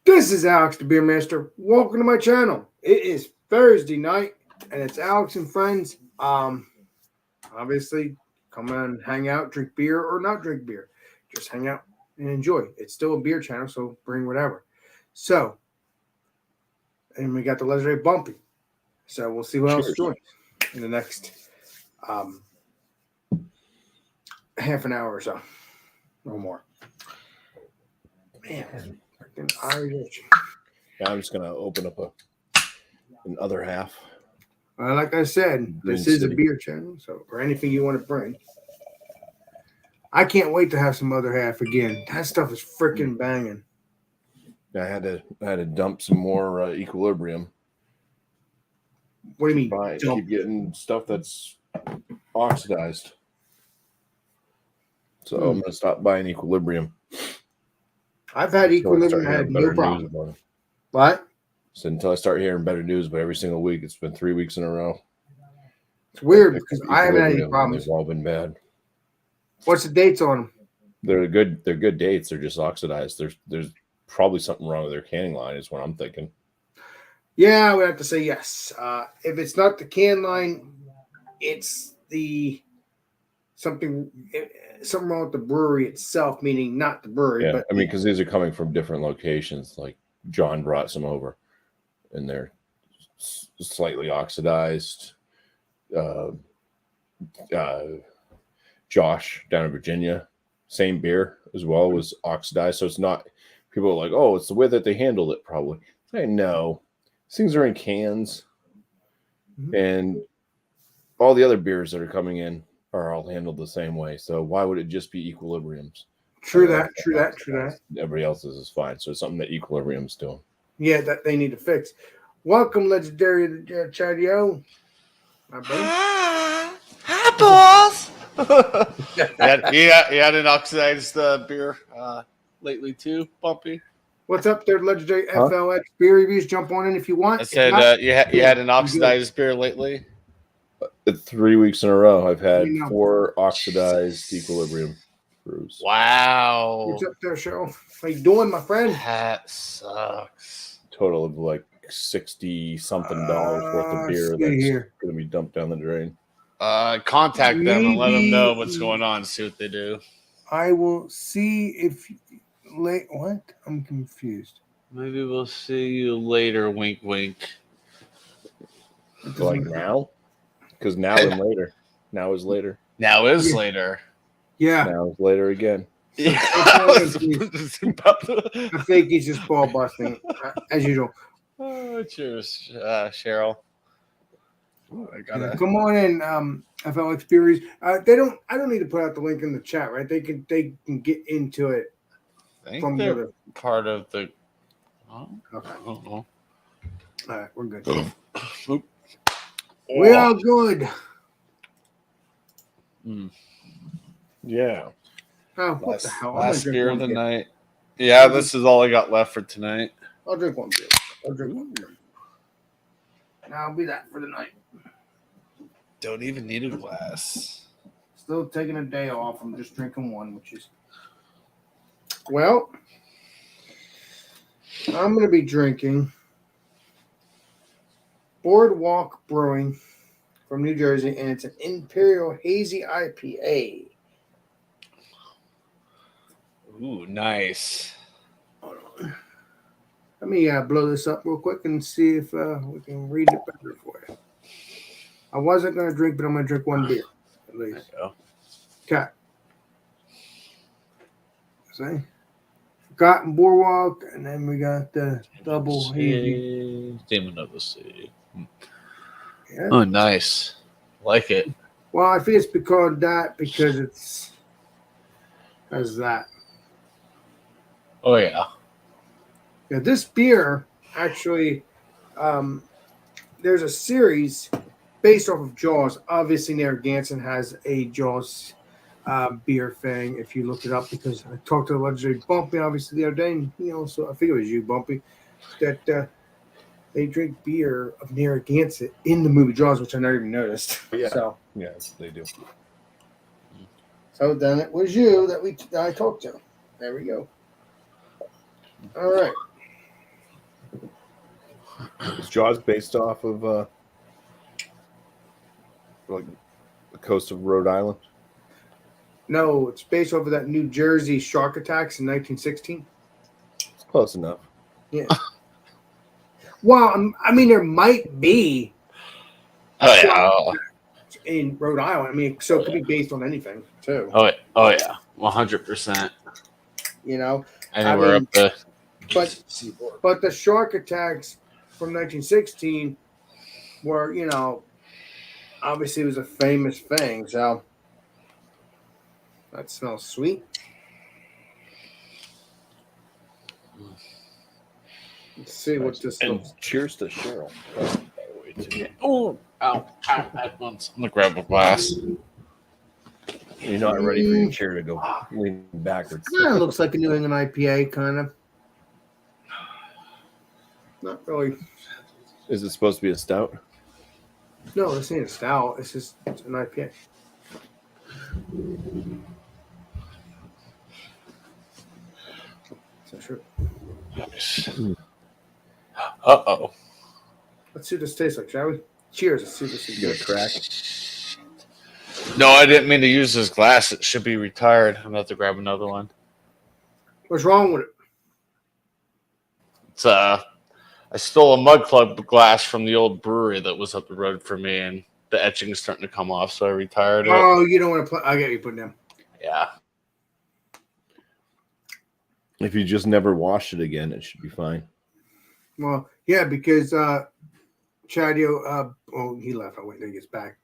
This is Alex the Beer Master. Welcome to my channel. It is Thursday night, and it's Alex and friends. Obviously, come on, hang out, drink beer or not drink beer. Just hang out and enjoy. It's still a beer channel, so bring whatever. So, and we got the legendary Bumpy. So we'll see who else joins in the next half an hour or so, no more. Man, freaking Irish. Yeah, I'm just gonna open up an other half. Like I said, this is a beer channel, so or anything you want to bring. I can't wait to have some other half again. That stuff is freaking banging. I had to dump some more Equilibrium. What do you mean? Keep getting stuff that's oxidized. So I'm gonna stop buying Equilibrium. I've had Equilibrium, I had no problem. What? So until I start hearing better news, but every single week, it's been 3 weeks in a row. It's weird because I haven't had any problems. They've all been bad. What's the dates on them? They're good dates. They're just oxidized. There's probably something wrong with their canning line, is what I'm thinking. Yeah, I would have to say yes. If it's not the can line, it's something wrong with the brewery itself, meaning not the brewery. Yeah, but I mean, because these are coming from different locations. Like John brought some over, and they're slightly oxidized. Josh down in Virginia, same beer as well, was oxidized. So it's not, people are like, oh, it's the way that they handled it, probably. I know. These things are in cans, and all the other beers that are coming in are all handled the same way. So why would it just be Equilibriums? True that. Everybody else's is fine. So it's something that Equilibrium's doing. Yeah, that they need to fix. Welcome, legendary Chadio. Hi, boss. you had an oxidized beer lately too, Bumpy. What's up there, legendary FLX beer reviews? Jump on in if you want. I said you had an oxidized beer lately. 3 weeks in a row, I've had 4 oxidized Equilibrium brews. Wow. What's up there, Cheryl? How you doing, my friend? That sucks. Total of like $60-something worth of beer that's going to be dumped down the drain. Contact them and let them know what's going on. See what they do. I will see if what? I'm confused. Maybe we'll see you later. Wink, wink. Like now? Because now and later. Now is later. Now is later. Yeah. Now is later again. Yeah. I think he's just ball busting as usual. Oh, cheers, Cheryl. Come on in, FLX Beeries. I don't need to put out the link in the chat, right? They can get into it. I think they're part of the. Oh, okay. I don't know. All right, we're good. We're all good. Yeah. Oh, what the hell? Last beer of the night. Yeah, this is all I got left for tonight. I'll drink one beer. And I'll be that for the night. Don't even need a glass. Still taking a day off. I'm just drinking one, which is. Well, I'm going to be drinking Boardwalk Brewing from New Jersey, and it's an Imperial Hazy IPA. Ooh, nice. Hold on. Let me blow this up real quick and see if we can read it better for you. I wasn't going to drink, but I'm going to drink one beer at least. Okay. See? Forgotten Boardwalk, and then we got the double hazy. Demon of the Sea. Yeah. Oh, nice. Like it. Well, I think it's because it's as that. Oh, yeah. Yeah, this beer actually, there's a series based off of Jaws. Obviously, Narragansett has a Jaws beer thing. If you look it up, because I talked to the legendary Bumpy obviously the other day, and so I think it was you, Bumpy, that they drink beer of Narragansett in the movie Jaws, which I never even noticed. Yeah. So yes, they do. So then it was you that I talked to. There we go. All right. Is Jaws based off of like the coast of Rhode Island? No, it's based off of that New Jersey shark attacks in 1916. It's close enough. Yeah. Well, I mean, there might be Oh yeah. in Rhode Island. I mean, so it could be based on anything too. Oh yeah. 100%. You know, Anywhere I mean, up the but but the shark attacks from 1916 were, you know, obviously it was a famous thing. So that smells sweet. Let's see what this And looks. cheers to Cheryl. Oh, ow, at once. I'm gonna grab a glass. You're not ready for your chair to go lean backwards. Kind of looks like a New England IPA, kind of. Not really. Is it supposed to be a stout? No, this ain't a stout. It's just an IPA. So sure. Uh-oh. Let's see what this tastes like, shall we? Cheers. Let's see what this is. You get a crack? No, I didn't mean to use this glass. It should be retired. I'm gonna have to grab another one. What's wrong with it? It's I stole a Mug Club glass from the old brewery that was up the road for me, and the etching is starting to come off, so I retired it. Oh, you don't want to play. I get you putting them. Yeah. If you just never wash it again, it should be fine. Well, yeah, because Chadio, oh, he left. I'll wait till he gets back.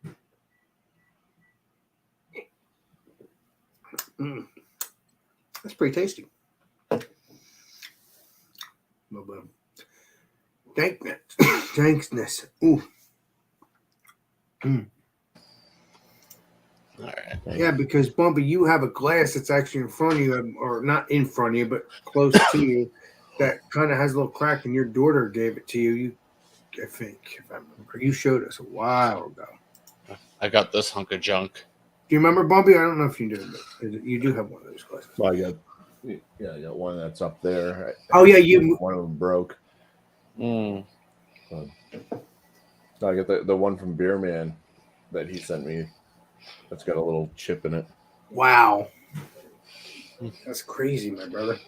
That's pretty tasty. No boom. Dankness. Dankness. Ooh. All right. Yeah, because Bumpy, you have a glass that's actually in front of you, or not in front of you, but close to you, that kind of has a little crack, and your daughter gave it to you. I think, if I remember, you showed us a while ago. I got this hunk of junk. Do you remember, Bumpy? I don't know if you do, but you do have one of those glasses. Well, I got one that's up there. Oh, yeah, you. One of them broke. Mm. So I got the one from Beer Man that he sent me. That's got a little chip in it. Wow. That's crazy, my brother.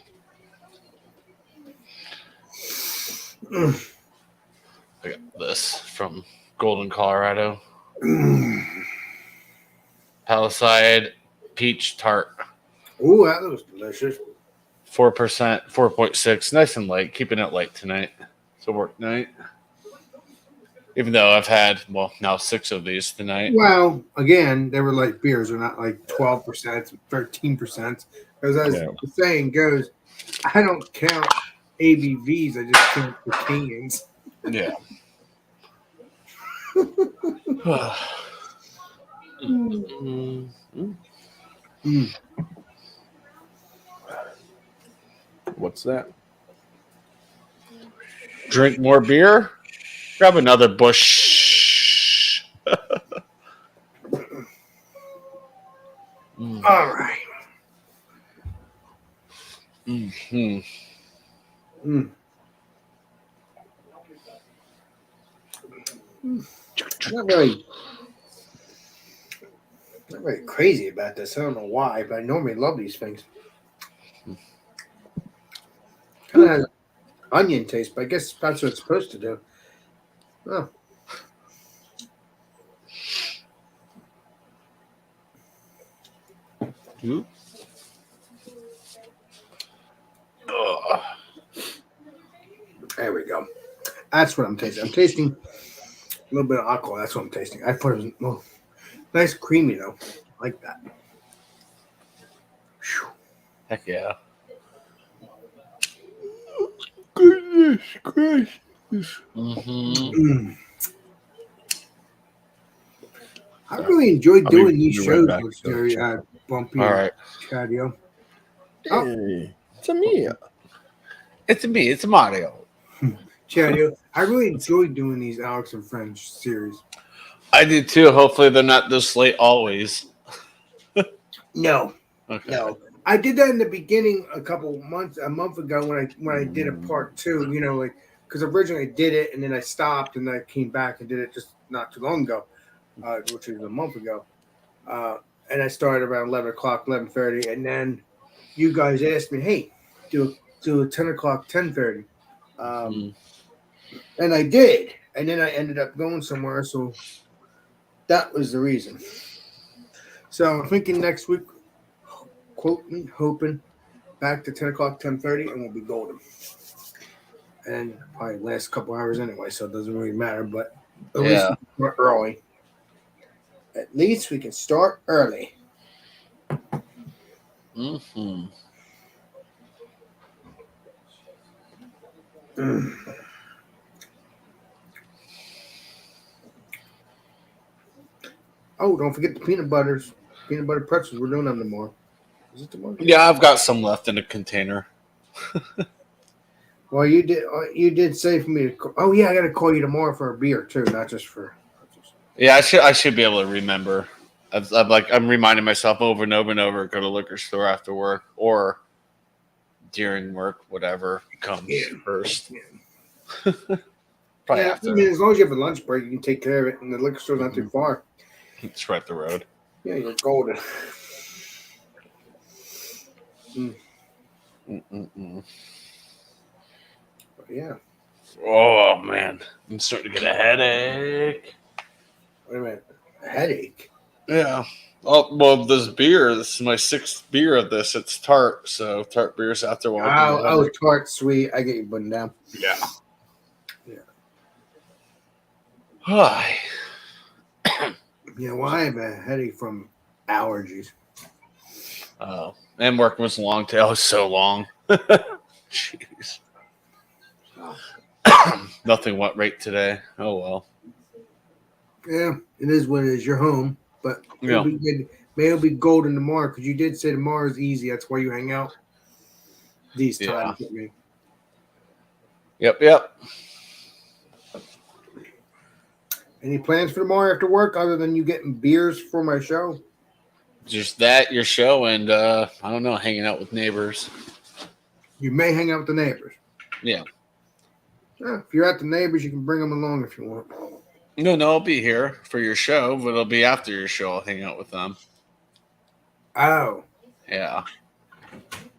I got this from Golden, Colorado. Palisade peach tart. Ooh, that looks delicious. 4%, 4.6. Nice and light. Keeping it light tonight. It's a work night. Even though I've had, well, now 6 of these tonight. Well, again, they were like beers. They're not like 12%, 13%. Because as the saying goes, I don't count ABVs. I just count the cans. Yeah. What's that? Drink more beer? Grab another Bush. All right. Mm-hmm. Not really crazy about this. I don't know why, but I normally love these things. Kind of has onion taste, but I guess that's what it's supposed to do. Oh. There we go. That's what I'm tasting. I'm tasting a little bit of alcohol. That's what I'm tasting. I put it nice creamy though. I like that. Whew. Heck yeah. Goodness gracious. Mm-hmm. I really enjoy I'll doing be these right shows back. with Jerry, Bumpy, All and right. Chadio. Hey, it's a me. It's me. It's Mario. Chadio, I really enjoy doing these Alex and Friends series. I do too. Hopefully they're not this late always. No, Okay. no. I did that in the beginning a month ago when I did a part 2. You know, like because originally I did it and then I stopped and then I came back and did it just not too long ago, which was a month ago. And I started around 11 o'clock, 11:30, and then you guys asked me, "Hey, do a 10 o'clock, 10:30," and I did, and then I ended up going somewhere, so that was the reason. So I'm thinking next week, quoting, hoping, back to 10 o'clock, 10:30, and we'll be golden. And probably last couple hours anyway, so it doesn't really matter. But at least we can start early. At least we can start early. Mm-hmm. Oh, don't forget the peanut butter pretzels. We're doing them tomorrow. Is it tomorrow? Yeah, I've got some left in a container. Well, you did say for me to. Oh yeah, I got to call you tomorrow for a beer too, not just for. Yeah, I should be able to remember. I'm reminding myself over and over and over. Go to liquor store after work or during work, whatever comes first. Yeah. Probably Yeah, after. I mean, as long as you have a lunch break, you can take care of it, and the liquor store's not too far. It's right up the road. Yeah, you're golden. But yeah. Oh man, I'm starting to get a headache. Wait a minute. A headache. Yeah. Oh well, this is my 6th beer of this. It's tart, so tart beers after a while. Oh, tart, sweet. I get you putting down. Yeah. Yeah. Hi. Yeah, well, I have a headache from allergies. Oh, and working with long tail is so long. Jeez. Nothing went right today. Oh well. Yeah, it is what it is. You're home, but it'll be good. Maybe it'll be golden tomorrow because you did say tomorrow's easy. That's why you hang out these times with me. Yep. Any plans for tomorrow after work other than you getting beers for my show? Just that, your show, and I don't know, hanging out with neighbors. You may hang out with the neighbors. Yeah. Yeah, if you're at the neighbors, you can bring them along if you want. No, I'll be here for your show, but it'll be after your show. I'll hang out with them. Oh. Yeah.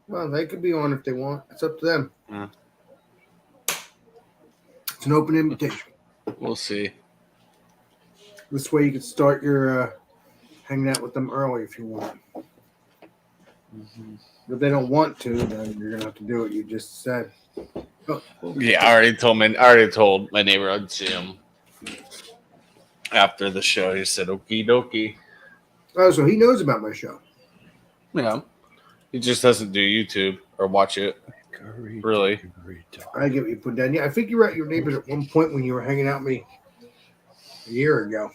Well, they could be on if they want. It's up to them. Yeah. It's an open invitation. We'll see. This way you can start your hanging out with them early if you want. If they don't want to, then you're going to have to do what you just said. Oh. Yeah, I already told my neighbor I'd see him after the show. He said, okie dokie. Oh, so he knows about my show. Yeah. He just doesn't do YouTube or watch it. Really. I get what you put down. Yeah, I think you were at your neighbors at one point when you were hanging out with me a year ago.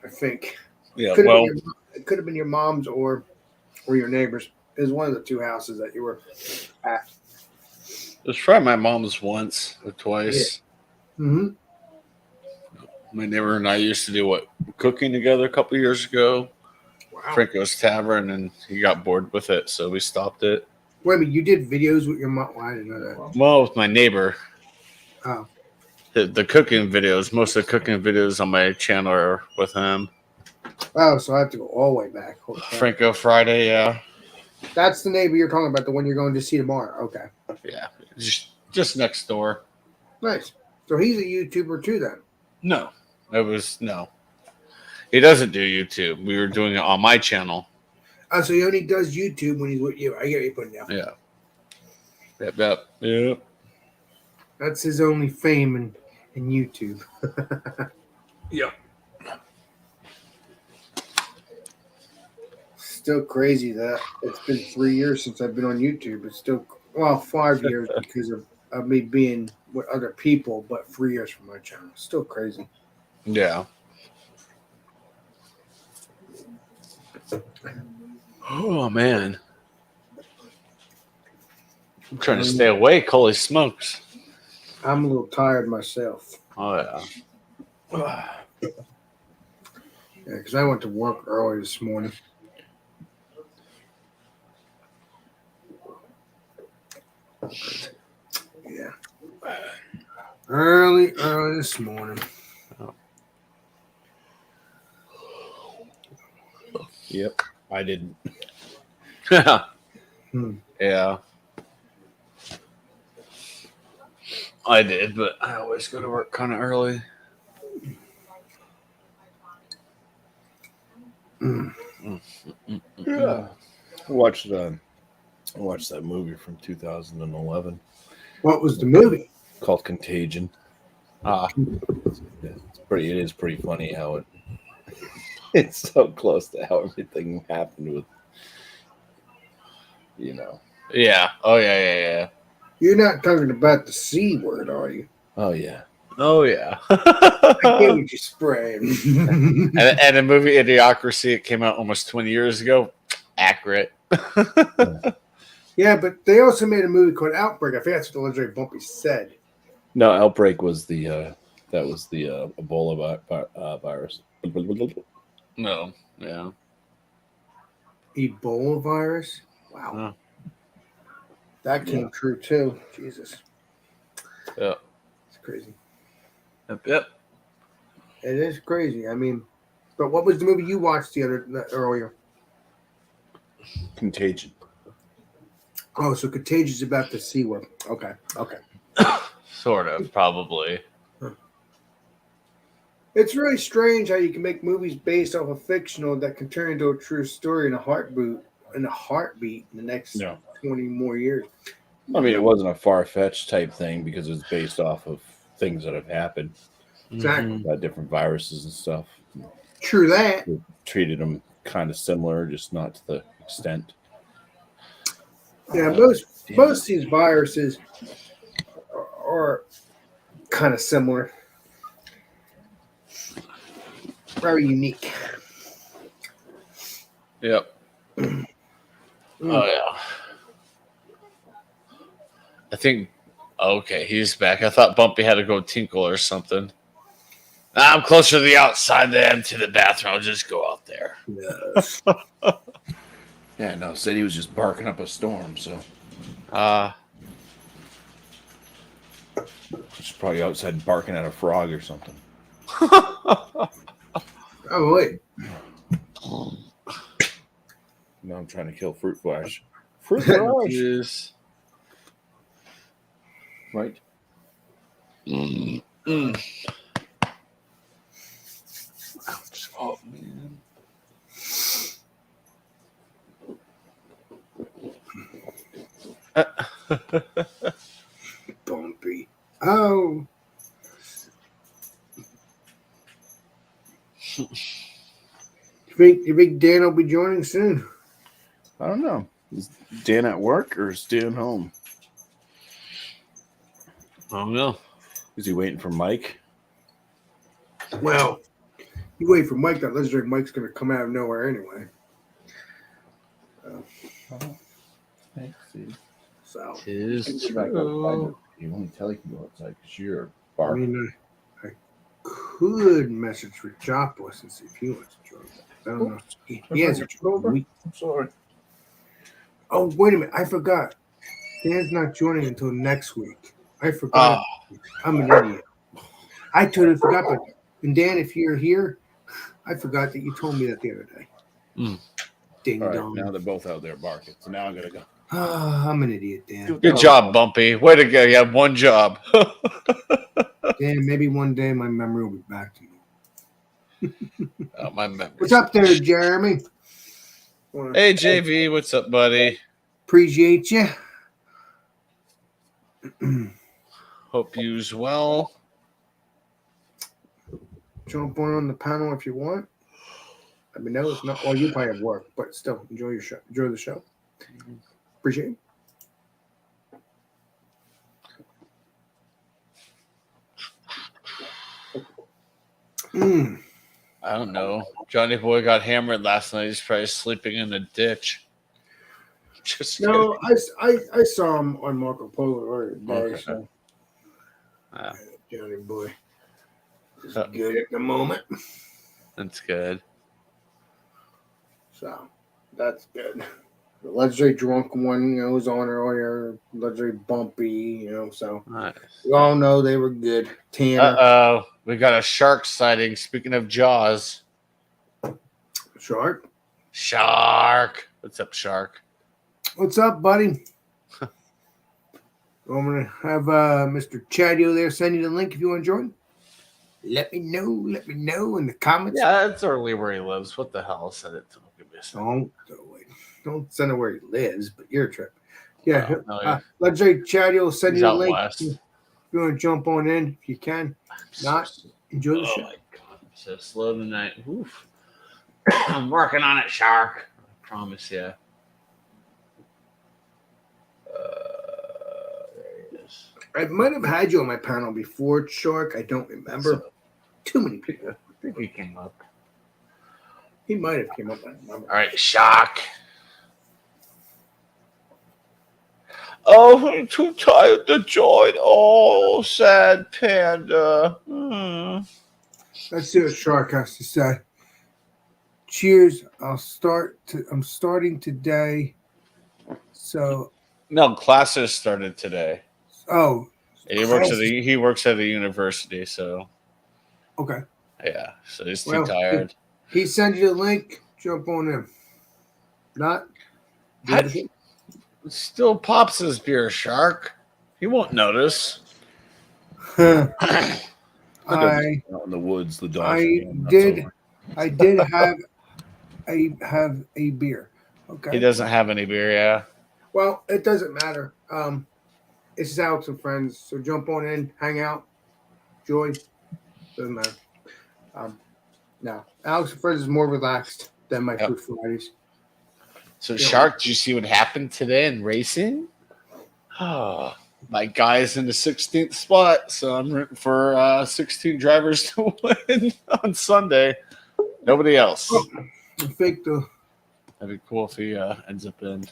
I think. Yeah, it could have been your mom's or your neighbors. It was one of the two houses that you were at. it was probably my mom's once or twice. Yeah. Mm-hmm. My neighbor and I used to do cooking together a couple years ago. Wow. Franco's Tavern, and he got bored with it, so we stopped it. Wait a minute, you did videos with your mom? Well, I didn't know that. Well, with my neighbor. Oh. The cooking videos, most of the cooking videos on my channel are with him. Oh, so I have to go all the way back. Franco Friday, yeah. That's the neighbor you're talking about, the one you're going to see tomorrow. Okay. Yeah, just next door. Nice. So he's a YouTuber too then? No. He doesn't do YouTube. We were doing it on my channel. Oh, so he only does YouTube when he's with you. I get what you're putting down. Yeah. Yep. That's his only fame in YouTube. Yeah. Still crazy that it's been 3 years since I've been on YouTube. It's still, 5 years because of me being with other people, but 3 years from my channel. Still crazy. Yeah. Oh, man. I'm trying to stay awake. Holy smokes. I'm a little tired myself. Oh, yeah. Yeah, because I went to work early this morning. Early this morning. Yep, I didn't. Yeah. I did, but I always go to work kind of early. Yeah, I watched that movie from 2011 What was the movie? called Contagion. Ah, It is pretty funny how it's so close to how everything happened with, yeah. Oh, yeah. You're not talking about the C word, are you? Oh yeah. Oh, yeah. I get what you're spraying. and the movie Idiocracy, it came out almost 20 years ago. Accurate. Yeah, but they also made a movie called Outbreak. I think that's what the legendary Bumpy said. No, Outbreak was the Ebola virus. No, yeah. Ebola virus? Wow. Yeah. That came true too. Jesus. Yeah. It's crazy. Yep. It is crazy. I mean, but what was the movie you watched earlier? Contagion. Oh, so Contagious about the C word. Okay. Sort of, probably. It's really strange how you can make movies based off of fictional that can turn into a true story in a heartbeat in the next 20 more years. I mean, it wasn't a far-fetched type thing because it's based off of things that have happened, Exactly. about different viruses and stuff. True that. We treated them kind of similar, just not to the extent. Yeah, most of these viruses are kind of similar. Very unique. Yep. Oh, yeah. I think. Okay, he's back. I thought Bumpy had to go tinkle or something. I'm closer to the outside than to the bathroom. I'll just go out there. Yes. Yeah, no, said he was just barking up a storm, so he's probably outside barking at a frog or something. Oh wait. No, I'm trying to kill fruit flash. Fruit flash, Jeez. right? Oh, man. Bumpy. Oh. You think Dan will be joining soon? I don't know. Is Dan at work or is Dan home? I don't know. Is he waiting for Mike? Well, you wait for Mike. That legendary Mike's going to come out of nowhere anyway. So Tis You true. only tell he can go outside because you're I barking. mean, I could message for Jopless and see if he wants to join. I don't know. He hasn't joined. I'm sorry. Oh, wait a minute. I forgot. Dan's not joining until next week. I forgot. I'm an idiot. I totally forgot. But and Dan, if you're here, I forgot that you told me that the other day. Ding All right, dong. now they're both out there barking. So now I'm gonna go. I'm an idiot, Dan. Good job, Bumpy. Way to go. You have one job. Dan, maybe one day my memory will be back to me. Oh, my memory. What's up there, Jeremy? Hey, JV. What's up, buddy? Appreciate you. Hope you's well. Jump on the panel if you want. Let me know. It's not. Well, you probably have work, but still enjoy your show. Enjoy the show. Appreciate it. I don't know. Johnny Boy got hammered last night. He's probably sleeping in the ditch. Just No, I saw him on Marco Polo earlier today. Okay. So. Ah. Johnny Boy is good at the moment. That's good. So that's good. The legendary drunk one, was on earlier. Legendary bumpy, so Nice. we all know they were good. Tanner, Uh-oh. We got a shark sighting. Speaking of Jaws. Shark. Shark. What's up, Shark? What's up, buddy? I'm gonna have Mr. Chadio there send you the link if you want to join. Let me know in the comments. Yeah, that's early where he lives. What the hell? Said it. Give me a second. Don't send it where he lives, but your trip. Yeah, Oh, yeah. legendary Chadio will send He's you the out link. west. If you want to jump on in, if you can. Not enjoy the Oh show. my god, I'm so slow tonight. Oof. I'm working on it, Shark. I promise you. There he is. I might have had you on my panel before, Shark. I don't remember. Too many people. I think he came up. He might have came up. I don't remember. All right, Shark. Oh, I'm too tired to join. Oh, sad panda. Let's see what Shark has to say. Cheers. I'm starting today. So, No, classes started today. oh, He works at the university, so okay. yeah. So he's too Well, tired. He sent you the link. Jump on in. Not. Still pops his beer, Shark. He won't notice. I Out in the woods, the dogs. I did have a beer. Okay. He doesn't have any beer, yeah. Well, it doesn't matter. It's just Alex and friends. So jump on in, hang out, joy. Doesn't matter. No, Alex and friends is more relaxed than my Food Fridays. So, Shark, did you see what happened today in racing? Oh, my guy's in the 16th spot, so I'm rooting for 16 drivers to win on Sunday. Nobody else. Fake the. That'd be cool if he ends up in.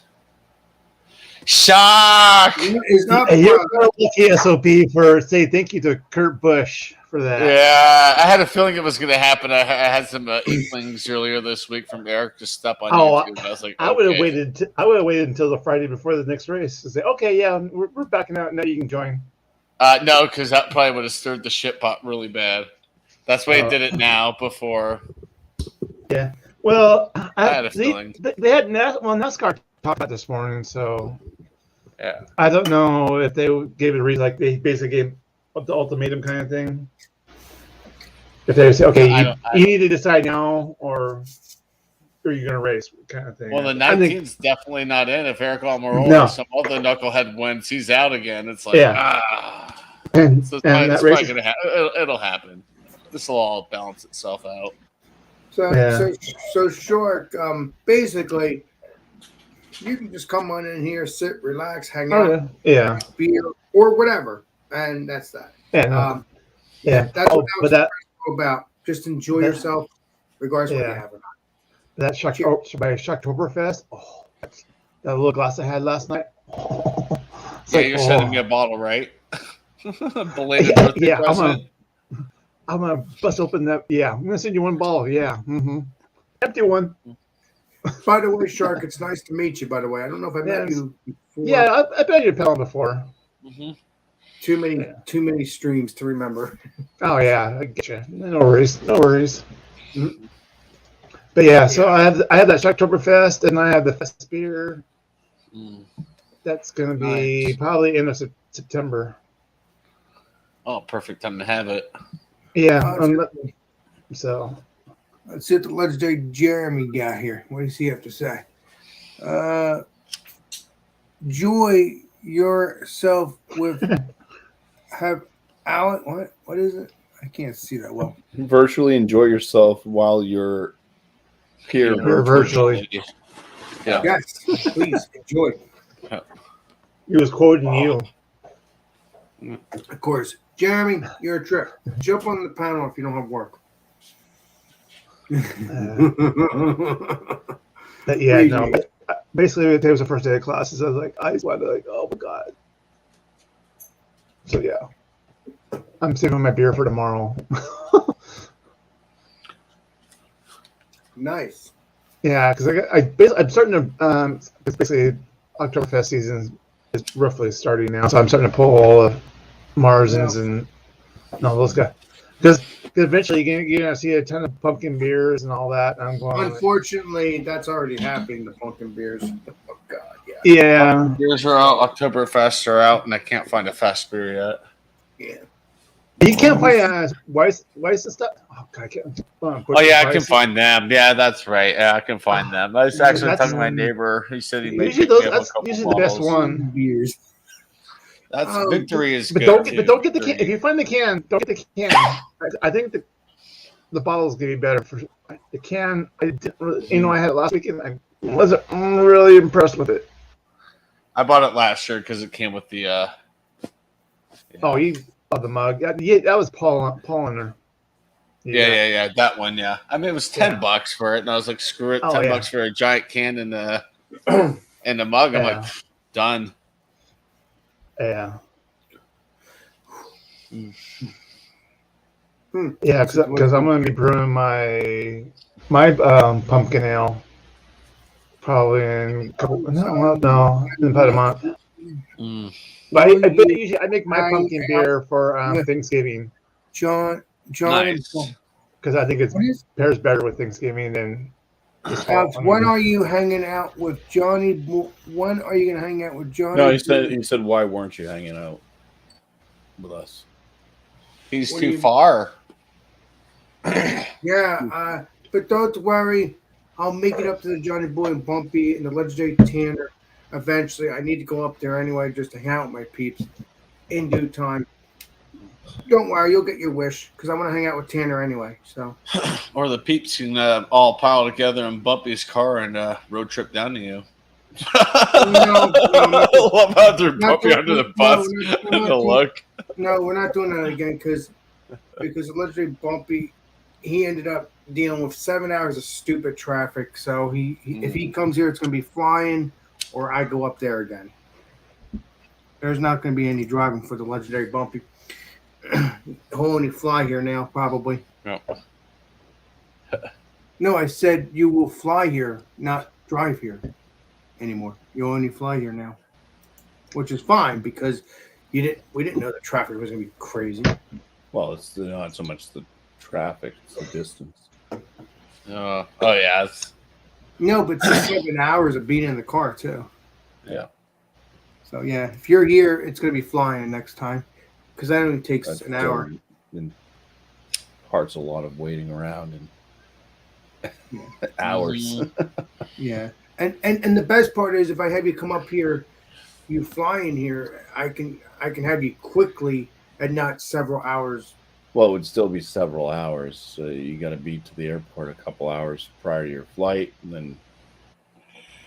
Shark! It's not. Hey, you're lucky SOP for say thank you to Kurt Busch for that. Yeah, I had a feeling it was going to happen. I had some inklings earlier this week from Eric to step on YouTube. I was like, I would have waited. I would have waited until the Friday before the next race to say, okay, yeah, we're backing out. Now you can join. No, because that probably would have stirred the shit pot really bad. That's why I did it now before. Yeah. Well, I had a feeling. They had NASCAR talked about this morning, so Yeah. I don't know if they gave it a reason, like they basically gave the ultimatum kind of thing. If they say, okay, you need to decide now, or are you going to race, kind of thing. Well, the 19's definitely not in. If Eric Almirola No. or some other knucklehead wins, he's out again. It's like, And, So it's and that race, probably gonna it'll happen. This will all balance itself out. So Shark, basically, you can just come on in here, sit, relax, hang out, yeah, beer, or whatever, and that's that. yeah, no. That's what but that was about. Just enjoy yourself, regardless of what you have or not. That by Shocktoberfest. Oh, that little glass I had last night. Yeah, you're sending me a bottle, right? Belated birthday present. I'm gonna bust open that. Yeah, I'm gonna send you one bottle. Yeah, empty one. By the way, Shark, it's nice to meet you. By the way, I don't know if I met you before. Yeah, I bet you've been before. Mm-hmm. Too many streams to remember. Oh yeah, I get you. No worries. Mm-hmm. But yeah, so I have that Shocktoberfest, and I have the Fest beer. That's gonna be probably end of September. Oh, perfect time to have it. Yeah. So let's see what the legendary Jeremy got here. What does he have to say? Enjoy yourself with have Alan. What is it? I can't see that well. Virtually enjoy yourself while you're here. Virtually. Yeah. Yes, please enjoy. He was quoting you. Of course. Jeremy, you're a trip. Jump on the panel if you don't have work. Yeah, no. Basically, it was the first day of classes. I was like, eyes wide, like, oh my god. So yeah, I'm saving my beer for tomorrow. Nice. Yeah, because I'm starting to. It's basically Oktoberfest season is roughly starting now, so I'm starting to pull all the Marzens and all those guys. Because eventually you're gonna see a ton of pumpkin beers and all that. And I'm going. Unfortunately, that's already happening. The pumpkin beers. Oh God, yeah, Yeah. Beers are out. Oktoberfest are out, and I can't find a fest beer yet. yeah. You can't find Weiss and stuff. Oh God, I can't. Oh yeah, I can find them. Yeah, that's right. Yeah, I can find them. I was actually That's- talking to my neighbor. He said he may Usually pick me up a that's couple usually the best bottles. one. Beers. That's Oh, Victory is But good. don't too. don't get the can. Victory. If you find the can, don't get the can. I think the bottle's gonna be better for the can. I didn't really, I had it last weekend. I wasn't really impressed with it. I bought it last year because it came with the. Oh, you the mug. Yeah, that was Paulaner. Yeah, that one. Yeah, I mean it was $10 for it, and I was like, screw it, Oh, $10 for a giant can and the mug. I'm like, done. Yeah. Hmm. Yeah, because I'm gonna be brewing my pumpkin ale probably in a couple. No, in about a month. Mm. But but usually I make my pumpkin beer for Thanksgiving John, Nice. because I think it pairs better with Thanksgiving than. Alex, when are you hanging out with Johnny? When are you gonna hang out with Johnny? No, he said, why weren't you hanging out with us? He's What do too you- far. Yeah, but don't worry. I'll make it up to the Johnny Boy and Bumpy and the legendary Tanner. Eventually, I need to go up there anyway just to hang out with my peeps in due time. Don't worry, you'll get your wish because I want to hang out with Tanner anyway. So, Or the peeps can all pile together in Bumpy's car and road trip down to you. No, What about their not Bumpy doing- under the no, bus? we're not The doing- look. no, we're not doing that again because the legendary Bumpy, he ended up dealing with 7 hours of stupid traffic. So he if he comes here, it's going to be flying, or I go up there again. There's not going to be any driving for the legendary Bumpy. He'll only fly here now, probably. No. No, I said you will fly here, not drive here anymore. You'll only fly here now, which is fine because we didn't know the traffic was going to be crazy. Well, it's not so much the traffic; it's the distance. Oh yeah. No, but 7 hours of being in the car too. Yeah. So yeah, if you're here, it's going to be flying next time because that only takes That's an hour. And parts a lot of waiting around and hours. Yeah, and the best part is if I have you come up here, you fly in here, I can have you quickly and not several hours. Well, it would still be several hours. So you got to be to the airport a couple hours prior to your flight, and then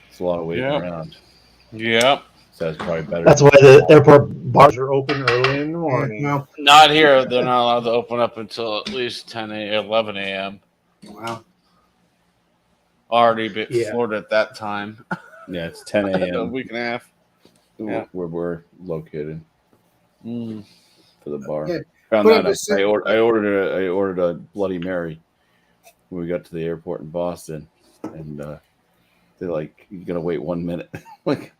it's a lot of waiting around. Yep. So that's probably better. That's why the airport bars are open early in the morning. Well, Not here. They're not allowed to open up until at least 11 a.m. wow. Already been Yeah. Florida at that time. Yeah, it's 10 A a.m. week and a half. Yeah. where we're located Mm. for the bar. Yeah. Found But that at the out. I ordered a Bloody Mary when we got to the airport in Boston, and they're like, "You gotta wait 1 minute." Like,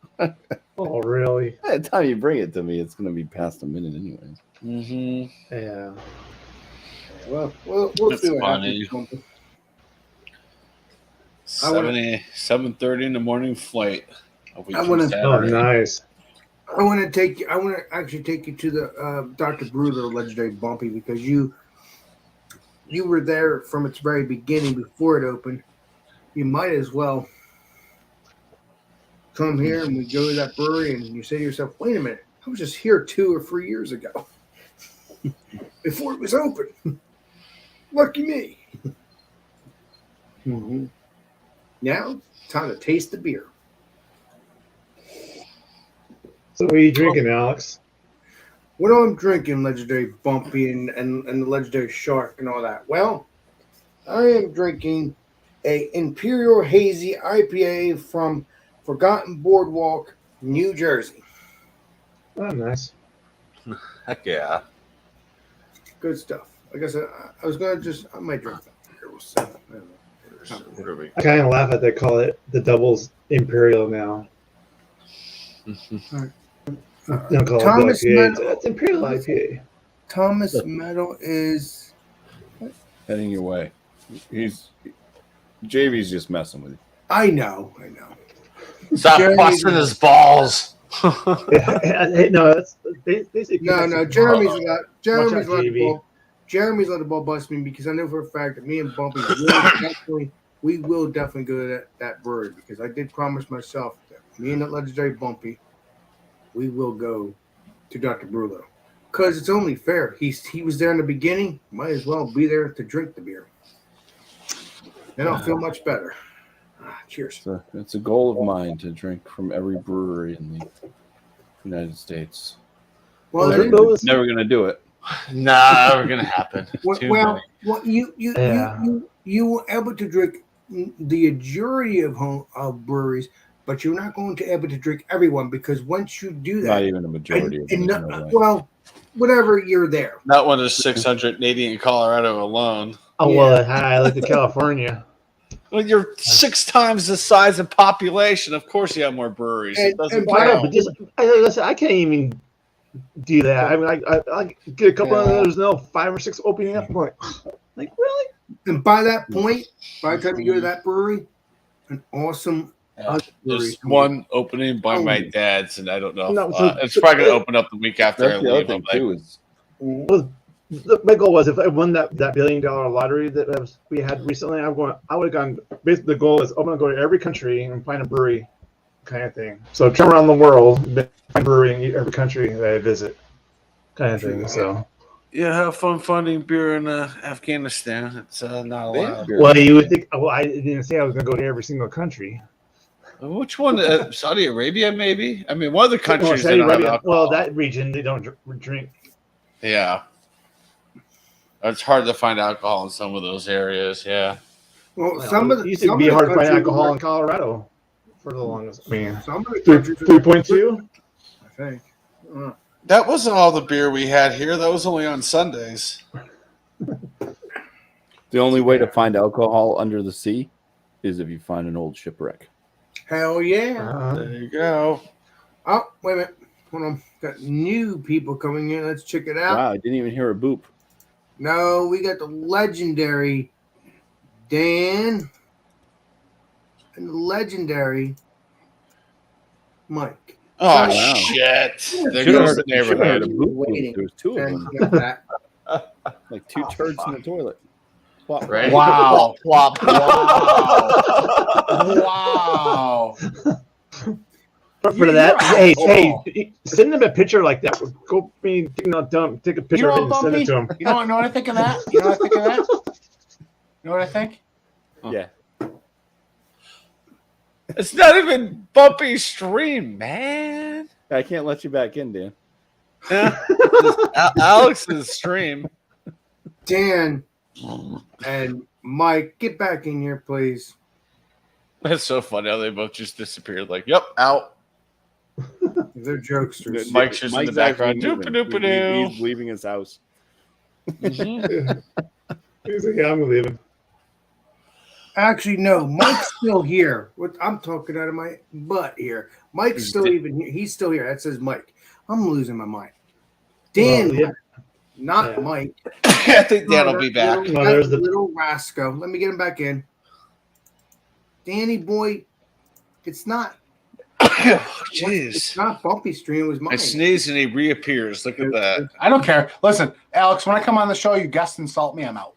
Oh, really? by the time you bring it to me, it's gonna be past a minute anyways. Mm-hmm. Yeah. Well, we'll That's see what funny. happens. I wanna- 7:30 in the morning flight. A week I from wanna- Oh, Saturday. nice. I want to take you. I want to actually take you to the Dr. Brewer legendary Bumpy because you were there from its very beginning before it opened. You might as well come here and we go to that brewery and you say to yourself, "Wait a minute, I was just here 2 or 3 years ago before it was open. Lucky me." Mm-hmm. Now, time to taste the beer. So what are you drinking, Alex? What I'm drinking, legendary Bumpy and the legendary Shark and all that. Well, I am drinking a Imperial Hazy IPA from Forgotten Boardwalk, New Jersey. Oh, nice. Heck yeah. Good stuff. Like I said, I was gonna I might drink that. We'll see. I don't know. What are we? I kind of laugh at they call it the Doubles Imperial now. They don't call Thomas it IPA. Meadow. It's Imperial IPA. Thomas Meadow is. Heading your way. JV's just messing with you. I know. Stop Jeremy's- busting his balls. No, that's basically. No. Jeremy's allowed Watch out, the JV. ball. Jeremy's let the ball bust me because I know for a fact that me and Bumpy we will definitely go to that brewery because I did promise myself that me and that legendary Bumpy, we will go to Dr. Brullo. Because it's only fair. He was there in the beginning. Might as well be there to drink the beer. Then I'll feel much better. Cheers. It's a goal of mine to drink from every brewery in the United States. Well, Well, it is- those- Never gonna do it. Nah, never gonna happen. Too well, many. you were able to drink the majority of breweries, but you're not going to be able to drink everyone because once you do that, Not even a majority of them. No way. well, whatever you're there. Not when there's 680 in Colorado alone. Oh well, I like the California. When you're 6 times the size of population, of course you have more breweries. It doesn't and Well, I know, count. but listen, I can't even do that. I mean, I get a couple of there's 5 or 6 opening up. I'm like really? And by that point, by the time you go to that brewery, an awesome Yeah. There's brewery. one opening by my Oh. dad's, and I don't know. No, If, so- it's probably going to open up the week after I That's the other leave. thing I'm like, too is My goal was if I won that $1 billion lottery we had recently, I would have gone. Basically, the goal is I'm going to go to every country and find a brewery, kind of thing. So travel around the world, find a brewery in every country that I visit, kind of thing. So. yeah, have fun finding beer in Afghanistan. It's not allowed. Well, you would think. Well, I didn't say I was going to go to every single country. Which one? Saudi Arabia, maybe? I mean, one of the countries Well, they Saudi don't have Arabia, alcohol. that region they don't drink. Yeah. It's hard to find alcohol in some of those areas. Yeah. Well, some of it the used to some be of the hard to find countries alcohol are- in Colorado for the longest. I mean, Some of the countries are- 3.2. I think. That wasn't all the beer we had here. That was only on Sundays. The only way to find alcohol under the sea is if you find an old shipwreck. Hell yeah. There you go. Oh, wait a minute. Hold on. Got new people coming in. Let's check it out. Wow, I didn't even hear a boop. No, we got the legendary Dan and the legendary Mike. Oh, Wow. shit. There Should've goes heard- the should've heard a neighborhood. boop. Waiting. There was 2 of And them, get that. like 2 turds in the toilet. Plop. Right? Wow. Wow. Wow. For that, hey, alcohol. send them a picture like that. Go, dump, take a picture of it and send it to them. You know what I think of that? You know what I think of that? You know what I think? Yeah. It's not even Bumpy Stream, man. I can't let you back in, Dan. Alex's stream. Dan and Mike, get back in here, please. That's so funny how they both just disappeared. Like, yep, out. They're jokesters. Mike's just in the background. actually moving. Doop-a-doop-a-doo. He's leaving his house. Mhm. He's like, yeah, I'm leaving. Actually, no, Mike's still here. I'm talking out of my butt here. Mike's still even here. He's still here. That says Mike. I'm losing my mind. Dan, Well, yeah. not Yeah. Mike. I think Dan will be back. Little, Well, that there's the- little rascal. Let me get him back in. Danny boy, it's not. It's Jeez. not Bumpy Stream. It was mine. I sneeze and he reappears. Look at that. I don't care. Listen, Alex, when I come on the show, you guest insult me, I'm out.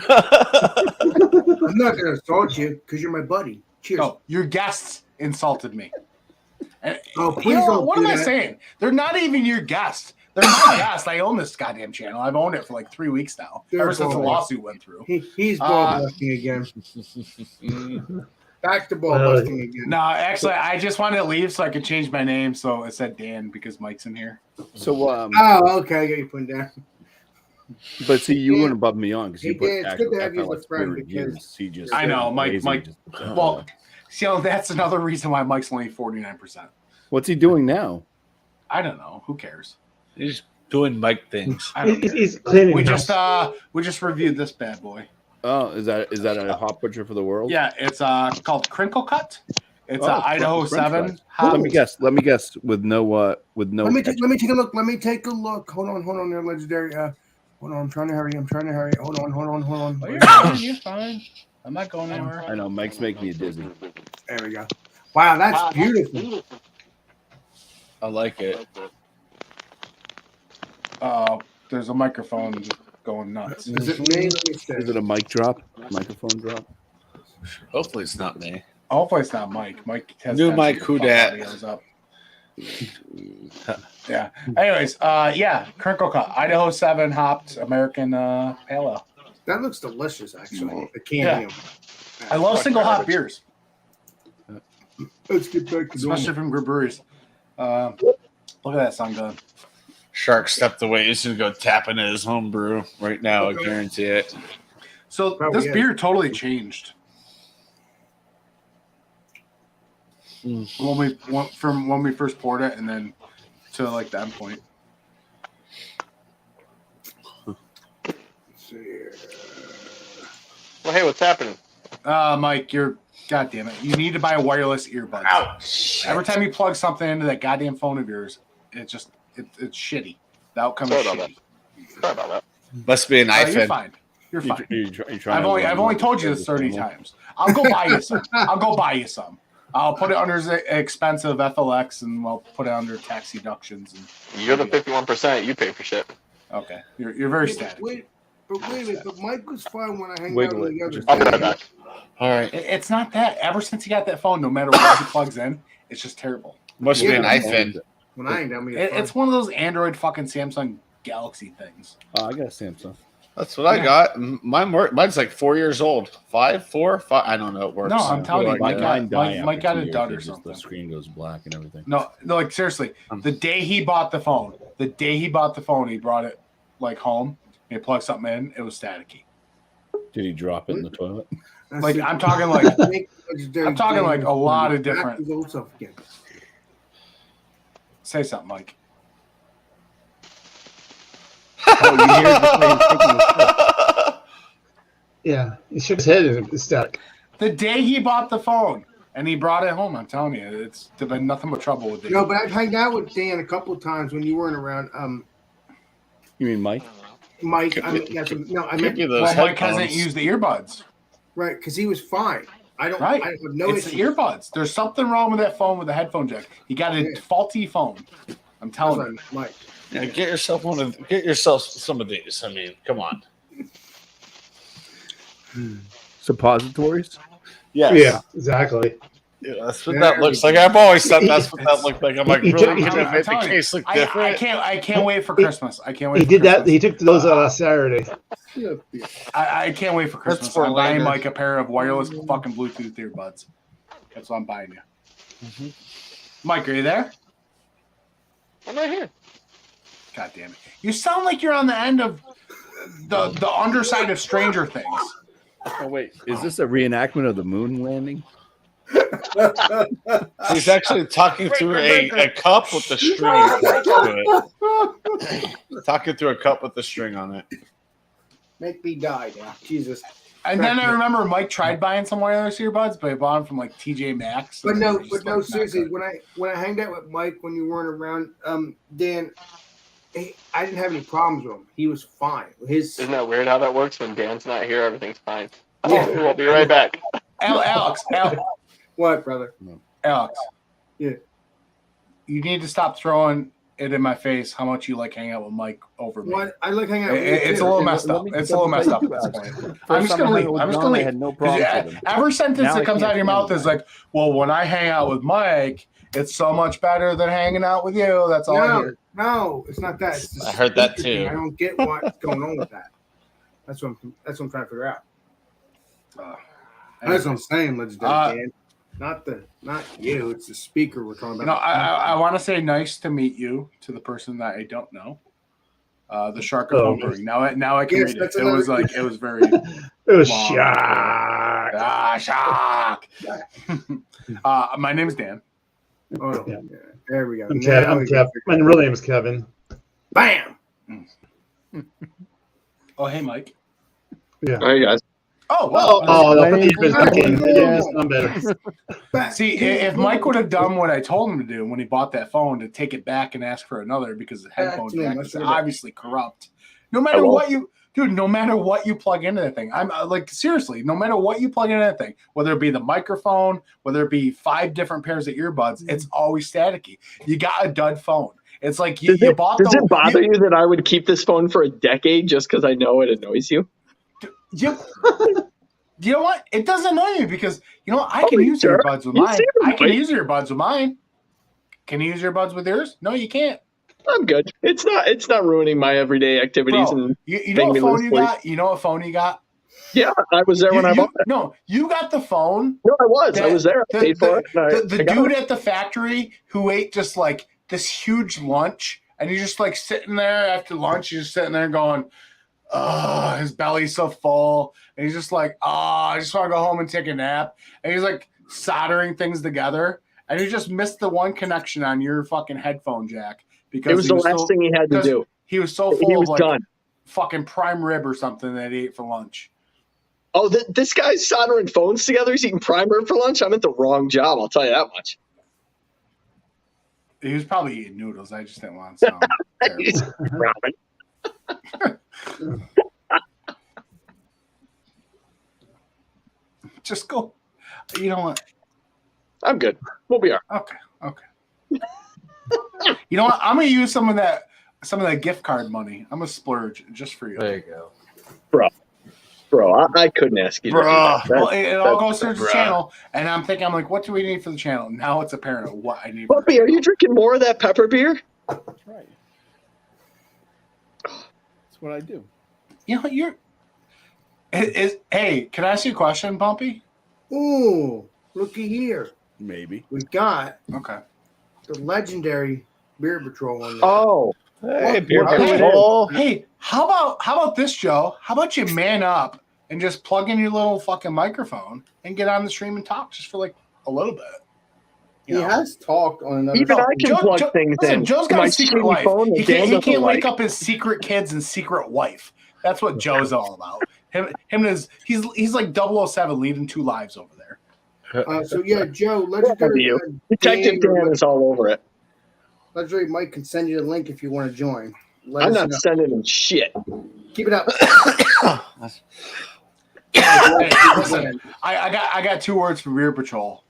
I'm not going to assault you because you're my buddy. Cheers. No, your guests insulted me. And, Oh, you please know, don't what do am I that. saying? They're not even your guests. They're my guests. I own this goddamn channel. I've owned it for like 3 weeks now, They're ever since the cool. lawsuit went through. He's ball busting again. Back to ball Well, busting again. No, actually, I just wanted to leave so I could change my name. So it said Dan because Mike's in here. So, Oh, okay. I got you put down. but see, you Dan- went above and beyond because Hey, you put Dan, it's good to have you as a FLX friend beer because- reviews. He just I know, Mike- amazing, Mike- just- Well, see, that's another reason why Mike's only 49%. what's he doing now? I don't know. Who cares? He's doing Mike things. I don't care. He's cleaning We house. just reviewed this bad boy. Oh, is that a hop butcher for the world? Yeah, it's called Crinkle Cut. It's Oh, Idaho French 7. fries. Let me guess. Let me guess. With no Let me ketchup. take a look. Let me take a look. Hold on there, legendary. Hold on, I'm trying to hurry. Hold on. Oh, you're fine. You're fine. I'm not going anywhere. I know Mike's making me dizzy. There we go. Wow, that's beautiful. I like it. There's a microphone just going nuts. Is it me? Let me see. Is it a mic drop? Microphone drop? Hopefully it's not me. Hopefully it's not Mike. Mike has New tendency Mike, to who fuck dat? audios up. Yeah. Anyways, Crinkle Cut, Idaho 7 hopped American pale ale. That looks delicious, actually. The Yeah. can. I love single hop beers, Let's get back to especially from good breweries. Look at that sun gun. Shark stepped away. He's gonna go tap into his home brew right now. Okay. I guarantee it. So Probably this is. beer totally changed when we went from when we first poured it, and then to like the end point. Let's see here. Well, hey, what's happening? Mike, you're goddamn it. You need to buy a wireless earbuds. Ouch! Every time you plug something into that goddamn phone of yours, it's shitty. The outcome is Sorry about shitty. Sorry about that. Must be an You're iPhone. fine. You're fine. You trying I've only told you this 30 times. I'll go buy you some. I'll put it under the expensive FLX, and we'll put it under tax deductions. And You're the 51%. You pay for shit. okay, you're very static. Wait a minute. But Mike was fine when I hang Wiggle out it, with the other just- I'll be right back. All right. It's not that. Ever since he got that phone, no matter what he plugs in, it's just terrible. Must be an Yeah. iPhone. When I hang down with It's one of those Android fucking Samsung Galaxy things. I got a Samsung. That's what I got. Mine's like 4 years old. 5, 4, 5. I don't know. It works. No, I'm telling you, Mike got a dud or The something. screen goes black and everything. No, like seriously, the day he bought the phone, he brought it like home. He plugged something in. It was staticky. Did he drop it in the toilet? Like I'm talking like a lot of different. Say something, Mike. Oh, you hear the thing? Yeah, he shook his head and it's stuck. The day he bought the phone and he brought it home, I'm telling you, it's been nothing but trouble with it. No, but I've hanged out with Dan a couple of times when you weren't around. You mean Mike? Mike, I mean, yes, no, I meant Give you those Well, Mike headphones. hasn't used the earbuds. right because he was fine. I Right. have no It's issue. the earbuds. There's something wrong with that phone with the headphone jack. He got a Yeah. faulty phone. I'm That's telling what I you. meant, Mike. Yeah, get yourself some of these. I mean, come on. Suppositories? Yes. Yeah, exactly. Yeah, that's what that looks like. I've always thought that's what that looked like. I'm like, He really? took- You're gonna I'm make the telling you, case look I different? can't wait for Christmas. I can't wait. He for did that. Christmas. He took those Saturday. I can't wait for Christmas. for I'm buying later. Mike a pair of wireless fucking Bluetooth earbuds. That's what I'm buying you. Mike, are you there? I'm right here. God damn it! You sound like you're on the end of the underside of Stranger Things. Oh wait, is this a reenactment of the moon landing? He's actually talking through a cup with the string attached to it. Talking through a cup with the string on it. Make me die, Dan. Jesus. And then I remember Mike tried buying some wireless earbuds, but he bought them from like TJ Maxx. But and no, they're just, like, not seriously. good. When I hanged out with Mike when you weren't around, Dan, I didn't have any problems with him. He was fine. Isn't that weird how that works? When Dan's not here, everything's fine. Yeah. We'll be right back. Alex, What, brother? Alex. Yeah. You need to stop throwing it in my face how much you like hanging out with Mike over me. What? I like hanging out with you. It's a little messed up. It's a little messed up at this point. I'm just gonna leave. I'm just gonna I leave. had no 'Cause problem with him. every sentence Now I that comes can't out of your mouth stand is like, "Well, when I hang out with Mike, it's so much better than hanging out with you." That's all I No, hear. no, it's not that. It's the I heard that speaker too. thing. I don't get what's going on with that. That's what I'm trying to figure out. That's what I'm saying, legendary Dan. Not you. It's the speaker we're talking You know, about. I want to say nice to meet you to the person that I don't know. The Shark of Oh, Homebrewing. Now I can Yes, read it. that's It was another- like it was very It was Wow. shock. Shark. My name is Dan. Oh, Yeah. yeah. There we go. I'm Now Kevin. I'm we Kevin. My real name is Kevin. Bam. Oh, hey, Mike. Yeah. All right, guys. Oh, wow. Oh, the Plenty. beer is drinking. Yes, I'm better. See, if Mike would have done what I told him to do when he bought that phone, to take it back and ask for another because the headphone to him, jack I is should've- obviously corrupt. No matter will. what you, dude, no matter what you plug into that thing, I'm like, seriously, no matter what you plug into that thing, whether it be the microphone, whether it be 5 different pairs of earbuds, it's always staticky. You got a dud phone. It's like you bought Does it bother you that I would keep this phone for a decade just because I know it annoys you? You know what? It doesn't annoy me because you know what? I can use sure. earbuds with You mine. seem I can right. use earbuds with mine. Can you use earbuds with yours? No, you can't. I'm good. It's not ruining my everyday activities. Bro, And you know making what me phone lose you sleep. got? You know what phone you got? Yeah, I was there when I bought it. No, you got the phone. No, I was there. I paid for it. and The I got dude it. at the factory who ate just like this huge lunch, and he's just like sitting there after lunch. He's just sitting there going, "Oh, his belly's so full," and he's just like, "Oh, I just want to go home and take a nap." And he's like soldering things together, and he just missed the one connection on your fucking headphone jack because It was the last thing he had to do. He was so He full was of like done. fucking prime rib or something that he ate for lunch. Oh, this guy's soldering phones together. He's eating prime rib for lunch. I'm at the wrong job. I'll tell you that much. He was probably eating noodles. I just didn't want to sound terrible. He's ramen. Just go. You know what? I'm good. We'll be all right. Okay. You know what? I'm gonna use some of that gift card money. I'm gonna splurge just for you. There you go. Bro, I couldn't ask you to do Bruh. that. Well, it all goes through the bruh. channel, and I'm thinking, I'm like, what do we need for the channel? Now it's apparent what I need. Puppy, are you drinking more of that pepper beer? That's right. That's what I do. You know, you're. Hey, can I ask you a question, Bumpy? Ooh, looky here. Maybe. We got Okay. the legendary Beer Patrol on there. Oh, Hey, beer Hey, patrol. Hey, how about this, Joe? How about you man up and just plug in your little fucking microphone and get on the stream and talk just for like a little bit? He You know? has talked on another. even I can plug Joe- things listen, in. Joe's to got my a secret shitty life. phone that He Dan can't doesn't wake like. up his secret kids and secret wife. That's what Joe's all about. Him and his he's like 007 leading 2 lives over there. So yeah, Joe, Welcome to legendary. you. Detective Dan is all over it. Legendary Mike can send you the link if you want to join. Let I'm us not know. sending him shit. Keep it up. Hey, listen, I got 2 words for Beer Patrol.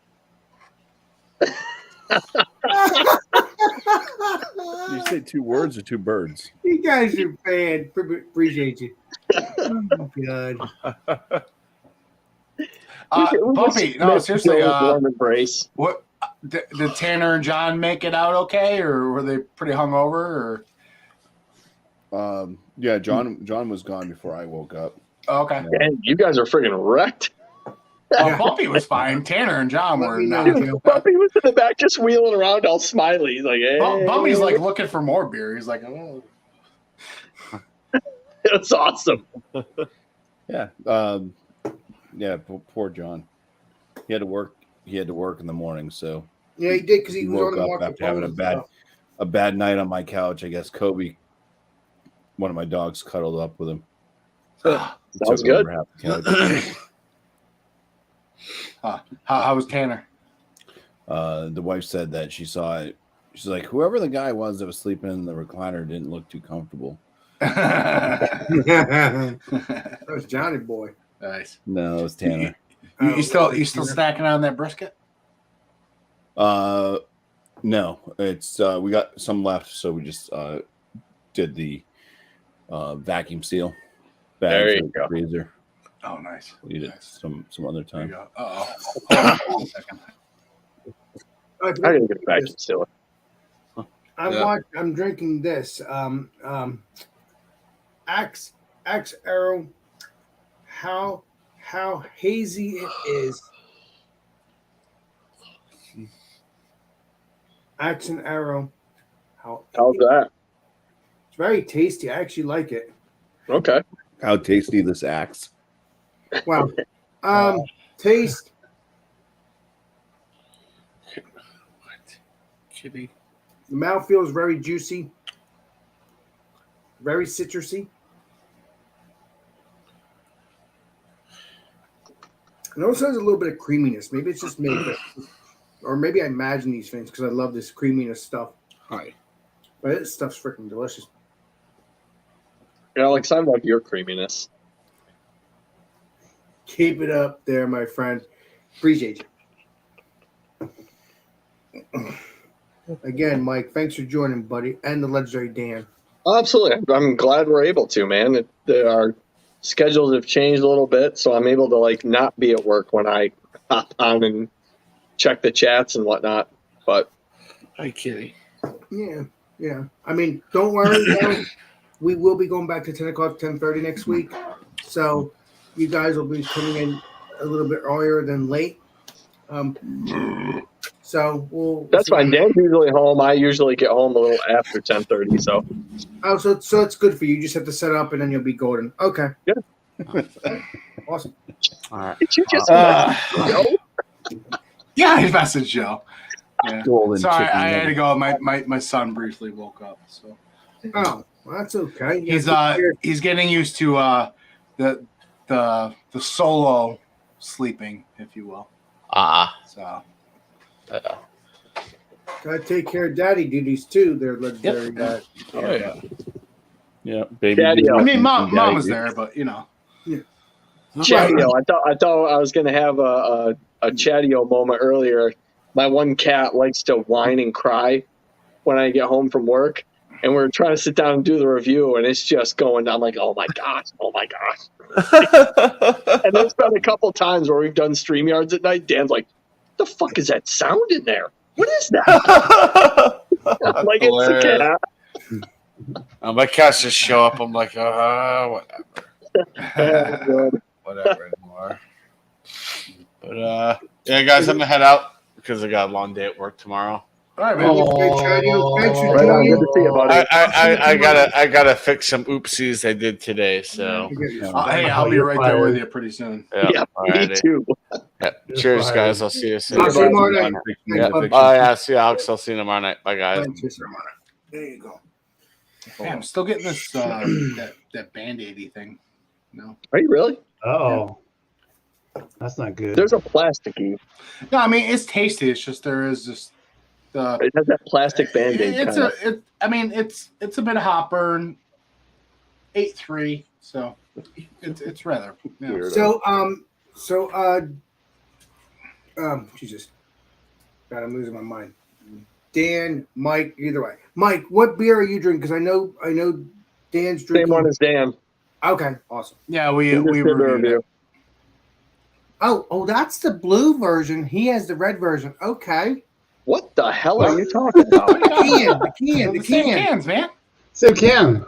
You say 2 words or 2 birds? You guys are bad. Appreciate you. Oh, God. Bumpy, no, seriously. Warm embrace. What did Tanner and John make it out okay, or were they pretty hungover? Or Yeah, John was gone before I woke up. okay, And you guys are friggin' wrecked. well, Bumpy was fine. Tanner and John Let were me know, not. Joe. Puppy was in the back just wheeling around all smiley. He's like, hey. Bumpy's like looking for more beer. He's like, oh. It's awesome. Yeah. Poor John. He had to work. He had to work in the morning, so Yeah, he did because he he was on woke the up market. after having a bad night on my couch. I guess Kobe, one of my dogs, cuddled up with him. Sounds Took good. over half the couch. How was Tanner? The wife said that she saw it. She's like, whoever the guy was that was sleeping in the recliner didn't look too comfortable. That was Johnny Boy. Nice. No, it was Tanner. You still snacking on that brisket? No, it's we got some left, so we just did the vacuum seal bag There you for the go. freezer. Oh, nice. We'll eat it Nice. some other There you time. go. Uh-oh. Hold on a second. I gotta get back to steal it. I'm drinking this. Axe Arrow. How hazy it is. Axe and Arrow. How's that? It's very tasty. I actually like it. Okay. How tasty this axe! Wow. Taste. Kitty. The mouthfeel is very juicy. Very citrusy. It also has a little bit of creaminess. Maybe it's just me, or maybe I imagine these things because I love this creaminess stuff. Hi. But this stuff's freaking delicious. Alex, I love your creaminess. Keep it up there, my friend. Appreciate you. Again, Mike, thanks for joining, buddy, and the legendary Dan. Oh, absolutely. I'm glad we're able to, man. Our schedules have changed a little bit, so I'm able to like not be at work when I hop on and check the chats and whatnot. But Hi, Kitty. Yeah. I mean, don't worry. Dan. We will be going back to 10 o'clock, 10:30 next week. So you guys will be coming in a little bit earlier than late. So we'll. that's fine. Dan's usually home. I usually get home a little after 10:30. So So it's good for you. You just have to set up and then you'll be golden. Okay. Yeah. Awesome. All right. did you just Yeah, I messaged Joe. Yeah. Golden So I chicken had to nugget. go. My son briefly woke up. So Oh, well, that's okay. You he's getting used to the solo sleeping, if you will. So gotta take care of daddy duties too. They're legendary. Yep. Oh yeah. Yeah, baby. Daddy, duties I mean, and mom daddy was duties. there, but you know. Chatio? I thought I was gonna have a Chatio moment earlier. My one cat likes to whine and cry when I get home from work, and we're trying to sit down and do the review, and it's just going. I'm like, oh my gosh. And there's been a couple times where we've done StreamYards at night. Dan's like, the fuck is that sound in there? What is that? I'm like, it's a cat. My cats just show up. I'm like, whatever. Whatever anymore. But yeah, guys, I'm gonna head out because I got a long day at work tomorrow. All right, man. Right on, good to see you, buddy. I gotta fix some oopsies I did today. So Hey, I'll be right there with you pretty soon. Yeah, me too. Cheers, guys. I'll see you soon. I'll see you tomorrow night. Yeah. Oh yeah, see you, Alex. I'll see you tomorrow night. Bye, guys. There you go. Hey, I'm still getting this that Band-Aidy thing. No. Are you really? Oh, that's not good. There's a plasticky. No, I mean it's tasty. It's just there is just the. It has that plastic Band-Aid. It's a bit of hot burn. 8.3, so it's rather. Yeah. Jesus, God, I'm losing my mind. Dan, Mike, either way. Mike, what beer are you drinking? Because I know Dan's drinking. Same one as Dan. Okay, awesome. Yeah, we Just did the reviewed it. Oh, that's the blue version. He has the red version. Okay. What the hell are you talking about? The Same can. cans, man. So Ken,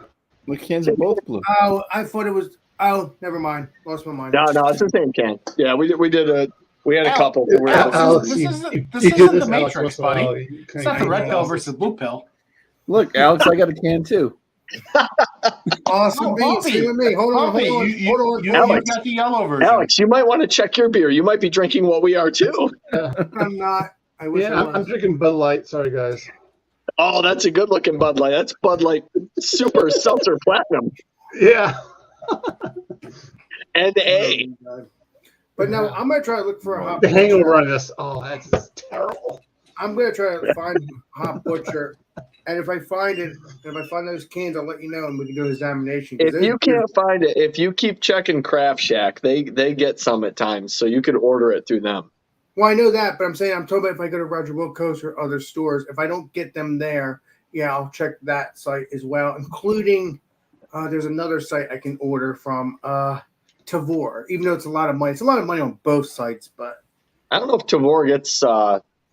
The cans are both blue. Oh, I thought it was. Oh, never mind. Lost my mind. No, it's the same can. Yeah, we had a couple. This Alex, isn't you the do this, Matrix, Alex, once in a while. buddy. You It's not the red pill Alex. versus blue pill. Look, Alex, I got a can too. Awesome. Oh, beans. Bobby. Stay with me. Hold on. Bobby, Hold on. you Alex. got the yellow version. Alex, you might want to check your beer. You might be drinking what we are too. I'm not. I wish Yeah, I I'm was. drinking Bud Light. Sorry, guys. Oh, that's a good looking Bud Light. That's Bud Light Super Seltzer Platinum Yeah. and A. Oh, God. But no, I'm gonna try to look for a hot The hangover butcher. on this. Oh, that's just terrible. I'm gonna try to find hot butcher, and if I find it, if I find those cans, I'll let you know, and we can do an examination. 'Cause If you can't find it, if you keep checking Craft Shack, they get some at times, so you could order it through them. Well, I know that, but I'm talking about if I go to Roger Wilco's or other stores, if I don't get them there, yeah, I'll check that site as well, including there's another site I can order from, Tavor, even though it's a lot of money. It's a lot of money on both sites, but I don't know if Tavor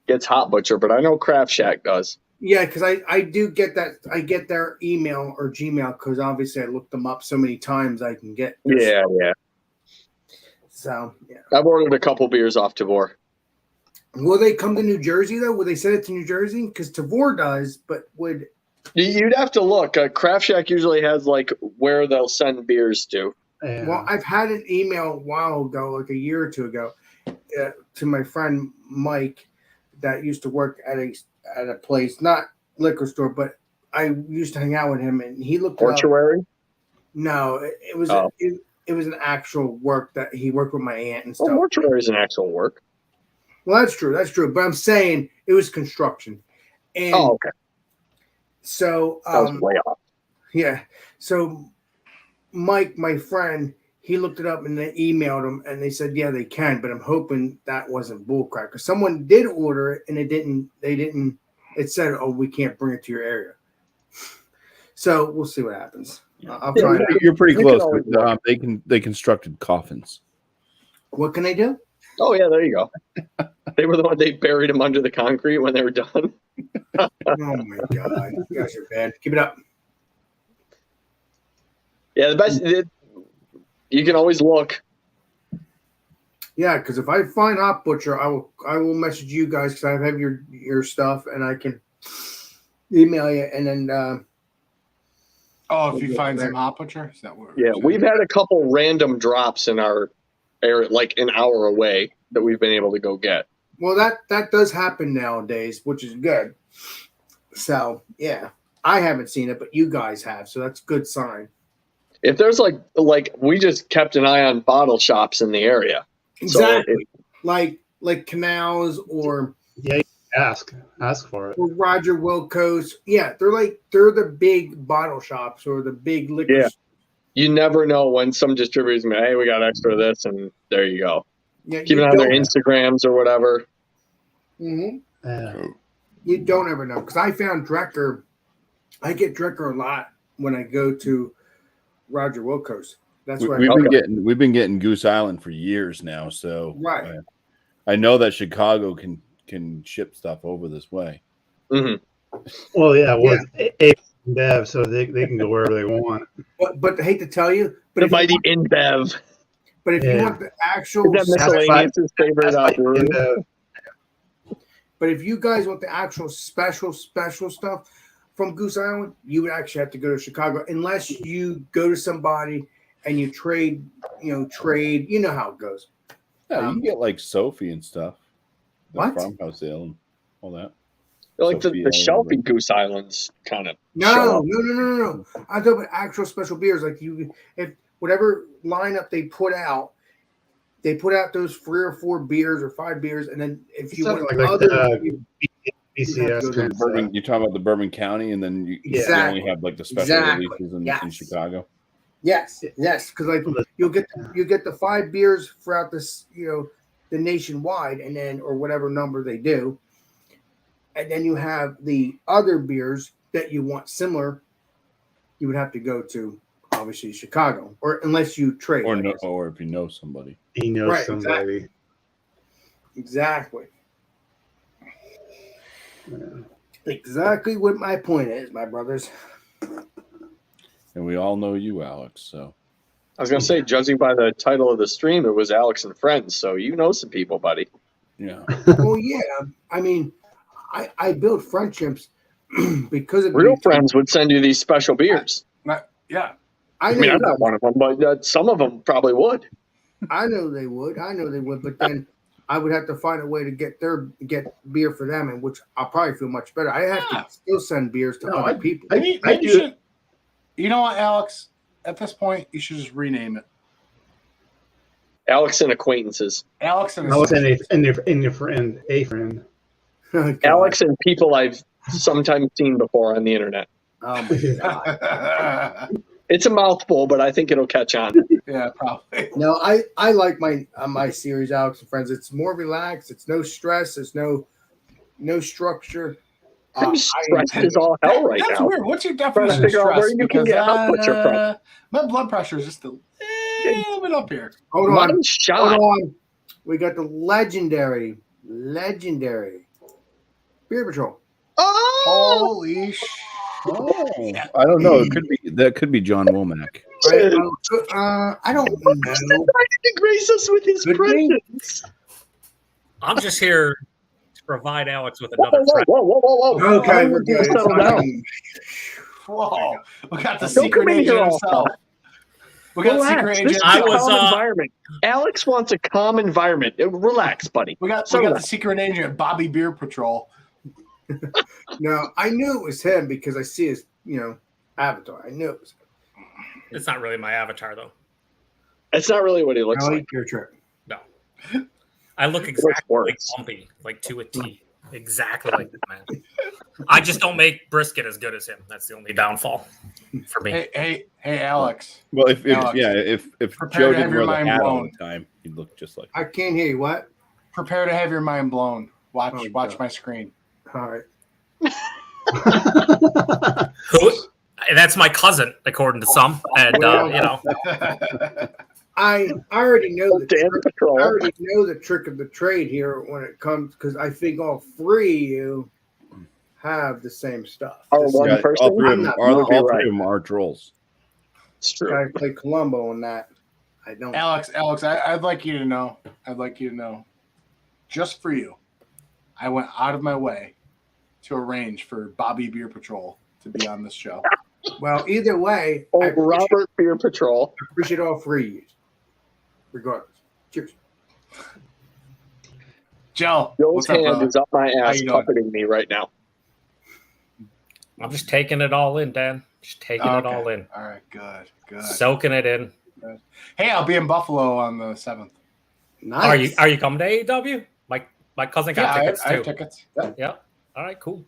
gets Hot Butcher, but I know Craft Shack does. yeah, because I do get that. I get their email or Gmail because obviously I looked them up so many times I can get. Yeah. So, yeah. I've ordered a couple beers off Tavor. Will they come to New Jersey, though? Will they send it to New Jersey? Because Tavor does, but would... You'd have to look. Craft Shack usually has like where they'll send beers to. Yeah. Well, I've had an email a while ago, like a year or two ago, to my friend Mike that used to work at a place, not liquor store, but I used to hang out with him, and he looked it up. Mortuary? No, it was Oh. it was an actual work that he worked with my aunt and Well, stuff. mortuary is an actual work. Well, that's true. That's true. But I'm saying it was construction. And Oh, okay. so That was way off. yeah. So Mike, my friend, he looked it up and they emailed him and they said, yeah, they can, but I'm hoping that wasn't bullcrap because someone did order it and it said, oh, we can't bring it to your area. So we'll see what happens. I'll try it out. You're pretty You can close. always But, they constructed coffins. What can they do? Oh, yeah, there you go. They were the one they buried him under the concrete when they were done. Oh my God. You guys are bad. Keep it up. Yeah, the best. You can always look. Yeah, because if I find Hot Butcher, I will message you guys because I have your stuff and I can email you and then Oh, if you find some Hot Butcher? Is that what Yeah, we've had a couple random drops in our area, like an hour away, that we've been able to go get. well that does happen nowadays, which is good. So yeah. I haven't seen it, but you guys have, so that's a good sign. If there's like we just kept an eye on bottle shops in the area. Exactly. Like Canals or Ask for it. Roger Wilco's. Yeah, they're the big bottle shops or the big liquor. Yeah. You never know when some distributors may, hey, we got extra of this, and there you go. Yeah, Keep it on their Instagrams or whatever. Mm-hmm. Yeah. You don't ever know because I found Drecker. I get Drecker a lot when I go to Roger Wilco's. That's where We've been getting Goose Island for years now, so Right. I know that Chicago can ship stuff over this way. Mm-hmm. Well, yeah. Well, it's Bev, so they can go wherever they want. But I hate to tell you, but The if you mighty want, InBev. but if you Yeah. want the actual, Is that miscellaneous' favorite brewery? but if you guys want the actual special stuff from Goose Island, you would actually have to go to Chicago unless you go to somebody and you trade. You know how it goes. Yeah, you can get like Sophie and stuff. The What? Farmhouse Ale and all that. Like the Sophia, shelfie Goose Islands kind of. No. I'm talking about actual special beers. Like if whatever lineup they put out those 3 or 4 beers or 5 beers, and then if you want Something like other, BCS kind of Bourbon, stuff. you're talking about the Bourbon County, and then you Exactly. only have like the special Exactly. releases in Yes. Chicago. yes, because like you get the 5 beers throughout this, the nationwide, and then or whatever number they do, and then you have the other beers that you want similar. You would have to go to obviously Chicago, or unless you trade, Or if you know somebody. He knows Right, somebody. exactly. Yeah. Exactly what my point is, my brothers. And we all know you, Alex. So I was gonna say, judging by the title of the stream, it was Alex and Friends, so you know some people, buddy. yeah. Well, yeah. I mean, I build friendships because of Real YouTube. friends would send you these special beers. Yeah. I mean, I'm not one of them, but some of them probably would. I know they would, but then I would have to find a way to get beer for them, and which I'll probably feel much better. I have to still send beers to other people. Maybe you should. You know what, Alex? At this point, you should just rename it. Alex and acquaintances. Alex and Alex and your friend, a friend. God. Alex and people I've sometimes seen before on the internet. Oh my God. It's a mouthful, but I think it'll catch on. Yeah, probably. No, I like my series, Alex and Friends. It's more relaxed. It's no stress. It's no structure. I'm stressed as all hell right That's now. weird. What's your Trying to definition of figure out where stress? you can Because get Hot Butcher from. my blood pressure is just a little bit up here. Hold on. Mine's shot. Hold on. We got the legendary Beer Patrol. Oh! Holy sh! Oh, I don't know. That could be John Womack. I don't know. Trying to grace us with his Could be. presence. I'm just here to provide Alex with Whoa, another whoa, track. whoa, whoa, whoa, whoa. Okay, we're good. Settle down. Whoa! We got the Don't secret come in agent here all himself. We got Relax. secret This agent. is I a was, calm environment. Alex wants a calm environment. Relax, buddy. We got So the secret agent, Bobby Beer Patrol. No, I knew it was him because I see his, avatar. I knew it was him. It's not really my avatar, though. That's not really what he looks Belly, like. your trip. No. I look looks exactly like worse. Bumpy, like to a T. Exactly like that, man. I just don't make brisket as good as him. That's the only downfall for me. Hey, Alex. Well, if Alex, prepare Joe to have didn't your wear the mind hat all blown. the time, he'd look just like. I can't hear you. What? Prepare to have your mind blown. Watch Oh, watch God. my screen. All right. Who? That's my cousin, according to some. And I already know the Dan trick. Patrol. I already know the trick of the trade here when it comes because I think all three of you have the same stuff. Our This one Yeah, person? all three of I'm them, not- all no, three you're right. of them are trolls. It's true. guy play Columbo on that. I don't. Alex, I'd like you to know. Just for you, I went out of my way to arrange for Bobby Beer Patrol to be on this show. Well, either way, Oh, I appreciate, Robert Beer Patrol. appreciate all three of you. Regardless. Cheers. Joe, Joe's what's up, hand brother? is up my ass, you doing? puppeting me right now. I'm just taking it all in, Dan. Just taking it all in. All right, good. Soaking it in. Hey, I'll be in Buffalo on the 7th. Nice. Are you coming to AEW? My cousin got tickets I too. have tickets. Yeah. Yeah. All right, cool.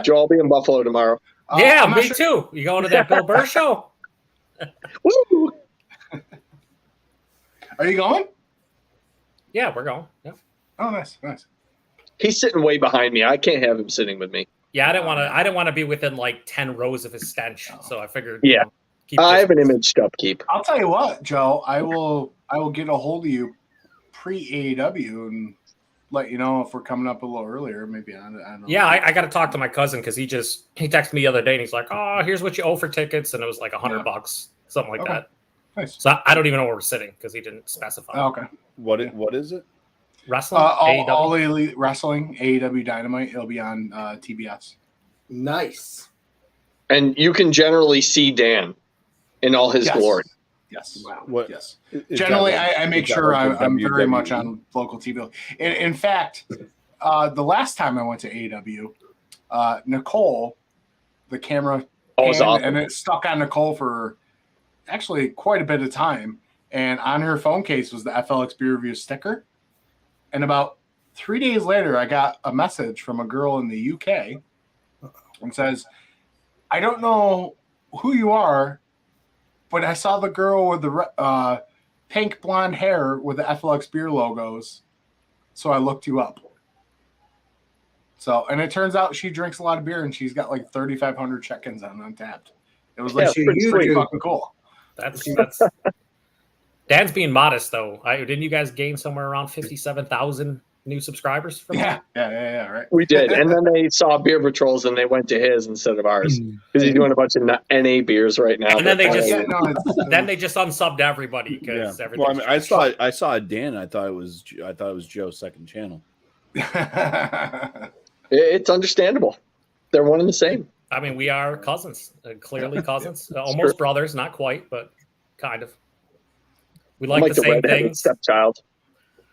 Joe, I'll be in Buffalo tomorrow. Yeah, I'm not me too. You going to that Bill Burr show? Woo! Are you going? Yeah, we're going. Yeah. Oh, nice. He's sitting way behind me. I can't have him sitting with me. Yeah, I didn't want to be within like 10 rows of his stench. So I figured Yeah. keep I have an distance. image to upkeep. I'll tell you what, Joe. I will get a hold of you pre AEW and let you know if we're coming up a little earlier. Maybe I don't know. Yeah, I got to talk to my cousin because he texted me the other day and he's like, "Oh, here's what you owe for tickets," and it was like $100, something like Okay. that. Nice. So I don't even know where we're sitting because he didn't specify. Oh, okay. What is it? Wrestling, AEW? All Elite Wrestling, AEW Dynamite. It'll be on TBS. Nice. And you can generally see Dan in all his Yes. glory. Yes. Wow. What? Yes. is Generally, that I make is that sure like the I'm very WWE? much on local TV. In fact, the last time I went to AEW, Nicole, the camera, Oh, it's awesome. and it stuck on Nicole for actually quite a bit of time. And on her phone case was the FLX Beer Review sticker. And about 3 days later, I got a message from a girl in the UK and says, "I don't know who you are, but I saw the girl with the pink blonde hair with the FLX beer logos, so I looked you up." So, and it turns out she drinks a lot of beer, and she's got like 3,500 check-ins on Untapped. It was like Yeah, pretty you do. fucking cool. That's Dan's being modest though. Didn't you guys gain somewhere around 57,000 new subscribers from Yeah, right. We did. And then they saw Beer Patrols and they went to his instead of ours. Because he's doing a bunch of NA beers right now. And then they but- just- Yeah, no, it's, Then they just unsubbed everybody because everything. Well, I mean, I saw Dan. I thought it was Joe's second channel. It's understandable. They're one and the same. I mean, we are cousins, clearly cousins, almost brothers, not quite, but kind of. We like the same redheaded things. stepchild.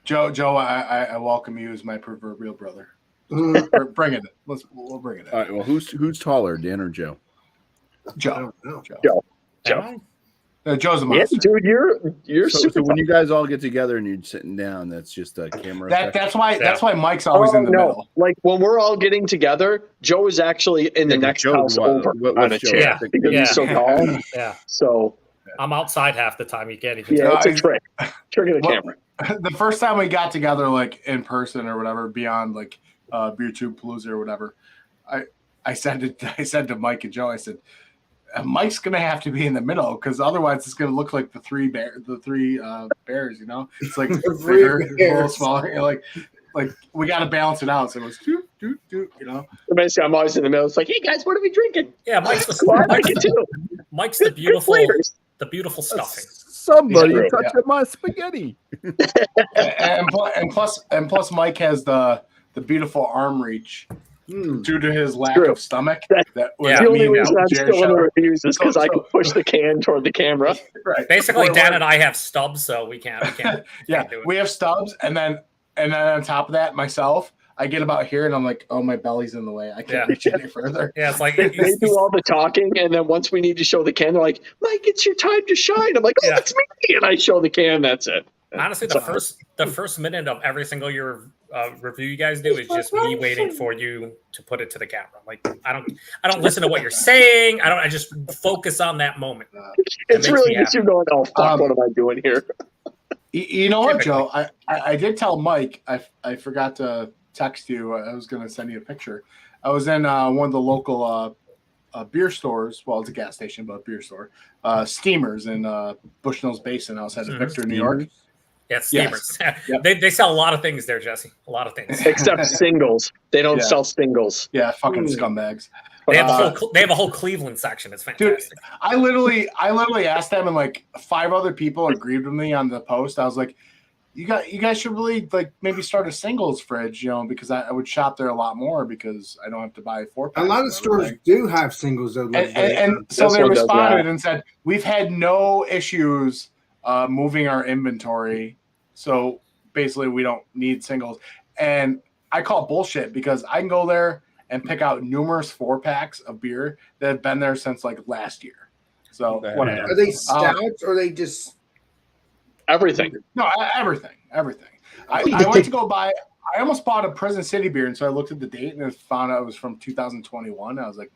Joe, I welcome you as my proverbial brother. Mm, Bring it in. We'll bring it in. All right. Well, who's taller, Dan or Joe? I Joe. don't know. Am Joe's a Yeah, monster. dude, you're So super. when you guys all get together and you're sitting down, that's just a camera. effect? That's why Mike's always in the middle. Like when we're all getting together, Joe is actually in the Yeah, next Joe- house what- over what- on a what's Joe? chair Yeah. because Yeah. he's so tall. I? Yeah, So I'm outside half the time. You can't even. yeah, tell. it's a trick of the Well, camera. The first time we got together, like in person or whatever, beyond like Beer Tube Palooza or whatever, I said to Mike and Joe, I said, Mike's gonna have to be in the middle because otherwise it's gonna look like the three bears. You know, it's like three bigger, a little bears. smaller. You're like we got to balance it out. So it was doot, doot, doot, you know. Basically, I'm always in the middle. It's like, hey guys, what are we drinking? Yeah, Mike's Well, I like the, it too. Mike's the Good beautiful, flavors. the beautiful stuffing. Somebody Yeah. touched my spaghetti. and plus, Mike has the beautiful arm reach Mm. due to his lack True. of stomach. That- That Yeah. The only me and reason I'm Jared still in the showed. reviews is because I can So- push the can toward the camera. Right. Basically, We're- Dan and I have stubs, so we can't. Yeah, do it. we have stubs, and then on top of that, myself, I get about here and I'm like, oh, my belly's in the way. I can't Yeah. reach any further. Yeah, it's like They do all the talking, and then once we need to show the can, they're like, "Mike, it's your time to shine." I'm like, "Oh, Yeah. it's me," and I show the can. That's it. honestly the first minute of every single year review you guys do is just me waiting for you to put it to the camera. Like I don't listen to what you're saying. I just focus on that moment. It's makes really me just you going, "Oh fuck, what am I doing here?" You know what, Joe? I did tell Mike. I forgot to text you. I was going to send you a picture. I was in one of the local beer stores. Well, it's a gas station, but a beer store. Steamers in Bushnell's Basin outside of Victor, New York. Yeah, Steamers. Yep. They sell a lot of things there, Jesse. A lot of things. Except singles. They don't Yeah. sell singles. Yeah, fucking scumbags. They have a whole Cleveland section. It's fantastic. Dude, I literally asked them, and like 5 other people agreed with me on the post. I was like, you guys should really like maybe start a singles fridge, because I would shop there a lot more because I don't have to buy 4-packs. A lot of stores do have singles though. And so This they one does responded not. and said, we've had no issues moving our inventory. So basically we don't need singles. And I call bullshit because I can go there and pick out numerous 4-packs of beer that have been there since like last year. So whatever. Are they stouts or are they just Everything. No, everything. I went to go buy. I almost bought a Prison City beer, and so I looked at the date and found out it was from 2021. I was like,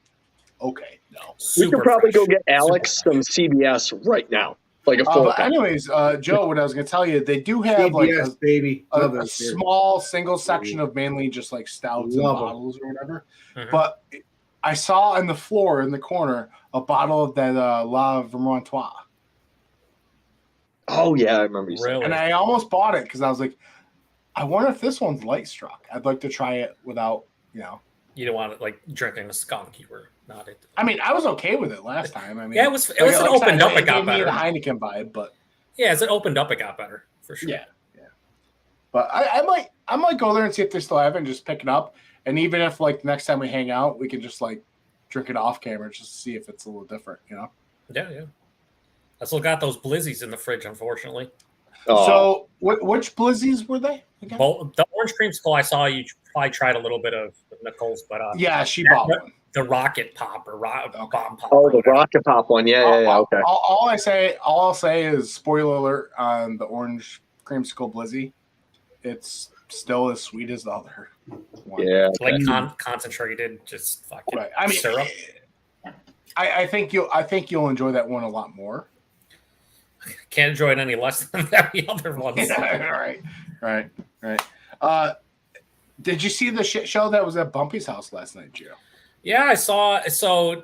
okay, no. We could probably go get Alex some CBS right now, like a full. But anyways, Joe, what I was going to tell you, they do have CBS, baby? Love a those beers. small single section of mainly just like stouts and Love 'em. bottles or whatever. Mhm. But I saw on the floor in the corner a bottle of that La Vermontois. Oh yeah, I remember you saying. Really? And I almost bought it because I was like, I wonder if this one's light struck. I'd like to try it without, You don't want it like drinking a skunk. You were not it. I mean, I was okay with it last time. I mean, Yeah, it was like an I opened said, up. It got gave me better. the Heineken vibe, but Yeah, as it opened up, it got better for sure. yeah. But I might go there and see if they still have it and just pick it up. And even if like next time we hang out, we can just like drink it off camera just to see if it's a little different, Yeah. I still got those blizzies in the fridge, unfortunately. Oh, So which blizzies were they? Again? Well, the orange creamsicle I saw you probably tried a little bit of Nicole's, but Yeah, she bought one. the rocket pop or bomb pop. oh, the Rocket Pop one. Yeah. Okay. All I'll say is spoiler alert on the orange creamsicle blizzy. It's still as sweet as the other one. Yeah. like concentrated, just fucking Right. I mean, syrup. I think you'll enjoy that one a lot more. Can't enjoy it any less than the other ones. Right. Did you see the shit show that was at Bumpy's house last night, Gio? Yeah, I saw. So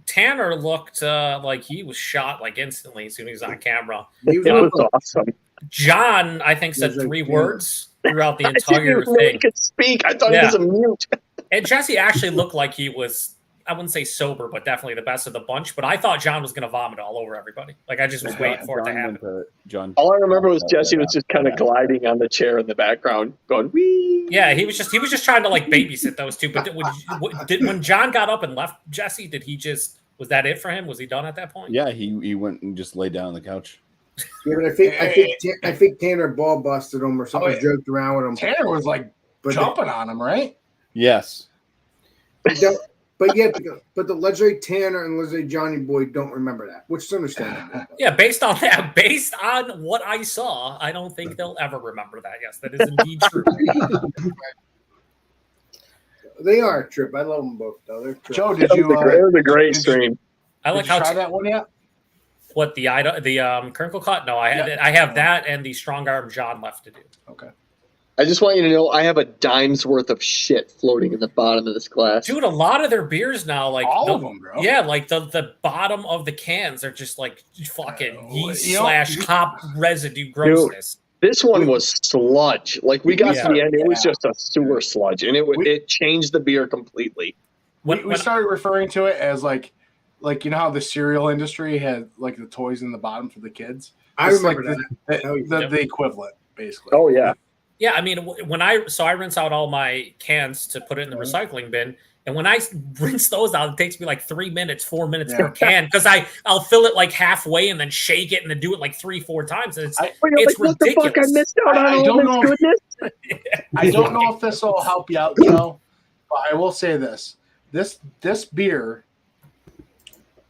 Tanner looked like he was shot like instantly as soon as he was on camera. It was awesome. John, I think, said He was like, 3 "Damn." words throughout the I didn't entire even know he thing. could speak. I thought Yeah. he was a mute. And Jesse actually looked like he was, I wouldn't say sober, but definitely the best of the bunch. But I thought John was going to vomit all over everybody. Like, I just was waiting for it to happen. John. All I remember was Jesse was just kind of gliding on the chair in the background, going wee. Yeah, he was just trying to like babysit those two. But when John got up and left Jesse, was that it for him? Was he done at that point? Yeah, he went and just laid down on the couch. Yeah, but I think Tanner ball busted him or something, joked around with him. Tanner was like But jumping on him, right? Yes. but the legendary Tanner and legendary Johnny Boy don't remember that, which is understandable. Yeah, based on what I saw, I don't think they'll ever remember that. Yes, that is indeed true. They are a trip. I love them both, though. They're trips. Joe, It did you was a great stream. I did like you how try that one yet? what the Kernkel cut. No, I have that and the strong arm John left to do. Okay. I just want you to know I have a dime's worth of shit floating in the bottom of this glass. Dude, a lot of their beers now, like All of them, bro. Yeah, like the bottom of the cans are just like fucking yeast you know, / hop residue grossness. This one was sludge. Like we got to the end, it was Yeah. just a sewer sludge, and it changed the beer completely. We started referring to it as like you know how the cereal industry had like the toys in the bottom for the kids. I It's remember like that. the equivalent, basically. Oh yeah, Yeah, I mean, when I rinse out all my cans to put it in the recycling bin, and when I rinse those out, it takes me like 3 minutes, 4 minutes per can because I'll fill it like halfway and then shake it and then do it like 3-4 times. And it's like, ridiculous. what the fuck? I missed out on I all don't this know. goodness. I don't know if this will help you out, Joe, but I will say this: this beer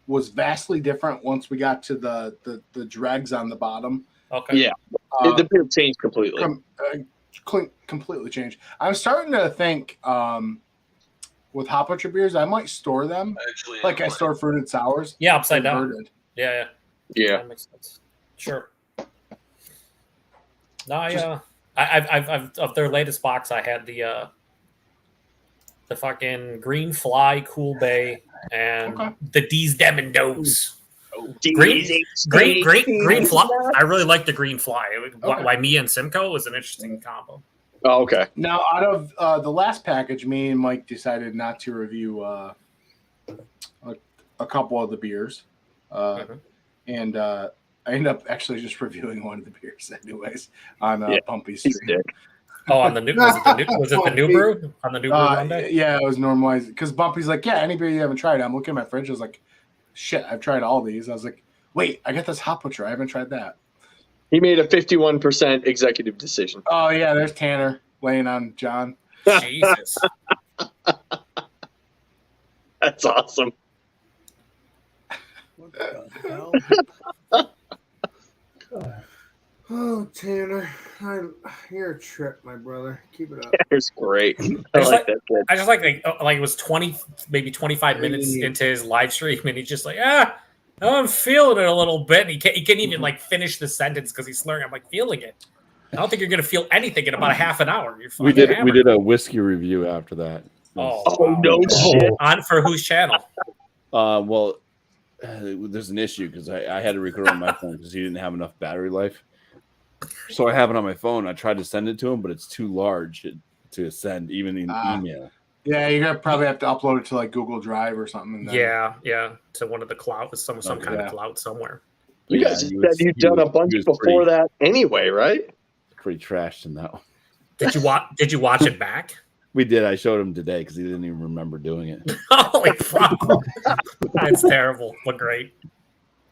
was vastly different once we got to the dregs on the bottom. Okay. Yeah, the beer changed completely. Completely changed. I'm starting to think with Hop Butcher beers, I might store them like I store fruited sours. Yeah, upside down. Inverted. Yeah. Yeah. That makes sense. Sure. No, I've of their latest box, I had the fucking Green Fly, Cool Bay, and the D's Dem and Does. Green Fly. I really like the Green Fly. Why me and Simcoe was an interesting combo. Oh, okay. Now, out of the last package, me and Mike decided not to review a couple of the beers, and I ended up actually just reviewing one of the beers, anyways, on Bumpy Street. Oh, on the new was it the new brew on the new brew Monday? Yeah, it was normalized because Bumpy's like, yeah, any beer you haven't tried. I'm looking at my fridge. I was like, shit, I've tried all these. I was like, wait, I got this Hop Butcher. I haven't tried that. He made a 51% executive decision. Oh yeah, there's Tanner laying on John. Jesus, that's awesome. What the hell? Oh, Tanner, you're a trip, my brother. Keep it up. It's great. I like that kid. I just like it was 20, maybe 25 minutes into his live stream, and he's just like, I'm feeling it a little bit. And he can't even like finish the sentence because he's slurring. I'm like, feeling it. I don't think you're gonna feel anything in about a half an hour. We did a whiskey review after that. Oh, wow. No shit. On for whose channel? Well, there's an issue because I had to record on my phone because he didn't have enough battery life. So I have it on my phone. I tried to send it to him, but it's too large to send even in email. Yeah, you're gonna probably have to upload it to like Google Drive or something. And then... Yeah, to one of the clouds, some kind of cloud somewhere. You guys said you'd done a bunch before that anyway, right? Pretty trashed in that one. Did you watch it back? We did. I showed him today because he didn't even remember doing it. Holy fuck! That's terrible, but great.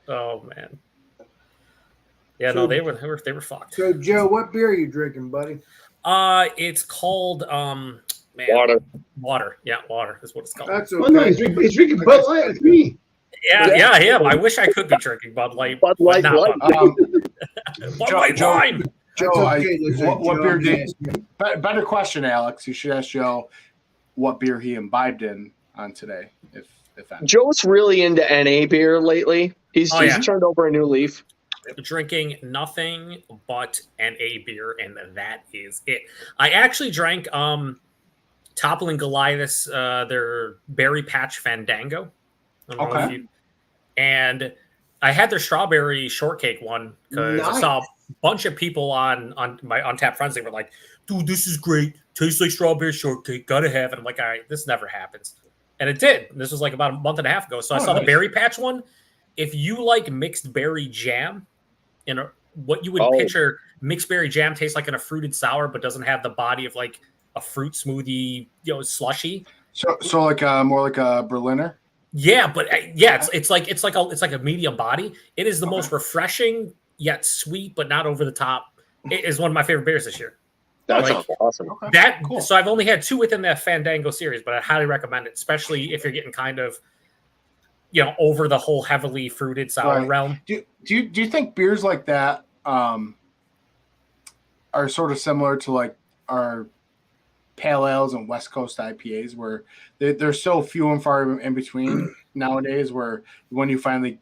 Oh man. Yeah, no, they were fucked. So, Joe, what beer are you drinking, buddy? It's called Water. Yeah, water is what it's called. That's okay. Oh, no, he's drinking Bud Light with me. Yeah, I am. I wish I could be drinking Bud Light. Bud Light, Bud Light wine. Joe, what beer did? you? Better question, Alex. You should ask Joe what beer he imbibed in on today. If that. Joe's really into NA beer lately. He's turned over a new leaf. Drinking nothing but NA beer, and that is it. I actually drank Toppling Goliath's their Berry Patch Fandango. And I had their strawberry shortcake one because I saw a bunch of people on my Untapped Friends. They were like, dude, this is great. Tastes like strawberry shortcake. Gotta have it. I'm like, all right, this never happens. And it did. This was like about a month and a half ago. So I saw the Berry Patch one. If you like mixed berry jam, what you would picture mixed berry jam tastes like in a fruited sour, but doesn't have the body of like a fruit smoothie, slushy. So like more like a Berliner. Yeah, but it's like a medium body. It is the most refreshing yet sweet, but not over the top. It is one of my favorite beers this year. That sounds awesome. Cool. So I've only had 2 within that Fandango series, but I highly recommend it, especially if you're getting kind of over the whole heavily fruited sour realm. Do you think beers like that are sort of similar to like our pale ales and West Coast IPAs, where they're so few and far in between nowadays, where when you finally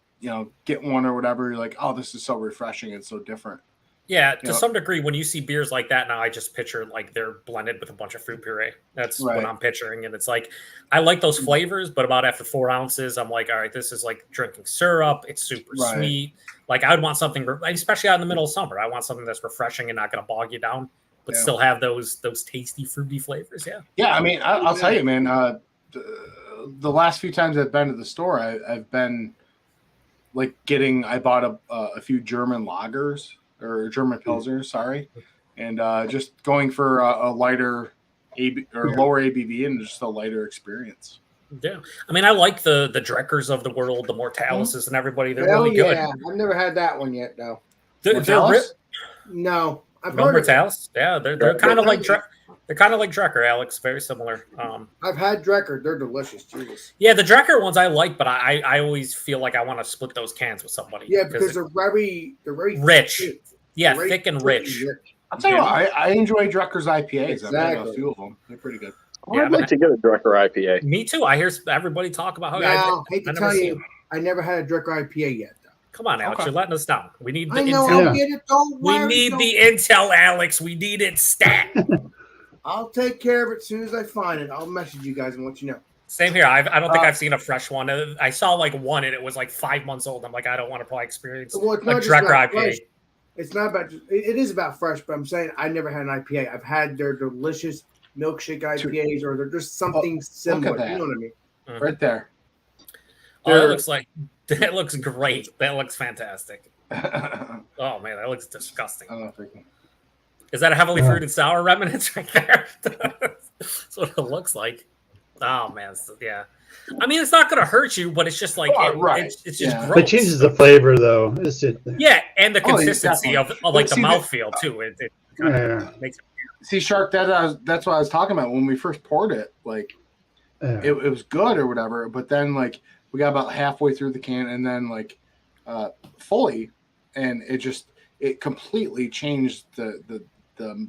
get one or whatever, you're like, oh, this is so refreshing and so different. Yeah, to some degree, when you see beers like that now, I just picture like they're blended with a bunch of fruit puree. That's what I'm picturing. And it's like, I like those flavors, but about after 4 ounces, I'm like, all right, this is like drinking syrup. It's super sweet. Like I would want something, especially out in the middle of summer, I want something that's refreshing and not going to bog you down, but still have those tasty, fruity flavors. Yeah. Yeah, I mean, I'll tell you, man, the last few times I've been to the store, I've been like I bought a few German lagers. Or German Pilsner, sorry, and just going for a lighter lower ABV and just a lighter experience. Yeah, I mean, I like the Dreckers of the world, the Mortalises, and everybody. They're really good. I've never had that one yet, though. They're No, I've No heard of it. Mortales. Yeah, they're kind of like they're kind of like Drecker, Alex. Very similar. I've had Drecker. They're delicious. Jesus. Yeah, the Drecker ones I like, but I always feel like I want to split those cans with somebody. Yeah, because they're very rich. Thick. Yeah, Very thick and thick rich. I'll tell you what, I enjoy Drucker's IPAs. I've had a Exactly. few of them. They're pretty good. Oh, I'd like to get a Drucker IPA. Me too. I hear everybody talk about how. Now, hate to I never tell seen you, them. I never had a Drucker IPA yet. Though. Come on, Alex, Okay. you're letting us down. We need the I know intel. I'll get it. Don't We worry. need don't- the intel, Alex. We need it stat. I'll take care of it as soon as I find it. I'll message you guys and let you know. Same here. I don't think I've seen a fresh one. I saw like one, and it was like 5 months old. I'm like, I don't want to probably experience Well, it's a not just Drecker about IPA. fresh. It's not about. It is about fresh, but I'm saying I never had an IPA. I've had their delicious milkshake IPAs, or they're just something similar. that. You know what I mean? Right there. Oh, that looks like that looks great. That looks fantastic. I Oh man, that looks disgusting. don't know if I can. Is that a heavily fruited sour remnants right there? That's what it looks like. Oh man, yeah. I mean, it's not going to hurt you, but it's just like Right. it's just Yeah. gross. It changes the flavor, though. It's just, Yeah, and the Oh, yeah, consistency of definitely. like the See, mouthfeel too. It kind yeah, of makes it. See, Shark, that's what I was talking about when we first poured it. Like, yeah. it was good or whatever, but then like we got about halfway through the can, and then like fully, and it completely changed the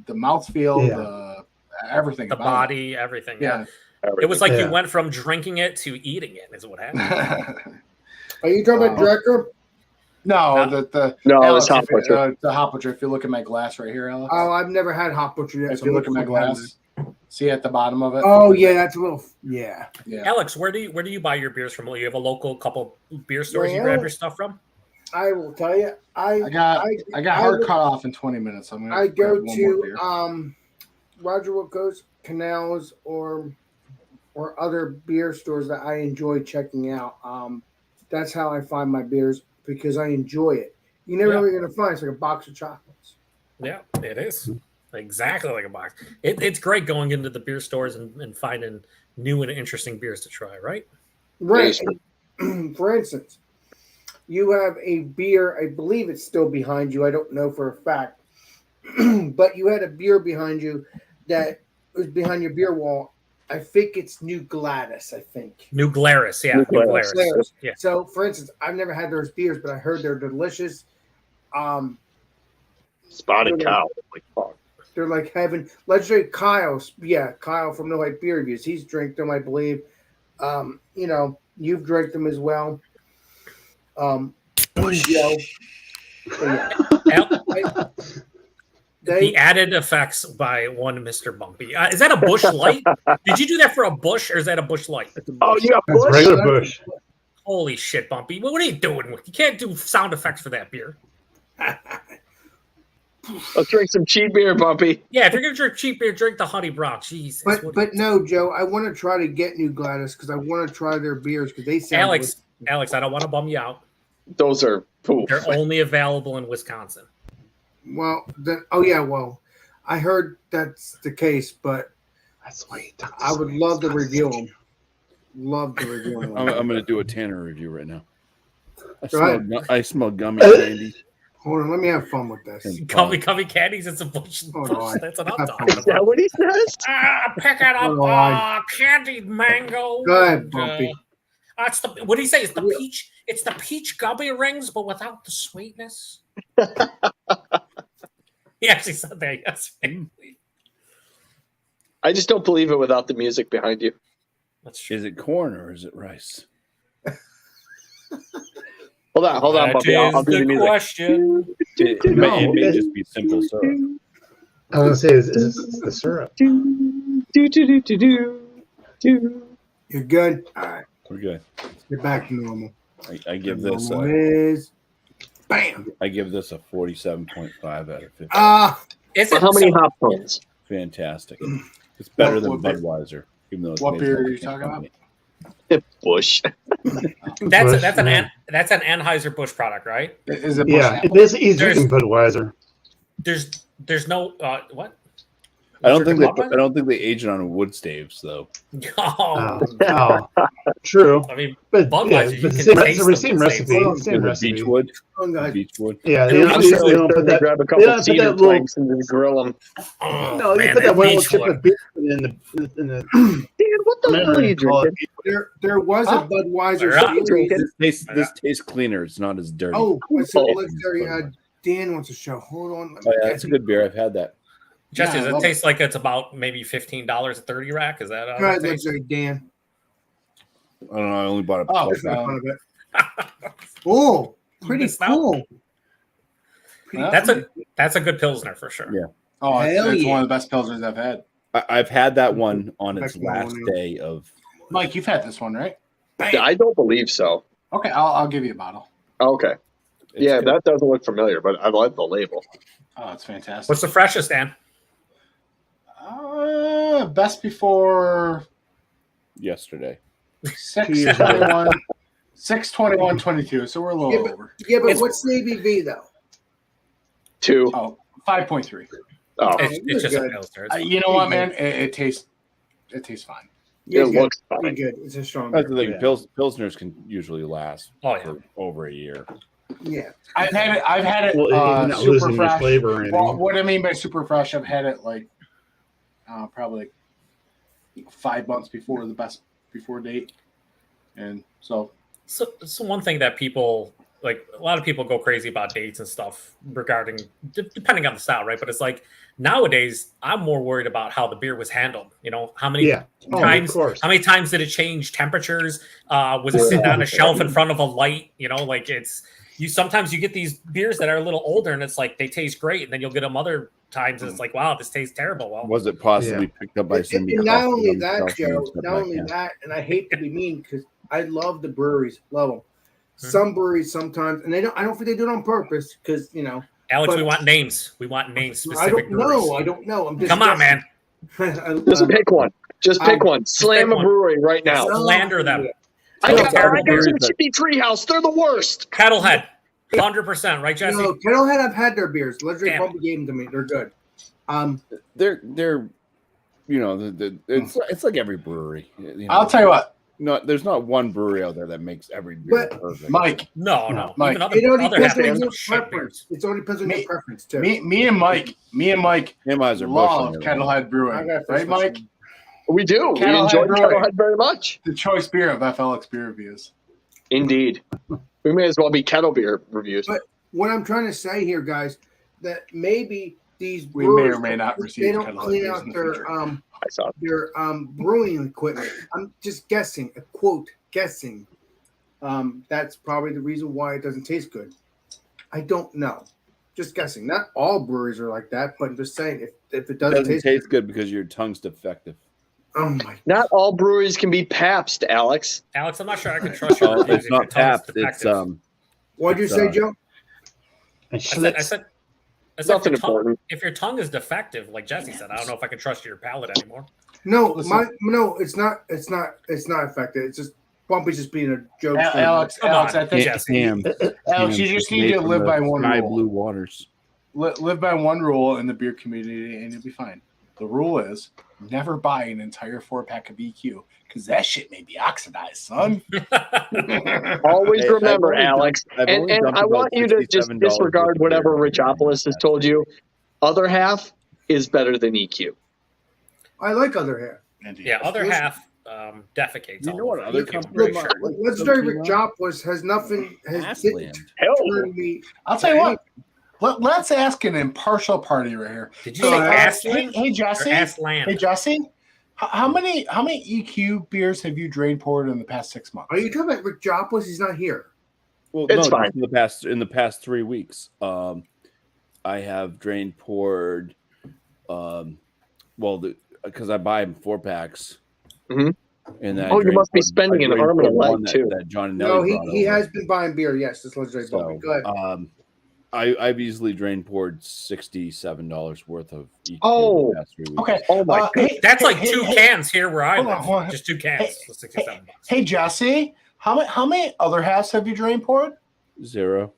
mouthfeel, Yeah. the everything, The about body, everything. Yeah. Yeah. It was like Yeah. you went from drinking it to eating it, is what happened. Are you talking about Drecker? No, the No, Alex, it's Hop if you- Butcher. the Hop Butcher. If you look at my glass right here, Alex. Oh, I've never had Hot Butcher yet. If so you I'm look at my looking forward to glass, see at the bottom of it. Oh yeah, that's a little. Yeah. Yeah. Alex, where do you buy your beers from? You have a local couple beer stores you Well, grab your stuff from? I will tell you. I got hard I- cut off in 20 minutes. I'm gonna. I go grab one more beer. to Roger Wilco's, Canals, or other beer stores that I enjoy checking out. That's how I find my beers because I enjoy it. You never know what you're gonna find. It's like a box of chocolates. Yeah, it is. Exactly like a box. It's great going into the beer stores and finding new and interesting beers to try, right? Right. And, for instance, you have a beer. I believe it's still behind you. I don't know for a fact, but you had a beer behind you that was behind your beer wall. I think it's New Gladys. I think. New Glarus, yeah. New New Glarus. Glarus. Yeah. So, for instance, I've never had those beers, but I heard they're delicious. Spotted cow. Like, fuck. They're like heaven. Legendary Kyle, Kyle from No White Beer Reviews. He's drank them, I believe. You've drank them as well. Joe. So, yeah. The added effects by one Mr. Bumpy. Is that a Bush Light? Did you do that for a Bush, or is that a Bush Light? Oh, you got That's Bush? regular Bush. Holy shit, Bumpy! What are you doing? You can't do sound effects for that beer. Let's drink some cheap beer, Bumpy. Yeah, if you're gonna drink cheap beer, drink the Honey Bronx. Jesus. But no, Joe, I want to try to get New Gladys because I want to try their beers because they sound Alex, I don't want to bum you out. Those are oof. They're only available in Wisconsin. Well, I heard that's the case, but That's why you I would love to review them. Love to review them. I'm going to do a Tanner review right now. Go ahead. I smell gummy candy. Hold on, let me have fun with this. and Gummy candies. It's a Bush. Hold on. That's what I'm Have talking Is that about. what he says? Picking up Hold on. candied mango. Go ahead, Bumpy. That's the. What do you say? It's the peach. It's the peach gummy rings, but without the sweetness. He actually said that yesterday. I just don't believe it without the music behind you. That's true. Is it corn or is it rice? Hold on, Bumpy. I'll do the music. question. It may just be simple syrup. I was going to say, is the syrup. You're good. All right, We're good. you're back to normal. I give this Normal is bam. I give this a 47.5 out of 50. Is For it how many so- hop tones? Fantastic. It's better than What beer? Budweiser, even though it's What made beer by are the you same talking about? company. Bush. That's an Anheuser Busch product, right? Is it Bush Yeah, Apple? it is. He's drinking Budweiser. There's no what? I don't think Drinking they age it on wood staves though. Oh, True. I mean, But Budweiser, yeah, you but can same, taste it's the the same wood recipe. stains. Same The recipe. beechwood. Come on, guys. Beechwood. Yeah, They they also don't put that. grab a They couple don't put cedar that little. planks and just grill them. Oh, No, you man, put that one little beach chip wood. of beer in the. Dan, what the hell are you call it- drinking? There was a Huh? Budweiser Right. series. This tastes cleaner. It's not as dirty. Oh, it's a Oh. legendary. Dan wants to show. Hold on. let me Oh, yeah, get that's a it. good beer. I've had that. Jesse, Yeah, I does it love taste like it's about maybe $15 a 30 rack? Is that Go how ahead, it tastes? legendary Dan. I don't know. I only bought a. Oh, That's not fun of it. Oh, pretty Missed out. cool. That's a good pilsner for sure. Yeah. Oh, it's Hell yeah. one of the best pilsners I've had. I've had that one on its Next last morning. day of. Mike, you've had this one, right? I don't believe so. Okay, I'll give you a bottle. Okay. It's Yeah, good. that doesn't look familiar, but I like the label. Oh, it's fantastic. What's the freshest, Dan? Best before yesterday. 6/21, 6/21/22. So we're a little Yeah, but- over. Yeah, but It's- what's the ABV though? 2. Oh, 5.3. Oh, It's just a good. pilsner. It's You know what, man? It tastes fine. Yeah, it it's good. looks Pretty fine. good. It's a strong. That's the beer. thing. Pilsners can usually last Oh, yeah. for over a year. Yeah. I've had it Well, you're not super losing your fresh. flavor or anything. Well, what I mean by super fresh, I've had it like probably 5 months before the best before date, and so So one thing that people like, a lot of people go crazy about dates and stuff regarding depending on the style, right? But it's like nowadays, I'm more worried about how the beer was handled. You know, how many Yeah. Oh, times, of course. how many times did it change temperatures? Was it sitting on a shelf in front of a light? You know, like it's you. Sometimes you get these beers that are a little older, and it's like they taste great, and then you'll get them other times, and it's like, wow, this tastes terrible. Well, Was it possibly picked up by And Cindy? not Crawford only on the that, shelf and Joe. stuff Not like only that? that, and I hate to be mean because I love the breweries, love them. Hmm. Some breweries sometimes, and they don't. I don't think they do it on purpose because you know. Alex, but- we want names. We want names. I Specific don't know. breweries. I don't know. I'm just Come on, man. Just pick one. Just pick one. Slam pick a one. brewery right now. Slander them. I got terrible some breweries Chippy Treehouse. They're the worst. Kettlehead, 100%, right, Jesse? No, Kettlehead, I've had their beers. Legendary Damn. Bumpy gave them to me. They're good. They're you know it's like every brewery. You know, I'll tell you what, there's not one brewery out there that makes every beer But- perfect. Mike. No. Mike, Even other, It all other depends half on your shit preference. beers. It all depends on your Me- preference too. Me and Mike Anheuser-Busch love and everything. Kettlehead I Brewing, got right, Mike? We do. We Kettlehead enjoy Brewing. Kettlehead very much. The choice beer of FLX Beer Reviews. Indeed. We may as well be kettle beer reviews. But what I'm trying to say here, guys, that maybe these We may brewers, or may not they receive don't Kettlehead clean beers out in the their future. I saw it. brewing equipment. I'm just guessing, a quote guessing. That's probably the reason why it doesn't taste good. I don't know. Just guessing. Not all breweries are like that, but I'm just saying if it It doesn't, doesn't taste good because your tongue's defective. oh my Not all breweries can be Pabst, Alex. Alex, I'm not sure I can trust your Oh, reviews it's if your not tongue's Pabst. It's defective. what'd you It's, say, Joe? I said Nothing if, your tongue, important. if your tongue is defective, like Jesse said, I don't know if I can trust your palate anymore. No, Listen. no, it's not effective. It's just Bumpy's just being a joke. Alex, Come Alex, on. I think Jesse. Alex, you just need to live by one Sky rule. blue waters. Live by one rule in the beer community, and you'll be fine. The rule is never buy an entire 4-pack of EQ because that shit may be oxidized, son. Always Hey, remember, I've only Alex. I've And, only and dumped I about want you to just $67 disregard worth of whatever beer. Richopolis has told you. Other half is better than EQ. I like other hair. Indeed. Yeah, other Listen. half defecates. You all know what over other it. I'm company pretty might sure. like Legendary something Rick like Jopless has nothing has Ashland. Hell, turned me. I'll tell you what. Let's ask an impartial party right here. Did you say Ashland Hey, or Jesse. Ashland? Hey, Jesse. How many EQ beers have you drained poured in the past 6 months? Are you talking about Rick Jopless? He's not here. Well, It's no, fine. in the past 3 weeks, I have drained poured. Because I buy 4-packs. Mhm. And then Oh, you must be spending an arm and a leg, too. That John and No, Nelly he brought he over. has been buying beer. Yes, this legendary Bumpy. Go ahead. I've easily drained poured $67 worth of EQ Oh, in the past 3 weeks. Okay. Oh my God. Hey, That's like hey, two hey, cans here where I Hold on, live. hold on. Just 2 cans Hey, for $67. Hey, Jesse. How many other halves have you drained poured? 0.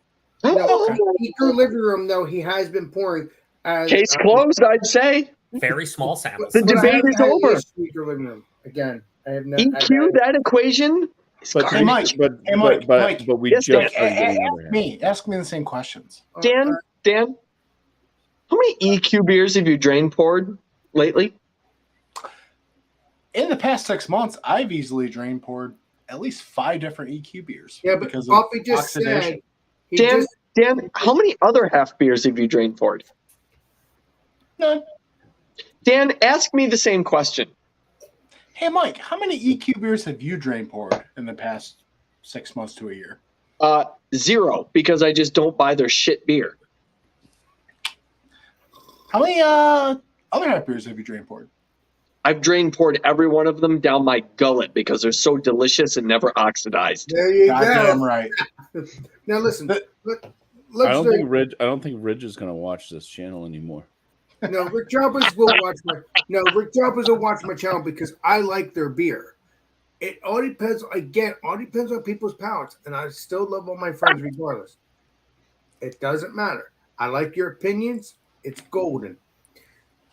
No, Equilibrium, though, he has been pouring. As, Case closed, I'd say. very small samples. The But I debate haven't is had over. issues with aluminum. Again, I have not. EQ, that equation is But, Hey, Mike. but, Hey, Mike, but, Mike. but we Yes, just Dan. started getting under here. Ask me the same questions. Dan, how many EQ beers have you drain poured lately? In the past 6 months, I've easily drain poured at least 5 different EQ beers. Yeah, but because Buffy of just oxidation. said. He Dan, just, Dan, how many other half beers have you drain poured? None. Dan, ask me the same question. Hey, Mike, how many EQ beers have you drain poured in the past 6 months to a year? 0, because I just don't buy their shit beer. How many other half beers have you drain poured? I've drain poured every one of them down my gullet because they're so delicious and never oxidized. there you Goddamn go. right. Now listen. But- let's I don't do- think Ridge is going to watch this channel anymore. No, Rick Jobbers will watch my channel because I like their beer. It all depends on people's palates, and I still love all my friends regardless. It doesn't matter. I like your opinions. It's golden.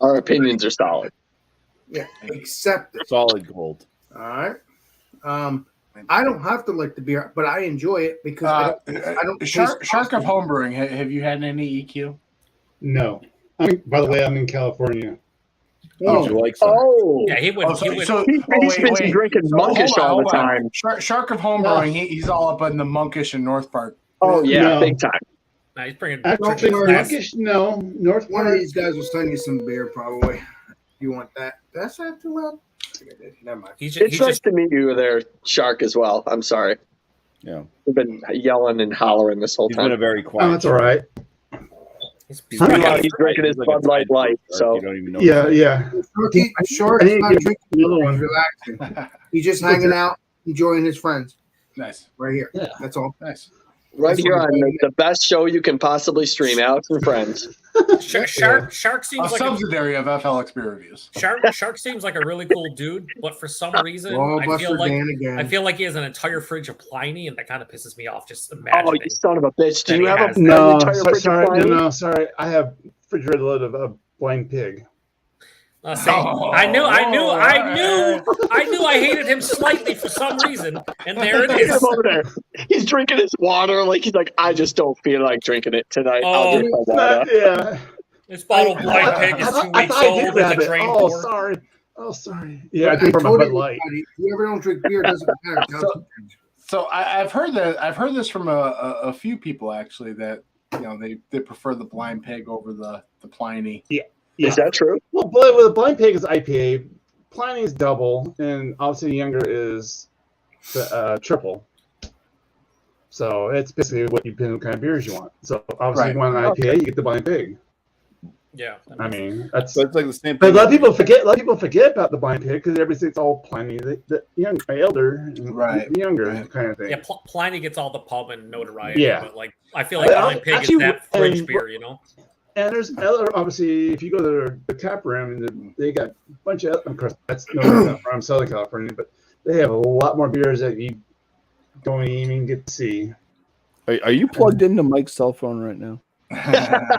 Our opinions are solid. Yeah, accept it. Solid gold. All right. I don't have to like the beer, but I enjoy it because I don't Shark taste of Homebrewing, have you had any EQ? No. By the way, I'm in California. Would you like some? Oh, Yeah, he would. He would. he's been drinking monkish all the time. Shark of Homebrewing, he's all up in the monkish in North Park. Oh yeah, No. big time. Nah, he's bringing. Actually, North monkish? No. North one of Park. these guys will send you some beer, probably. You want that? That's not too loud. Never mind. He's just, It's nice to meet you there, Shark, as well. I'm sorry. Yeah. We've been yelling and hollering this whole He's been a time. very quiet. Oh, that's all right. he's Meanwhile, he's drinking his Bud Light Light, so You don't even know. Yeah. Shark's I need to not get drinking. another one. He's relaxing. He's just hanging out, enjoying his friends Nice, right here. Yeah. That's all. nice. right here on the best show you can possibly stream, Alex and Friends. Shark A seems like subsidiary of FLX Beer Reviews. Shark seems like a really cool dude, but for some reason, Oh, I Buster feel like Dan again. I feel like he has an entire fridge of Pliny, and that kind of pisses me off. Just imagine. Oh, you son of a bitch! Do That you he have has a that. No, entire fridge of Pliny? sorry. I have refrigerator load of a blind pig. See, I knew I hated him slightly for some reason, and there it Look at is. him over there. He's drinking his water like he's like, I just don't feel like drinking it tonight. I'll Oh. drink my water. Yeah. This bottle of blind pig is 2 weeks old. It's a drain Oh, pour. sorry. Oh, sorry. Yeah, I drink from a told Bud Light. everybody, whoever don't drink beer doesn't matter. So I've heard that. I've heard this from a few people actually that they prefer the blind pig over the Pliny. Yeah. Is that true? Well, with a blind pig is IPA, Pliny is double, and obviously younger is the triple. So it's basically what you pick what kind of beers you want. So obviously, Right. you want an IPA, you get the blind pig. Yeah, I mean, that's. So it's like the same But thing. a lot of people forget about the blind pig because everybody thinks all Pliny, the young, elder, and Right. the younger Right. kind of thing. yeah. Pliny gets all the pub and notoriety. Yeah. But like, I feel like Well, blind pig actually, is that fridge and- beer. You know. And there's other, obviously, if you go to the tap room, and they got a bunch of, of course, that's not from Southern California, but they have a lot more beers that you don't even get to see. Are you plugged into Mike's cell phone right now? Yeah,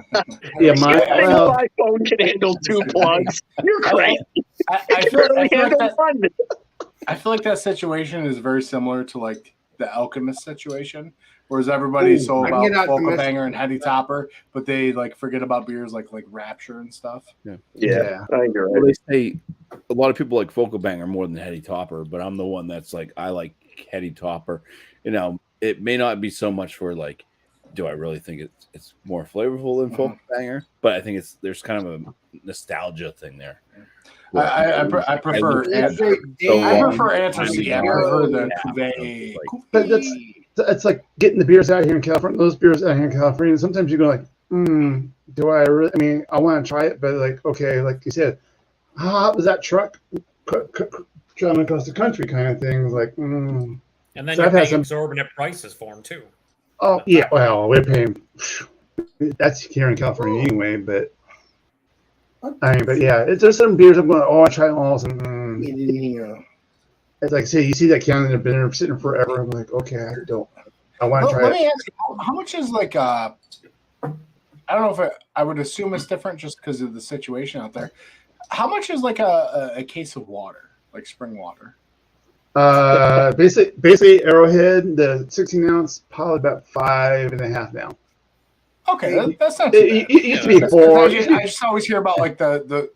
You think my phone can handle 2 plugs? You're crazy. I It feel barely handles like one. I feel like that situation is very similar to like the Alchemist situation, whereas everybody's so I can about get Vocal Alchemist. Banger and Heady Topper, but they like forget about beers like Rapture and stuff. Yeah, I think you're Well, right. they say a lot of people like Focal Banger more than Heady Topper, but I'm the one that's like, I like Heady Topper. It may not be so much for like, do I really think it's more flavorful than Focal Banger? But I think there's kind of a nostalgia thing there. I prefer Yeah, I Dan, prefer Anthracene. I prefer the Yeah. Cuvée. But it's like getting the beers out here in California. Those beers out here in California, sometimes you go like, do I really? I mean, I want to try it, but like, okay, like you said, how hot was that truck traveling across the country kind of thing? Like, And then So you're I've had paying some- exorbitant prices for them too. oh yeah, well, we're paying. That's here in California anyway, but I mean, but yeah, there's some beers I'm going. Oh, I try them all. And, it's like say you see that can have been sitting forever. I'm like, okay, I want to try Let it. me ask you, how much is like I don't know if I would assume it's different just because of the situation out there. How much is like a case of water, like spring water? Basically Arrowhead, the 16 ounce, probably about 5.5 now. Okay, that's not too bad. It used to be Because 4. I just always hear about like the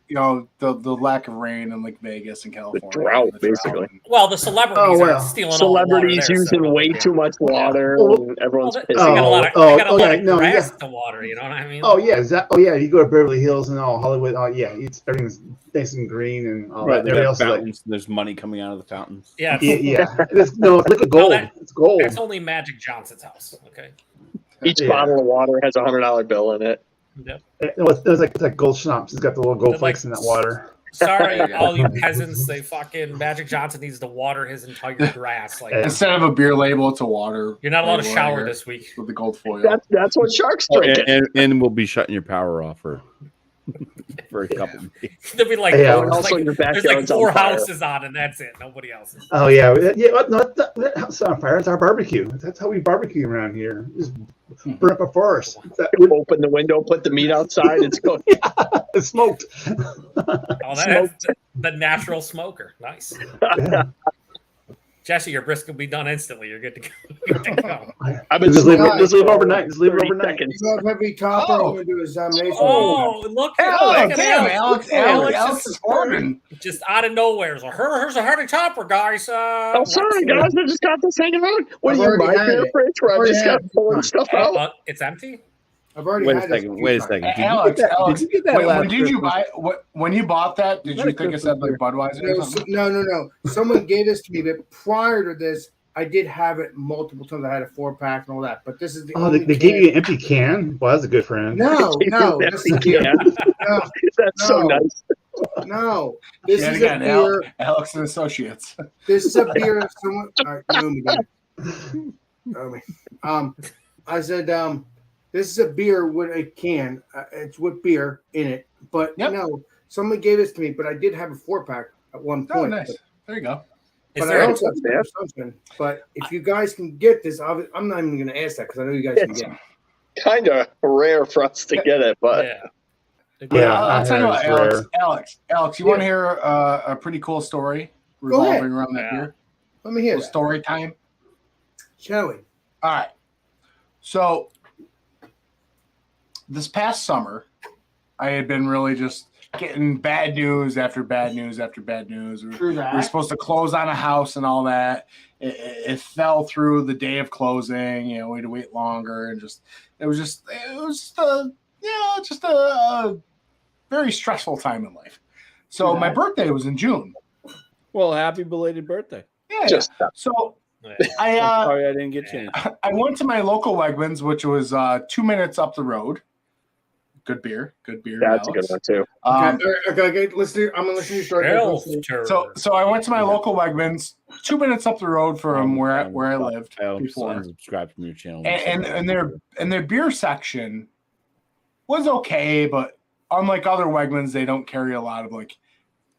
lack of rain in like Vegas and California. drought, the basically. Well, the celebrities Oh, well. are stealing all the water Celebrities there, using so way yeah. too much water, Well, and everyone's Well, pissing. they got a lot of, they got a lot yeah, of no, grass yeah. to water. You know what I mean? Oh yeah, yeah. You go to Beverly Hills and all Hollywood. Oh yeah, everything's nice and green and all Right, that. they Everybody got else is like, fountains. There's money coming out of the fountains. Yeah, yeah. It's liquid No, gold. It's gold. that's only Magic Johnson's house. Okay. Each Yeah. bottle of water has $100 bill in it. Yep. It's like gold schnapps. It's got the little gold But, flakes like, in that water. Sorry, Yeah. all you peasants. They fucking Magic Johnson needs to water his entire grass. Like Yeah. Instead of a beer label, it's a water. you're not allowed to label shower here this week. with the gold foil. That's what sharks Oh, drink. and we'll be shutting your power off for a couple of days. They'll be like, Yeah. there's Also, like, your there's like backyard's on 4 fire. houses on, and that's it. Nobody else. Is. Oh yeah. No, that house is on fire. It's our barbecue. That's how we barbecue around here. Just burn up a forest. Open the window, put the meat outside. It's going. It's smoked. Oh, that's the natural smoker. Nice. Yeah. Jesse, your brisket will be done instantly. You're good to go. Good to go. I've been Just leave smoking it overnight. Just leave it 30 overnight. seconds. You have heavy copper. Oh. I'm gonna do examination. Oh, look at, Oh, look at damn, Alex. Alex is forming. Just out of nowhere. So here's a hearty topper, guys. Oh, sorry, guys. I just got this hanging out. What I've are you, already my had beer it. fridge where I Already just had got pulling stuff out? It's empty. I've already Wait a had this second. few Wait a times. second. Did you Alex, get that? Alex, Did you get that when last did you Christmas? buy? When you bought that, did Not you a think it said like Christmas Budweiser or something? No. Someone gave this to me, but prior to this, I did have it multiple times. I had a 4-pack and all that, but this is the Oh, only they gave can- you an empty can. Well, that's a good friend. No, this is a beer. No, That's so No. nice. no. This Yeah, is a again, beer. Alex and Associates. This is a beer. That someone. All right, know me, guys. Know me. I said, this is a beer with a can. It's with beer in it, but Yep. no, someone gave this to me. But I did have a 4-pack at one Oh, point. nice. There you go. Is But I there also have something. But if you guys can get this, I'm not even going to ask that because I know you guys can It's get it. kind of rare for us to get it, but yeah. Yeah, I'll tell you what, I heard it's Alex, you want to hear a pretty cool story Go ahead. revolving around that Yeah. beer? Let me hear Little that. story time. Shall we? All right. So this past summer, I had been really just getting bad news after bad news after bad news. True We were that. supposed to close on a house and all that. It fell through the day of closing. You know, we had to wait longer, and it was just a very stressful time in life. So my birthday was in June. Well, happy belated birthday. Yeah. just So Yeah. I Sorry I didn't get changed. I went to my local Wegmans, which was 2 minutes up the road. Good beer. that's a good Alex. one too. Okay. Listen. I'm gonna listen to your story. Elf Listen. turd. So I went to my local Wegmans, 2 minutes up the road from where I lived I before, unsubscribed from your channel. and their beer section was okay, but unlike other Wegmans, they don't carry a lot of like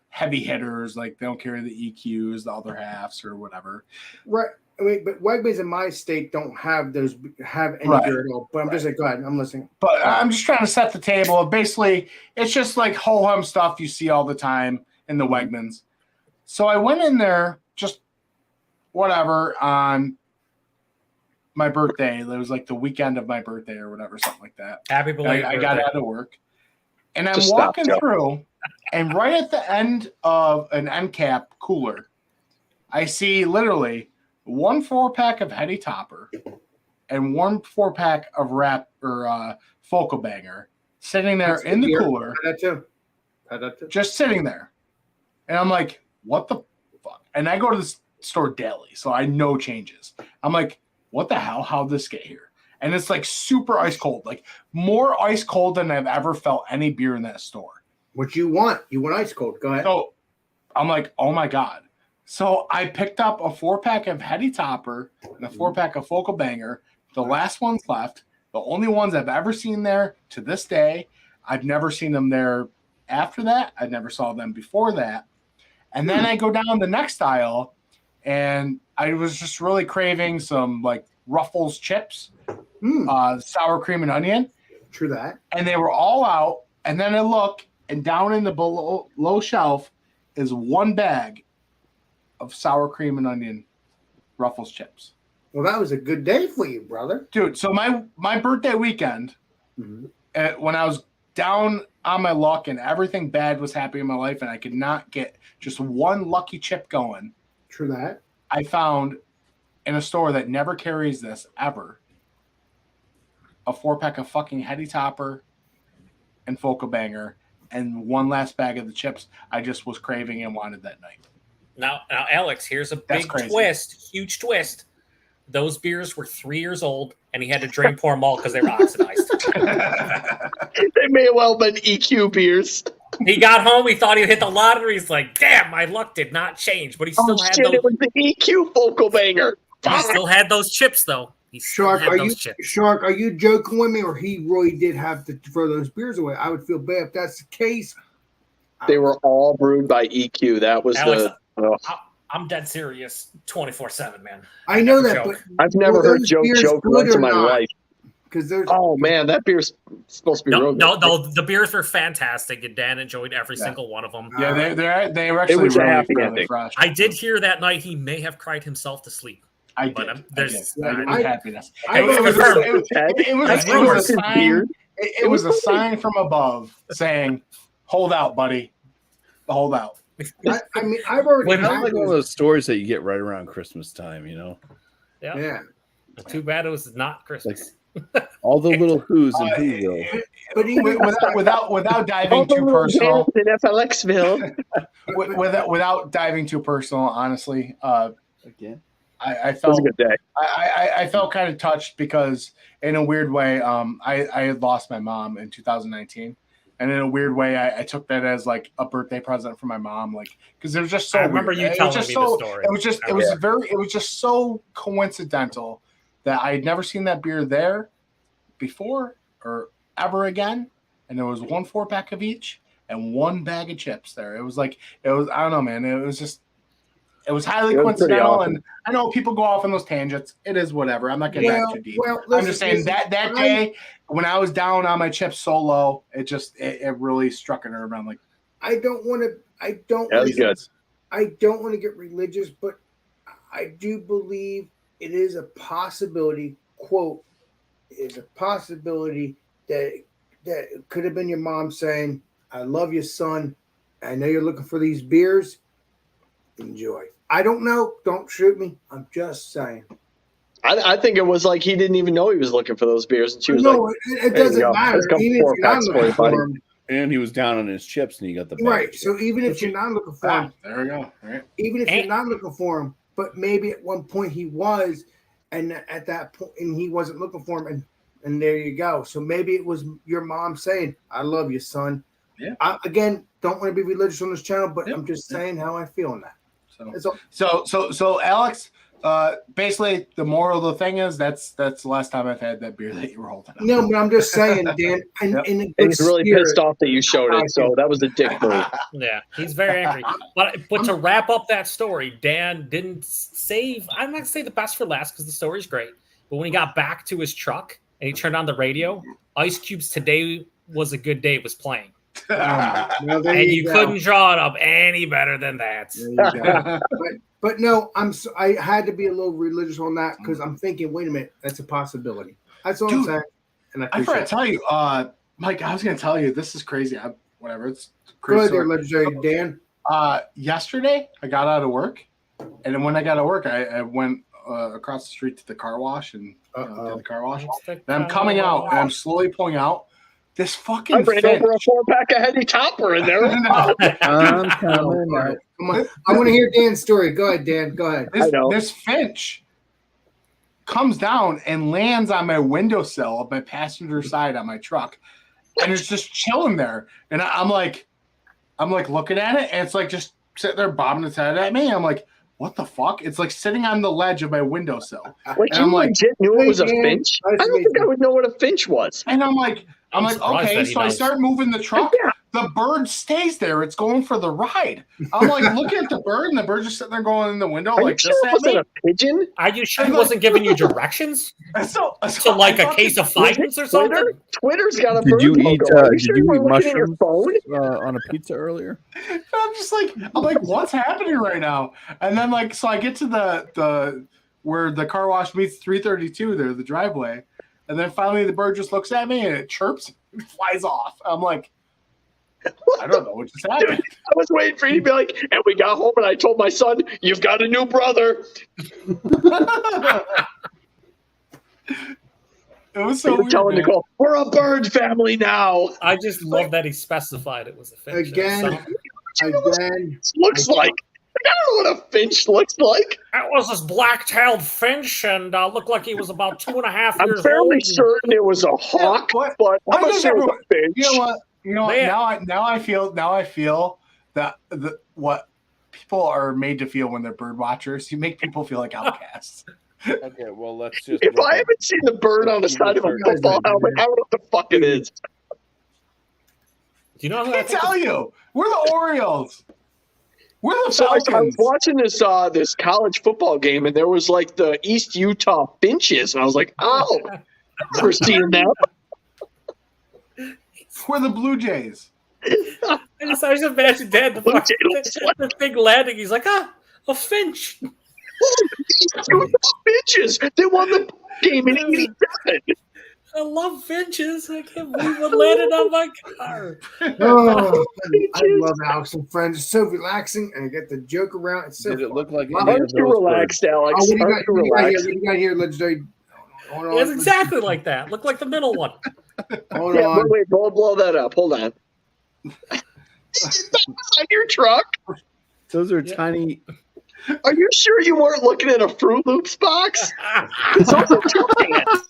heavy hitters. Like they don't carry the EQs, the other halves, or whatever. Right. I mean, but Wegmans in my state don't have any Right. beer at all. But I'm just like, go ahead. I'm listening. But I'm just trying to set the table. Basically, it's just like ho-hum stuff you see all the time in the Wegmans. So I went in there just whatever on my birthday. It was like the weekend of my birthday or whatever, something like that. Happy belated I got birthday. out of work. And I'm Just stop, walking Joe. through, and right at the end of an end cap cooler, I see literally 1 4-pack of Heady Topper and 1 4-pack of Rap or Focal Banger sitting there That's in the beer. cooler, Had that too. just sitting there. And I'm like, what the fuck? And I go to the store daily, so I know changes. I'm like, what the hell? How'd this get here? And it's like super ice cold, like more ice cold than I've ever felt any beer in that store. What you want? You want ice cold? Go ahead. So I'm like, oh my God. So I picked up a 4-pack of Heady Topper and a 4-pack of Focal Banger. The last ones left. The only ones I've ever seen there to this day. I've never seen them there after that. I never saw them before that. And then I go down the next aisle, and I was just really craving some like Ruffles chips, Hmm. sour cream and onion. True that. And they were all out. And then I look, and down in the below shelf is one bag of sour cream and onion Ruffles chips. Well, that was a good day for you, brother. Dude, so my birthday weekend, when I was down on my luck and everything bad was happening in my life and I could not get just one lucky chip going, True that. I found in a store that never carries this ever a 4-pack of fucking Heady Topper and Foca Banger and one last bag of the chips I just was craving and wanted that night. Now, Alex, here's a That's big crazy. twist, huge twist. Those beers were 3 years old, and he had to drain pour them all because they were oxidized. They may well have been EQ beers. He got home, he thought he hit the lottery. He's like, "Damn, my luck did not change." But he still had those. It was the EQ Focal Banger. He still had those chips, though. He still Shark, had are those you chips. Shark? Are you joking with me, or he really did have to throw those beers away? I would feel bad if that's the case. They were all brewed by EQ. That was Alex, the. I'm dead serious, 24/7, man. I know Never that, joke. but I've never were heard those Joe beers joke good once or in my not? life. Because there's Oh man, that beer's supposed to be real No, good. no, the beers were fantastic, and Dan enjoyed every single one of them. Yeah, they were actually was a really, happy really ending. fresh. I did hear that night he may have cried himself to sleep. I But, did. there's- I did. Happiness. I It was confirmed. a sign. It was a sign from above saying, "Hold out, buddy. Hold out." I mean, I've already Like, had like one of those stories that you get right around Christmas time, you know? Yeah. Yeah, Too bad it was not Christmas. All the little who's and who but even Without diving too personal, in FLXville. without diving too personal, honestly, again. I It was felt a good day. I felt kind of touched because in a weird way, I had lost my mom in 2019, and in a weird way, I took that as like a birthday present for my mom, like because it was just so. I remember weird. you It was telling just me so, the story. It was just so coincidental that I had never seen that beer there before or ever again, and there was one 4-pack of each and one bag of chips there. It was I don't know, man. It was highly It was pretty coincidental, awesome. and I know people go off on those tangents. It is whatever. I'm not getting back too deep. well, I'm just saying that day when I was down on my chips so low, it really struck a nerve. I'm like, I don't want to. I don't. That was good. I don't want to get religious, but I do believe it is a possibility. Quote, is a possibility that it could have been your mom saying, "I love you, son. I know you're looking for these beers. Enjoy." I don't know. Don't shoot me. I'm just saying. I think it was like he didn't even know he was looking for those beers, and she was No, like, it "There you doesn't go. matter. Let's go Even if 4 you're not packs for looking you, buddy." for them, And he was down on his chips and he got the bag. right? So even if you're not looking for them, there we go. Right. even if you're not looking for him, but maybe at one point he was, and at that point, and he wasn't looking for him, and there you go. So maybe it was your mom saying, "I love you, son." Yeah. Again, don't want to be religious on this channel, but I'm just saying how I feel on that. That's all. So Alex, basically the moral of the thing is that's the last time I've had that beer that you were holding up. No, but I'm just saying, Dan. In a And good he's really spirit, pissed off that you showed it, so that was a dick move. Yeah, he's very angry. But to wrap up that story, Dan didn't save. I'm not gonna say the best for last because the story's great. But when he got back to his truck and he turned on the radio, Ice Cube's "Today Was a Good Day" was playing, Well, there and you go. couldn't draw it up any better than that. There you go. But no, I had to be a little religious on that because I'm thinking, wait a minute, that's a possibility. That's all I'm Dude, saying. And I forgot to tell you, Mike. I was going to tell you this is crazy. Whatever, it's Go crazy. ahead there, story. legendary Dan. Yesterday, I got out of work, and then when I got out of work, I went across the street to the car wash and did the car wash. And I'm coming out, and I'm slowly pulling out this fucking I ran finch. over a 4-pack of Heady Topper in there. No. I'm coming out. Come on, I want to hear Dan's story. Go ahead, Dan. Go ahead. I know. This finch comes down and lands on my windowsill of my passenger side on my truck, and it's just chilling there. And I'm like looking at it, and it's like just sitting there bobbing its head at me. I'm like, what the fuck? It's like sitting on the ledge of my windowsill. Like, And you I'm like, legit knew it was a hey, man, finch? nice I to don't meet think I you. would know what a finch was. And I'm like, surprised okay. that he So I knows. start moving the truck. the bird stays there. It's going for the ride. I'm like looking at the bird, and the bird's just sitting there going in the window Are you like sure this it at wasn't me. a pigeon? Are you sure he wasn't giving you directions So to like I a thought case of finance or Twitter? something? Twitter's got a Did bird you logo. eat? Are you Did sure you were eat looking at your mushrooms phone? on a pizza earlier? I'm like, what's happening right now? And then like, so I get to the where the car wash meets 332 there, the driveway, and then finally the bird just looks at me and it chirps and flies off. I'm like, I don't know what just happened. Dude, I was waiting for you to be like, and we got home and I told my son, "You've got a new brother." It was so We were weird. telling Man. Nicole, "We're a bird family now." I just love that he specified it was a finch. Again, again. Looks like. I don't know what a finch looks like. That was this black-tailed finch, and looked like he was about 2.5 I'm years fairly old. certain it was a hawk, What- but why I'm not does sure it was everyone- a finch. You know what? Man. Now I feel that what people are made to feel when they're bird watchers. You make people feel like outcasts. Okay, well, let's just. If look I at- haven't seen the bird on the side of a football helmet, I don't know what the fuck it is. Do you know I who can't tell you. We're the Orioles. We're the So I was Falcons. watching this college football game, and there was like the East Utah Finches, and I was like, "Oh, never seen them." We're the Blue Jays. I just imagine Dad, Blue Jay looks like- the thing landing. He's like, a finch. Finches. They won the game in '87. I love finches. I can't believe it landed on my car. Oh, I love Alex and Friends. It's so relaxing, and I get to joke around. It's so Did it look like fun. any of Aren't those you relaxed, birds? Alex? Oh, what do you Aren't got, you what do you got here? relaxed? What do you got here, legendary? Hold on. It's exactly like that. Looked like the middle one. Hold Yeah, on. wait, blow that up. Hold on. That's on your truck. Those are Yeah. tiny. Are you sure you weren't looking at a Fruit Loops box? It's also two cans.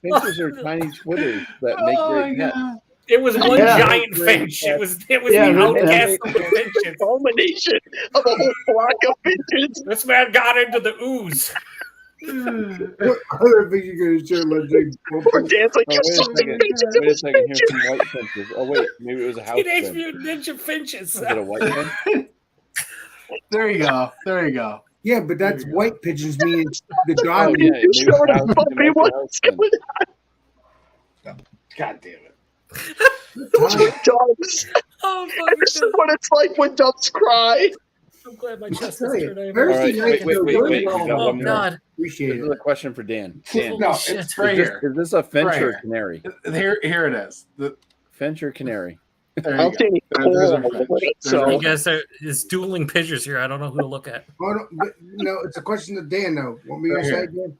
Finches are tiny twitters that make Oh my great pets. God. It was one Yeah. giant finch. It was Yeah, the really. outcast of the finches. Culmination of a whole flock of finches. This man got into the ooze. What other thing you going to share, legendary? Or Dan's like, Oh, "You're wait a something second. finches. It Wait a was second. finches." Here's some white finches. Oh wait, maybe it was a house Teenage finch. Mutant Ninja Finches. Is it a white finch? There you go. There you go. Yeah, but that's There you go. white pigeons meaning the Oh dog. yeah, You maybe showed a us house- puppy it might be a once. house finch. God damn it. Doves. Oh, This is what it's like when doves cry. I'm glad my chest Tell is you, turned over. Thursday All right, night wait, feel wait, good. wait, you got Oh, one more. God. Appreciate This is a it. question for Dan. Dan, No, Shit. it's right Is this, here. is this a finch Right or here. a canary? Here it is. Finch or canary? There I you don't go. see any There's our coral finch. with it, There's our so You guys are it's dueling pictures here. I don't know who to look at. Hold on, but, no, it's a question to Dan, though. What were you going to say Right again?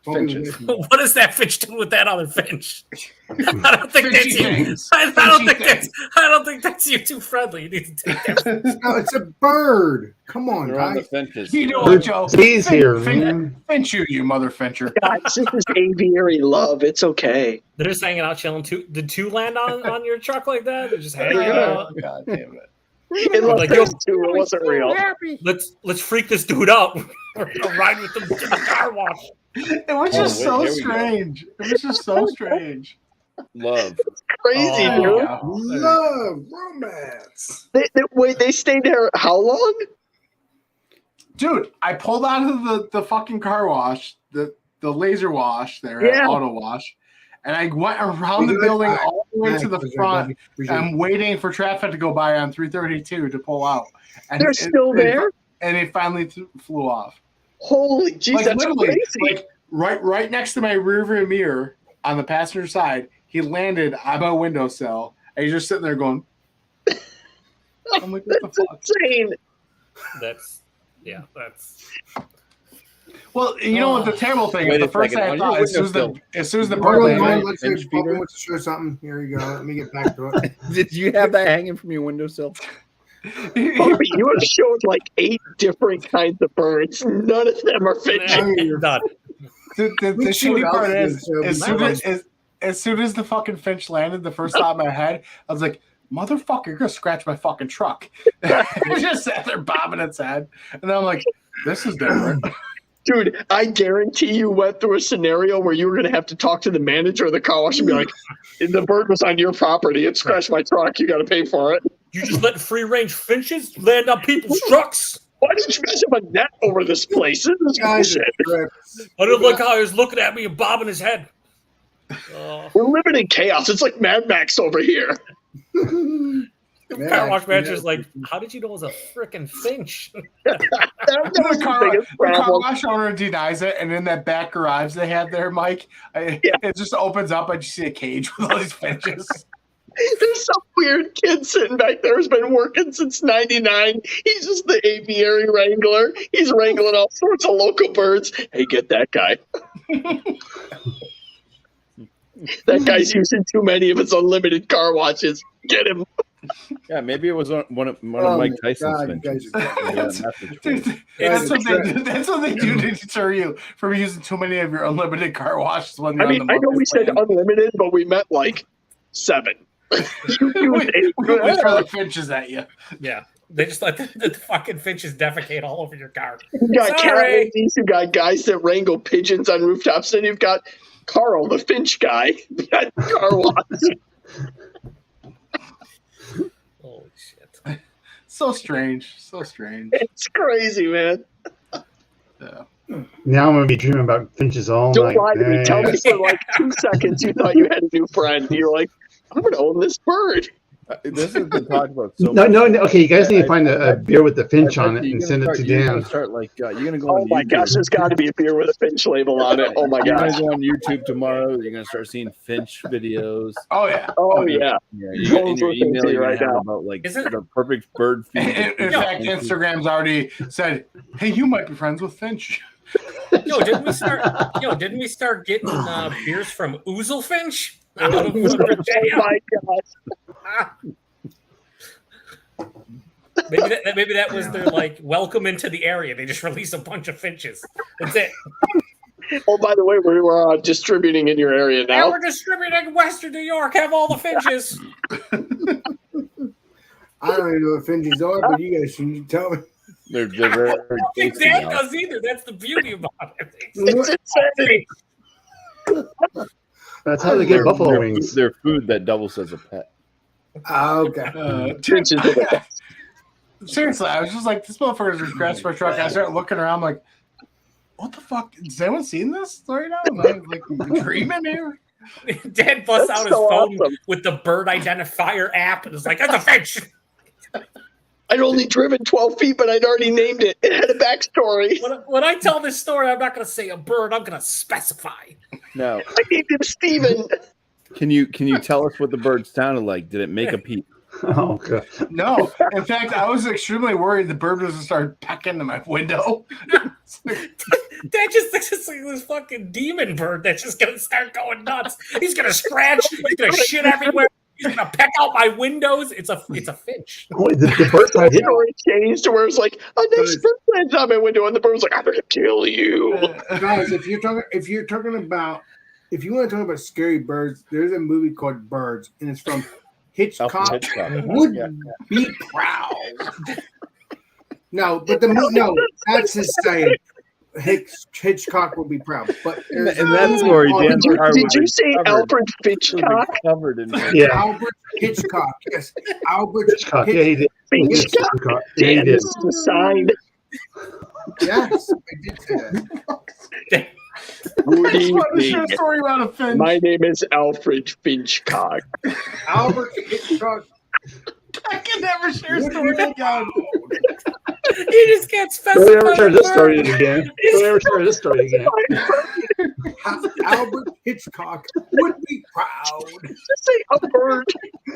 What were you Finches. gonna say? What does that finch do with that other finch? I don't think that's Finchy you. things. I don't Finchy think that's. I don't think that's you too friendly. You need to take that. No, it's a bird. Come on, they're on the guys. finches. You know what, Joe? He's here. Finch you mother fincher. guys, this is aviary love. It's okay. They're just hanging out, chilling. Did two land on your truck like that? They're just hanging Oh, out. God damn it. Unless Like, those two, it wasn't real. Let's freak this dude out. We're gonna ride with him to the car wash. It was Oh, just wait, so here we go. strange. It was just so strange. Love. Crazy, Oh, dude. Love, romance. Wait, they stayed there how long? Dude, I pulled out of the fucking car wash, the laser wash there Yeah. at Auto Wash, and I went around the building all the way to the front. I'm waiting for traffic to go by on 332 to pull out. And They're still there? And it finally flew off. Holy jeez, Like that's literally, crazy. like right next to my rearview mirror on the passenger side, he landed on my windowsill, and he's just sitting there going. I'm like, what the That's fuck? insane. That's. Well, you know what the terrible thing Wait is? a The first thing second, I on thought, your as soon as the Hold bird on, landed, Ryan, let's Finch say Bubba feeder? wants to show something. Here you go. Let me get back to it. Did you have that hanging from your windowsill? Bobby, you have showed like 8 different kinds of birds. None of them are finches. Done. the We see what shitty part else is, is, as soon as the fucking finch landed, the first thought in my head, I was like, motherfucker, you're gonna scratch my fucking truck. It just sat there bobbing its head. And I'm like, this is different. Dude, I guarantee you went through a scenario where you were going to have to talk to the manager of the car wash and be like, the bird was on your property. It scratched my truck. You got to pay for it. You just let free range finches land on people's trucks. Why did you guys have a net over this place? This is Guys are bullshit. trips. I didn't like how he was looking at me and bobbing his head. We're living in chaos. It's like Mad Max over here. The car wash manager's like, how did you know it was a freaking finch? That was The the car, biggest the car problem. wash owner denies it, and in that back garage they have there, Mike, it just opens up and you see a cage with all these finches. There's some weird kid sitting back there who's been working since '99. He's just the aviary wrangler. He's wrangling all sorts of local birds. Hey, get that guy. That guy's using too many of his unlimited car watches. Get him. Yeah, maybe it was one of Oh Mike my Tyson's God, you finches. guys are- Yeah, message for you. Dude, that's what they do. That's what they do to deter you from using too many of your unlimited car washes when I you're mean, on the I know we monthly said plan. unlimited, but we meant like 7. we throw the finches at you. Yeah. They just let the fucking finches defecate all over your car. You got cat Sorry. ladies, you got guys that wrangle pigeons on rooftops, and you've got Carl, the Finch guy, got car wash. Holy shit. So strange. So strange. It's crazy, man. Yeah. Now I'm gonna be dreaming about finches all Don't night. lie to me. Tell Dang. me for like 2 seconds you thought you had a new friend. You're like, I'm going to own this bird. This has been talked about so No, much. no, no. Okay, you guys need to I- find a beer with the finch I on bet it you're and gonna send it start- to you're Dan. gonna start like you're gonna go Oh on my YouTube. gosh, there's got to be a beer with a Finch label on it. Oh my You're gosh. gonna go on YouTube tomorrow. You're gonna start seeing Finch videos. Oh yeah. Oh yeah. Yeah, you're in your Totally email see you're right gonna have now. about like Isn't- the perfect bird feed. In fact, Instagram's already said, "Hey, you might be friends with Finch." Didn't we start getting beers from Ouzel Finch? Out of Oh Virginia? my gosh. Maybe that was their like welcome into the area. They just release a bunch of finches. That's it. Oh, by the way, we were distributing in your area Now now. we're distributing Western New York. Have all the finches. I don't even know what finches are, but you guys should tell me. They're very I don't think tasty Dan now. does either. That's the beauty about it. It's insanity. That's how they get buffalo They're wings. They're food that doubles as a pet. Okay. Finches are the best. Seriously, I was just like, this motherfucker's just crashed my truck. I started looking around, like, what the fuck? Has anyone seen this story now? Am I like dreaming here? Dan busts That's out his so phone awesome. with the bird identifier app and is like, "That's a finch." I'd only driven 12 feet, but I'd already named it. It had a backstory. When I tell this story, I'm not going to say a bird. I'm going to specify. Now, I named him Steven. can you tell us what the bird sounded like? Did it make a peep? Oh god. No. In fact, I was extremely worried the bird was going to start pecking to my window. That just thinks it's like this fucking demon bird that's just going to start going nuts. He's going to scratch. He's going to shit everywhere. He's going to peck out my windows. It's a finch. Oh, the bird The did. story changed to where it's like, a nice bird lands on my window, and the bird's like, I'm going to kill you. Guys, if you want to talk about scary birds, there's a movie called Birds, and it's from Hitchcock. Alfred Hitchcock. Would Yeah. be proud. No, but that's his saying. Hitchcock will be proud. But In there's that a story, movie Dan's called car Did was you say covered. Alfred It was Finchcock? covered in Yeah. Albert Hitchcock. Yes, Albert Hitchcock. Yeah, he did. Yes, Finchcock? Hitchcock. Yeah, he Dan, did. this is a sign. Yes, I did say that. Good I just wanted to share a evening. story about a finch. My name is Alfred Finchcock. Albert Hitchcock. I can never share a story again. You just can't specify. Don't ever share the this bird. story again. Don't ever share this story again. Albert Hitchcock would be proud. Just say a bird.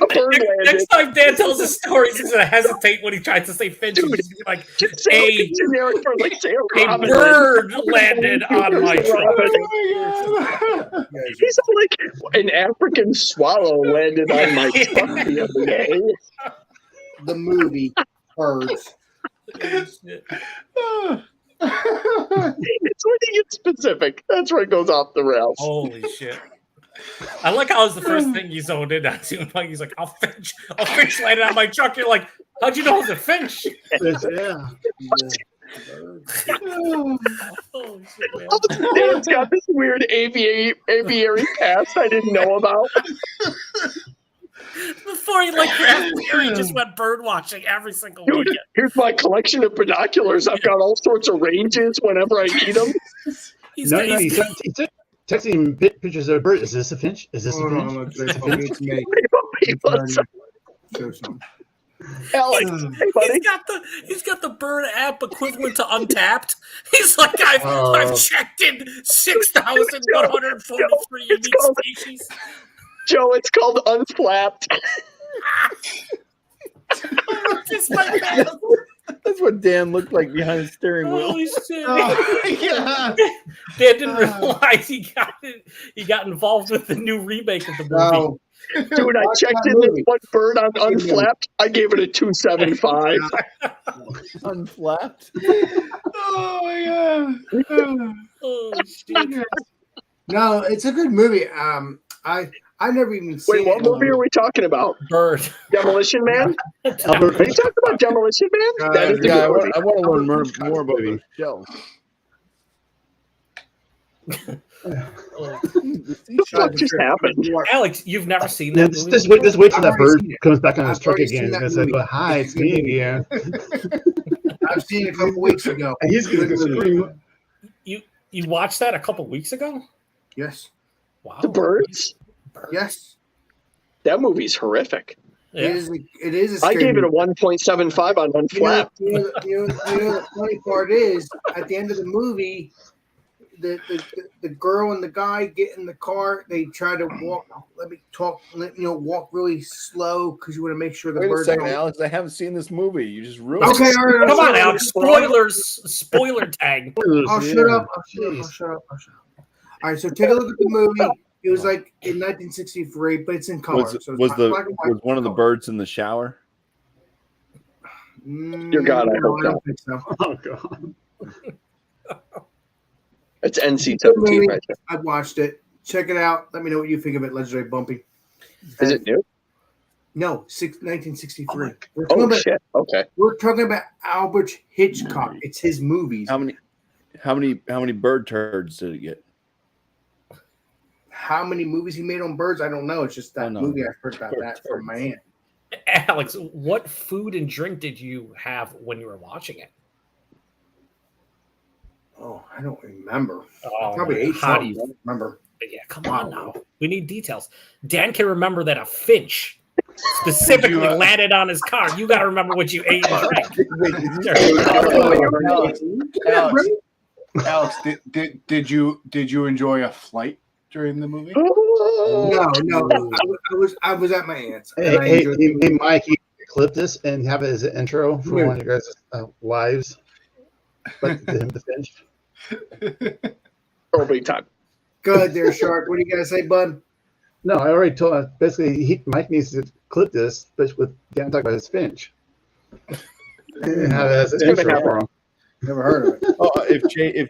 A bird landed. Next time Dan tells a story, he's going to hesitate when he tries to say finch. He's Dude, just gonna be like, Just say like a generic bird, like say a a robin. bird landed on my truck. Oh my God. He's all like, an African swallow landed on my truck the other day. The movie Birds. It's when he gets specific. That's where it goes off the rails. Holy shit. I like how it's the first thing you zoned in on too. Like he's like, a finch landed on my truck. You're like, how'd you know it was a finch? Yeah. Oh, shit, man. Dan's got this weird aviary past I didn't know about. Before he liked craft beer, he just went bird watching every single Dude, weekend. here's my collection of binoculars. I've got all sorts of ranges whenever I need them. He's, No, he's- he's texting pictures of a bird. Is this a finch? Is this a Hold on, finch? look, it's me. What's up, Show some. Alex? Hey, buddy. he's got the bird app equivalent to Untapped. He's like, I've checked in 6,143 unique called- species. Joe, it's called Unflapped. Kiss my back. That's what Dan looked like behind the steering wheel. Holy shit! Oh, yeah. Dan didn't realize he got involved with the new remake of the movie. Wow. Dude, I Watch checked that in this movie. one bird on Unflapped. I gave it a 275. Unflapped. Oh my god. Oh shit! No, it's a good movie. I never even seen Wait, what it. movie are we talking about? Bird. Demolition Man? Albert Are you talking about Demolition Man? That is a Yeah, good movie. I want to learn more about the show. What the fuck just happened? Alex, you've never seen Yeah, that movie? just wait till I've that already bird seen it. comes back on his I've truck already again. seen that And says, movie. well, hi, it's me again. I've seen it a couple weeks ago. And he's going to scream. You watched that a couple weeks ago? Yes. Wow. The Birds? Yes. That movie's horrific. Yeah. It is a I scary gave it a movie. 1.75 on Unflapped. You know, the funny part is, at the end of the movie, the girl and the guy get in the car. They try to walk. Walk really slow because you want to make sure the Wait a birds second, don't. Alex. I haven't seen this movie. You just ruined it. Okay, all right. Come on, Alex. Alex. Spoilers. Spoiler tag. I'll shut up. I'll shut up. All right, so take a look at the movie. It was like in 1963, but it's in color. Was, so it's was not the black and white, was one of the color. birds in the shower? Dear God, I hope I not. don't think so. Oh, God. It's NC-17 right there. I watched it. Check it out. Let me know what you think of it, Legendary Bumpy. Is it new? No, 1963. We're, Oh, talking about, shit. Okay. we're talking about Albert Hitchcock. It's his movies. How many bird turds did it get? How many movies he made on birds? I don't know. It's just that Oh, no. movie. I heard about that from my aunt. Alex, what food and drink did you have when you were watching it? Oh, I don't remember. Oh, I probably ate how do something. you- I don't remember. Yeah, come on now. We need details. Dan can remember that a finch specifically Did you, landed on his car. You got to remember what you ate and drank. Alex, did you enjoy a flight during the movie? No. I was at my aunt's. and I Hey, enjoyed the movie. Mike, you clip this and have it as an intro for Yeah. one of your guys' lives. But the finch. Oh, big time. Go ahead there, Shark. What do you got to say, bud? No, I already told him. Basically, Mike needs to clip this, but with Dan talking about his finch. And have it as an intro for him. Never heard of it. Oh, if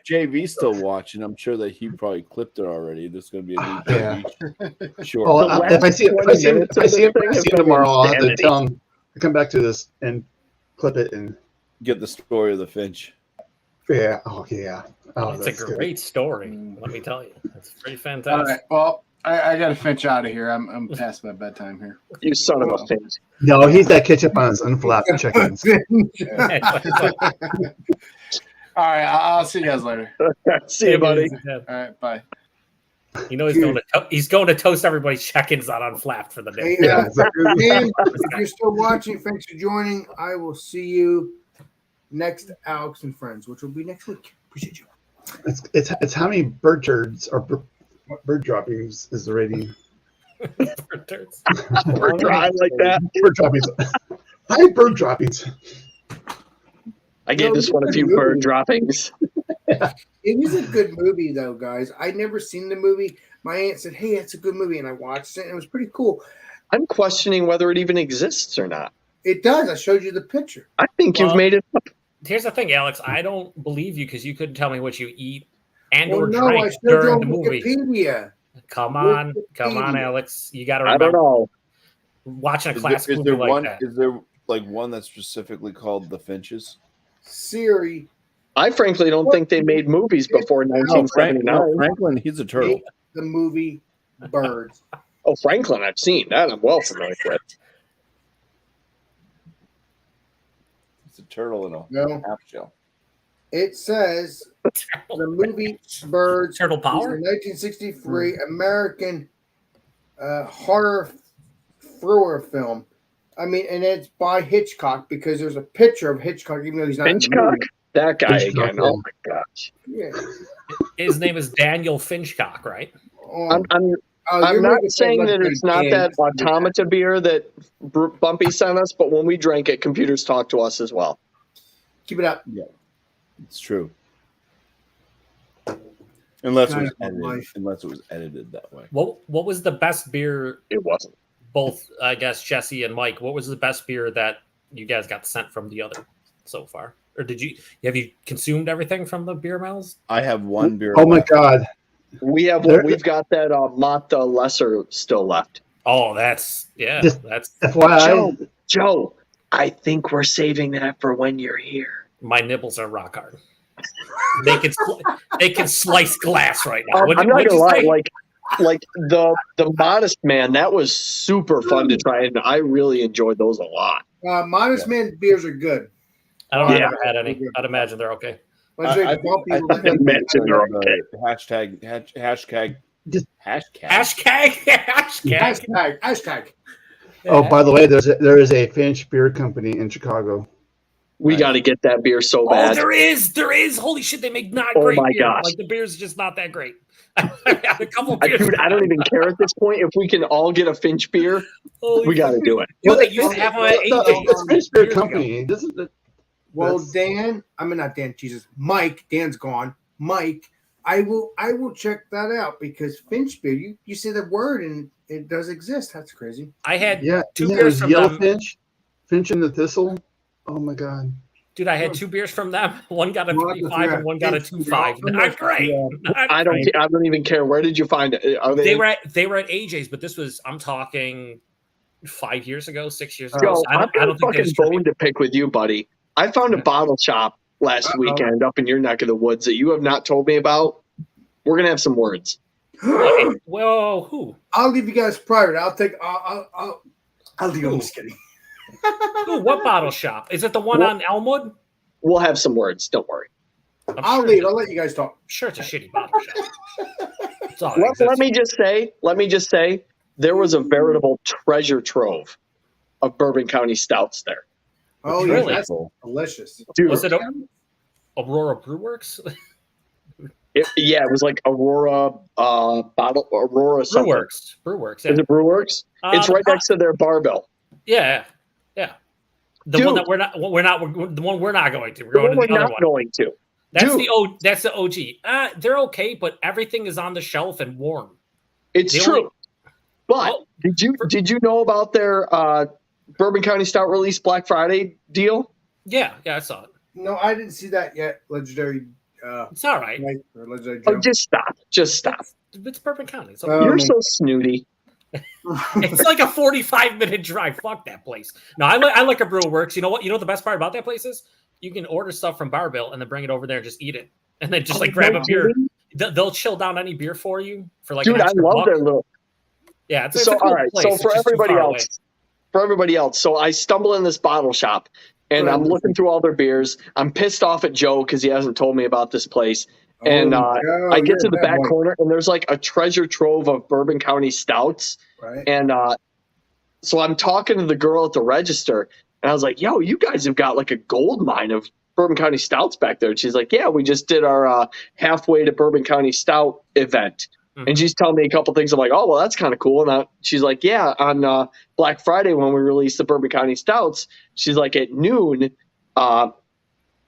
JV's still watching, I'm sure that he probably clipped it already. There's going to be a new Yeah. JV short. Well, if I see him tomorrow, I'll have to insanity. tell him to come back to this and clip it. And Get the story of the finch. yeah, oh yeah, oh, It's a that's good. great story, let me tell you. It's pretty All fantastic. right. Well, I got to finch out of here. I'm past my bedtime here. You son of a bitch. No, he's got ketchup on his unflapped chickens. All right. I'll see you guys later. See you, buddy. All right. Bye. You know he's going to toast everybody's check-ins on Unflapped for the day. Hey, Yeah, exactly. Dan, if you're still watching, thanks for joining. I will see you next Alex and Friends, which will be next week. Appreciate you. It's how many bird turds or bird droppings is the rating? We're dry like that. Bird droppings. Hi, bird droppings. I gave this one a few bird droppings. It is a good movie, though, guys. I'd never seen the movie. My aunt said, "Hey, it's a good movie," and I watched it, and it was pretty cool. I'm questioning whether it even exists or not. It does. I showed you the picture. I think you've Well, made it up. Here's the thing, Alex. I don't believe you because you couldn't tell me what you eat and Well, or no, I drink showed you during on the movie. Wikipedia. Come on, Wikipedia. Alex. You got to I don't remember know. watching a Is classic movie like that. Is there like one that's specifically called The Finches? Siri, I frankly don't think they made movies before No, 1979. Franklin, he's a turtle. Hate the movie Birds. Oh, Franklin, I've seen that. I'm well familiar with. He's a turtle in a No. half shell. It says the movie Birds Turtle is Power? a 1963 American horror thriller film. I mean, and it's by Hitchcock because there's a picture of Hitchcock, even though he's not in the Finchcock? movie. That guy Hitchcock, again. yeah. Oh my gosh. Yeah. His name is Daniel Finchcock, right? I'm you're not making saying fun of that it's not Dan. that automata beer that Bumpy sent us, but when we drank it, computers talked to us as well. Keep it up. It's true. Unless it was Kind of life. edited that way. What was the best beer? It wasn't. Both, I guess, Jesse and Mike. What was the best beer that you guys got sent from the other so far? Or have you consumed everything from the beer mills? I have one beer. Oh my God. We've got that Mott Lesser still left. Oh, that's Just- that's FYI, Joe, I think we're saving that for when you're here. my nibbles are rock hard. They can slice glass right now. I'm not What'd gonna you lie, say? like the Modest Man, that was super fun to try, and I really enjoyed those a lot. Modest Man beers are good. I don't know. Yeah. I've never had any. I'd imagine they're okay. Let's say I Bumpy think let them- Mention they're okay. Hashtag. Hashtag. Hashtag. oh, by the way, there is a Finch beer company in Chicago. We got to get that beer so Oh, bad. there is. Holy shit, they make not Oh great my beer. gosh. Like the beer's just not that great. I had a couple beers. Dude, I don't even care at this point. If we can all get a Finch beer, Holy we got to do it. Dude, they used to have them at AJ's. The Finch beer years ago. company. Well, That's- Dan, I mean not Dan, Jesus, Mike. Dan's gone. Mike, I will check that out because Finch beer. You say the word and it does exist. That's crazy. I had Yeah, two yeah, beers there's from Yellow them. Finch, Finch and the Thistle. Oh my God. Dude, I had two beers from them. One got a Well, 3.5 and one got a 2.5. Not great. Not I great. don't even care. Where did you find it? Are They were at AJ's, but this was, I'm talking 5 years ago, 6 years ago. Yo, So I I've don't got a think they fucking distribute. bone to pick with you, buddy. I found a bottle shop last weekend up in your neck of the woods that you have not told me about. We're gonna have some words. Well, who? I'll leave you guys private. I'll leave. I'm just kidding. Who? What bottle shop? Is it the one on Elmwood? We'll have some words. Don't worry. I'll sure leave. it's- I'll let you guys talk. Sure, it's a shitty bottle shop. It's all that Let exists. me just say, there was a veritable treasure trove of Bourbon County stouts there. Oh Really? yeah, that's delicious. Dude, Was it Aurora Brewworks? it was like Aurora Aurora something. Brewworks. Yeah. Is it Brewworks? It's right the- next to their barbell. Yeah. The Dude. one that we're not the one we're not going to. We're The going one we're to the other not one. going to. That's Dude. That's the OG. They're okay, but everything is on the shelf and warm. It's The true. only- But Oh. did you know about their Bourbon County Stout release Black Friday deal? Yeah, I saw it. No, I didn't see that yet. Legendary. It's all right. Mike or Legendary Oh, Joe. just stop. Just stop. It's Bourbon County. It's, Oh. You're so snooty. it's like a 45-minute drive. Fuck that place. No, I like a Brewworks. You know what? You know what the best part about that place is? You can order stuff from Barbell and then bring it over there and just eat it, and then just like grab a beer. They'll chill down any beer for you for like. Dude, an I extra love buck. their little. Yeah, it's So a cool all right. place. So It's for just too everybody far else, away. so I stumble in this bottle shop and I'm looking through all their beers. I'm pissed off at Joe because he hasn't told me about this place. And Joe, I get you're to a the bad back boy. corner and there's like a treasure trove of Bourbon County stouts. Right. And so I'm talking to the girl at the register, and I was like, "Yo, you guys have got like a gold mine of Bourbon County stouts back there." And she's like, "Yeah, we just did our halfway to Bourbon County stout event." Mhm. And she's telling me a couple things. I'm like, "Oh, well, that's kind of cool." And she's like, "Yeah, on Black Friday when we released the Bourbon County stouts, she's like at noon."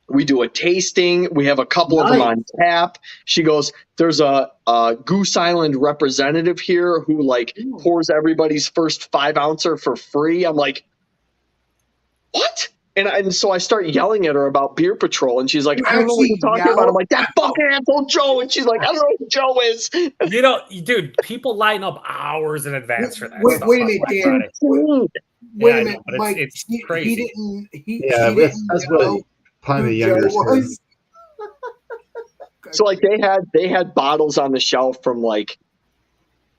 We do a tasting. We have a couple of them on tap. She goes, there's a Goose Island representative here who like pours everybody's first 5-ouncer for free. I'm like, what? And so I start yelling at her about Beer Patrol, and she's like, You I don't know what you're actually talking about. yell? I'm like, that fucking asshole Joe. And she's like, I don't know who Joe is. You know, dude, people line up hours in advance for that. Wait- stuff wait a on minute, Black Dan. Friday. Wait Yeah, I a know, minute, but Mike. it's He crazy. didn't. He Yeah, didn't that's know what probably the who Joe younger was. So like they had bottles on the shelf from like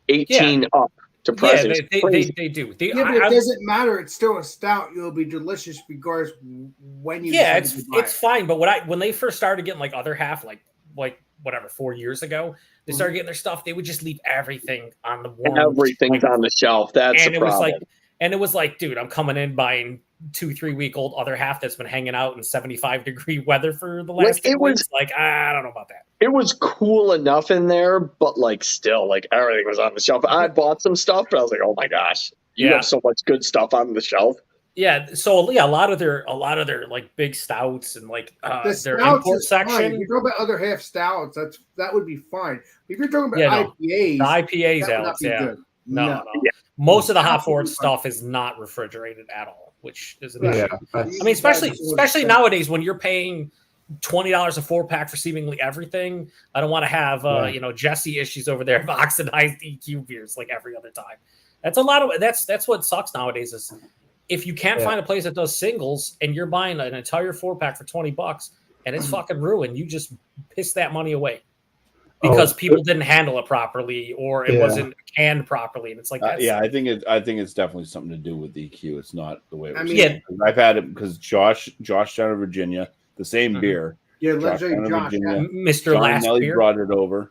18 up to present. They do. Yeah, but it doesn't matter. It's still a stout. It'll be delicious regardless when you. Yeah, decide to buy it's fine. But when they first started getting like other half, like whatever 4 years ago, they started getting their stuff. They would just leave everything on the warm. Everything's on the shelf. That's the problem. It was like, dude, I'm coming in buying 2-3 week old other half that's been hanging out in 75-degree weather for the last 2 weeks. Like, I don't know about that. It was cool enough in there, but like still, like everything was on the shelf. I bought some stuff, but I was like, oh my gosh, you have so much good stuff on the shelf. Yeah, so yeah, a lot of their like big stouts and like their import section. Fine. If you're talking about other half stouts, that would be fine. But if you're talking about IPAs, the IPAs, Alex, good. No. Yeah. Most of the Hop Forward stuff is not refrigerated at all, which is an issue. I mean, especially nowadays when you're paying $20 a 4-pack for seemingly everything. I don't want to have Jesse issues over there of oxidized EQ beers like every other time. That's a lot of that's what sucks nowadays is if you can't find a place that does singles and you're buying an entire 4-pack for $20 and it's fucking ruined, you just piss that money away. Because people didn't handle it properly, or it wasn't canned properly, and it's like I think it's definitely something to do with EQ. It's not the way it was. I've had it because Josh down in Virginia, the same beer. Yeah, Josh Mr. Last Nelly Beer brought it over,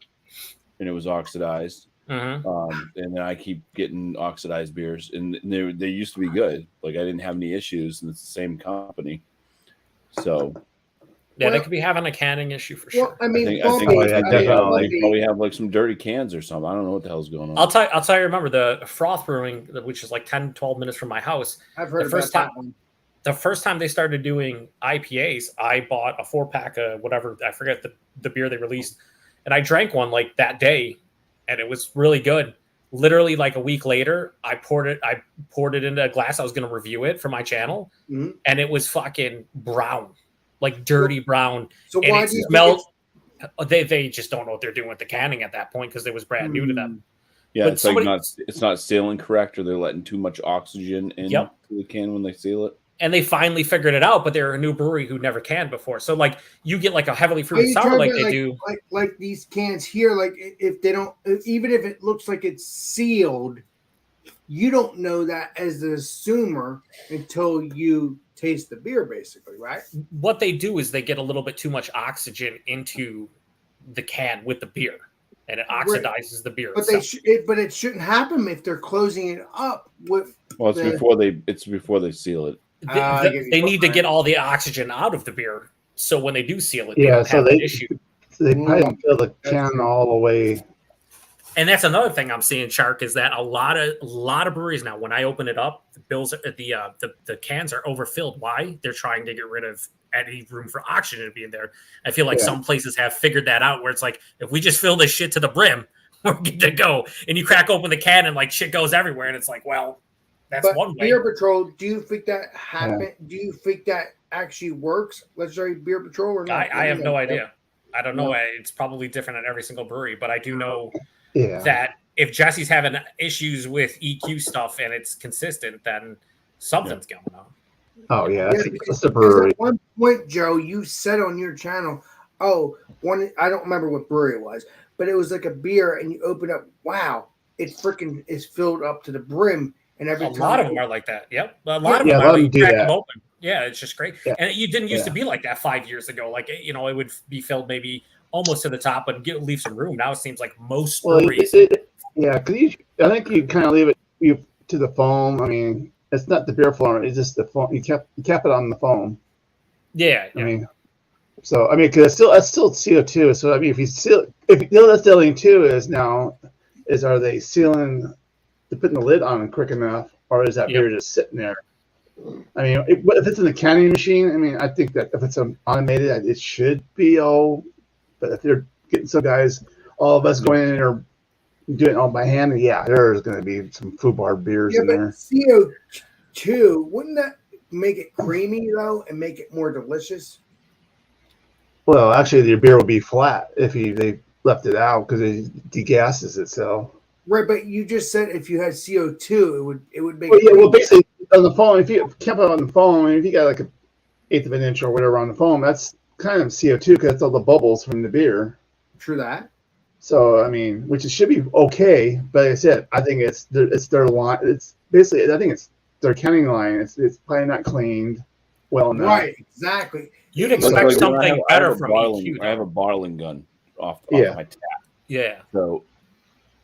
and it was oxidized. Mm-hmm. And then I keep getting oxidized beers, and they used to be good. Like I didn't have any issues, and it's the same company. So. Yeah, they could be having a canning issue for sure. Well, I mean, I think they probably have like some dirty cans or something. I don't know what the hell's going on. I'll tell you. Remember the Froth Brewing, which is like 10, 12 minutes from my house. I've heard the first time they started doing IPAs, I bought a 4-pack of whatever, I forget the beer they released, and I drank one like that day, and it was really good. Literally, like a week later, I poured it into a glass. I was going to review it for my channel, and it was fucking brown. Like dirty brown. So and why it do you smelled? They just don't know what they're doing with the canning at that point because it was brand new to them. Yeah, but it's not sealing correct, or they're letting too much oxygen into the can when they seal it. And they finally figured it out, but they're a new brewery who never canned before. So like you get like a heavily fruited sour like they do. Like these cans here, like if they don't, even if it looks like it's sealed, you don't know that as an assumer until you taste the beer, basically, right? What they do is they get a little bit too much oxygen into the can with the beer, and it oxidizes the beer. But it shouldn't happen if they're closing it up with. Well, it's before they seal it. They need to get all the oxygen out of the beer, so when they do seal it, they issue. They probably don't fill the can all the way. And that's another thing I'm seeing, Shark, is that a lot of breweries now, when I open it up, the cans are overfilled. Why? They're trying to get rid of any room for oxygen to be in there. I feel like some places have figured that out, where it's like, if we just fill this shit to the brim, we're good to go. And you crack open the can and like shit goes everywhere, and it's like, well, that's one way. Beer Patrol, do you think that happened? Do you think that actually works? Let's say Beer Patrol or not? I have no idea. I don't know. It's probably different at every single brewery, but I do know. That if Jesse's having issues with EQ stuff and it's consistent, then something's going on. Oh yeah, that's the brewery. At one point, Joe, you said on your channel, I don't remember what brewery it was, but it was like a beer, and you open up, wow, it freaking is filled up to the brim, and a lot of them are like that. Yep, a lot of them are. You crack them open. Yeah, it's just great. Yeah. And it didn't used to be like that 5 years ago. Like it would be filled maybe almost to the top, but leave some room. Now it seems like most breweries. Because I think you kind of leave it to the foam. I mean, it's not the beer foam; it's just the foam. You kept it on the foam. Yeah. I mean, because it's still CO2. So I mean, if that's the other thing too is are they sealing, putting the lid on quick enough, or is that beer just sitting there? I mean, if it's in the canning machine, I mean, I think that if it's automated, it should be all. But if they're getting some guys, all of us going in or doing it all by hand, there's going to be some FUBAR beers in there. CO2, wouldn't that make it creamy though and make it more delicious? Well, actually, your beer will be flat if they left it out because it degasses itself. Right, but you just said if you had CO2, it would make. Well, basically on the foam, if you kept it on the foam, and if you got like an 1/8 of an inch or whatever on the foam, that's kind of CO2 because that's all the bubbles from the beer. True that. So I mean, which should be okay. But like I said, I think it's their line. It's basically, I think it's their counting line. It's probably not cleaned well enough. Right, exactly. You'd It's expect like, something better from bottling. EQ. I have a bottling gun off Yeah. my tap, Yeah. so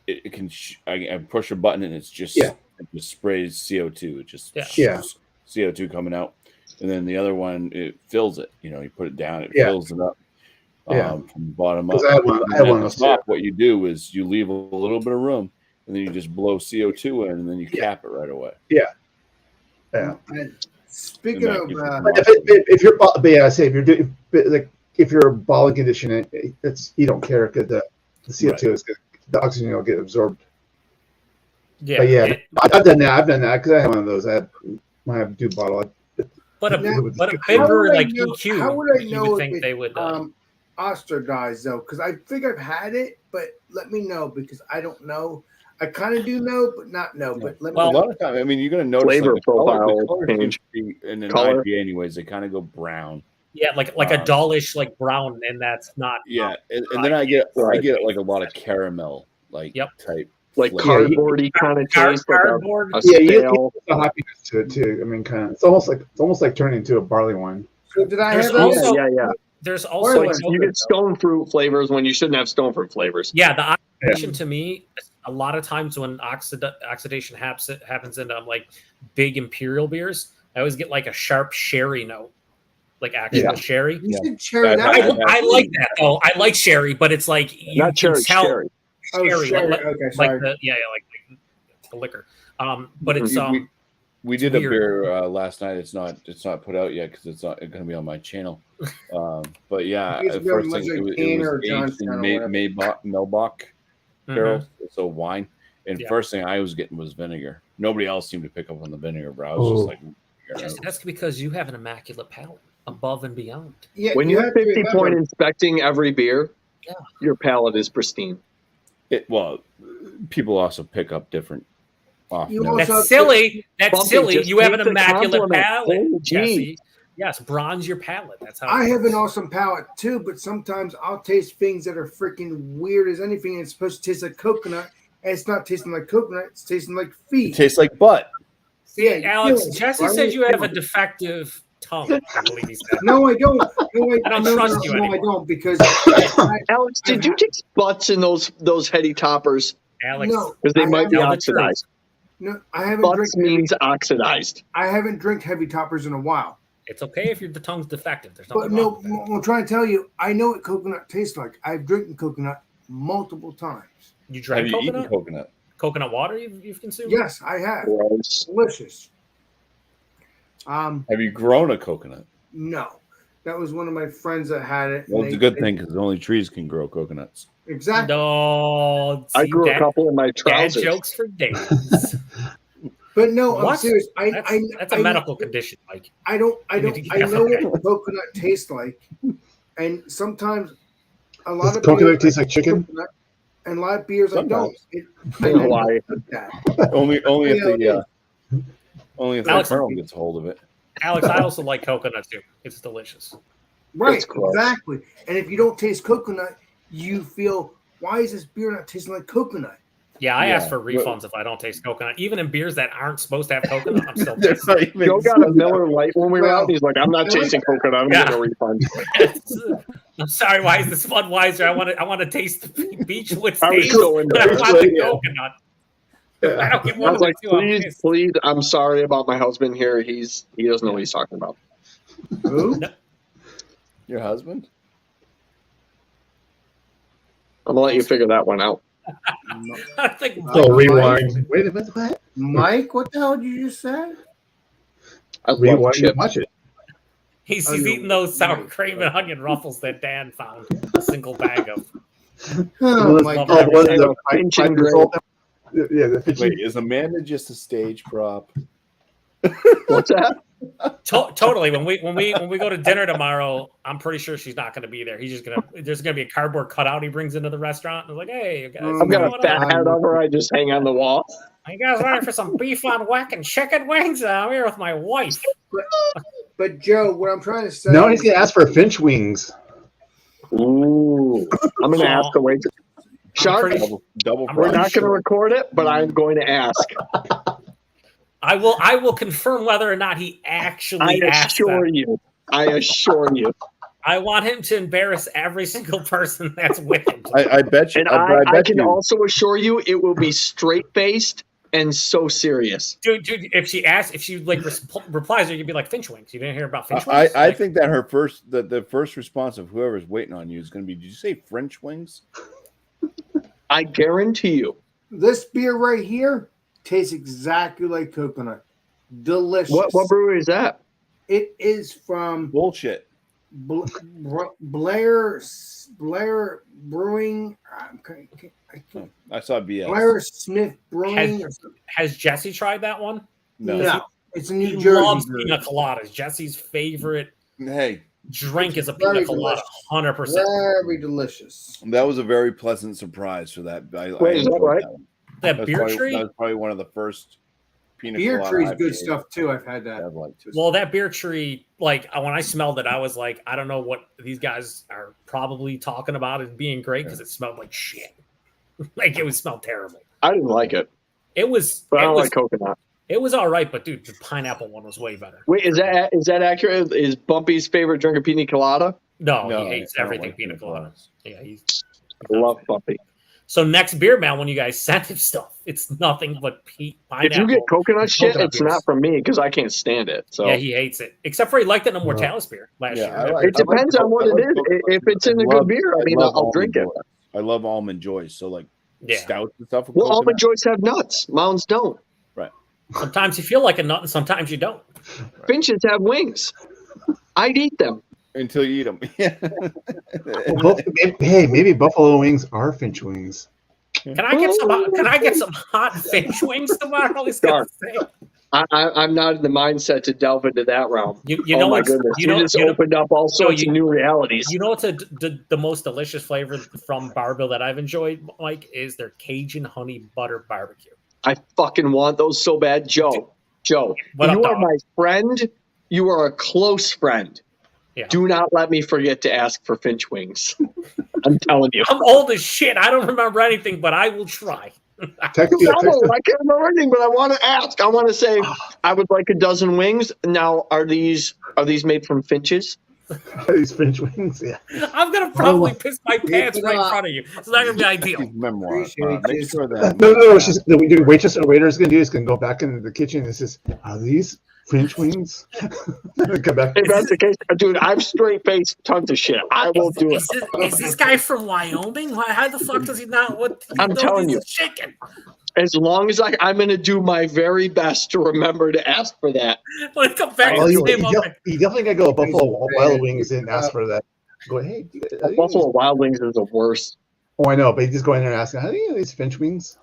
it can. I push a button and it's just Yeah. it just sprays CO2. It just Yeah. CO2 coming out, and then the other one it fills it. You know, you put it down, it Yeah. fills it up. Yeah. From the bottom up. 'Cause I had one And of at the those top, too. what you do is you leave a little bit of room, and then you just blow CO2 in, and then you cap it right away. Yeah. And speaking And that of, gives But if you're, but yeah, I say if you're doing like if you're bottling condition, it's you don't care because the CO2 is the oxygen will get absorbed. Yeah. But yeah, it- I've done that. I've done that because I have one of those. I have do bottle it. but a Now, but a how big would brewery I like know- EQ, how would I you know would if think it, they would. ostracized though? Because I think I've had it, but let me know because I don't know. I kind of do know, but not know. But let Well, A me know. lot of time, I mean, you're going to notice Flavor like, the color profile seems change. to be- in an Color. IPA, anyways, they kind of go brown. Yeah, like a dullish like brown, and that's not. Yeah, and then I get Right. like a lot of caramel like Yep. type. Like flavor. cardboardy kind of taste, like Cardboard. a Yeah, you stale. get the hoppiness to it too. I mean, kind of. It's almost like turning into a barley wine. So did I There's have that? also- Yeah. There's It's also like you get stone fruit flavors when you shouldn't have stone fruit flavors. yeah, the oxidation to me, a lot of times when oxidation happens in like big imperial beers, I always get like a sharp sherry note, like actual Yeah. sherry. You Yeah. said cherry. I- That I, was- I like that though. I like sherry, but it's like you Not can cherry, tell cherry. Oh, sherry, sherry. like, Okay, like sorry. the like the liquor. But it's We did a weird. beer last night. It's not put out yet because it's not going to be on my channel. But yeah, It's the very first much thing like it was Canner or aged Johnstown or in Melbach barrels, Mhm. so wine. And Yeah. first thing I was getting was vinegar. Nobody else seemed to pick up on the vinegar, bro. I was just Oh. like, Jesse, that's because you have an immaculate palate, above and beyond. Yeah, When you're have to 50 point remember- inspecting every beer, Yeah. your palate is pristine. well, people also pick up different off You notes. also- That's silly. That's Bumpy, silly. just You have take an the immaculate compliment. palate, Oh, Jesse. geez. Yes, bronze your palate. That's how I it have an works. awesome palate too, but sometimes I'll taste things that are freaking weird as anything. And it's supposed to taste like coconut, and it's not tasting like coconut. It's tasting like It feet. tastes like butt. See, Yeah, you Alex, feel it. Jesse Why said do you have a feel it? defective tongue. I believe he said. No, I don't. No, I don't trust you no, I anymore. don't because Alex, did you take butts in those heady toppers? Alex, no, Because they I might be tell the truth. oxidized. no, I haven't Butts drank. means oxidized. I haven't drank heavy toppers in a while. it's okay if the tongue's defective. There's But nothing no, wrong with that. I'm trying to tell you, I know what coconut tastes like. I've drinking coconut multiple times. You Have drank you coconut? eaten coconut? Coconut water you've consumed? Yes, I have. Gross. Delicious. Have you grown a coconut? No, that was one of my friends that had it. and Well, it's a they- good thing because only trees can grow coconuts. Exactly. No. I see, grew a dad- couple in my Dad trousers. jokes for days. But no, I'm What? serious. That's a medical condition, Mike. I know Okay. what coconut tastes like, and sometimes a lot Does of coconut beers taste like chicken? coconut, and a lot of beers I don't. Sometimes. I don't know why. Only if Yeah, the Alex- colonel gets hold of it. Alex, I also like coconut too. It's delicious. Right, It's gross. exactly. And if you don't taste coconut, you feel, why is this beer not tasting like coconut? Yeah, I Yeah, ask for but- refunds if I don't taste coconut. Even in beers that aren't supposed to have coconut, I'm still There's not even Joe got a Miller Lite when we were out. He's like, I'm not tasting coconut. I'm Yeah. getting a refund. I'm sorry, why is this Budweiser? I want to taste the Beechwood I was taste, so into but I it. want the Yeah. coconut. I don't get I one was of the like, two. I'm please, pissed. please, I'm sorry about my husband here. He doesn't know what he's talking about. Who? your husband. I'm gonna let you figure that one out. I think Oh, rewind. Wait a minute. What? Mike, what the hell did you just say? I love Rewind and chips. watch it. he's Oh, you're eating those sour right. cream and onion ruffles that Dan found a single bag of. Oh my Love god. it. Oh, what is the Pinch 5 and years grade. old? Yeah, the pitching. Wait, is Amanda just a stage prop? What's that? Totally. When we go to dinner tomorrow, I'm pretty sure she's not going to be there. There's going to be a cardboard cutout he brings into the restaurant. And like, hey, you guys, I've I've got what's a going on? fat head of her I just hang on the wall. You guys ready for some beef on whack and chicken wings? I'm here with my wife. But Joe, what I'm trying to say. No, he's gonna ask for Finch wings. Ooh. Ooh, I'm going to ask the waitress. Shark, Double I'm we're price. not going to record it, but I'm going to ask. I will confirm whether or not he actually asked that. I assure you. I want him to embarrass every single person that's with him. I bet you. And I I bet can you. also assure you it will be straight-faced and so serious. Dude, if she asks, if she like replies, you'd be like Finch wings. You didn't hear about Finch wings? I think that her first the first response of whoever's waiting on you is going to be, "Did you say French wings?" I guarantee you. This beer right here tastes exactly like coconut. Delicious. What brewery is that? It is from Bullshit. Blair Brewing. I saw BS. Blair Smith Brewing. Has Jesse tried that one? No, it's a He New Jersey. loves brewery. pina coladas. Jesse's favorite Hey, drink is a Very pina colada, delicious. 100%. Very delicious. that was a very pleasant surprise for that. I Wait, is that enjoyed right? one. That beer probably, tree? That was probably one of the first pina Beer colada tree's IPAs good stuff too. I've had that. I've liked. Well, that beer tree, like when I smelled it, I was like, I don't know what these guys are probably talking about as being great because it smelled like shit. Like it smelled terrible. I didn't like it, It was. but I It don't was. like coconut. It was all right, but dude, the pineapple one was way better. Wait, is that accurate? Is Bumpy's favorite drink a pina colada? No, No, he hates I don't everything like pina pina colada. coladas. Yeah, he's. I love Bumpy. So next beer man, when you guys send him stuff, it's nothing but pineapple. If you get coconut shit, coconut it's beers. not for me because I can't stand it. So Yeah, he hates it. Except for he liked it in a Mortalis beer last Yeah, year. I like- it depends on what it is. If it's in a good beer, I mean, I'll drink it. I love almond joys. So like Yeah. stouts and stuff. With Well, coconut. almond joys have nuts. Mounds don't. Sometimes you feel like a nut, and sometimes you don't. Finches have wings. I'd eat them. Until you eat them. Yeah. Maybe buffalo wings are Finch wings. Can I get some? Can I get some hot Finch wings tomorrow? He's gonna say. I'm not in the mindset to delve into that realm. You Oh know my what's goodness! you know just you know, opened up all sorts of new realities. you know what's the most delicious flavor from Barbill that I've enjoyed, Mike, is their Cajun honey butter barbecue. I fucking want those so bad, Joe. Joe, What up, you are dog? my friend. You are a close friend. Yeah. Do not let me forget to ask for Finch wings. I'm telling you. I'm old as shit. I don't remember anything, but I will try. Text No, I can't remember anything, but I want to ask. I want to say I would like a dozen wings. Now, are these made from Finches? these Finch wings. Yeah. I'm gonna probably piss my pants right in front of you. It's not gonna be ideal. Memoir. Appreciate Make you. sure that. No. She's the waitress or waiter is gonna do is gonna go back into the kitchen and says, "Are these Finch wings?" Come back. If that's the case, dude, I've straight faced tons of shit. I won't do it. Is this guy from Wyoming? How the fuck does he not? What? I'm telling you. Chicken. As long as I'm going to do my very best to remember to ask for that. When it comes back Well, to you the same definitely gotta go Buffalo Wild Wings and ask for that. Go, hey, Buffalo Wild Wings is the worst. Oh, I know, but you just go in there and ask, "How do you know these Finch wings?"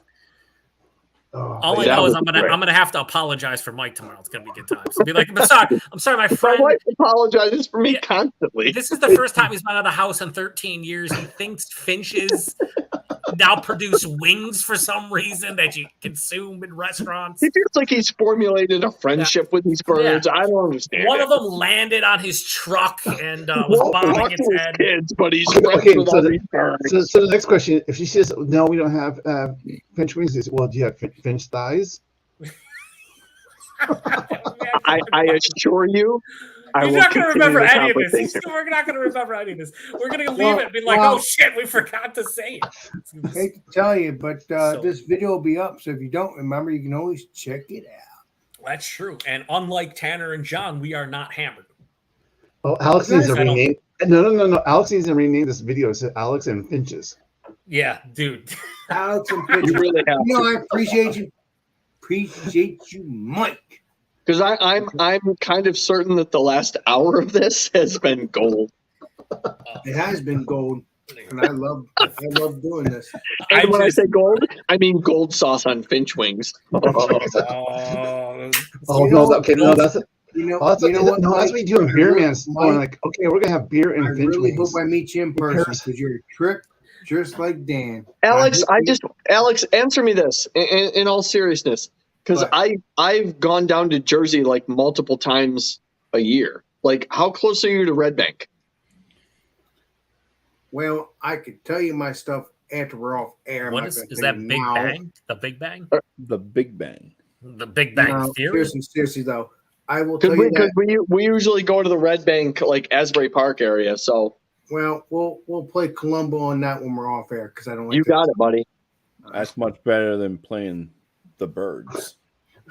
Oh, All I That know is would I'm be gonna great. I'm gonna have to apologize for Mike tomorrow. It's gonna be good times. Be like, I'm sorry, my My friend. wife apologizes for me Yeah. constantly. This is the first time he's been out of the house in 13 years. He thinks finches now produce wings for some reason that you consume in restaurants. He feels like he's formulated a friendship with these birds. I don't understand. One it. of them landed on his truck and was Won't bobbing talk its to his head. kids, but he's Okay, friends okay, with so all the- these birds. So the next question, if she says, "No, we don't have Finch wings," is, "Well, do you have Finch thighs?" I assure you, I He's will not going to continue remember the any of this. conversation. We're not going to remember any of this. We're going to leave Well, it and be like, well- oh shit, we forgot to say it. Hate to tell you, but So- this video will be up. So if you don't remember, you can always check it out. That's true. And unlike Tanner and John, we are not hammered. Well, Alex needs to I don't- rename. No. Alex needs to rename this video to Alex and Finches. Yeah, dude. Alex and You Pitch. really have You know, to. I appreciate you. Appreciate you, Mike. Because I'm kind of certain that the last hour of this has been gold. It has been gold, and I love doing this. And when I just- say gold, I mean gold sauce on Finch wings. Oh, Oh You no, know- okay, no, that's You know, that's you know what? no, that's Mike? what you do in beer man's. Mike, Going like, okay, we're gonna have beer I and Finch really wings. hope I meet you in person because you're a trip just like Dan. Alex, I hope Alex, answer me this in all seriousness, because What? I've gone down to Jersey like multiple times a year. Like, how close are you to Red Bank? Well, I could tell you my stuff after we're off air. I'm What not is gonna is tell that? you Big now. Bang? The Big Bang? The Big Bang. The Big Bang No, Theory? seriously though, I will tell Because you that. we usually go to the Red Bank, like Asbury Park area. So Well, we'll play Columbo on that when we're off air because I don't like you got it, buddy. That's much better than playing the Birds.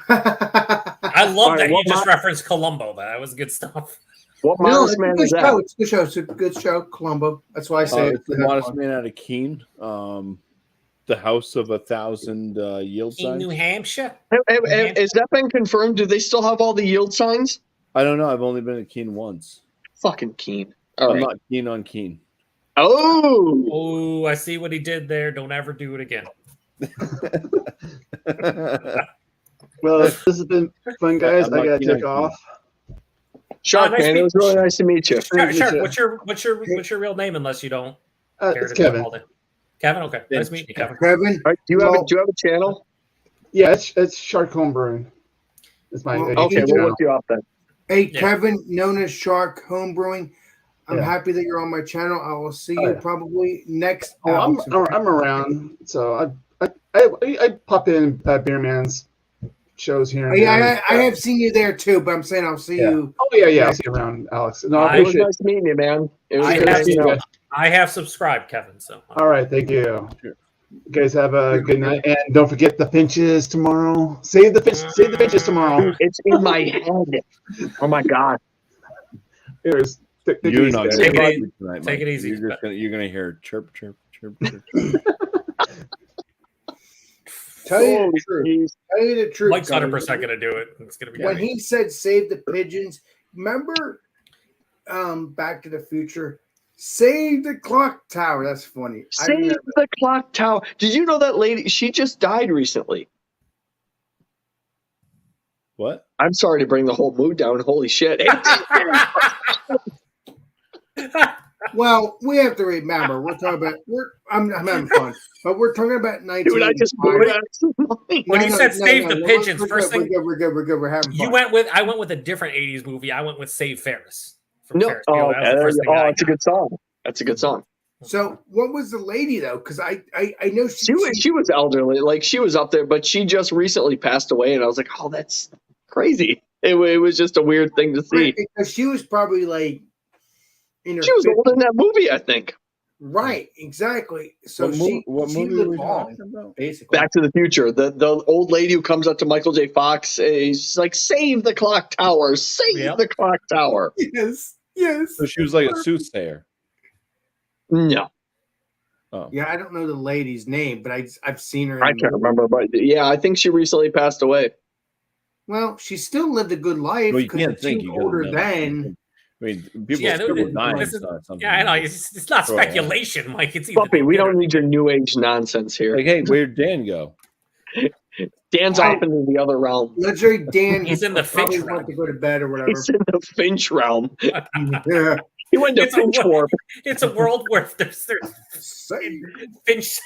I love All right, that you what just my- referenced Columbo. That was good stuff. What No, Modest it's a Man good is show. that? It's a good show. It's a good show, Columbo. That's why I say It's the Modest Man out of Keene. The House of 1,000 Yield In New Signs. Hampshire? Has that been confirmed? Do they still have all the yield signs? I don't know. I've only been to Keene once. Fucking keen. All I'm right. not keen on Keene. Oh, Oh, I see what he did there. Don't ever do it again. Well, this has been fun, guys. I'm I not gotta keen on take off. Shark nice Man, it was meeting- really nice to meet you. Sure, you sure. too. What's your real name unless you don't care It's to Kevin. call it? Kevin, okay. Nice meeting you, Kevin. Kevin. All right, do you have a channel? Yeah, it's Shark Home Brewing. It's my Well, Okay, YouTube we'll channel. look you up then. Hey, Yeah. Kevin, known as Shark Homebrewing. I'm Yeah. happy that you're on my channel. I will see Oh, you yeah. probably next. Oh, I'm around, so I pop in Beer Man's shows here. Oh, And yeah, there. I have seen you there too, but I'm saying I'll see Yeah. you. Oh yeah. I'll see you around, Alex. No, I I It was appreciate it. nice meeting you, man. It was I good have to see you. I have subscribed, Kevin. So All right, thank you. You guys have a good night, and don't forget the Finches tomorrow. Save the Finches tomorrow. It's in my head. Oh my god. Here's You're not Take gonna it hear easy. tonight, Take Mike. it easy. You're gonna hear chirp, chirp, chirp, chirp. Tell you Holy the truth. jeez. Tell you the truth. Mike's Kevin. 100% going to do it. It's going to be When great. he said save the pigeons, remember Back to the Future? Save the clock tower. That's funny. I Save remember. the clock tower. Did you know that lady? She just died recently. What? I'm sorry to bring the whole mood down. Holy shit. Well, we have to remember we're talking about I'm having fun, but we're talking about 19. Dude, I just blew out some mind. When you said save the pigeons, we're first good, thing we're good. We're having fun. I went with a different 80s movie. I went with Save Ferris. From No, Ferris Bueller. That was the first thing I it's a good song. That's a good song. So, what was the lady though? Because I know She was elderly, like she was up there, but she just recently passed away, and I was like, oh, that's crazy. It was just a weird thing to see. because she was probably like in her She was 50s. old in that movie, I think. Right, exactly. So What she movie were we lived on, talking about? basically. Back to the Future. The old lady who comes up to Michael J. Fox, he's like, "Save the clock tower! Save Yep. the clock tower!" Yes, yes. So she was like a soothsayer. No, Oh. Yeah, I don't know the lady's name, but I've seen her. I in can't the- remember, but yeah, I think she recently passed away. Well, she still lived a good life Well, you because can't she think. was You gotta older know. then. I mean, people Yeah, still this dying. is- It's not something. Yeah, I know. It's not Throw it out. speculation, Mike. It's either Puppy, we don't need your new age nonsense here. Like, hey, where'd Dan go? Dan's off into the other realm. Literally, Dan. He's in the probably Finch went to go to bed or whatever. He's in the Finch realm. Yeah. He went to It's a Finch Warp. It's a world where there's Finch.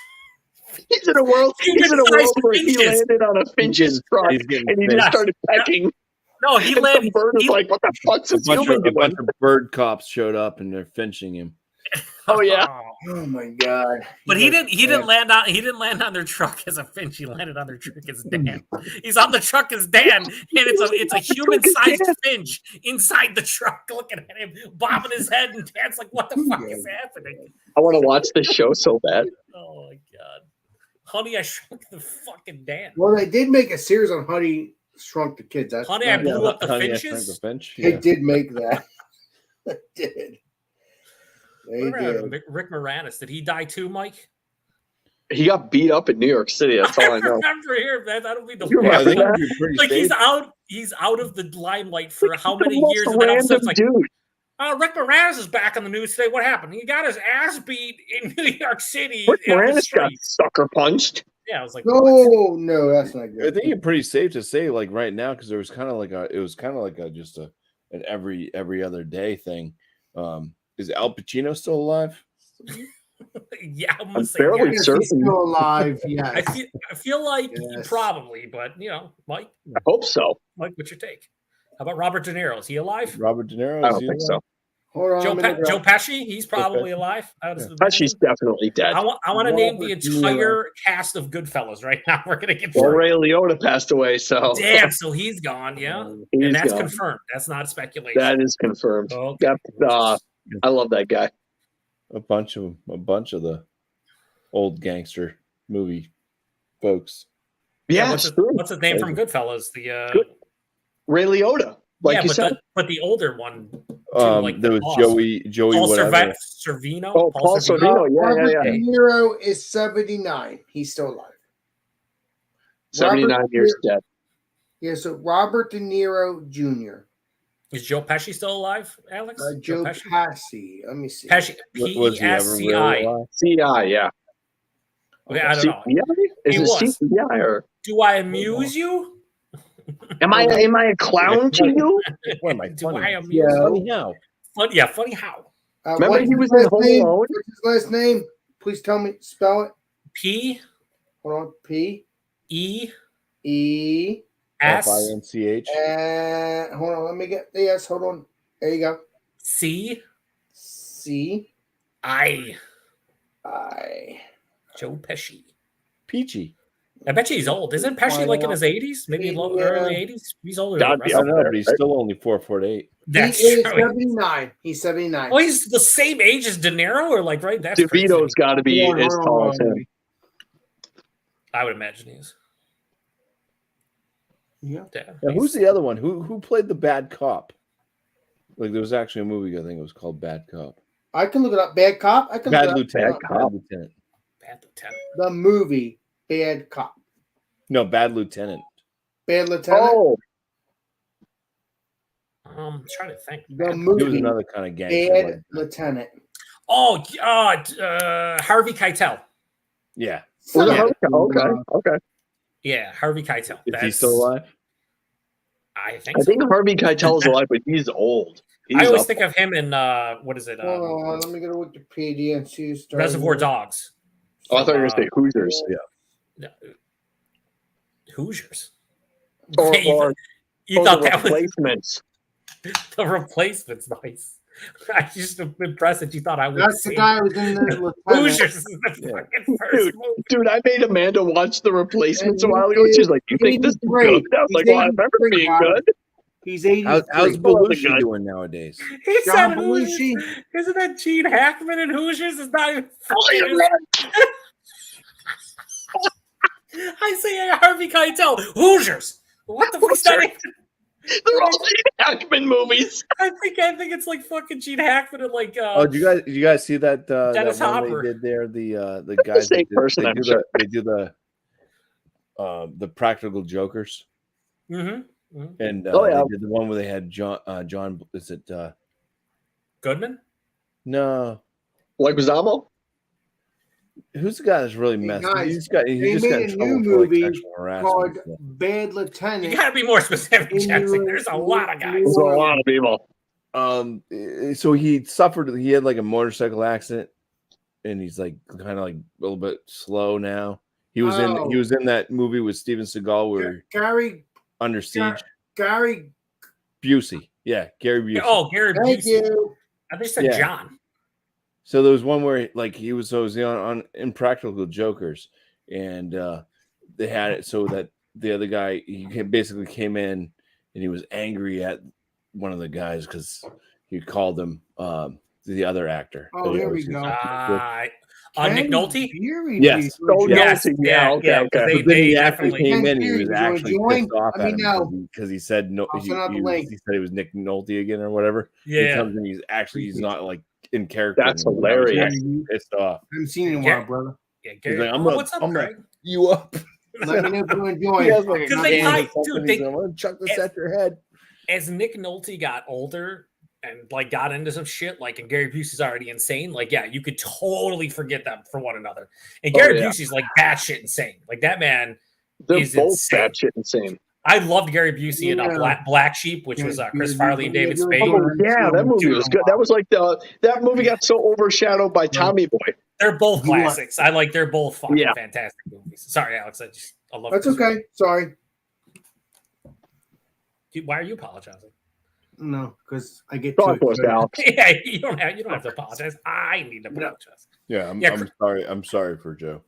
He's in a world. He's in a world where he Finches. landed on a Finch's truck He's getting and he fed. just started pecking. No, he And some landed. bird is he- like, "What the fuck's A this bunch, human of, a doing?" bunch of bird cops showed up and they're finching him. Oh yeah. Oh my god! But he didn't land on their truck as a Finch. He landed on their truck as Dan. He's on the truck as Dan, and it's a human sized Finch inside the truck, looking at him, bobbing his head, and Dan's like, "What the fuck is happening?" I want to watch this show so bad. Oh my god, Honey, I Shrunk the fucking Dan. Well, they did make a series on Honey Shrunk the Kids. That's Honey, I Blew Up the Honey, I Finches? Shrunk the Finch. They Yeah. did make that. They did. They What about did. Rick Moranis? Did he die too, Mike? He got beat up in New York City. That's all I I know. remember here, man. That'll be the You Yeah, I remember think that? you're pretty like safe. he's out of the limelight for how The many most years, and then all of a random sudden it's like, dude. oh, Rick Moranis is back on the news today. What happened? He got his ass beat in New York City. Rick on the Moranis got street. sucker punched. Yeah, I was like, No, that's not I good. think you're pretty safe to say, like right now, because there was kind of like just an every other day thing. Is Al Pacino still alive? yeah, I'm I'm gonna say barely yeah. Yes, certain. he's still alive. Yeah. I feel like Yes. probably, but Mike, I hope so. what's your take? How about Robert De Niro? Is he alive? Robert De Niro? I Is don't he think alive? so. Hold on. Joe, I'm gonna go. Joe Pesci, he's probably alive. I would She's imagine. definitely dead. I want to name the Robert De Niro. entire cast of Goodfellas right now. We're gonna get Well, through. Ray Liotta passed away, so Damn, so he's gone. Yeah, He's and that's gone. confirmed. That's not speculation. That is confirmed. Okay. I love that guy. A bunch of the old gangster movie folks. Yeah, what's his name from Goodfellas? The Ray Liotta. Like yeah, you said. but the older one. Too, There was boss. Joey Paul whatever. Servino. Oh, Paul Sorvino. Robert Yeah. De Niro is 79. He's still alive. 79 Robert years De- dead. Yeah, so Robert De Niro Jr. Is Joe Pesci still alive, Alex? Joe Pesci. Pesci. Let me see. Pesci. Was he ever really P-E-S-C-I. alive? CI, yeah. Okay, I don't know. CPI? Is He it was. CPI or Do I amuse you? am I a clown to you? What am I Do I funny? amuse Yeah. you? Funny how? Funny how? Remember what's he his was in last Home name? Alone? What's his last name? Please tell me. Spell it. P Hold on. P E E. S F-I-N-C-H. Hold on. Let me get the S. Hold on. There you go. C C I. I. Joe Pesci. Peachy. I bet you he's old. Isn't Pesci like in his 80s? Maybe Yeah. early 80s? He's older than Gotta the be rest I of don't them. know, but he's still only 4'8". That's he is true. 79. He's 79. Oh, he's the same age as De Niro, or like right? That's crazy. DeVito's got to be Hold on, as hold tall on, as hold him. on. I would imagine he is. Yeah. Yeah. Now, who's the other one? Who played the bad cop? Like there was actually a movie, I think it was called Bad Cop. I can look it up. Bad Cop. I can Bad look it Lieutenant. up. Bad Lieutenant. Bad Lieutenant? The movie Bad Cop. No, Bad Lieutenant. Bad Lieutenant. Oh, Trying to think. The He was movie another kind of gangster. Bad like that. Lieutenant. Oh, Harvey Keitel. Yeah. was it Yeah. Harvey? Okay. Yeah, Harvey Keitel. Is he still alive? I think I so. think Harvey Keitel's alive, but he's old. I always up. think of him in what is it? Hold on. Let me go to Wikipedia and see. who's starting. Reservoir Dogs. Oh, I thought you were going to say Hoosiers. No, Hoosiers. Or, you or you or thought the that was replacements. the replacement's nice. I just am impressed that you thought I was. That's the guy who's in the Lieutenant. Hoosiers is the fucking first movie. Dude, I made Amanda watch the replacements a while ago. She's like, "You think this is 83. good?" I was like, He's "Well, I remember 83, being Bob. good." He's 83. How's Well, Belushi good. doing nowadays? He John said Hoosiers. Belushi. Isn't that Gene Hackman and Hoosiers is not even Oh, you're fucking- I say Harvey Keitel. Hoosiers. What the fuck's that? They're all Gene Hackman movies. I think it's like fucking Gene Hackman and like Oh, did you guys see that? Dennis that one Hopper. they did there. The guys same that person, I'm sure. they do the Practical Jokers, mm-hmm. and Oh, yeah. they did the one where they had John. Is it? Goodman. No, Like Zamo? who's the guy that's really messed? guys, He just got they in made a trouble new for like movie sexual harassment. called and stuff. Bad You Lieutenant. gotta be more specific, In Jackson. your- There's a lot of guys. There's a lot of people. So he had like a motorcycle accident, and he's like kind of like a little bit slow now. He was in that movie with Steven Seagal where Gary Under Siege. Gary. Busey. Yeah, Gary Busey. Oh, Gary Thank Busey. you. I think said Yeah. John. So there was one where like he was on Impractical Jokers, and they had it so that the other guy basically came in and he was angry at one of the guys because he called him the other actor. Oh, here we go. Nick Nolte. Yes. Oh, Yes, Nolte. yeah, Okay, yeah, okay. they- But then he they actually definitely- came in. He Ken, was do you wanna actually join? pissed off Let at me him know. because he said no. I'll send out the He link. said he was Nick Nolte again or whatever. He Yeah. comes in, he's not like in character. That's anymore. hilarious. He was pissed off. I haven't seen it in a while, brother. Yeah, He's Gary. like, I'm what's up, gonna Greg? you up. Let me know if you want to join. He has like a Because they can or hype- dude, something. they- He's like, I'm gonna chuck this at your head. As Nick Nolte got older and like got into some shit, like and Gary Busey's already insane. Like, yeah, you could totally forget them for one another. And Gary yeah. Busey's like batshit insane. Like that man. They're He's both insane. batshit insane. I loved Gary Busey in Yeah. Black Sheep, which was Chris Farley and David Spade. Oh, yeah, that movie was good. That was like that movie got so overshadowed by Tommy Boy. They're both You want- classics. They're both fucking Yeah. fantastic movies. Sorry, Alex. I love That's this. okay. Sorry. Dude, why are you apologizing? No, because I get Talk to to us, it. Alex. Yeah, you don't have to apologize. I need to apologize. Yeah, I'm Yeah, sorry. I'm sorry for Joe.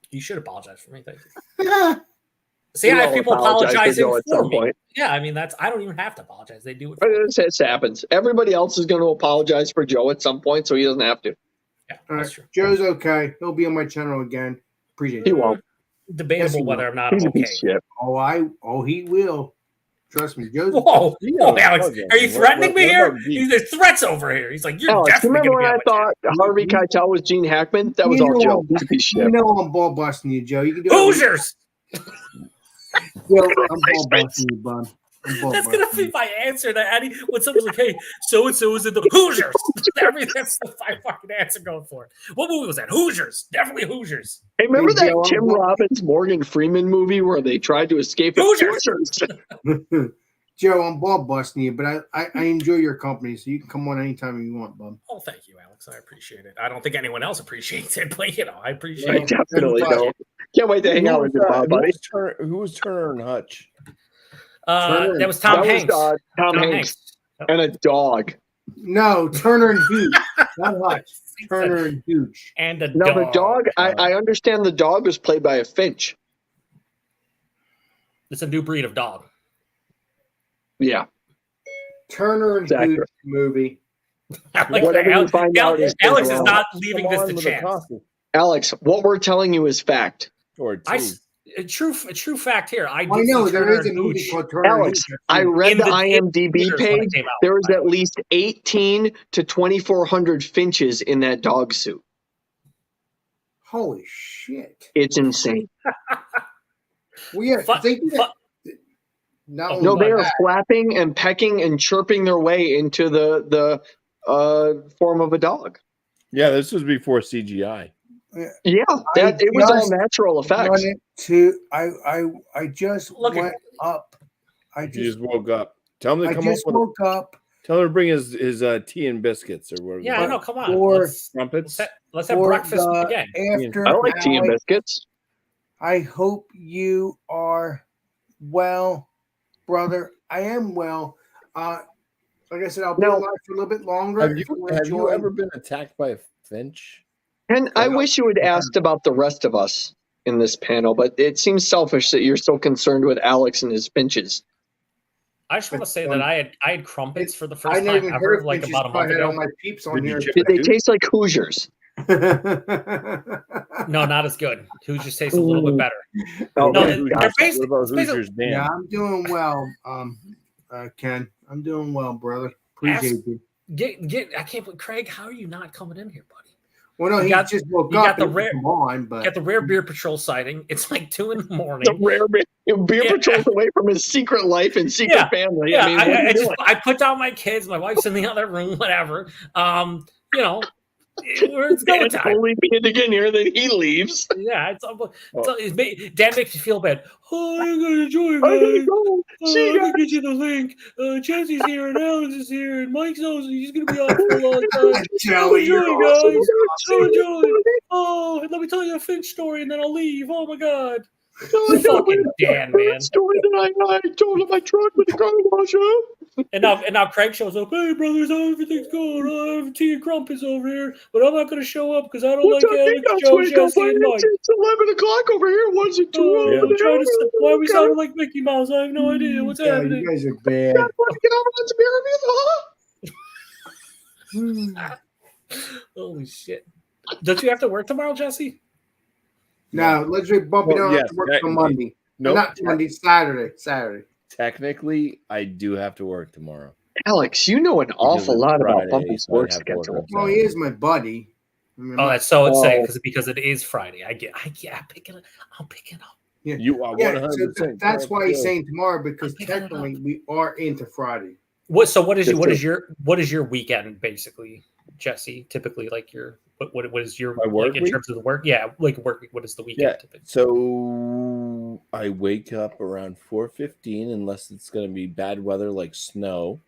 You should apologize for me. Thank you. See, We I have all people apologize for apologizing Joe at for some me. point. Yeah, I mean I don't even have to apologize. They do it. But For me. it happens. Everybody else is going to apologize for Joe at some point, so he doesn't have to. Yeah, All that's right, true. Joe's okay. He'll be on my channel again. Appreciate He it. won't. Debatable Yes, he whether will. or not He's I'm a okay. piece of shit. He will. Trust me, Joe's. Whoa, whoa, Alex, apologize. are you threatening me What here? about Gene? There's threats over here. He's like, you're Alex, you definitely remember going to be when I on my thought Harvey Keitel was Gene Hackman? That was You all know Joe. I'm- He's a piece of You shit. know I'm ball busting you, Joe. You can do channel. it. Hoosiers. Joe, I'm ball busting you, bud. I'm ball That's gonna busting be my answer to Eddie when someone's like, "Hey, so and so is in the Hoosiers." That's the fucking answer going for it. What movie was that? Hoosiers, definitely Hoosiers. Hey, remember Hey, that Joe, Tim I'm- Robbins, Morgan Freeman movie where they tried to escape? Hoosiers. you. Joe, I'm ball busting you, but I enjoy your company, so you can come on anytime you want, bud. Oh, thank you, Alex. I appreciate it. I don't think anyone else appreciates it, but I Well, appreciate it. definitely don't. Can't wait to hang out with you, Bob, buddy. Who was Turner and Hutch? That was Tom That Hanks. was Tom Hanks and a dog. No, Turner and Hooch. Not Hutch. Turner and Hooch. And a Now dog. the dog, I understand the dog was played by a Finch. It's a new breed of dog. Yeah. Turner and It's accurate. Hooch movie. Alex, Whatever you find out is Alex is wrong. not leaving Come this on to with a chance. coffee. Alex, what we're telling you is fact. Or tea. A true fact here. I I did know see there Turner is a and movie Hooch called Turner Alex, and Hooch. I read in the the IMDb theaters when it page. came out, There was by the at way. least 18 to 2,400 Finches in that dog suit. Holy shit. It's insane. Well, yeah, Fu- they do fu- that. Not only No, they that, are flapping and pecking and chirping their way into the form of a dog. Yeah, this was before CGI. Yeah, it was all natural effects. wanted to. I just Look at- went up. I He just just woke up. Tell him to I come up just with. woke up. Tell him to bring his tea and biscuits or whatever. Yeah, I know. Come on. Or- Crumpets. Let's have for breakfast the again. After I like tea and Alex, biscuits. I hope you are well, brother. I am well. Like I said, I'll be Now- alive for a little bit longer. Have if you wanna have you join. ever been attacked by a finch? And I wish you had asked about the rest of us in this panel, but it seems selfish that you're so concerned with Alex and his Finches. I just want to say that I had crumpets for the I first never time even ever, heard of like Finches about a till I month had all ago. my peeps on Did you here. chip Did they Dude. taste like Hoosiers? No, not as good. Who just tastes a little bit better. Oh, No, my they're gosh. based- What about it's basically- Hoosiers Dan? Yeah, I'm doing well, Ken. I'm doing well, brother. Appreciate you. I can't believe Craig. How are you not coming in here, buddy? Well, no, You he got- just woke you up. got the and rare- come on, but Got the rare beer patrol sighting. It's like 2 a.m. The rare beer Yeah. patrol's away from his secret life and secret Yeah. family. Yeah, I mean, what are you doing? I put down my kids. My wife's in the other room. Whatever. It's going Dan's time. only being to get here, then he leaves. Yeah, Dan makes you feel bad. Oh, I'm gonna enjoy it, I gotta guys. go. See I you can guys. get you the link. Jesse's here and Alex is here and Mike's also he's gonna be on for a long time. Joey, you're enjoy, awesome. guys. So enjoy. Oh, and let me tell you a Finch story and then I'll leave. Oh my god. Fucking Dan, man. Story that I told him my truck with the car washer. And now Craig shows up. Hey brothers, how everything's going? I have tea and crumpets over here, but I'm not gonna show up because I don't What's like up, Alex, guys? Joe, Wake up, Jesse, and Mike. it's 11 o'clock over here. What's it Oh, doing? I'm trying to. Why are we sounding like Mickey Mouse? I have no idea what's Yeah, happening. you guys are bad. Want to get over on some beer reviews, huh? Holy shit! Don't you have to work tomorrow, Jesse? Now, let's bump it Well, on yes, to work that- on Monday. Nope. Not Monday, Saturday. Technically, I do have to work tomorrow. Alex, you know an awful it's lot about Friday, Bumpy's so I work have to work schedule. on Well, he is my buddy. I mean, Oh, I'm that's so insane Oh. because it is Friday. I'm picking it. I'm picking up. You are yeah, 100%. so that's why he's correct. saying tomorrow because I'm picking it technically we are into Friday. What is Just what is your weekend basically, Jesse? Typically, like what is your My work like, in week? terms of the work? Yeah, like work week. What is the weekend? Yeah. Typically? So I wake up around 4:15 unless it's going to be bad weather like snow.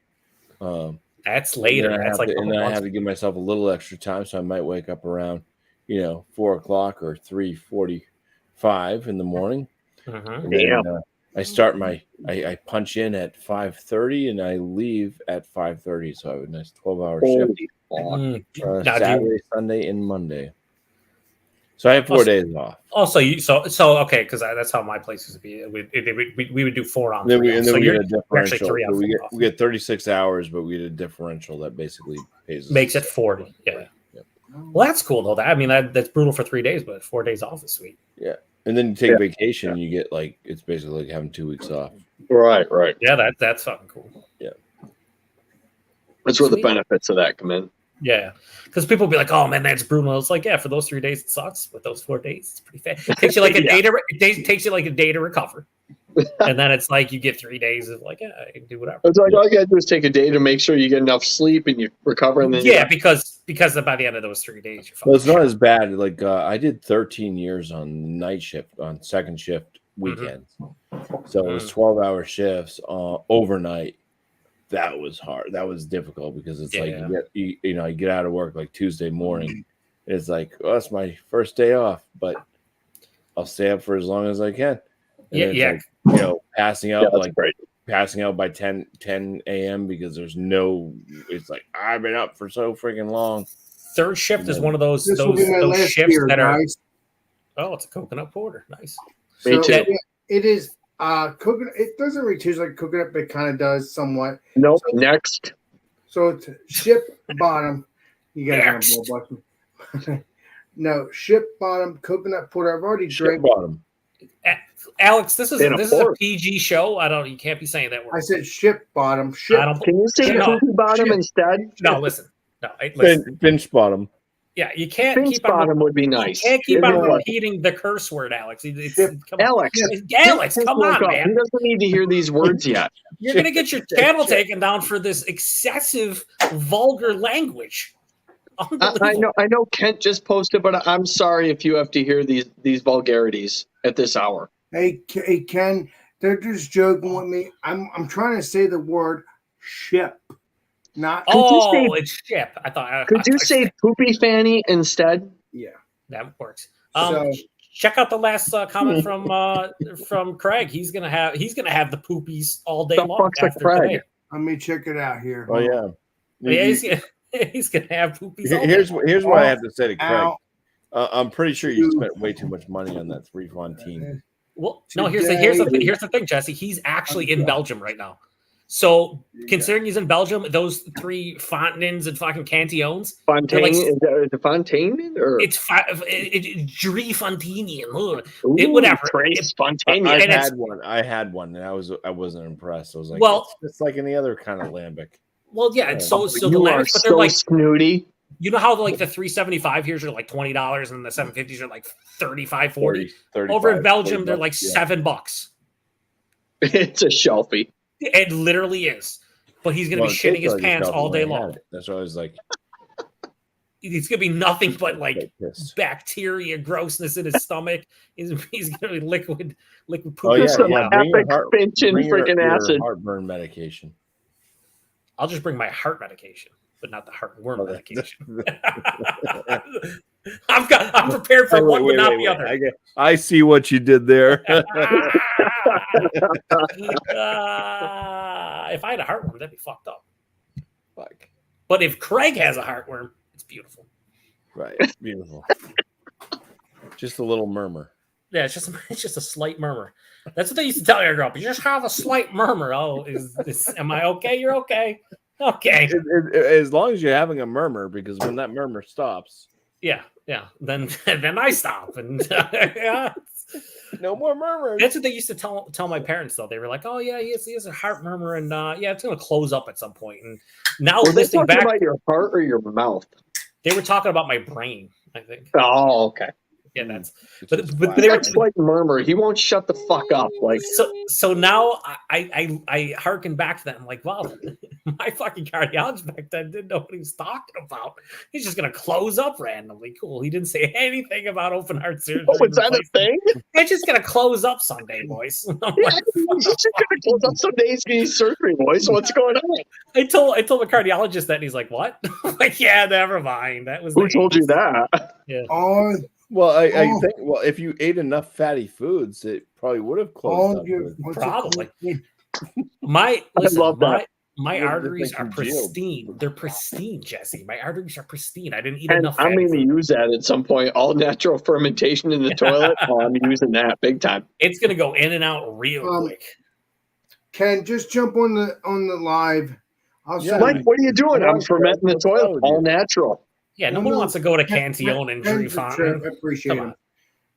That's later. And then I That's have like to, and then I have to give myself a little extra time, so I might wake up around, 4 o'clock or 3:45 in the morning. Mhm. And Damn. then, I start I punch in at 5:30 and I leave at 5:30. So I have a nice 12-hour shift. Holy fuck. Now, do you- Saturday, Sunday, and Monday. So I have 4 days off. Also, okay, because that's how my place used to be. We would do 4 on. And then 3 we, off. and then So we you're get a you're actually differential. 3 on. So 4 off. we get 36 hours, but we get a differential that basically pays us. Makes it 40. Yeah. Yep. Well, that's cool though. That's brutal for 3 days, but 4 days off is sweet. Yeah. And then you take vacation, you get like it's basically like having 2 weeks off. Right. Yeah, that's fucking cool. That's where the Sweet. benefits of that come in. Yeah, because people be like, "Oh man, that's brutal." It's like, yeah, for those 3 days it sucks, but those 4 days it's pretty fast. It takes you like a day to takes you like a day to recover, and then it's like you get 3 days of like, yeah, I can do whatever. It's like all you gotta do is take a day to make sure you get enough sleep and you recover, and then Yeah, because by the end of those 3 days, you're Well, it's fucking not as bad. Like I did 13 years on night shift, on second shift weekends. So it was 12-hour shifts overnight. That was hard. That was difficult because it's like you get out of work like Tuesday morning. It's like, well, that's my first day off, but I'll stay up for as long as I can. And then it's like, passing out passing out by 10 a.m. because there's no. It's like I've been up for so freaking long. Third shift is one of those This will be my last shifts beer, that are. guys. Oh, it's a coconut porter. Nice. Me too. Yeah, it is coconut. It doesn't really taste like coconut, but it kind of does somewhat. Nope. Next. So it's ship bottom. You guys Next. have more button. No, ship bottom coconut porter. I've already Ship drank. bottom. Alex, this is In a a port. PG show. You can't be saying that word. I said ship bottom. Ship. I don't. Can you say No. poopy bottom Shit. instead? No, listen. No, listen. Finch bottom. Yeah, you can't Finch keep on. bottom would be nice. You can't keep on Isn't it? repeating the curse word, Alex. Ship. Come on. Alex. Alex, come Look on, up. He man. doesn't need to hear these words yet. You're gonna get your channel taken down for this excessive, vulgar language. I know Kent just posted, but I'm sorry if you have to hear these vulgarities at this hour. Hey, Ken, they're just joking with me. I'm trying to say the word ship, not. It's ship. I thought. Could you say poopy fanny instead? Yeah. That works? So- Check out the last comment from Craig. He's gonna have the poopies all day The long. fuck's a after Craig? today. Let me check it out here. Oh yeah. Yeah, he's gonna have poopies. All day. Here's what I have to say to Craig. Ow. I'm pretty sure you spent way too much money on that 3 Fontaine. Well, no. Here's the thing, Jesse. He's actually in Belgium right now. So considering he's in Belgium, those 3 Fontaines and fucking Cantillons, Fontaine? like- Is it Fontaine? Or it's Drie Fontanian. Ooh, Whatever. Trace Fontaine. I And it's- had one, and I wasn't impressed. I was like, Well- it's like any other kind of lambic. Well, yeah. And so the you are lamps, but they're so like, snooty. you know how like the 375 here are like $20, and the 750s are like 35, 40. 30, Over in 35, Belgium, 40 they're like bucks, yeah. $7. It's a shelfie. It literally is. But he's gonna Well, be it shitting tastes his like pants yourself all day when I had long. it. That's why I was like, It's gonna be nothing but like like this. bacteria, grossness in his stomach. He's gonna be liquid poop. Oh yeah, Some yeah. Bring your epic heart, finch and bring your- freaking your acid. heartburn medication. I'll just bring my heart medication, but not the heartworm Oh, medication. I'm prepared for one, but not the other. I see what you did there. If I had a heartworm, that'd be fucked up. Fuck. But if Craig has a heartworm, it's beautiful. Right, beautiful. Just a little murmur. Yeah, it's just a slight murmur. That's what they used to tell your girl. You just have a slight murmur. Oh, am I okay? You're okay. Okay. As long as you're having a murmur, because when that murmur stops, Yeah. Then I stop, and yeah. no more murmurs. That's what they used to tell my parents. Though they were like, "Oh yeah, he has a heart murmur, and yeah, it's gonna close up at some point." And now Were they listening talking back, about your heart or your mouth? they were talking about my brain. I think. Oh, okay. Yeah, that's. It's But just they flat. were That's like murmur. He won't shut the fuck up. Like so now I harken back to that. I'm like, wow, my fucking cardiologist back then didn't know what he was talking about. He's just gonna close up randomly. Cool. He didn't say anything about open heart surgery. oh, is that a thing? It's just gonna close up someday, boys. I'm Yeah, like, he's just gonna close up some days. He's surgery, boys. What's going on? I told the cardiologist that, and he's like, "What?" I'm like, yeah, never mind. That was Who the told you 80s. that? Oh, Well, I Oh. think if you ate enough fatty foods, it probably would have closed up. Probably. I love that. My Would've arteries been are congealed. pristine. They're pristine, Jesse. My arteries are pristine. I didn't eat And enough. I'm fatty going to food. use that at some point. All natural fermentation in the toilet. Oh, I'm using that big time. It's gonna go in and out real quick. Ken, just jump on the live. I'll Yeah. send Mike, what are you doing? I'm I'm fermenting the what's wrong toilet. with All you? natural. Yeah, no No, one no. wants to go to Ken- Cantillon and Drew Ken's a trip. Fountain. I appreciate Come him. on.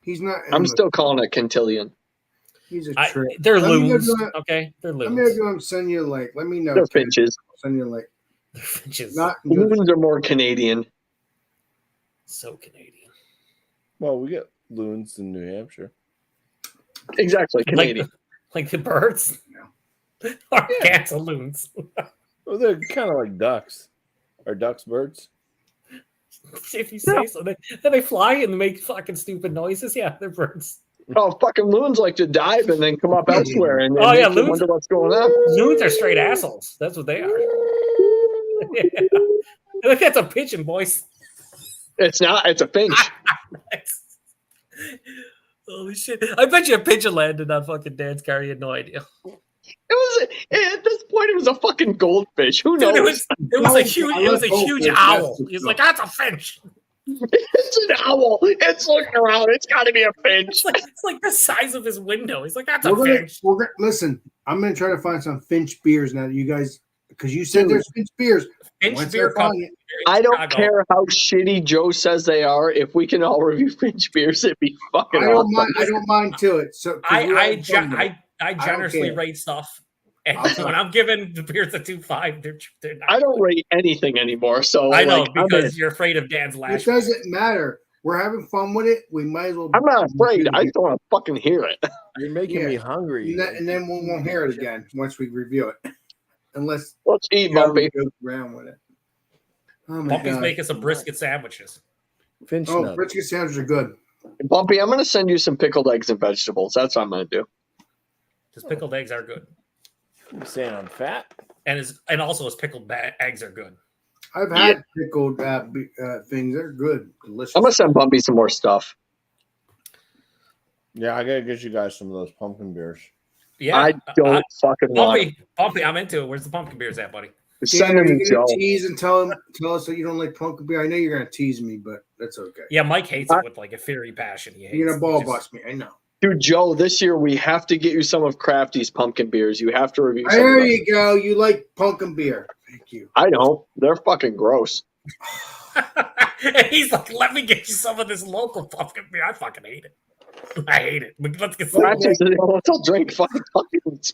He's not. I'm still calling it Quintillion. He's a I, trip. they're Let me know loons. if you want- Okay, they're Let me know if loons. you want to send you a link. Let me know. They're Ken. finches. I'll send you a link. They're finches. Not Loons are more Canadian. So Canadian. Well, we get loons in New Hampshire. Exactly, Canadian. Like the birds. Or cantaloons. Well, they're kind of like ducks. Are ducks birds? If you say so. Then they fly and make fucking stupid noises. Yeah, they're birds. Oh, fucking loons like to dive and then come up elsewhere and Oh, yeah, make you loons- wonder what's going on. Loons are straight assholes. That's what they are. Yeah. Look, that's a pigeon, boys. It's not. It's a finch. Holy shit. I bet you a pigeon landed on fucking Dan's car. You had no idea. It was at this point. It was a fucking goldfish. Who knows? Dude, it was a huge, I it was a love huge goldfish. owl. That's He's the like, that's a finch. It's an owl. It's looking around. It's got to be a finch. It's like the size of his window. He's like, that's a We're gonna, finch. we're gonna listen. I'm gonna try to find some Finch beers now that you guys, because you said there's Finch beers. Finch Once beer I find company. it- I don't Chicago. care how shitty Joe says they are. If we can all review finch beers, it'd be fucking I don't awesome. mind. I don't mind to it. So 'cause we're all done with it. I generously care. rate stuff. And I'll- when I'm giving the beers a 2.5, they're not. I don't rate anything anymore. So I know like, I'm because you're afraid of Dan's It lash. doesn't matter. We're having fun with it. We might as well. not afraid. I just want to fucking hear it. You're making Yeah. me hungry. And then we won't hear it again once we review it, unless Let's eat, Gary Bumpy. goes around with it. Oh my Bumpy's god! making some brisket sandwiches. Finch Oh, nut. brisket sandwiches are good. Bumpy, I'm going to send you some pickled eggs and vegetables. That's what I'm going to do. Because pickled eggs are good, You saying I'm fat? and also his pickled eggs are good. I've had pickled things. They're good, delicious. I'm going to send Bumpy some more stuff. Yeah, I gotta get you guys some of those pumpkin beers. Yeah, I don't fucking want it. Bumpy, I'm into it. Where's the pumpkin beers at, buddy? Send them Are to you Joe. gonna tease and tell us that you don't like pumpkin beer? I know you're gonna tease me, but that's okay. Yeah, Mike hates it with like a fiery passion. He hates You're gonna ball it. bust me. I know. Dude, Joe, this year we have to get you some of Crafty's pumpkin beers. You have to review some There of them. you go. You like pumpkin beer. Thank you. I don't. They're fucking gross. And he's like, let me get you some of this local pumpkin beer. I fucking hate it. I hate it. Let's get some. Crafty's, let's all drink fucking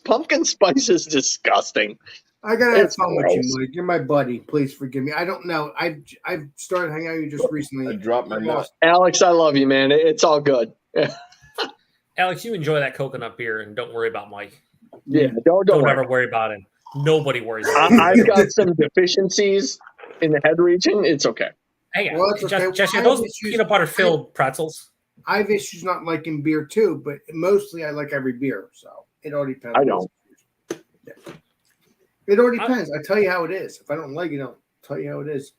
pumpkin spice is disgusting. I gotta have It's fun with you, gross. Mike. You're my buddy. Please forgive me. I don't know. I've started hanging out with you just I recently. dropped my nut. Alex, I love you, man. It's all good. Alex, you enjoy that coconut beer and don't worry about Mike. Yeah, don't Don't worry. ever worry about him. Nobody worries about him. I've got some deficiencies in the head region. It's okay. Hey, Well, that's okay. Jesse, I are those have issues- peanut butter filled pretzels? I have issues not liking beer too, but mostly I like every beer. So it all depends. I don't. Yeah. It all depends. I tell you how it is. If I don't like it, I'll tell you how it is.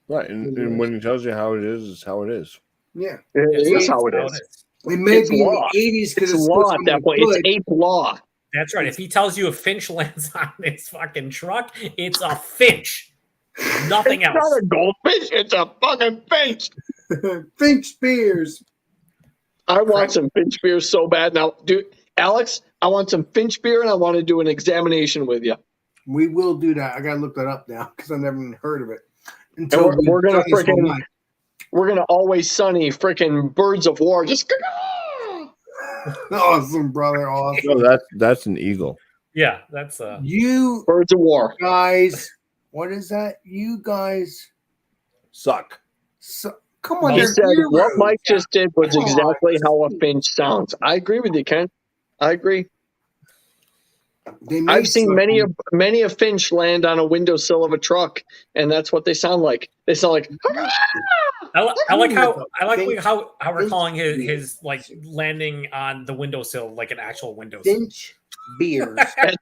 Right, and when he tells you how it is how it is. Yeah. It is how it is. It may It's be in law. the 80s because It's law at that point. It's ape law. That's right. If he tells you a finch lands on his fucking truck, it's a finch. Nothing It's else. not a goldfish. It's a fucking finch. Finch beers. I want some finch beer so bad. Now, dude, Alex, I want some finch beer and I want to do an examination with you. We will do that. I gotta look that up now because I've never even heard of it. And we're gonna done this all freaking night. we're gonna always sunny freaking birds of war. Just Awesome, brother. Awesome. No, that's an eagle. Yeah, that's You birds of war. guys, what is that? You guys, Suck. come on. He they're said what heroes. Mike just did was Come on. exactly how a finch sounds. I agree with you, Ken. I agree. They made I've seen something. many a finch land on a windowsill of a truck, and that's what they sound like. They sound like I like how we're Finch calling beers. his like landing on the windowsill like an actual windowsill. Finch beers. at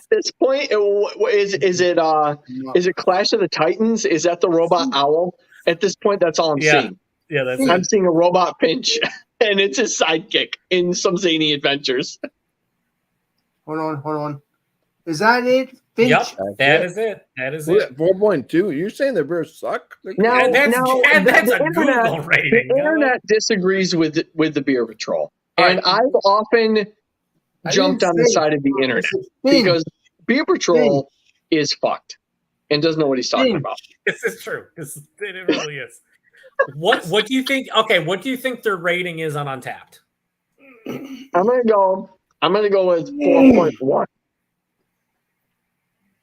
this point. Is it Clash of the Titans? Is that the robot owl? At this point, that's all I'm Yeah. seeing. Yeah, that's I'm it. seeing a robot Finch, and it's his sidekick in some zany adventures. Hold on. Is that it? Finch? Yep, that is it. That is it. 4.2. You're saying the bears suck? Now, That's the a Google rating. The internet disagrees with the Beer Patrol, All and right. I've often jumped on the side of the internet because Beer Patrol is fucked and doesn't know what he's talking about. This is true. It really is. What do you think? Okay, what do you think their rating is on Untapped? I'm gonna go with 4.1.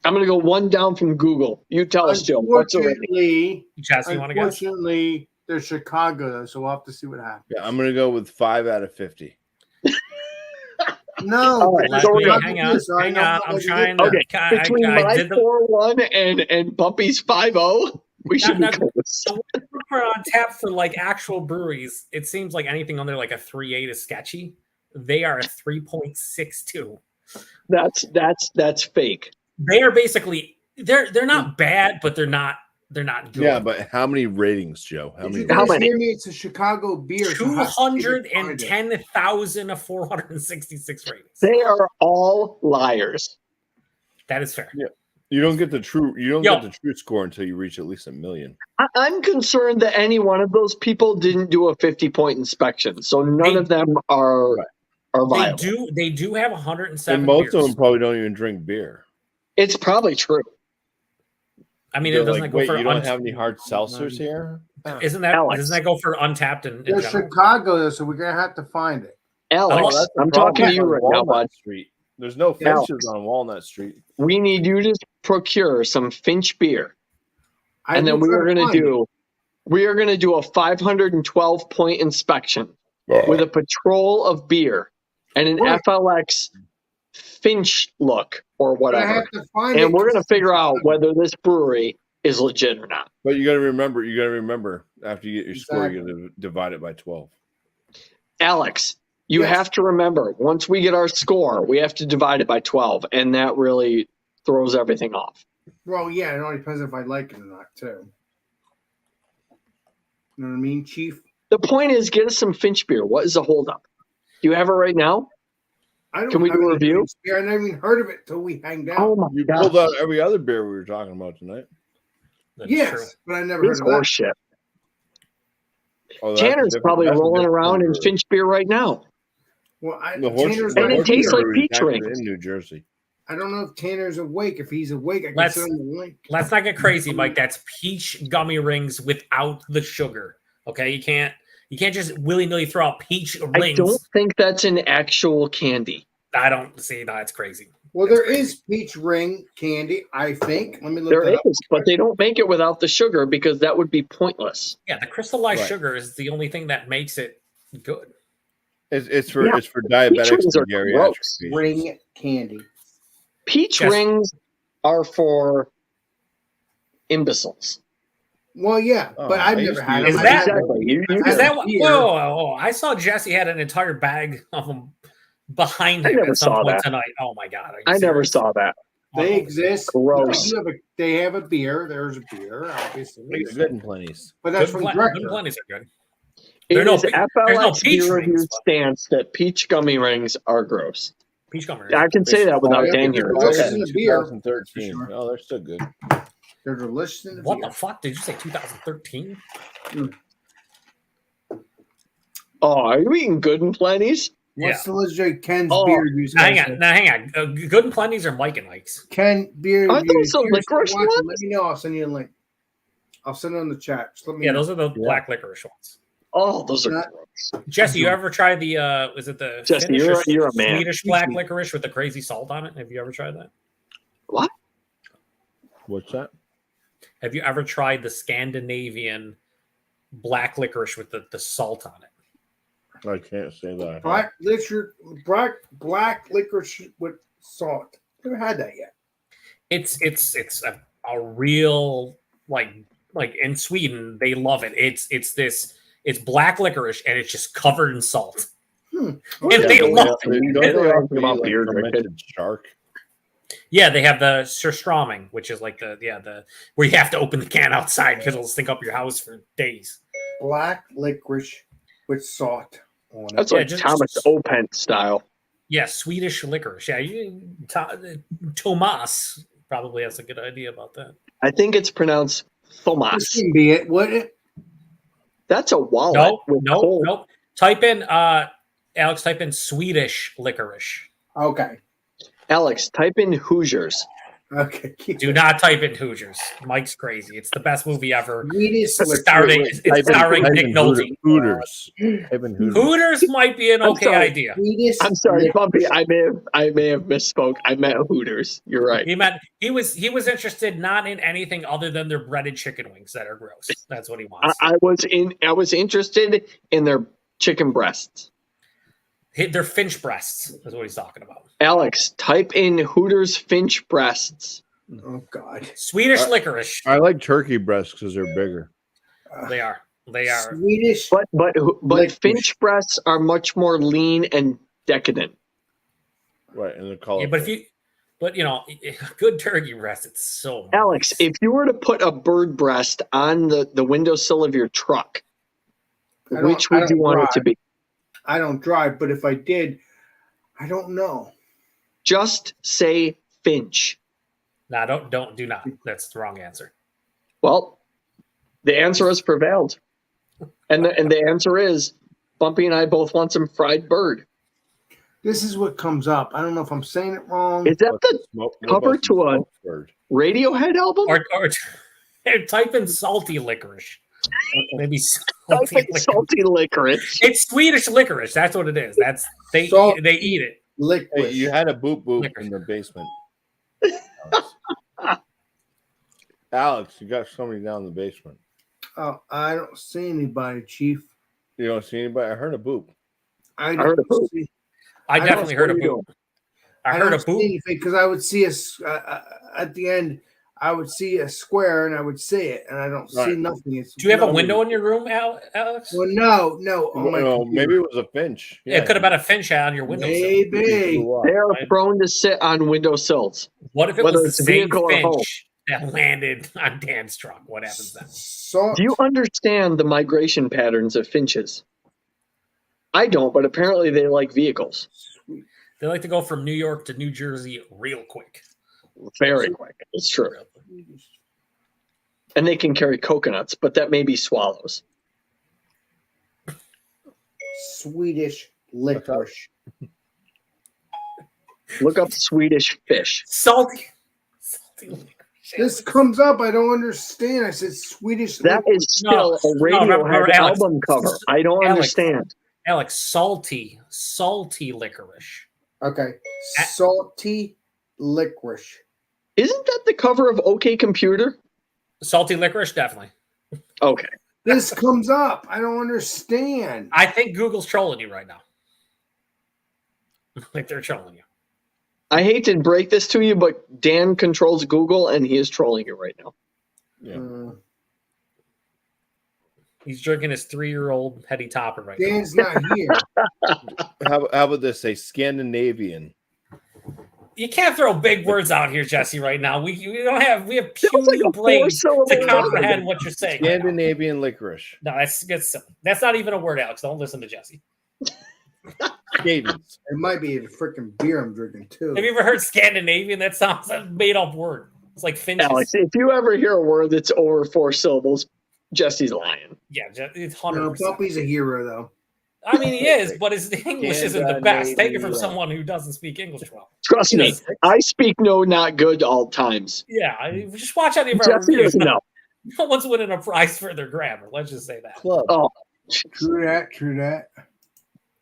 I'm gonna go one down from Google. You tell us, Joe. What's the rating? Jesse, you want to guess? Unfortunately, they're Chicago, so we'll have to see what happens. Yeah, I'm gonna go with 5 out of 50. No, All right, because so we're not hang gonna on, do this, all right? hang No, on. no, I'm no, trying no. Okay, I between I my did the 4-1 and Bumpy's 5-0, we should be Now, close. so for Untapped for like actual breweries, it seems like anything under like a 3.8 is sketchy. They are a 3.62. That's fake. They are basically they're not bad, but they're not good. Yeah, but how many ratings, Joe? How Did you many? How guys many? hear me? It's a Chicago beer. so how- 210,466 ratings. They are all liars. That is fair. Yeah. You don't get the true. You don't Yo. get the true score until you reach at least 1 million. I'm concerned that any one of those people didn't do a 50-point inspection, so none of them are viable. They do have 107 And most beers. of them probably don't even drink beer. It's probably true. I mean, They're it doesn't like, go wait, for you don't have any hard seltzers here? Isn't that Alex. doesn't that go for Untapped and They're Chicago, so we're gonna have to find it. Alex, that's the I'm problem talking to you on right now, Walnut bud. Street. There's no Alex. Finches on Walnut Street. We need you to procure some Finch beer, and then we are going to do a 512-point inspection with a patrol of beer and an Right. FLX Finch look or I whatever, have to find and it we're going to 'cause figure out whether this brewery is legit or not. But you got to remember, after you get your score, you got to divide it by 12. Alex, you Yes. have to remember, once we get our score, we have to divide it by 12, and that really throws everything off. Well, yeah, it all depends if I like it or not, too. You know what I mean, Chief? The point is, get us some Finch beer. What is the holdup? Do you have it right now? I don't Can we have do a any review? drinks here. I never even heard of it till we hanged out. Oh my You god, pulled out every other beer we were talking about tonight. That's yes, true. but I never this heard of that. horse shit. Oh, that's Tanner's different- probably that's a rolling different around in brewery. Finch beer right now. Well, The horse, Tanner's the And it not horse tastes here. like brewery is peach actually rings. in New Jersey. I don't know if Tanner's awake. If he's awake, I can Let's- send him the link. Let's not get crazy, Mike. That's peach gummy rings without the sugar. Okay, you can't just willy nilly throw out peach I rings. don't think that's an actual candy. I don't see. No, it's crazy. Well, That's there crazy. is peach ring candy, I think. Let me look There that up. is, but they don't make it without the sugar because that would be pointless. Yeah, the crystallized Right. sugar is the only thing that makes it good. It's for Yeah. diabetics rings are and geriatric gross. patients. Ring candy. Peach Yes. rings are for imbeciles. Well, yeah, Oh, but I've I never used to had use them. Is that- Exactly. You I've Is had that a what? beer. Whoa! I saw Jesse had an entire bag of them behind I him never at some saw point that. tonight. Oh my god! Are you I never serious? saw that. They Oh, exist. Gross. They have a beer. There's a beer, obviously. Good and plenty's. But that's Good from good Director. plenties are good. It There are no is pe- there's FLX no peach Beer rings, Review's but- stance that peach gummy rings are gross. Peach gummy. I can say that without Yeah, Dan because here. they're It's delicious okay. in the beer. 2013. For sure. Oh, they're still good. They're delicious in the What beer. the fuck did you say? 2013? Oh, are you eating good and plenty's? What's the legit Ken's Oh, beer reviews? Hang on, now hang on. Good and plenties are Mike and Mike's. Ken beer Aren't reviews. those the Here's- licorice watch it. ones? Let me know. I'll send you a link. I'll send it on the chat. Just let me Yeah, know. those are the black licorice ones. Oh, those are Not- gross. Jesse, you ever tried the? Is it the Jesse, Finnish or you're a man. Swedish black licorice with the crazy salt on it? Have you ever tried that? What? What's that? Have you ever tried the Scandinavian black licorice with the salt on it? I can't say that. Black licorice with salt. Never had that yet. It's a real like in Sweden they love it. It's black licorice and it's just covered in salt. And they love it. Don't They they don't also think about eat, like, beer fermented shark? Yeah, they have the surströmming, which is like the where you have to open the can outside because it'll stink up your house for days. black licorice with salt on it. That's Yeah, like just- Thomas Opent style. Yeah, Swedish licorice. Yeah, Tomas probably has a good idea about that. I think it's pronounced This Thomas. can be it, wouldn't it? That's a wallet. No, with no, coal. no. Type in Alex. Type in Swedish licorice. Okay. Alex, type in Hoosiers. Okay. keep Do it. not type in Hoosiers. Mike's crazy. It's the best movie ever. Swedish It's starring, licorice. it's starring Type Nick in Nolte. Hooters. Type in Hooters. Hooters might be an I'm okay sorry. idea. Swedish I'm sorry, licorice. Bumpy. I may have misspoke. I meant Hooters. You're right. He was interested not in anything other than their breaded chicken wings that are gross. That's what he wants. I was interested in their chicken breasts. Their Finch breasts is what he's talking about. Alex, type in Hooters Finch breasts. Oh God. Swedish licorice. I like turkey breasts because they're bigger. They are. They are. Swedish. But Licorice. Finch breasts are much more lean and decadent. Right, and they're colorful. Yeah, but you know, good turkey breast. It's so. Alex, if you were to put a bird breast on the windowsill of your truck, I don't- which I would you don't want it to drive. be? I don't drive, but if I did, I don't know. Just say Finch. No, do not. That's the wrong answer. Well, the answer has prevailed. And the answer is Bumpy and I both want some fried bird. This is what comes up. I don't know if I'm saying it wrong. Is that the What cover about to a smoked bird? Radiohead album? Or type in salty licorice. Maybe Type salty in licorice. salty licorice. It's Swedish licorice. That's what it is. That's they Salt- they eat it. Liquid. Hey, you had a boop boop Licorice. in the basement. Alex, you got somebody down in the basement. Oh, I don't see anybody, Chief. You don't see anybody? I heard a boop. I heard don't a boop. see. I don't- definitely heard a what are you boop. I heard a don't see boop. anything because I would see at the end. I would see a square and I would see it, and I don't see Right. nothing. It's Do you have a no- window in your room, Alex? Well, no. On my Well, computer. maybe it was a finch. It could have been a finch on your windowsill. Maybe. They are prone to sit on windowsills. What if it Whether was it's the same vehicle or home. finch that landed on Dan's truck? What happens then? Salt. Do you understand the migration patterns of finches? I don't, but apparently they like vehicles. They like to go from New York to New Jersey real quick. Very quick. It's true. And they can carry coconuts, but that may be swallows. Swedish licorice. Look up Swedish fish. Salty licorice. This comes up. I don't understand. I said Swedish. That licorice. is still a remember, Radiohead Alex. album cover. I don't Alex. understand. Alex, salty licorice. Okay. Salty licorice. Isn't that the cover of OK Computer? Salty licorice, definitely. Okay. This comes up. I don't understand. I think Google's trolling you right now. Like they're trolling you. I hate to break this to you, but Dan controls Google and he is trolling you right now. Yeah. He's drinking his 3-year-old Hetty Topper right now. Dan's not here. How about this? A Scandinavian. You can't throw big words out here, Jesse. Right now, we have That was puny like a brains four-syllable to word. comprehend what you're saying. right now. Scandinavian licorice. No, that's not even a word, Alex. Don't listen to Jesse. Cadence. It might be a freaking beer I'm drinking too. Have you ever heard Scandinavian? That sounds like a made-up word. It's like finches. Alex, if you ever hear a word that's over 4 syllables, Jesse's lying. Yeah, it's No, 100%. Bumpy's a hero though. I mean, he is, but his English isn't the best. Take it from Scandinavian. someone who doesn't speak English well. Trust me, Yes. I speak no, not good all times. Yeah, just watch any of our Jesse reviews. doesn't know. No one's winning a prize for their grammar. Let's just say that. Club. Oh, True that.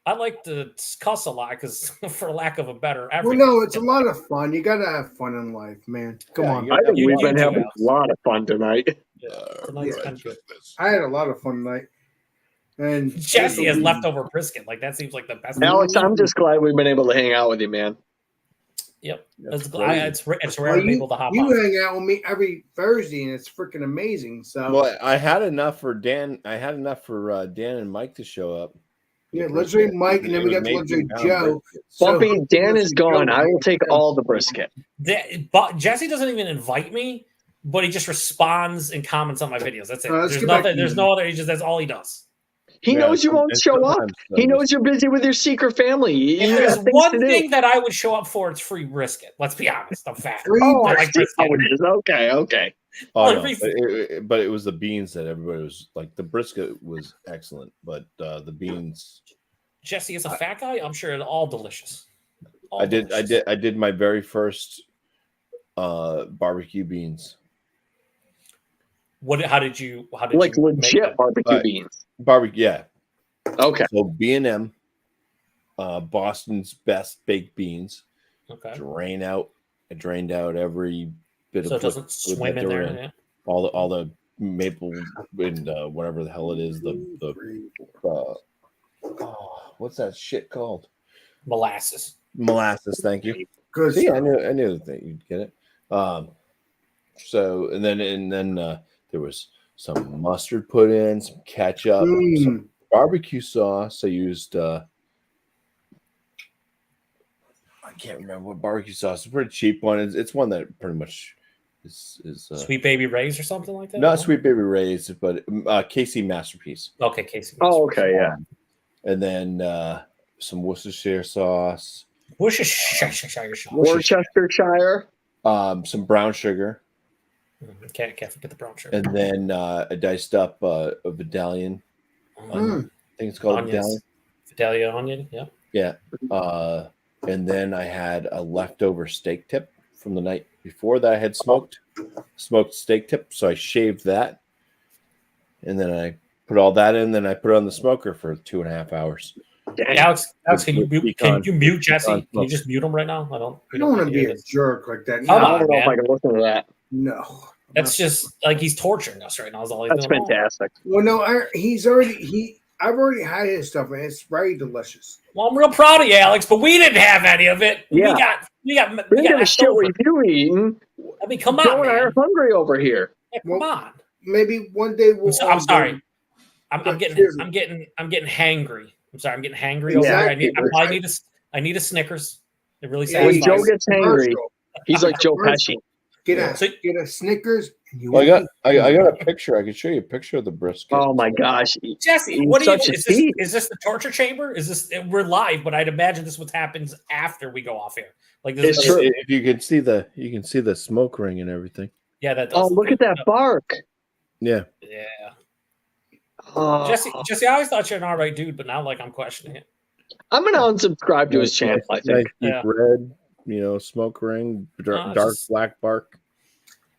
I like to cuss a lot because, for lack of a better, Well, every no, it's a lot of fun. You gotta have fun in life, man. Come Yeah, on. you I think You we've been do, having Alex. a lot of fun tonight. tonight's been good. I had a lot of fun tonight. And Jesse has leftover brisket. Like that seems like the best. Alex, I'm just glad we've been able to hang out with you, man. Yep, That's it's rare Well, to be able to hop you on. hang out with me every Thursday, and it's freaking amazing. So Well, I had enough for Dan. I had enough for Dan and Mike to show up. yeah, legendary Mike, and then we got the legendary Joe. Bumpy, Dan is Legendary gone. Joe- I will take all the brisket. But Jesse doesn't even invite me. but he just responds and comments on my videos. That's it. Let's There's get back nothing. to There's you. no other. That's all he does. He knows you won't and show up. sometimes, He knows you're busy with your secret family. You If got there's things one to do. thing that I would show up for, it's free brisket. Let's be honest. I'm fat. Free Oh, I I like see how brisket. it is. Okay. Oh, Well, no, every- but it was the beans that everybody was like. The brisket was excellent, but the beans. Jesse is a fat guy. I'm sure it's all delicious. All I delicious. did my very first barbecue beans. How did you Like make legit them? barbecue beans. Barbecue, yeah. Okay. So B&M, Boston's best baked beans. Okay. I drained out every bit So of it doesn't liquid swim that in they were there. Yeah. all the maple and whatever the hell it is. What's that shit called? Molasses. Molasses. Thank you. Good See, stuff. I knew that you'd get it. So and then there was some mustard put in, some ketchup, some barbecue sauce. I used I can't remember what barbecue sauce. It's a pretty cheap one. It's one that pretty much is Sweet Baby Ray's or something like that. not Sweet Baby Ray's, but KC Masterpiece. Okay, Casey. Oh, okay, yeah. And then some Worcestershire sauce, Worcestershire. Worcestershire. some brown sugar, Can't forget the brown sugar. and then a diced up a Vidalian onion. I think it's called Onions. Vidalian. Vidalia onion. Yeah. Yeah. And then I had a leftover steak tip from the night before that I had smoked steak tip. So I shaved that. And then I put all that in. Then I put it on the smoker for 2.5 hours. Dang. Alex, can you With mute? pecan- Can you mute Jesse? pecan Can you smoke. just mute him right now? I don't. I don't want to be hear a this. jerk like that. Come I on, don't know if man. I can listen to that. No. That's just like he's torturing us right now. Is all he's That's doing. fantastic. Well, no, I've already had his stuff, and it's very delicious. Well, I'm real proud of you, Alex, but we didn't have any of it. Yeah. We got We don't give a left shit over. what you eating. I mean, come Joe on, and I are man. hungry over here. Yeah, come Well, on. Maybe one day we'll. I'm sorry. I'm Yeah, getting cheers. hangry. I'm sorry. I'm getting hangry over here. I need a Snickers. It really Yeah, When satisfies. Joe gets hangry, he's like Joe Commercial. Pesci. Get So- a Snickers. And you Well, I got a picture. I could show you a picture of the brisket. Oh my gosh. Jesse, He's what do you? such a Is this, thief. is this the torture chamber? Is this? We're live, but I'd imagine this what happens after we go off air. Like this It's is true. If you can see the smoke ring and everything. Yeah, that does. Oh, look at that bark. Yeah. Yeah, Oh. Jesse, I always thought you're an all right dude, but now like I'm questioning it. I'm going to unsubscribe to his channel, I think. Nice deep Yeah. red, smoke ring, dark just- black bark.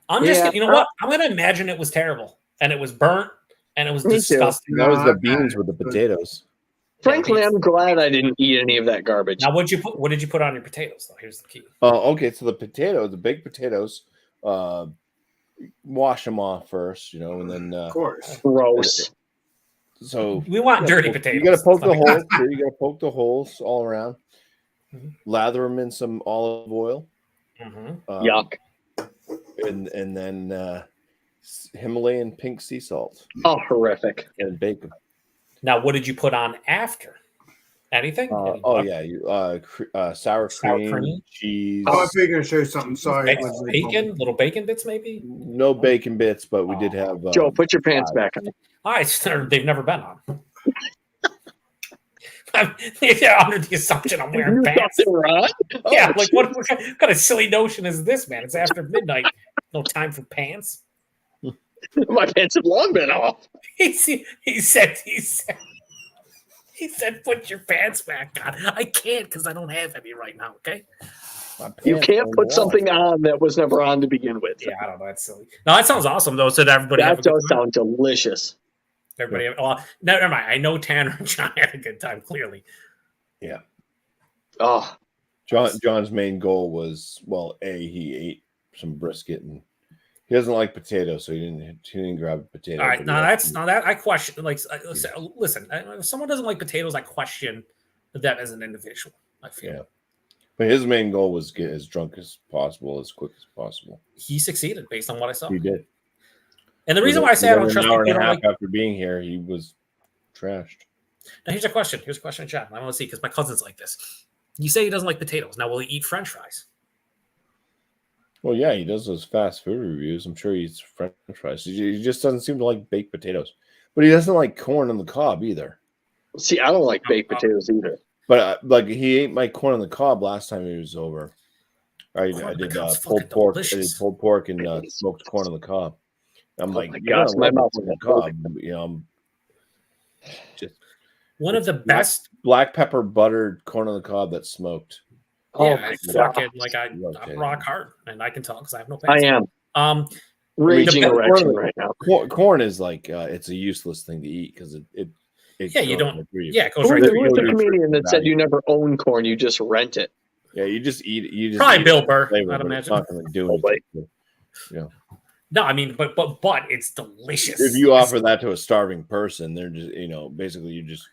I'm just, Yeah. you know what? I'm gonna imagine it was terrible and it was burnt and it was Me too. disgusting. That was No, the I- beans with the potatoes. Frankly, I'm glad I didn't eat any of that garbage. Now, what did you put on your potatoes? Though, here's the key. Okay, so the baked potatoes, wash them off first, and then Of course. Gross. so We want dirty you potatoes. got to poke the That's not holes. Here, you got to poke the holes all around. Mhm. Lather them in some olive oil. Mhm. Yuck. And then Himalayan pink sea salt Oh, horrific. and bacon. Now, what did you put on after? Anything? Any Oh butter? yeah, sour Sour cream, cream? cheese. Oh, I thought you were going to show you something. Sorry. Bacon, little bacon bits, maybe. No bacon bits, but we did have. Joe, put your pants back on. All right, they've never been on. Yeah, under the assumption I'm wearing You thought pants. they were on? Oh, Yeah, like what kind of silly notion is this, man? It's after midnight. No time for pants. My pants have long been off. He said, put your pants back on. I can't because I don't have any right now. Okay. You can't put something on that was never on to begin with. Yeah, I don't know. That's silly. No, that sounds awesome though. So did everybody have a That good does time? sound delicious. Everybody. Well, never mind. I know Tanner and John had a good time. Clearly. Oh, John's main goal was he ate some brisket and he doesn't like potatoes, so he didn't grab a potato. All right. but Now he- that's that. I question. Like, listen. If someone doesn't like potatoes, I question them as an individual. I feel. Yeah. But his main goal was get as drunk as possible, as quick as possible. He succeeded based on what I saw. He did. And the reason why I say I don't Within trust an hour people and a who half don't like. after being here, he was trashed. Now here's a question. Here's a question in chat. I want to see because my cousin's like this. You say he doesn't like potatoes. Now will he eat French fries? Well, yeah, he does those fast food reviews. I'm sure he eats French fries. He just doesn't seem to like baked potatoes, but he doesn't like corn on the cob either. See, I don't like baked potatoes either. But like he ate my corn on the cob last time he was over. I Corn on the did cob's pulled fucking pork. I delicious. did pulled pork and smoked corn on the cob. I'm like, my you gotta gosh, my love mouth corn on is the cob. You know, I'm just One of the best. black pepper buttered corn on the cob that's smoked. Oh Yeah, my I God. fucking like Okay. I'm rock hard, and I can talk because I have no I pants. am. Um, Raging the- erection right now. Corn is like it's a useless thing to eat because it Yeah, you goes don't- right through you. yeah, it goes Who right was through the you. comedian that said you never own corn, you just rent it? Yeah, you just eat it. You just Probably eat Bill it for Burr, flavor, I'd but imagine. It's not going to do Probably. anything. No, I mean, but it's delicious. If you offer that to a starving person, they're just basically you just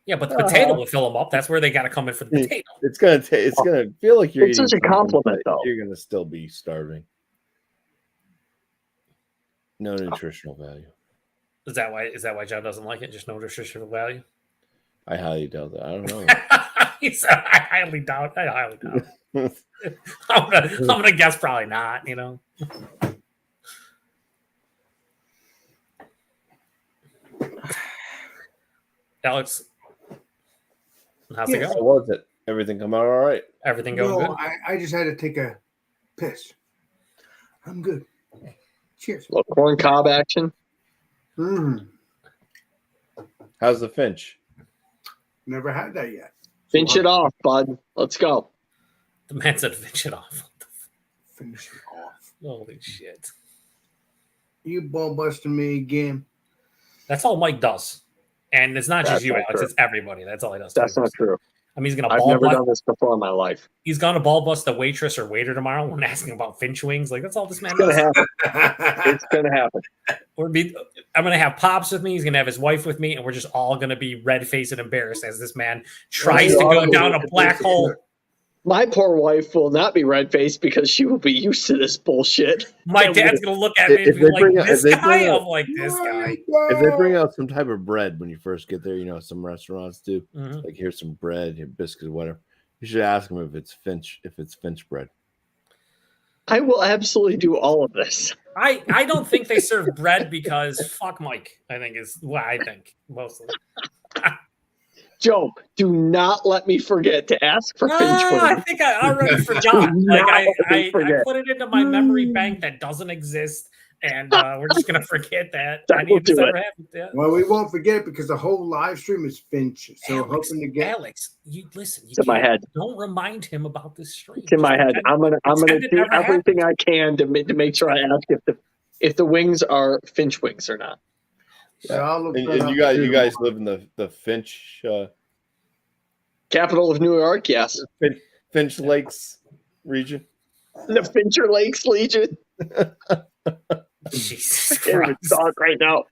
Yeah, but the potato will fill them up. That's where they got to come in for the potato. it's gonna feel like you're It's eating such a something, compliment, but though. you're gonna still be starving. No nutritional value. Is that why John doesn't like it? Just no nutritional value. I highly doubt that. I don't know. He said, I highly doubt. I'm gonna guess probably not. You know. Alex, how's it Yes. How going? was it? Everything come out all right? Everything going No, good? I just had to take a piss. I'm good. Cheers. Little corn cob action. Mm, How's the Finch? never had that yet. Finish it off, bud. Let's go. The man said finish it off. Finish it off. Holy shit. You ball busting me again. That's all Mike does. And it's not That's just you, not Alex. true. It's everybody. That's all he does. That's not true. I mean, he's gonna I've ball never bust. done this before in my life. He's gonna ball bust the waitress or waiter tomorrow when asking about Finch wings. Like that's all this man It's gonna does. happen. It's gonna happen. I'm gonna have Pops with me. He's gonna have his wife with me, and we're just all gonna be red faced and embarrassed as this man tries to go down a black hole. My poor wife will not be red faced because she will be used to this bullshit. My dad's gonna look at me and If be they like, bring out- "This if they guy." bring out- I'm like, "This guy." If they bring out some type of bread when you first get there, some restaurants do. Mhm. Like here's some bread, here biscuits, whatever. You should ask them if it's Finch bread. I will absolutely do all of this. I don't think they serve bread because fuck Mike. I think is what I think mostly. Joe, do not let me forget to ask for Finch I wings. think I already forgot. Do Like not I let me forget. put it into my memory bank that doesn't exist, and we're just gonna forget that That any will of this do ever it. happened. Yeah. Well, we won't forget it because the whole live stream is Finch. So Alex, hoping to get. Alex, you listen. You It's in my can't- head. Don't remind him about this stream. It's in my Just head. pretend- I'm gonna pretend it do never everything I can to make sure I ask if the wings are Finch wings or not. So I'll look And that up you too. guys live in the Finch Capital of New York, yes. Finch Lakes region. The Fincher Lakes Legion. Jesus Can't even Christ. talk right now.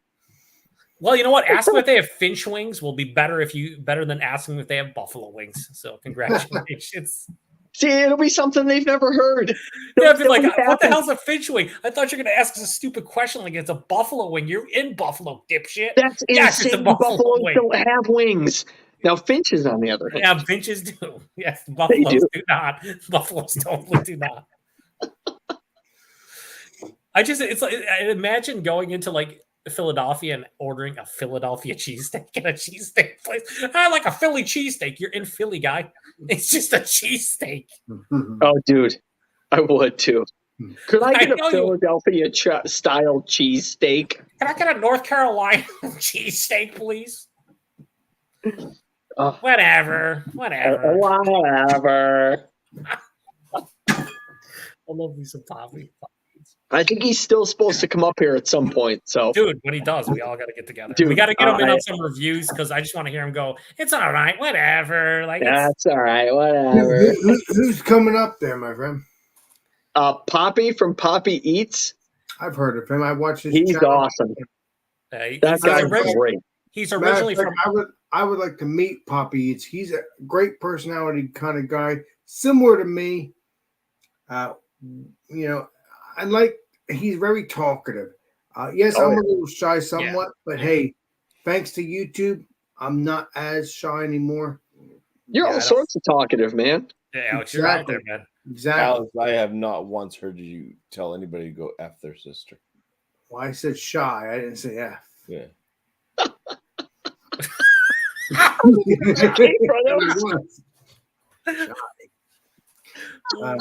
Well, you know what? Asking if they have Finch wings will be better than asking if they have buffalo wings. So congratulations. See, it'll be something they've never heard. Yeah, I'd be like, It'll what the happen. hell's a Finch wing? I thought you were going to ask us a stupid question like it's a buffalo wing. You're in Buffalo, dipshit. That's Yes, it's a insane. buffalo Buffaloes wing. don't have wings. Now, finches, on the other hand, Yeah, Finches do. Yes, Buffaloes do not. Buffaloes totally do not. It's like, I imagine going into like Philadelphia and ordering a Philadelphia cheesesteak at a cheesesteak place. I like a Philly cheesesteak. You're in Philly, guy. It's just a cheesesteak. oh, dude, I would too. Could I I get know a you- Philadelphia style cheesesteak? Can I get a North Carolina cheesesteak, please? Uh, Whatever. Whatever. I love me some Poppy. I think he's still supposed to come up here at some point. So, Dude, when he does, we all got to get together. Dude, we got to get him in I- on some reviews because I just want to hear him go, it's all right, whatever. Like, it's, that's all right. Whatever. Who's coming up there, my friend? Poppy from Poppy Eats. I've heard of him. I watched his He's channel. awesome. he's, That guy's originally, great. he's Matter originally of fact, from. I would like to meet Poppy Eats. He's a great personality kind of guy, similar to me. He's very talkative. Yes, Oh, I'm yeah. a little shy somewhat, but hey, thanks to YouTube, I'm not as shy anymore. You're Yeah, I all don't- sorts of talkative, man. Yeah, Alex, you're out there, man. Exactly. Alex, I have not once heard you tell anybody to go F their sister. Well, I said shy. I didn't say F. Yeah. Oh,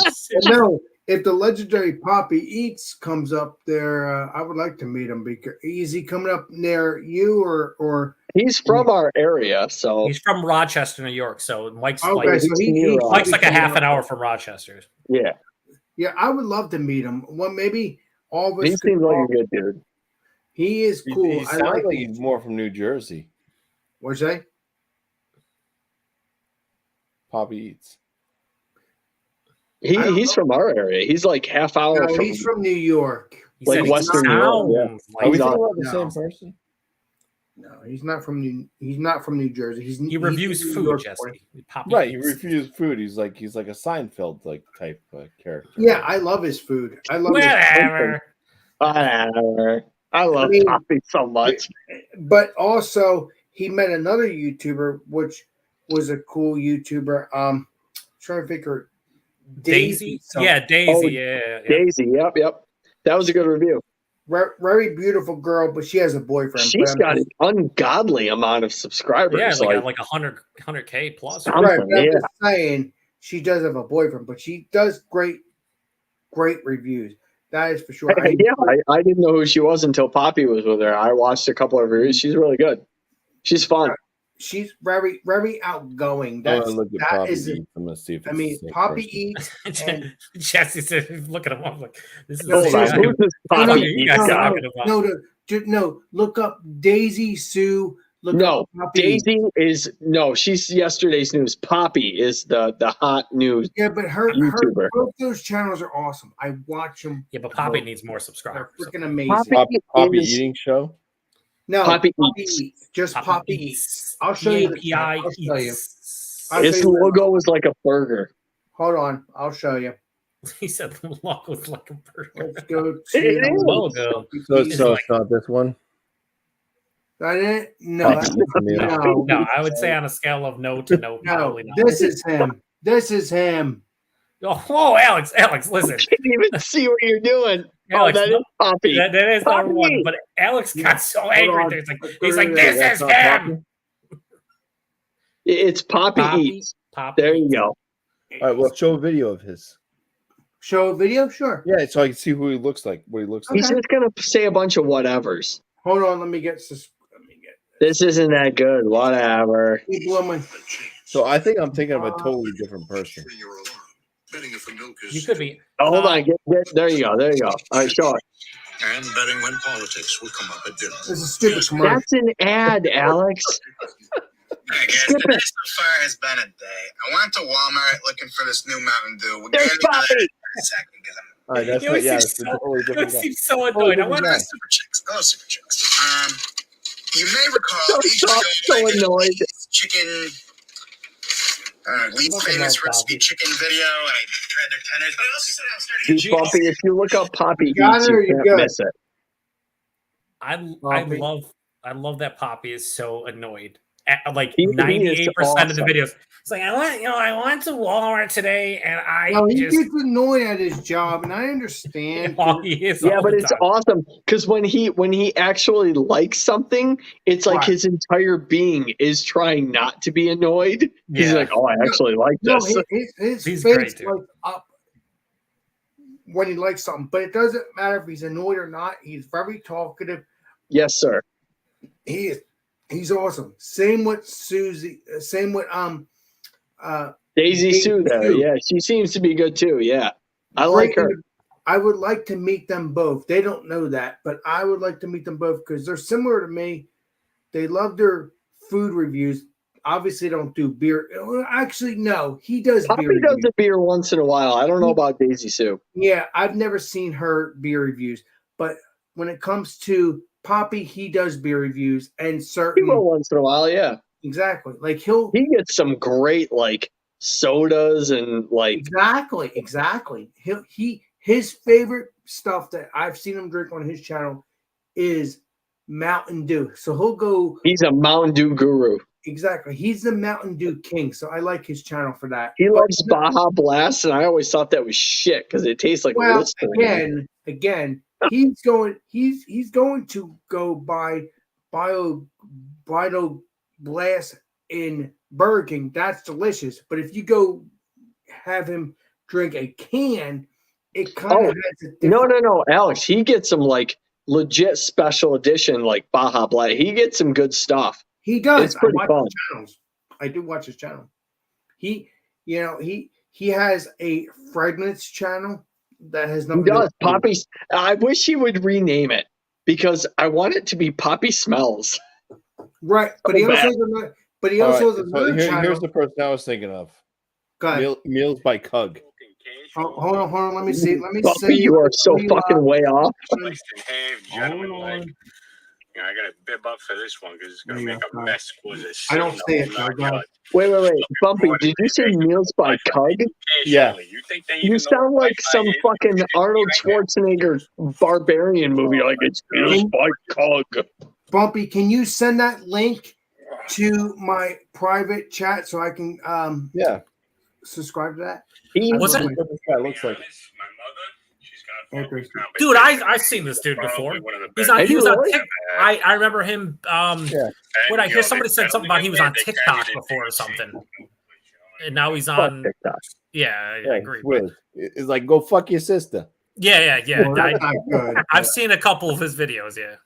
No, if the legendary Poppy Eats comes up there, I would like to meet him. Because is he coming up near you or? He's from our area, so He's from Rochester, New York. So Mike's Okay, like so he Mike's like a half an coming hour up. from Rochester. yeah, Yeah, I would love to meet him. Well, maybe all of us. he could seems like talk. a good dude. He is He- cool. He, I sounds like like him. he's more from New Jersey. What'd you say? Poppy Eats. He I don't he's know. from our area. He's like half hour No, from. he's from New York. He Like said he Western New York, yeah. sounds Are we He's like talking on- about the No. same person? No, he's not from New Jersey. he reviews he's a New food, York Jesse. boy. Poppy Right, he Eats. refused food. He's like a Seinfeld like type character. Yeah, I love his food. I love his Whatever. Whatever. I love I mean- Poppy so much. But also he met another YouTuber, which was a cool YouTuber. Trying to figure Daisy? something. Yeah, Daisy. Oh, yeah. Daisy, yep. That was a good review. Very beautiful girl, but she has a boyfriend. She's but got an ungodly amount of subscribers. Yeah, like, like 100K plus. Something. right. But I'm Yeah. just saying she does have a boyfriend, but she does great reviews. That is for sure. I didn't know who she was until Poppy was with her. I watched a couple of reviews. She's really good. She's fun. She's very outgoing. I'm That's gonna look at that Poppy is. Eats. I'm gonna see if it's I mean, the same Poppy person. Eats. And, Jesse said, look at him. I'm like, this is No, the Hold same on, guy. who's this I don't know Poppy who you Eats guys guy? talking about. No. Look up Daisy Sue. Look No, up Poppy Eats. Daisy is no. She's yesterday's news. Poppy is the hot news. Yeah, but her YouTuber. both those channels are awesome. I watch them. Yeah, but Poppy needs more They're subscribers. freaking amazing. Poppy is- eating show. No, Poppy Poppy Eats. Eats. Just Poppy Eats. I'll show you. The PI I'll show you. Eats. I'll Its show you. logo is like a burger. Hold on. I'll show you. He said the logo was like a burger. Let's go to It the is. Logo. So It's so like- it's not this one. That it? No, Poppy that's- Eats and the- no, No, I would say on a scale of no to no, no. probably not. This is him. This is him. Oh, Alex, listen. I can't even see what you're doing. Alex, oh, that is Poppy. that is number one. Poppy. But Alex got so Hold angry. on. He's like, this That's is not him. It's Poppy Eats. Poppy. There you go. All right, well, show a video of his. Show a video? Sure. Yeah, so I can see who he looks like. What he looks like. He's just gonna say a bunch of whatevers. Hold on. Let me get this. This isn't that good. Whatever. Keep blowing. So I think I'm thinking of a totally different person. You could be. Oh, hold on. Get, there you go. There you go. All right, show it. And betting when politics will come up at dinner. This is a stupid commercial. That's an ad, Alex. Alright, guys, Skip today it. so far has been a day. I went to Walmart looking for this new Mountain Dew. We're There's getting into that Poppy. in a second because I'm All right, that's You what, always yeah, seem it's a so- totally You different guy. seem so annoyed. I want different guy. to. super chicks. Oh, super chicks. You may recall Don't each stop so annoyed. chicken least Look at famous that, recipe Bobby. chicken video, and I tried their tenders. But I also said I was starting to Dude, Bumpy, if you look up Poppy Got Eats, it or you you can't good? miss it. I Poppy. love that Poppy is so annoyed. Like He is 98% of the awesome. videos. It's like I went to Walmart today and I No, he just gets annoyed at his job, and I understand. Oh, he is Yeah, all but the it's time. awesome because when he actually likes something, it's like Right. his entire being is trying not to be annoyed. He's Yeah. like, "Oh, I actually like No, this." his He's face great, dude. lights up when he likes something, but it doesn't matter if he's annoyed or not. He's very talkative. Yes, sir. He's awesome. Same with Susie. Same with Daisy Daisy Sue there. Sue. Yeah, she seems to be good too. Yeah, I like her. I would like to meet them both. They don't know that, but I would like to meet them both because they're similar to me. They love their food reviews. Obviously, don't do beer. Well, actually, no, he does Poppy beer does reviews. a beer once in a while. I don't know about Daisy Sue. Yeah, I've never seen her beer reviews, but when it comes to Poppy, he does beer reviews and He certain will once in a while. Yeah, exactly like he'll he gets some great like sodas and like exactly his favorite stuff that I've seen him drink on his channel is Mountain Dew. So he'll go. he's a Mountain Dew guru. exactly. He's the Mountain Dew King, so I like his channel for that. He But- loves Baja Blast, and I always thought that was shit because it tastes like well, Listerine. again, he's going to go buy Bio Blast in Burger King. That's delicious. But if you go have him drink a can, it kind of has a different. No, Alex. He gets some like legit special edition like Baja Blast. He gets some good stuff. He does. It's pretty I watch fun. his channels. I do watch his channel. He has a fragments channel that has He nothing. does. Poppy. I wish he would rename it because I want it to be Poppy Smells. Right, but he also has another. But he All also right, has so another channel. here's the person I was thinking of. Go ahead. Meals by Cug. Hold on. Let me see. Poppy, you are so fucking way off. Hey, gentlemen, like, you know, I got to bib up for this one because it's going to make a mess. I don't see it. So go ahead. Wait. Bumpy, did you say Meals by Cug? Yeah. You sound like some fucking Arnold Schwarzenegger barbarian movie. Like it's Meals by Cug. Bumpy, can you send that link to my private chat so I can subscribe to that? What's it? What this guy looks like. Dude, I've seen this dude before. He was on TikTok. I remember him. When I hear somebody said something about he was on TikTok before or something, and now he's on TikTok. Yeah, I agree. Weird. It's like go fuck your sister. Yeah. Well, that's not good. I've seen a couple of his videos. Yeah.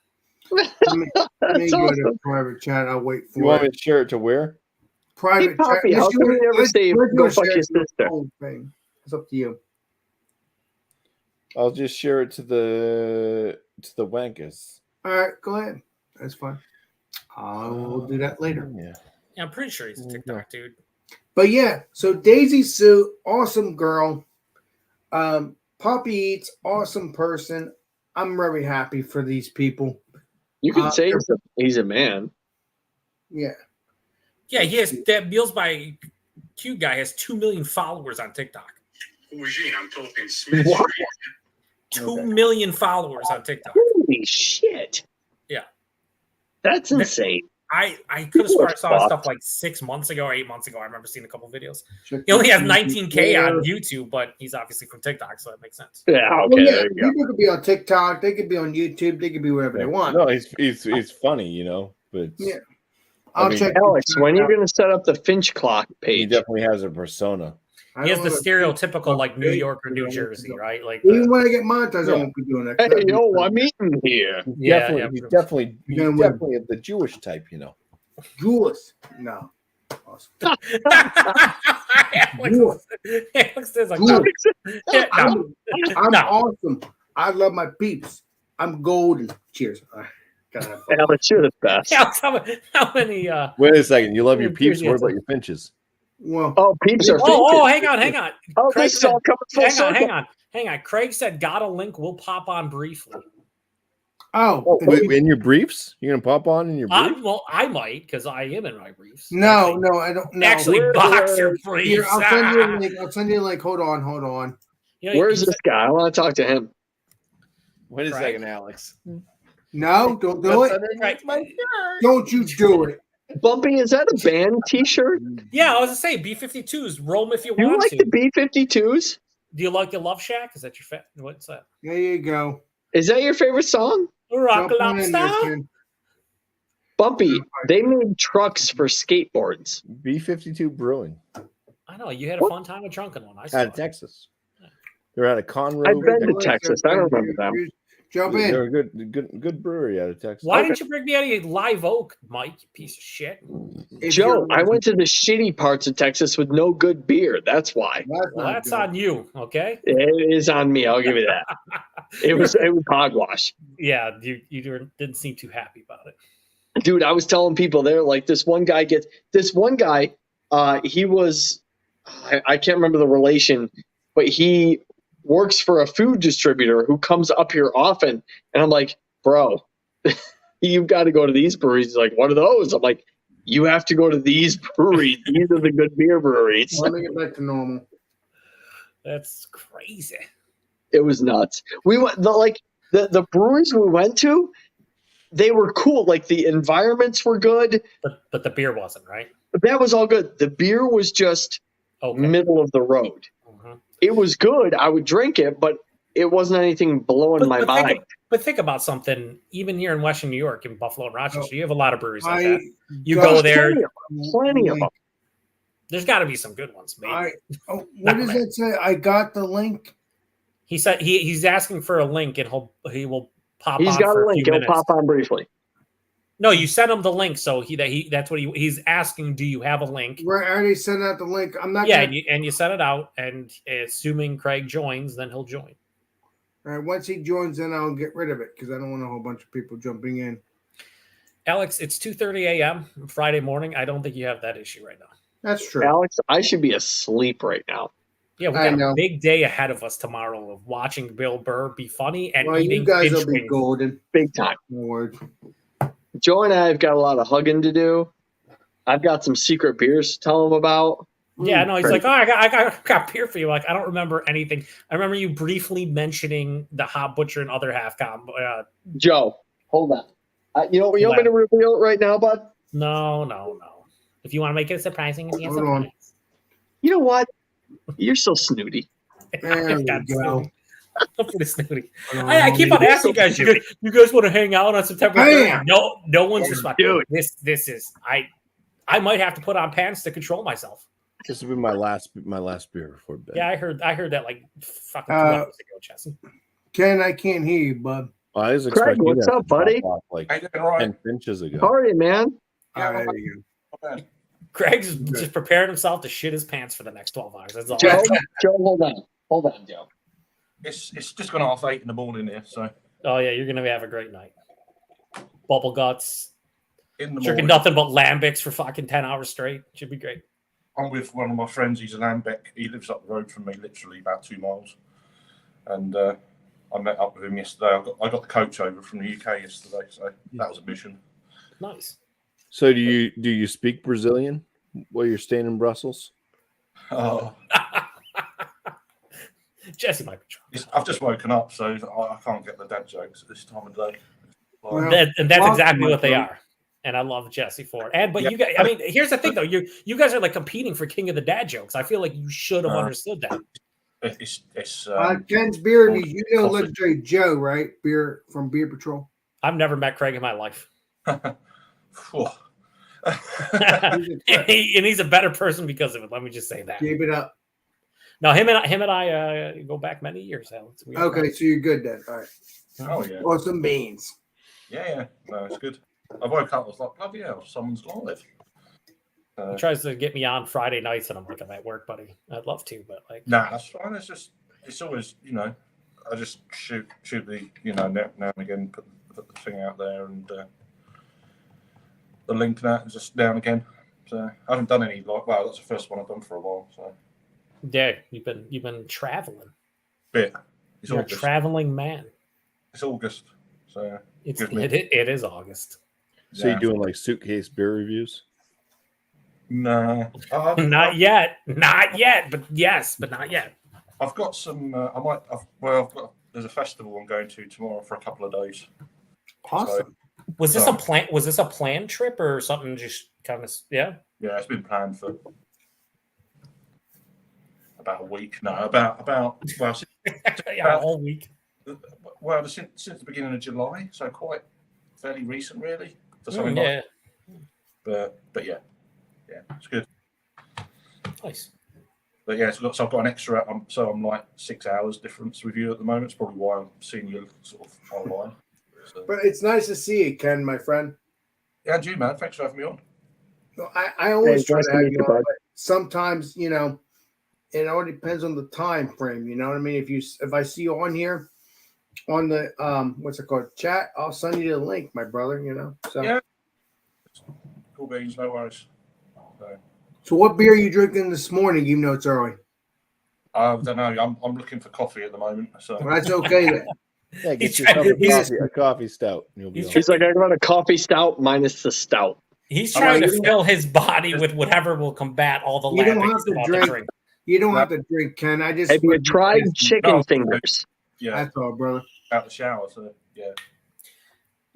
Let me That's go to awesome. private chat. I'll wait You for want me it. to share it to where? Private Hey, Poppy, chat. how come you never say go fuck your sister? Thing. It's up to you. I'll just share it to the Wankers. All right, go ahead. That's fine. I will do that later. Yeah. Yeah, I'm pretty sure he's a TikTok dude. But yeah, so Daisy Sue, awesome girl. Poppy Eats, awesome person. I'm very happy for these people. You can say he's a man. Yeah. Yeah, he has that Meals by Q guy has 2 million followers on TikTok. Eugene, I'm talking Smith What? Street. 2 million followers on TikTok. Holy shit. Yeah. That's insane. I could have sworn I saw his Fuck. stuff like 6 months ago or 8 months ago. I remember seeing a couple videos. He only has 19K on YouTube, but he's obviously from TikTok, so that makes sense. Yeah, okay, Well, yeah, there you go. people could be on TikTok. They could be on YouTube. They could be wherever they want. No, he's funny, you know. But Yeah. I I'll mean, check. Alex, when are you going to set up the Finch clock he page? definitely has a persona. I He has don't the know. stereotypical like New York or New Jersey, right? Like Even when I get monetized, I Yeah. won't be doing that. Hey, yo, I'm eating here. Yeah, He's definitely You're gonna win. the Jewish type, you know. Jules. No. Awesome. Alex says like, Jules. yeah, no. I'm No. awesome. I love my peeps. I'm golden. Cheers. All right. Gotta have fun. Alex, you're the best. Alex, how many Wait a second. You love your Yeah, peeps. What yes. about your finches? Well, Oh, peeps are Oh, finches. hang on. Oh, Craig this is all coming full circle. hang on. Craig said, got a link. We'll pop on briefly. Oh, in your briefs? You're gonna pop on in your briefs? Well, I might because I am in my briefs. no, I don't know. Actually, boxer briefs. Here, I'll send you a link. I'll send you a link. Hold on. You know, Where's this guy? I want to talk to him. Wait a Right. second, Alex. No, don't do it. Don't you do it. Bumpy, is that a band T-shirt? Yeah, I was gonna say B-52s. Roam if you You want like to. the B-52s? Do you like the Love Shack? Is that your what's that? There you go. Is that your favorite song? Rock Jump on in there, Lobster. kid. Bumpy, they made trucks for skateboards. B-52 Brewing I know you had a fun time with Drunken One. I saw out of it. Texas. They're out of Conroe. I've been to Texas. Texas. I don't remember them. Jump They're in. a good brewery out of Texas. Why didn't you bring me any Live Oak, Mike? You piece of shit. If Joe, you're- I went to the shitty parts of Texas with no good beer. That's why. Well, not that's good. on you. Okay. It is on me. I'll give you that. It was hogwash. Yeah, you didn't seem too happy about it. Dude, I was telling people there, like this one guy, he was, I can't remember the relation, but he works for a food distributor who comes up here often. And I'm like, bro, you've got to go to these breweries. He's like, what are those? I'm like, you have to go to these breweries. These are the good beer breweries. Let me get back to normal. That's crazy. It was nuts. We went the breweries we went to. they were cool. Like the environments were good. But the beer wasn't, right? That was all good. The beer was just middle of the road. Mhm. It was good. I would drink it, but it wasn't anything blowing my mind. But think about something. Even here in Western New York, in Buffalo and Rochester, you have a lot of breweries like I that. You got go there. Plenty of them. There's got to be some good ones. Maybe. What does that say? I got the link. He said he's asking for a link, and he will pop. He's on got for a link. few He'll minutes. pop on briefly. No, you sent him the link, so that's what he's asking. Do you have a link? Right, I already sent out the link. I'm not. Yeah, gonna, and you sent it out, and assuming Craig joins, then he'll join. all right, once he joins, then I'll get rid of it because I don't want a whole bunch of people jumping in. Alex, it's 2:30 a.m. Friday morning. I don't think you have that issue right now. That's true. Alex, I should be asleep right now. Yeah, we got a big day ahead of us tomorrow of watching Bill Burr be funny and Well, eating you guys pinch will be wings. golden. Big time. No words. Joe and I have got a lot of hugging to do. I've got some secret beers to tell him about. Yeah, no, he's like, oh, I got beer for you. Like, I don't remember anything. I remember you briefly mentioning the Hot Butcher and Other Half combo. Joe, hold on. You want me to reveal it right now, bud? No. If you want to make it surprising, it's Hold on. You know what? You're so snooty. There we go. I'm pretty snooty. I keep on asking you guys. You guys want to hang out on September 3rd? No one's responding. This is I might have to put on pants to control myself. This will be my last beer before bed. Yeah, I heard that like fucking 2 hours ago, Jesse. Ken, I can't hear you, bud. I was Craig, expecting what's that up, to drop buddy? off like How you doing, Ryan? 10 inches ago. How are you, man? All right, there you go. Craig's just preparing himself to shit his pants for the next 12 hours. That's all. Joe, hold on, Joe. It's just gone 8:30 in the morning here, so Oh yeah, you're gonna have a great night. Bubble guts, in the drinking morning. nothing but lambics for fucking 10 hours straight. Should be great. I'm with one of my friends. He's a Lambeck. He lives up the road from me, literally about 2 miles. And I met up with him yesterday. I got the coach over from the UK yesterday, so that was a mission. Nice. So do you speak Brazilian while you're staying in Brussels? Oh, Jesse might be trying. I've just woken up, so I can't get the dad jokes at this time of day. That's exactly what they are. And I love Jesse for it. But you guys, I mean, here's the thing though. You guys are like competing for king of the dad jokes. I feel like you should have understood that. It's Ken's beer reviews. You know legendary Joe, right? Beer from Beer Patrol. I've never met Craig in my life. and he's a better person because of it. Let me just say that. Keep it up. No, him and I go back many years, Alex. Okay, so you're good then. All right. Oh yeah. Awesome beans. Yeah. No, it's good. I woke up. I was like, bloody hell, someone's live. He tries to get me on Friday nights, and I'm like, I'm at work, buddy. I'd love to, but like, Nah, that's fine. It's always, I just shoot the, now and again, put the thing out there and the link and that is just down again. So I haven't done any that's the first one I've done for a while. So yeah, you've been traveling. bit. You're a traveling man. It's August, so it is August. So you're doing like suitcase beer reviews? No, not yet. Not yet, but yes, but not yet. I've got some. There's a festival I'm going to tomorrow for a couple of days. Awesome. Was this a plan? Was this a planned trip or something? Just kind of Yeah, it's been planned for about a week. No, about yeah, all week. Well, since the beginning of July, so quite fairly recent, really. For something like, but yeah, it's good. Nice. But yeah, so I've got an extra. I'm like 6 hours difference with you at the moment. It's probably why I'm seeing you sort of online. So. But it's nice to see you, Ken, my friend. Yeah, and you, man. Thanks for having me on. I always try to have you on, but sometimes, it all depends on the time frame. You know what I mean? If I see you on here on the what's it called, chat, I'll send you the link, my brother. So yeah, cool beans, no worries. So what beer are you drinking this morning? Even though it's early. I don't know. I'm looking for coffee at the moment. So well, that's okay then. Yeah, get yourself a coffee stout. He's like, I want a coffee stout minus the stout. He's trying to fill his body with whatever will combat all the You don't lambics have to about drink. the drink. You don't have to drink, Ken. I just have you tried chicken fingers? Yeah, that's all, brother. Out the shower. So yeah.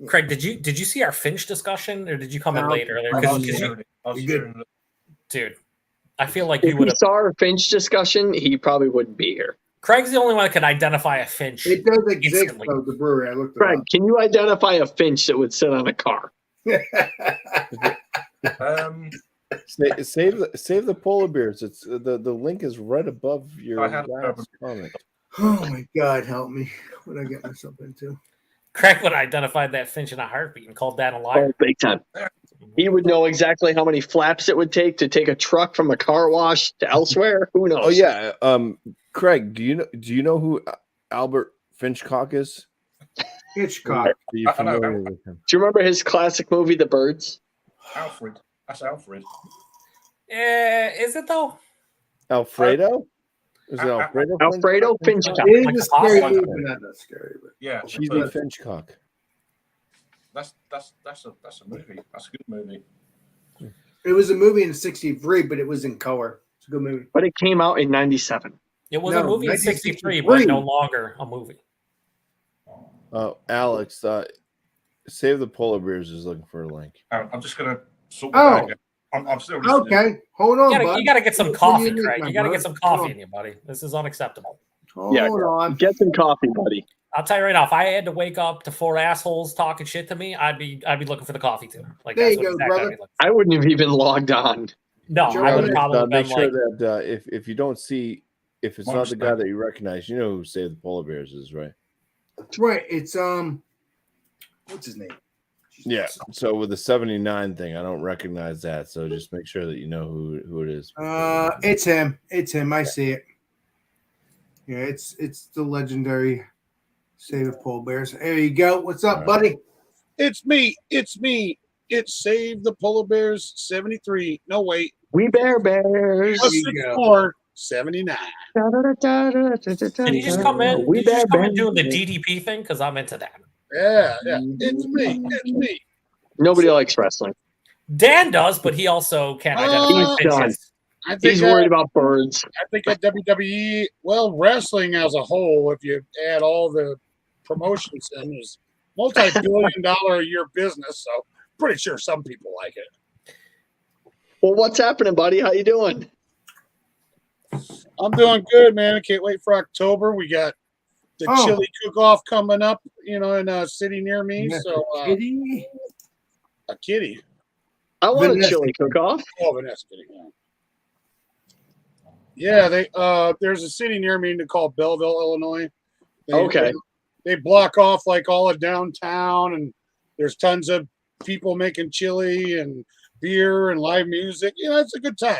Craig, did you see our Finch discussion, or did you come in No, late earlier? I was Because hearing it. I was You're hearing it. dude, I feel like If you would he have. saw our Finch discussion, he probably wouldn't be here. Craig's the only one that could identify a Finch. It does exist, Instantly. though, the brewery. I looked it Craig, can you identify a Finch that would sit on a car? up. Save the polar bears. It's the link is right above your I had last comment. Oh my God, help me! What did I get myself into? Craig would have identified that Finch in a heartbeat and called that a Oh, liar. big time. He would know exactly how many flaps it would take to take a truck from a car wash to elsewhere. Who knows? Oh yeah, Craig, do you know who Albert Finchcock is? Hitchcock. Are you I know. familiar with him? Do you remember his classic movie, The Birds? Alfred. That's Alfred. Is it though? Alfredo? Is it Alfredo? Alfredo Finchcock. It Like is a a scary possum. movie, not that scary, but Yeah, Cheesy but Finchcock. that's a movie. That's a good movie. it was a movie in '63, but it was in color. It's a good movie. But it came out in 97. It was No, a movie in 1963. '63, but no longer a movie. Alex, Save the Polar Bears is looking for a link. I'm just gonna sort Oh. that out. I'm still listening. Okay, hold on, bud. You gotta get some What do coffee, you need, Craig. my You gotta bud? get some coffee Hold in you, buddy. This is unacceptable. Hold Yeah, on. get some coffee, buddy. I'll tell you right now, if I had to wake up to 4 assholes talking shit to me, I'd be looking for the coffee too. Like There that's you what go, exactly brother. I'd be looking I wouldn't have even logged on. for. No, Sure, I would just, probably have make been sure like, that if you don't see, if it's not Mark's the guy back. that you recognize, you know who Save the Polar Bears is, right? Right, it's what's his name? Yeah. So with the 79 thing, I don't recognize that. So just make sure that you know who it is. It's him. It's him. I see it. Yeah, it's the legendary Save the Polar Bears. There you go. What's up, All right. buddy? It's me. It's Save the Polar Bears 73. No, wait. We Bear Bears. There you go. 64, 79. did you just come in? We Did you just come Bear in doing the Bears. DDP thing? Because I'm into that. Yeah. It's me. It's me. Nobody likes wrestling. Dan does, but he also can't identify He's done. Finches. I think He's worried about birds. I think at WWE, well, wrestling as a whole, if you add all the promotions in, is multi-billion-dollar a year business. So pretty sure some people like it. Well, what's happening, buddy? How you doing? I'm doing good, man. I can't wait for October. We got the Oh. chili cook-off coming up, in a city near me. So Kitty? a kitty. I want Vanessa. a chili cook-off. Oh, Vanessa kitty. Yeah, they there's a city near me called Belleville, Illinois. Okay. They block off like all of downtown, and there's tons of people making chili and beer and live music. It's a good time.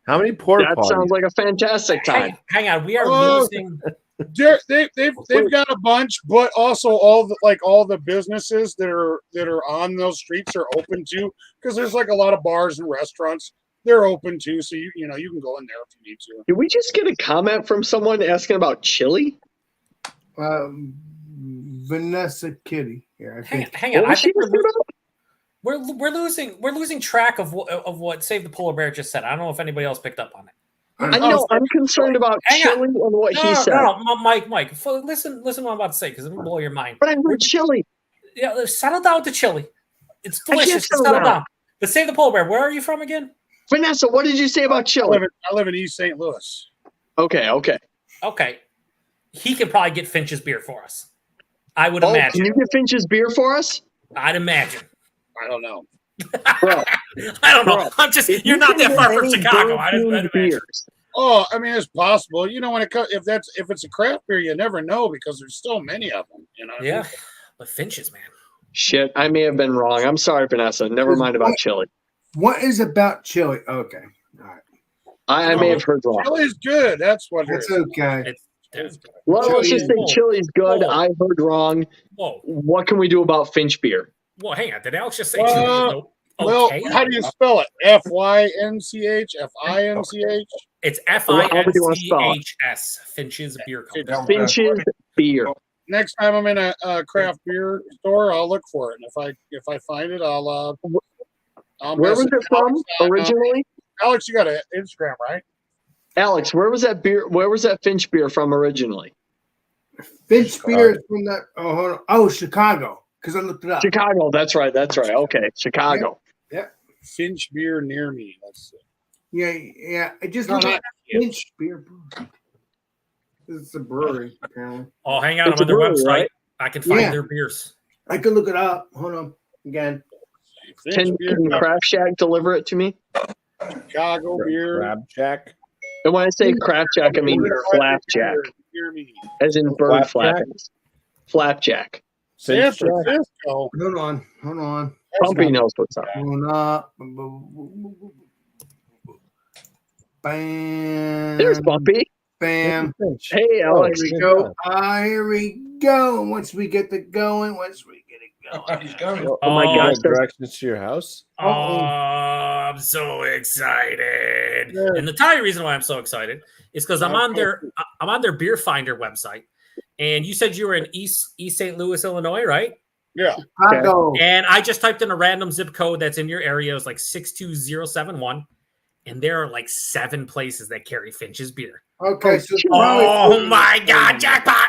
How many porta That potties? sounds like a fantastic time. Hang on, we are Oh. losing. They've got a bunch, but also all the businesses that are on those streets are open too, because there's like a lot of bars and restaurants. They're open too, so you can go in there if you need to. Did we just get a comment from someone asking about chili? Vanessa Kitty. Yeah, I think. Hang on. What I was she think talking about? we're losing track of what Save the Polar Bear just said. I don't know if anybody else picked up on it. I know. I'm concerned about Hang on. chili and what he said. No, Mike. Listen what I'm about to say because it will blow your mind. But I heard chili. Yeah, settle down to chili. It's I can't delicious. settle Settle down. down. But Save the Polar Bear. Where are you from again? Vanessa, what did you say about chili? I live in East St. Louis. Okay. Okay. He can probably get Finch's beer for us. I would Oh, imagine. can you get Finch's beer for us? I'd imagine. I don't know. Bro, I don't know. Bro, I'm just. if You're you not can that get far from any Chicago. I'd Burger King imagine. beers. Oh, I mean, it's possible. When it comes, if it's a craft beer, you never know because there's so many of them. Yeah, but Finch's, man. Shit, I may have been wrong. I'm sorry, Vanessa. Never mind about chili. What is about chili? Okay. All right. I may have heard wrong. Chili's good. That's what it That's is. okay. Well, let's just say Whoa. chili's good. Whoa. I heard wrong. Whoa. What can we do about Finch beer? Well, hang on. Did Alex just say Well, chili? Well, Okay. how do you spell it? F-Y-N-C-H? F-I-N-C-H? It's However you wanna spell it. Finch's. Finch's Beer Company. Finch's beer. Next time I'm in a craft beer store, I'll look for it, and if I find it, I'll Where was message it from Alex, originally? Alex, you got an Instagram, right? Alex, where was that beer? Where was that Finch beer from originally? Finch beer is from that. Oh, hold on. Oh, Chicago. because I looked it up. Chicago. That's right. Okay, Chicago. Yeah. Finch beer near me. Let's see. Yeah. I just No, looked not at Finch Beer Brewery. It's a brewery, apparently. Oh, hang on. It's I'm on a their brewery, website. right? I can find Yeah. their beers. I could look it up. Hold on. Again. Can Craft Shack deliver it to me? Chicago beer. Crab Jack. And when I say Craft Shack, I mean Flapjack, Near me. as in bird Flapjack? flappings. Flapjack. San Finch Jack. Francisco. Hold on. Bumpy knows what's up. Hold up. Bam. There's Bumpy. Bam. Finch. Hey, Oh, Alex. Here we go. Here we go. Once we get it going. He's going. Oh my Oh, gosh. Directions to your house. Oh, I'm so excited! And the entire reason why I'm so excited is because I'm on their Beer Finder website, and you said you were in East St. Louis, Illinois, right? Yeah. Chicago. And I just typed in a random zip code that's in your area. It was like 62071, and there are like 7 places that carry Finch's beer. Okay. So Oh my God, jackpot!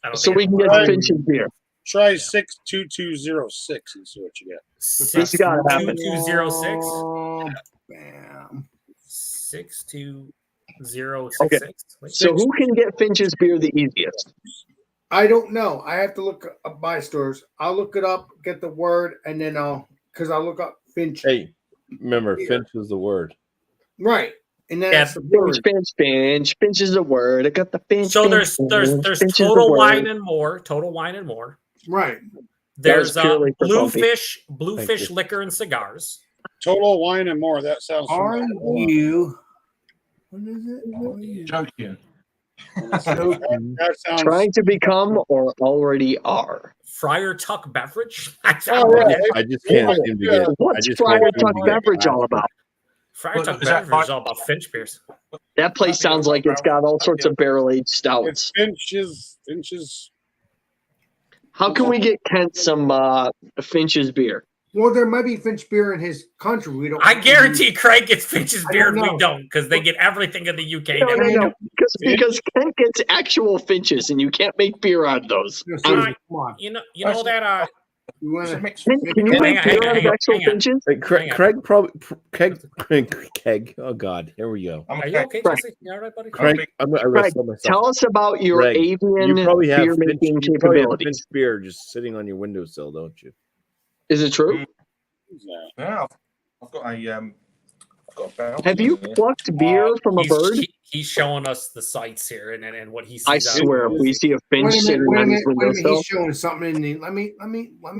I don't So think we can get Right. Finch's beer. Try 62206 and see what you get. This has gotta happen. 62206. Oh, bam. 62066. Wait, So who can get Finch's beer the easiest? I don't know. I have to look up my stores. I'll look it up, get the word, and then I'll look up Finch. Hey, remember, Finch is the word. Right. And then Yeah, that's the word. Finch. Finch is a word. I got the Finch. So Finch, there's Finch is a Total word. Wine and More. Total Wine and More. Right. There's That was purely for Bumpy. Bluefish you. Liquor and Cigars. Total Wine and More. That sounds Are familiar. you? What is it? Joking. That sounds. Trying to become or already are. Friar Tuck Beverage. Oh, right. I just can't seem to get. I What's just Friar can't seem Tuck to get Beverage all past it. about? Friar Well, Tuck is that Beverage is fine? all about Finch beers. That place sounds like it's got all sorts of barrel aged stouts. Finch's. How can we get Kent some Finch's beer? Well, there might be Finch beer in his country. We don't. I guarantee Craig gets Finch's I beer don't and we know. don't because they get everything in the UK. No, now. no. Because Kent gets actual Finches and you can't make beer out of those. No, Um, seriously, come on. You know that We want to. Kent, can you Hang make on, beer hang out on, of actual hang on. Finches? Hey, Craig, Hang on. Craig probably Keg. Oh God, here we go. are you okay, Right. Jesse? You all right, buddy? Craig, I'm gonna Craig, arrest myself. tell us about your Greg, avian you probably have beer Finch, making you probably have Finch capabilities. beer just sitting on your windowsill, don't you? Is it true? Yeah, I've got a barrel. Have you plucked beer from a bird? He's showing us the sites here and what he sees. I out swear, if we see a Wait Finch a sitting minute. on his Wait a minute. windowsill, He's showing something in the. Let me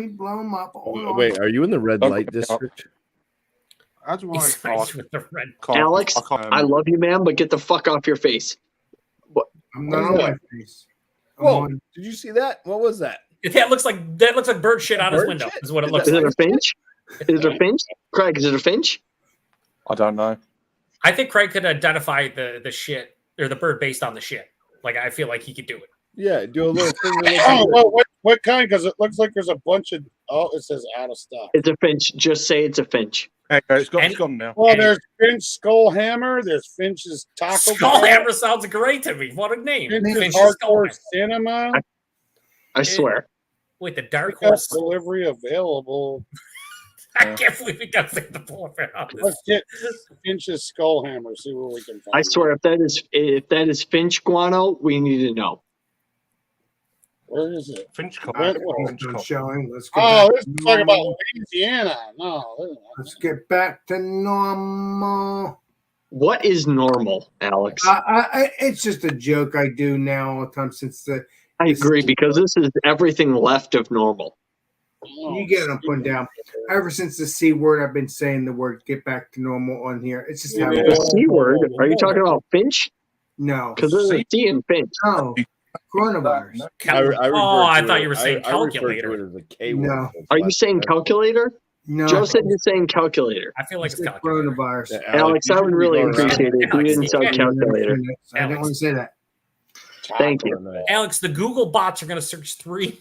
blow him up. Hold on. Wait, are you in the red Oh, light yeah. district? How do I? He's nice with the red. Alex, I love you, man, but get the fuck off your face. I'm not on my face. I'm Whoa! on- Did you see that? What was that? That looks like bird shit on his Bird window. shit? Is what it Is looks Is like. it a Finch? Is it a Finch? Craig, is it a Finch? I don't know. I think Craig could identify the shit or the bird based on the shit. Like I feel like he could do it. Yeah, do a little thing. Oh, well, what kind? Because it looks like there's a bunch of. Oh, it says out of stock. It's a Finch. Just say it's a Finch. Okay, it's gone now. Well, there's Finch Skullhammer. There's Finch's Taco Skullhammer sounds great to me. What a name. Finch's Finch's Hardcore Skullhammer. Cinema. I swear. With the dark Pickup horse. delivery available. I can't believe he doesn't say the bullshit on this. Let's get Finch's Skullhammer. See what we can find. I swear, if that is Finch guano, we need to know. Where is it? Finch Where- It's showing. Let's get Oh, back this to is talking about normal. Louisiana. No, Let's get back to normal. What is normal, Alex? It's just a joke I do now all the time since the. I agree because this is everything left of normal. You get them put down. Ever since the C word, I've been saying the word "get back to normal" on here. It's just how it The is. C word? Are you talking about Finch? No, Because there's a C in Finch. no, coronavirus. I thought you were saying calculator. I refer to it as a K No. word. Are you saying calculator? No, Joe said you're saying calculator. I feel like it's it's calculator. coronavirus. Yeah, Alex, I would really appreciate it if you didn't say Alex, calculator. I didn't want to say that. Thank you. Alex, the Google bots are going to search 3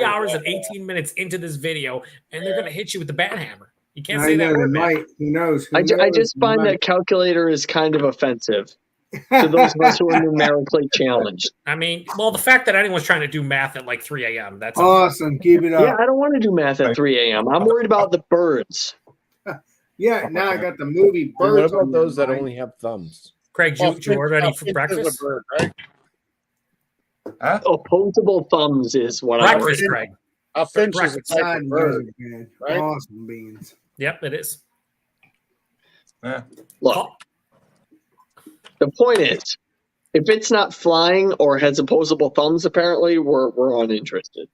hours and 18 minutes into this video, and they're going to hit you with the bat hammer. You can't I say know that they word, man. might. Who knows? Who I knows? just find They that calculator is kind of offensive. to those of us who are numerically challenged. I mean, well, the fact that anyone's trying to do math at like 3 a.m. That's Awesome. Keep it up. Yeah, I don't want to do math at 3 a.m. I'm worried about the birds. Yeah, now I got the movie What Birds. about on those that mind. only have thumbs? Craig, did you order any for breakfast? Opposable thumbs is what I Breakfast, ordered. Craig. A finch is a Breakfast. type of bird, Man, right? awesome beans. Yep, it is. Look, the point is, if it's not flying or has opposable thumbs, apparently we're uninterested.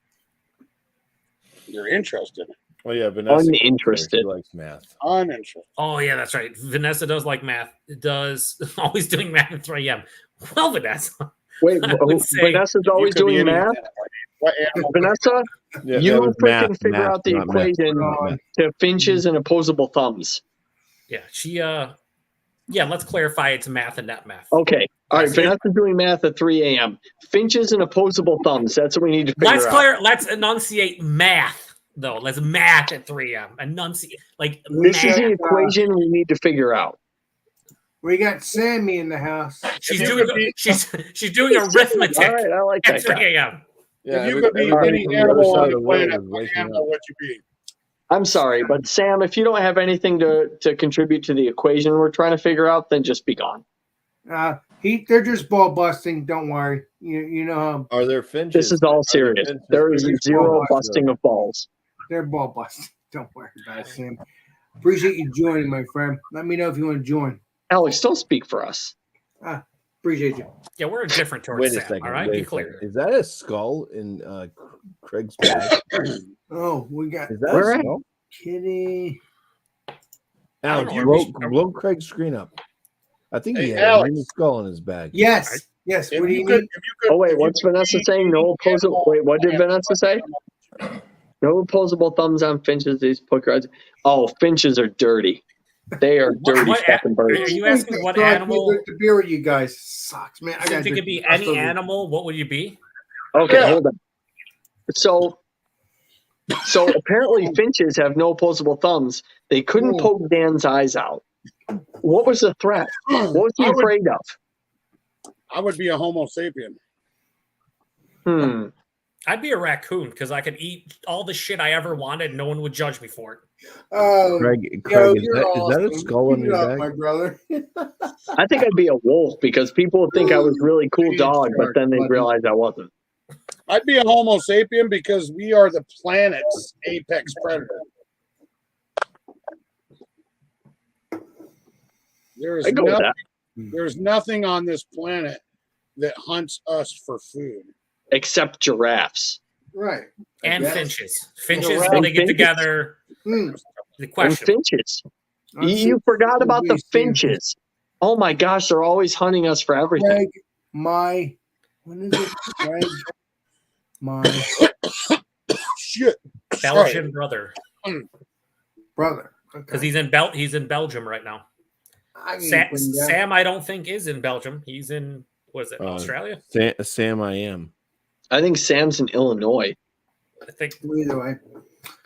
You're interested. Oh yeah, Vanessa. Uninterested. She likes math. Uninterested. Oh yeah, that's right. Vanessa does like math. It does always doing math at 3 a.m. Well, Vanessa. Wait, I would say Vanessa's always You could be doing math? anything. What animal? Vanessa, Yeah, that you was freaking math, figure math, out the not math, equation not math. to finches and opposable thumbs. Yeah, she yeah, let's clarify it's math and not math. Okay. All right, Vanessa's doing math at 3 a.m. Finches and opposable thumbs. That's what we need to figure out. Let's enunciate math though. Let's math at 3 a.m. Enunciate like This is math. the equation we need to figure out. We got Sammy in the house. She's doing arithmetic All right, I like at that 3 guy. a.m. Yeah, If you could be everybody any from the other animal side on of the the world planet, is what waking animal up. would you be? I'm sorry, but Sam, if you don't have anything to contribute to the equation we're trying to figure out, then just be gone. They're just ball busting. Don't worry. You know Are there finches? This is all serious. finches? There is They're zero ball busting of balls. they're ball busting. Don't worry about it, Sam. Appreciate you joining, my friend. Let me know if you want to join. Alex, don't speak for us. Appreciate you. Yeah, we're indifferent towards Wait a Sam. second. All right, wait be a clear. second. Is that a skull in Craig's bag? Oh, we got Is that Where a at? skull? Kitty. Alex, know. blow Craig's screen up. I think he Hey, had Alex. a skull in his bag. Yes. Yes. If What do you you could, need? if you could, Oh, wait, if what's you could Vanessa be saying? No any opposable. animal Wait, what did on Vanessa say? No opposable thumbs on finches. These poker eyes. Oh, finches are dirty. They are dirty What fucking are birds. you asking what So I animal? can't drink the beer with you guys. Sucks, man. I So got if it could be any animal, what would you be? Okay, Yeah. hold on. So apparently finches have no opposable thumbs. They couldn't Cool. poke Dan's eyes out. What was the threat? What was he I would- afraid of? I would be a Homo sapien. I'd be a raccoon because I could eat all the shit I ever wanted. No one would judge me for it. Oh, Craig, yo, Craig, is you're that awesome. a skull in Keep it your up, bag? my brother. I think I'd be a wolf because people would think I was really cool dog, but then they'd realize I wasn't. I'd be a Homo sapien because we are the planet's apex predator. There's I go with nothing, that. there's nothing on this planet that hunts us for food. Except giraffes. Right. And Yes. finches. Finches, Right. when they get Finches. together, Mm. the And question. finches. I'm You forgot about the seeing finches. Oh my gosh, they're always hunting us for everything. Craig, when is it? Craig, my Shit. Belgian brother. brother. Because he's in Belgium right now. I can put him down. Sam, I don't think is in Belgium. He's in what is it, Australia? Sam, I am. I think Sam's in Illinois. I think Either way.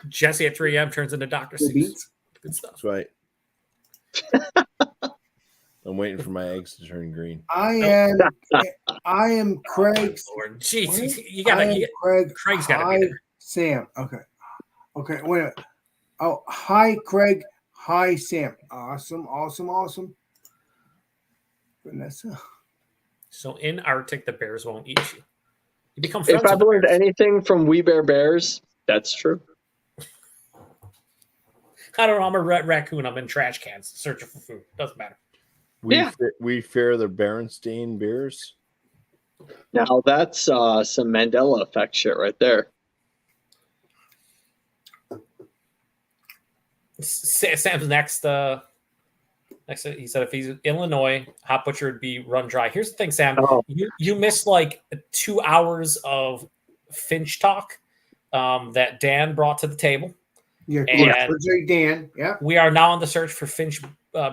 Jesse at 3 a.m. turns into Dr. Cool Seuss. beans. Good stuff. That's right. I'm waiting for my eggs to turn green. I am Craig's. Lord, jeez, What? you I gotta. am Craig's gotta hi, be there. Sam. Okay. Wait a minute. Oh, hi, Craig. Hi, Sam. Awesome. Vanessa. So in Arctic, the bears won't eat you. You become friends If I've with the learned bears. anything from We Bear Bears, that's true. I don't know. I'm a raccoon. I'm in trash cans searching for food. Doesn't matter. We fear the Berenstain beers. Now that's some Mandela effect shit right there. Sam's next. He said if he's in Illinois, Hot Butcher would be run dry. Here's the thing, Sam. Oh. You missed like 2 hours of Finch talk that Dan brought to the table. Yeah, And Jay Dan. Yeah. we are now on the search for Finch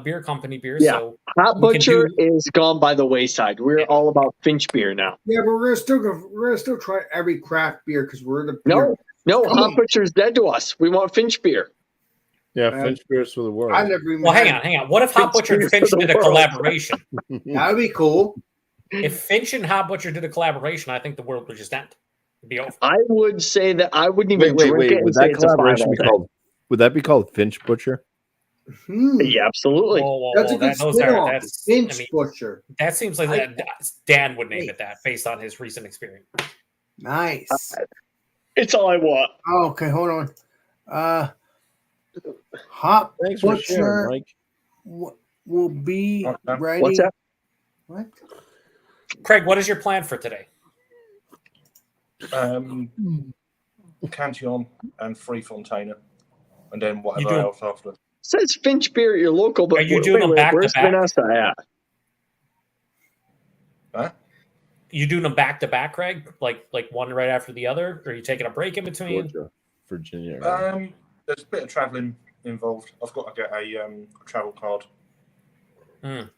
Beer Company beers. Yeah. So Hot we can Butcher do- is gone by the wayside. We're all about Finch beer now. Yeah, but we're gonna still try every craft beer because we're the beer. No, Hot Butcher's dead to us. We want Finch beer. Yeah, Finch beers for the world. I never even Well, hang had- on. What if Hot Butcher and Finch did a collaboration? That would be cool. If Finch and Hot Butcher did a collaboration, I think the world would just end. It'd be over. I would say that I wouldn't even drink it and Would say that it's a collaboration be final. called? Would that be called Finch Butcher? Yeah, absolutely. That's a good spin-off. That's, Finch Butcher. that seems like Dan would name it that based on his recent experience. Nice. It's all I want. Oh, okay, hold on. Hot Thanks for Butcher sharing, Mike. will be ready. What's that? What? Craig, what is your plan for today? Cantillon and Free Fontainer, and then whatever doing- else after. Says Finch beer at your local, but Are you doing them back to where's back? Vanessa at? Huh? You doing them back to back, Craig? Like one right after the other? Or are you taking a break in between? Georgia, Virginia. There's a bit of travelling involved. I've got to get a travel card and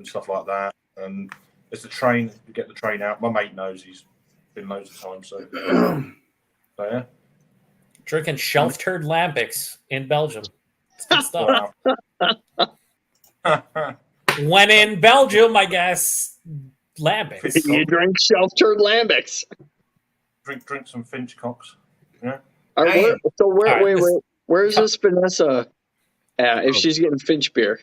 stuff like that. And it's the train. You get the train out. My mate knows. He's been loads of times. So yeah. Drinking shelf turd lambics in Belgium. It's good stuff. When in Belgium, I guess lambics. You drink shelf turd lambics. Drink some Finch cocks. Yeah. All right, wait. Where's Yeah. this Vanessa at if she's getting Finch beer?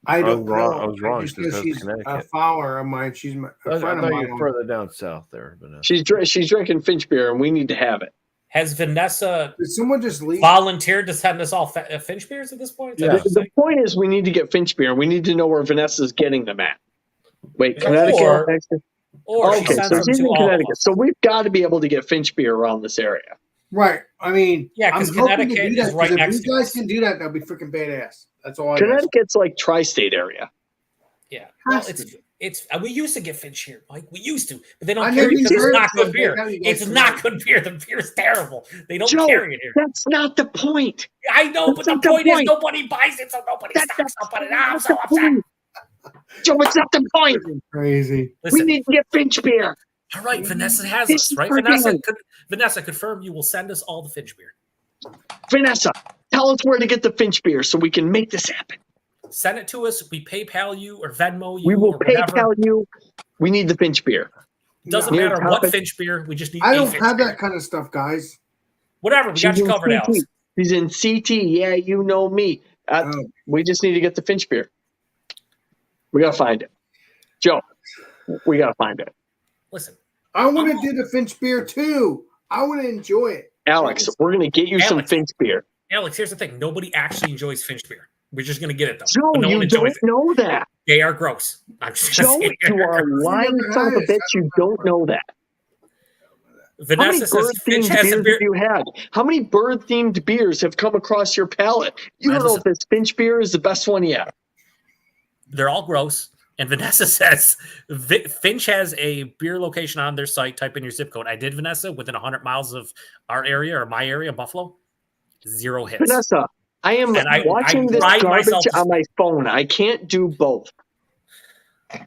I don't know. I was wrong. I just She know says she's a Connecticut. follower of mine. She's a I friend of thought mine. you were further down south there, Vanessa. She's drinking Finch beer, and we need to have it. Has Vanessa Did someone just leave? volunteered to send us all Finch beers at this point? Is that Yeah. what you're The saying? point is, we need to get Finch beer. We need to know where Vanessa's getting them at. Wait, Connecticut. Or she okay, sends so them she's to in all of Connecticut. us. So we've got to be able to get Finch beer around this area. Right. I mean, Yeah, I'm 'cause hoping to Connecticut do that, is right 'cause next if to you guys us. can do that, that'll be freaking badass. That's all I got. Connecticut's like tri-state area. Yeah. Well, it's we used to get Finch here, Mike. We used to, but they I don't never carry it because even it's heard not of good it. beer. Now you guys It's can not know. good beer. The beer is terrible. They don't Joe, carry it here. that's not the point. I know, but That's the not the point is point. nobody buys it, so nobody stocks up on it. I'm so upset. point. Joe, it's not the point. Crazy. Listen, We need to get Finch beer. all right, Vanessa has This us, is right? freaking- Vanessa, confirm you will send us all the Finch beer. Vanessa, tell us where to get the Finch beer so we can make this happen. Send it to us. We PayPal you or Venmo you We will or whatever. PayPal you. We need the Finch beer. Doesn't Near matter what topic. Finch beer. We just need I a don't Finch have beer. that kind of stuff, guys. Whatever. We got She's you in covered, CT. Alex. She's in CT. Yeah, you know me. We just need to get the Finch beer. We got to find it. Joe, we got to find it. Listen, I want to do the Finch beer too. I want to enjoy it. Alex, we're going to get you some Alex. Finch beer. Alex, here's the thing. Nobody actually enjoys Finch beer. We're just going to get it, though. Joe, But no you one don't enjoys it. know that. They are gross. I'm just Joe, saying. you are a lying son of a bitch. You don't know that. Vanessa How many says Finch bird-themed has a beers beer. have you had? How many bird-themed beers have come across your palate? You don't know if this Finch beer is the best one yet. They're all gross. And Vanessa says Finch has a beer location on their site. Type in your zip code. I did, Vanessa, within 100 miles of our area or my area, Buffalo. 0 hits. Vanessa, I am And I watching this pride garbage myself to- on my phone. I can't do both.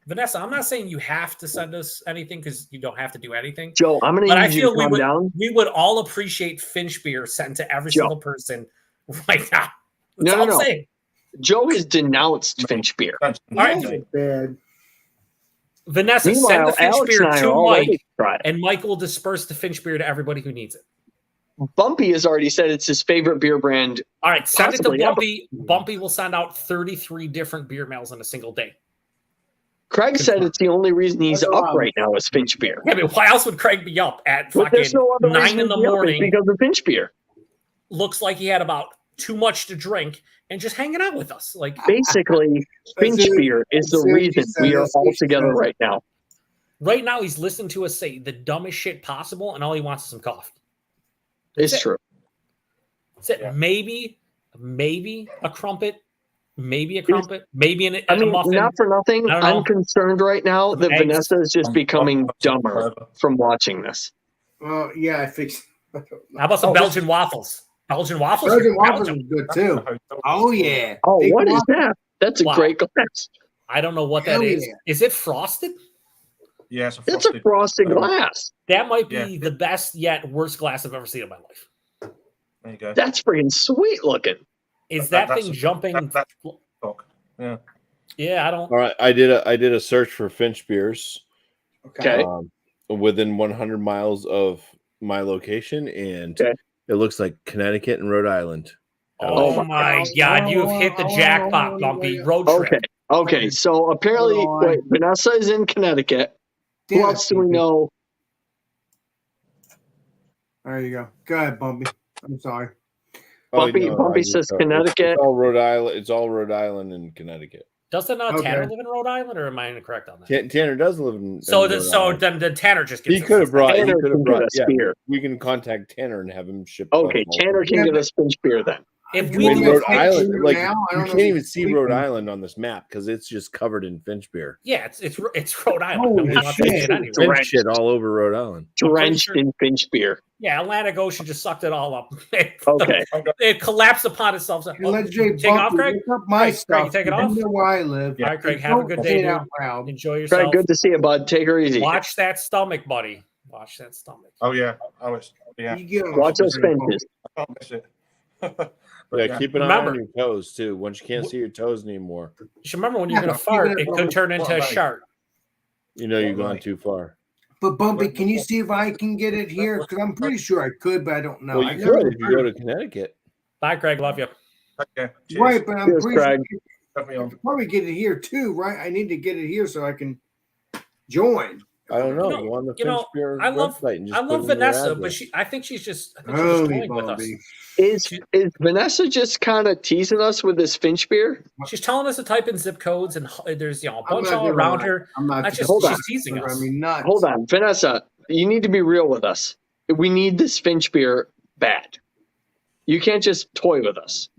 Vanessa, I'm not saying you have to send us anything because you don't have to do anything. Joe, I'm going But to I need you feel to we calm would, down. we would all appreciate Finch beer sent to every Joe. single person right now. That's No, all no, I'm no. saying. Joe has denounced Finch beer. All right, Bad. Vanessa, send Meanwhile, the Finch Alex beer and I to are already Mike, tried. and Mike will disperse the Finch beer to everybody who needs it. Bumpy has already said it's his favorite beer brand. All right, send it to Possibly ever. Bumpy. Bumpy will send out 33 different beer mails in a single day. Craig said it's the only reason he's That's up allowed. right now is Finch beer. Yeah, but why else would Craig be up at But fucking there's no other 9 reason in the to be up is morning? because of Finch beer. Looks like he had about too much to drink and just hanging out with us. Like, Basically, Finch it. beer is the That's it. reason we are That's all what she together said. right now. right now, he's listening to us say the dumbest shit possible, and all he wants is some coffee. It's it. true. That's it. Maybe a crumpet, maybe a crumpet, maybe a I mean, muffin. not for nothing. I don't know. I'm concerned right now that Eggs. Vanessa is just becoming dumber from watching this. Well, yeah, I fixed. How about some Oh, Belgian waffles? Belgian waffles. Belgian Belgium. waffles are good too. Oh yeah. Oh, Big what is waffle. that? That's a Wow. great glass. I don't know what that Hell is. yeah. Is it frosted? Yeah, it's a It's a frosted glass. That might be Yeah. the best yet worst glass I've ever seen in my life. There you go. That's freaking sweet looking. Is That- that that's thing a- jumping? That's stock. Yeah. Yeah, I don't. All right, I did a search for Finch beers. Okay. Within 100 miles of my location, and Okay. it looks like Connecticut and Rhode Island. Oh my God! You've hit the jackpot, Bumpy. Road trip. Okay. Okay. So apparently, Hold on. wait, Vanessa is in Connecticut. Who Damn it, else do we Bumpy. know? There you go. Go ahead, Bumpy. I'm sorry. Bumpy no, Bumpy I just says thought- Connecticut. It's all Rhode Island. It's all Rhode Island and Connecticut. Doesn't Okay. Tanner live in Rhode Island, or am I incorrect on that? Tanner does live in. So, in Rhode so Island. then Tanner just gets. He could have brought. He Tanner could can have get brought. us Yeah, beer. we can contact Tanner and have him ship. Okay, Tanner can get us Finch beer then. If You we want In me to Rhode fix Island, it like now? I you don't know can't if even it's see Rhode sleeping. Island on this map because it's just covered in Finch beer. yeah, it's Rhode Island. Holy Nobody wants to shit. say it anyway. Finch Drenched. shit all over Rhode Island. Drenched sure- in Finch beer. Yeah, Atlantic Ocean just sucked it all up. Okay. It collapsed upon itself. Hey, let Jay Take off, Bumpy Craig. look up my Craig, stuff. you take it You off? know where I live. All right, Craig. Have a Don't good say day, it dude. out loud. Enjoy yourself. Craig, good to see you, bud. Take her easy. Watch that stomach, buddy. Watch that stomach. Oh yeah. Oh, it's yeah. You get on Watch the those screen, finches. I can't miss it. Yeah, keep an eye Remember- on your toes too. Once you can't see your toes anymore, You should remember when you're Yeah, going to keep fart, it it up could on turn the into a front shark. you know you've gone too far. But Bumpy, can you see if I can get it here? Because I'm pretty sure I could, but I don't know. Well, I you never could if you go to Connecticut. Bye, Craig. Love you. Okay. Cheers. Right, but I'm Cheers, pretty Craig. sure Have me I on. could probably get it here too, right? I need to get it here so I can join. I don't know. No, Go on the you Finch know, beer I love- website and just I put love in your Vanessa, but address. I think she's just Holy toying with us. Bumpy. Is Vanessa just kind of teasing us with this Finch beer? She's telling us to type in zip codes, and there's a I'm bunch not all doing around that. her. I'm not. That's just Hold on. she's teasing I us. mean, nuts. Hold on, Vanessa. You need to be real with us. We need this Finch beer bad. You can't just toy with us.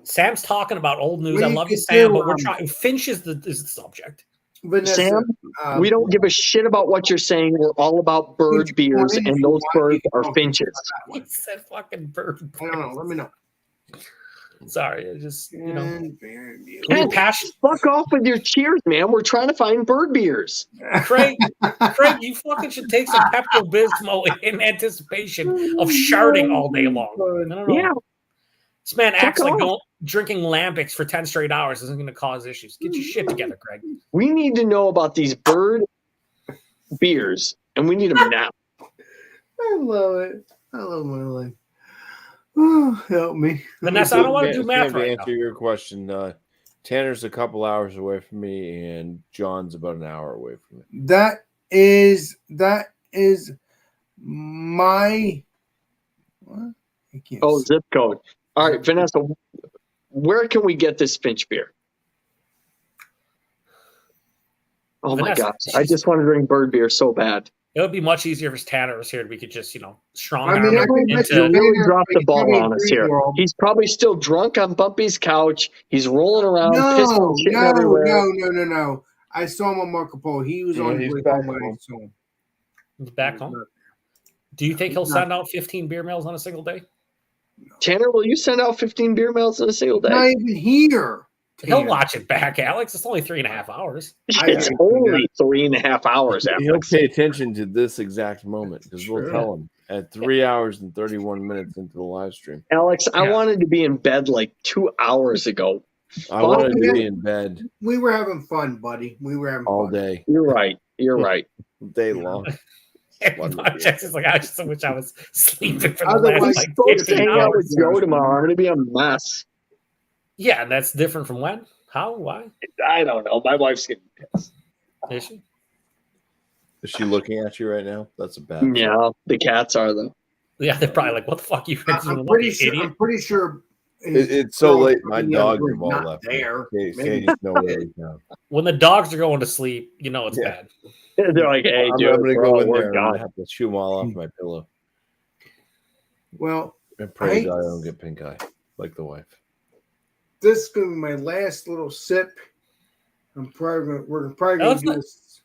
Sam's talking about old news. Well, I you love you, could Sam, do, but we're trying. Finch is the subject. Vanessa, Sam, we don't give a shit about what you're saying. We're all about bird beers, and those birds are finches. He said fucking bird. I don't know. Let me know. Sorry, I just And very beautiful. when you're passionate. Fuck off with your cheers, man. We're trying to find bird beers. Craig, you fucking should take some Pepto Bismol in anticipation of sharding all day long. I don't know. Yeah. This man acts Fuck like off. drinking Lambics for 10 straight hours isn't going to cause issues. Get your shit together, Craig. We need to know about these bird beers, and we need them now. I love it. I love my life. Oh, help me. Vanessa, I don't want to do Sam, math to right answer now. your question, Tanner's a couple hours away from me, and John's about an hour away from me. That is my. What? I can't Oh, see. zip code. All right, Vanessa, where can we get this Finch beer? Oh my Vanessa, gosh, I just want to drink bird beer so bad. It would be much easier if Tanner was here. We could just, strong I arm mean, I him think You that's into. really dropped the Like, ball probably on us here. 3-year-old. He's probably still drunk on Bumpy's couch. He's rolling around, No, pissing shit no, everywhere. no. I saw him on Marco Polo. He was Yeah, on his he's way back home when I home. saw him. He's back home. Do you think he'll send out 15 beer mails on a single day? Tanner, will you send out 15 beer mails in a single day? Not even here. He'll Tanner. watch it back, Alex. It's only 3.5 hours. It's only 3.5 hours after. He'll pay attention to this exact moment because we'll Sure. tell him at 3 hours and 31 minutes into the live stream. Alex, I Yeah. wanted to be in bed like 2 hours ago. I wanted to yeah. be in bed We were having fun, buddy. We were having all fun. day, You're right. You're right. day long. Jackson's like, I just wish I was sleeping for the Otherwise, last I'm like supposed to 15 hang out with hours. Joe tomorrow. I'm going to be a mess. Yeah, and that's different from when? How? Why? I don't know. My wife's getting pissed. Is she? Is she looking at you right now? That's a bad. Yeah, the cats are though. Yeah, they're probably like, what the fuck you I'm doing? pretty You sure. idiot. I'm pretty sure. It's so late. My Yeah, dogs we're have all not left. there. Maybe. Maybe. Katie's nowhere now. When the dogs are going to sleep, you know it's Yeah. bad. They're like, "Hey, I'm Joe, gonna bro, go in we're there and I'm gone." gonna have to chew them all off my pillow. Well, And pray I- God I don't get pink eye like the wife. this is gonna be my last little sip. We're probably gonna That's do not- this.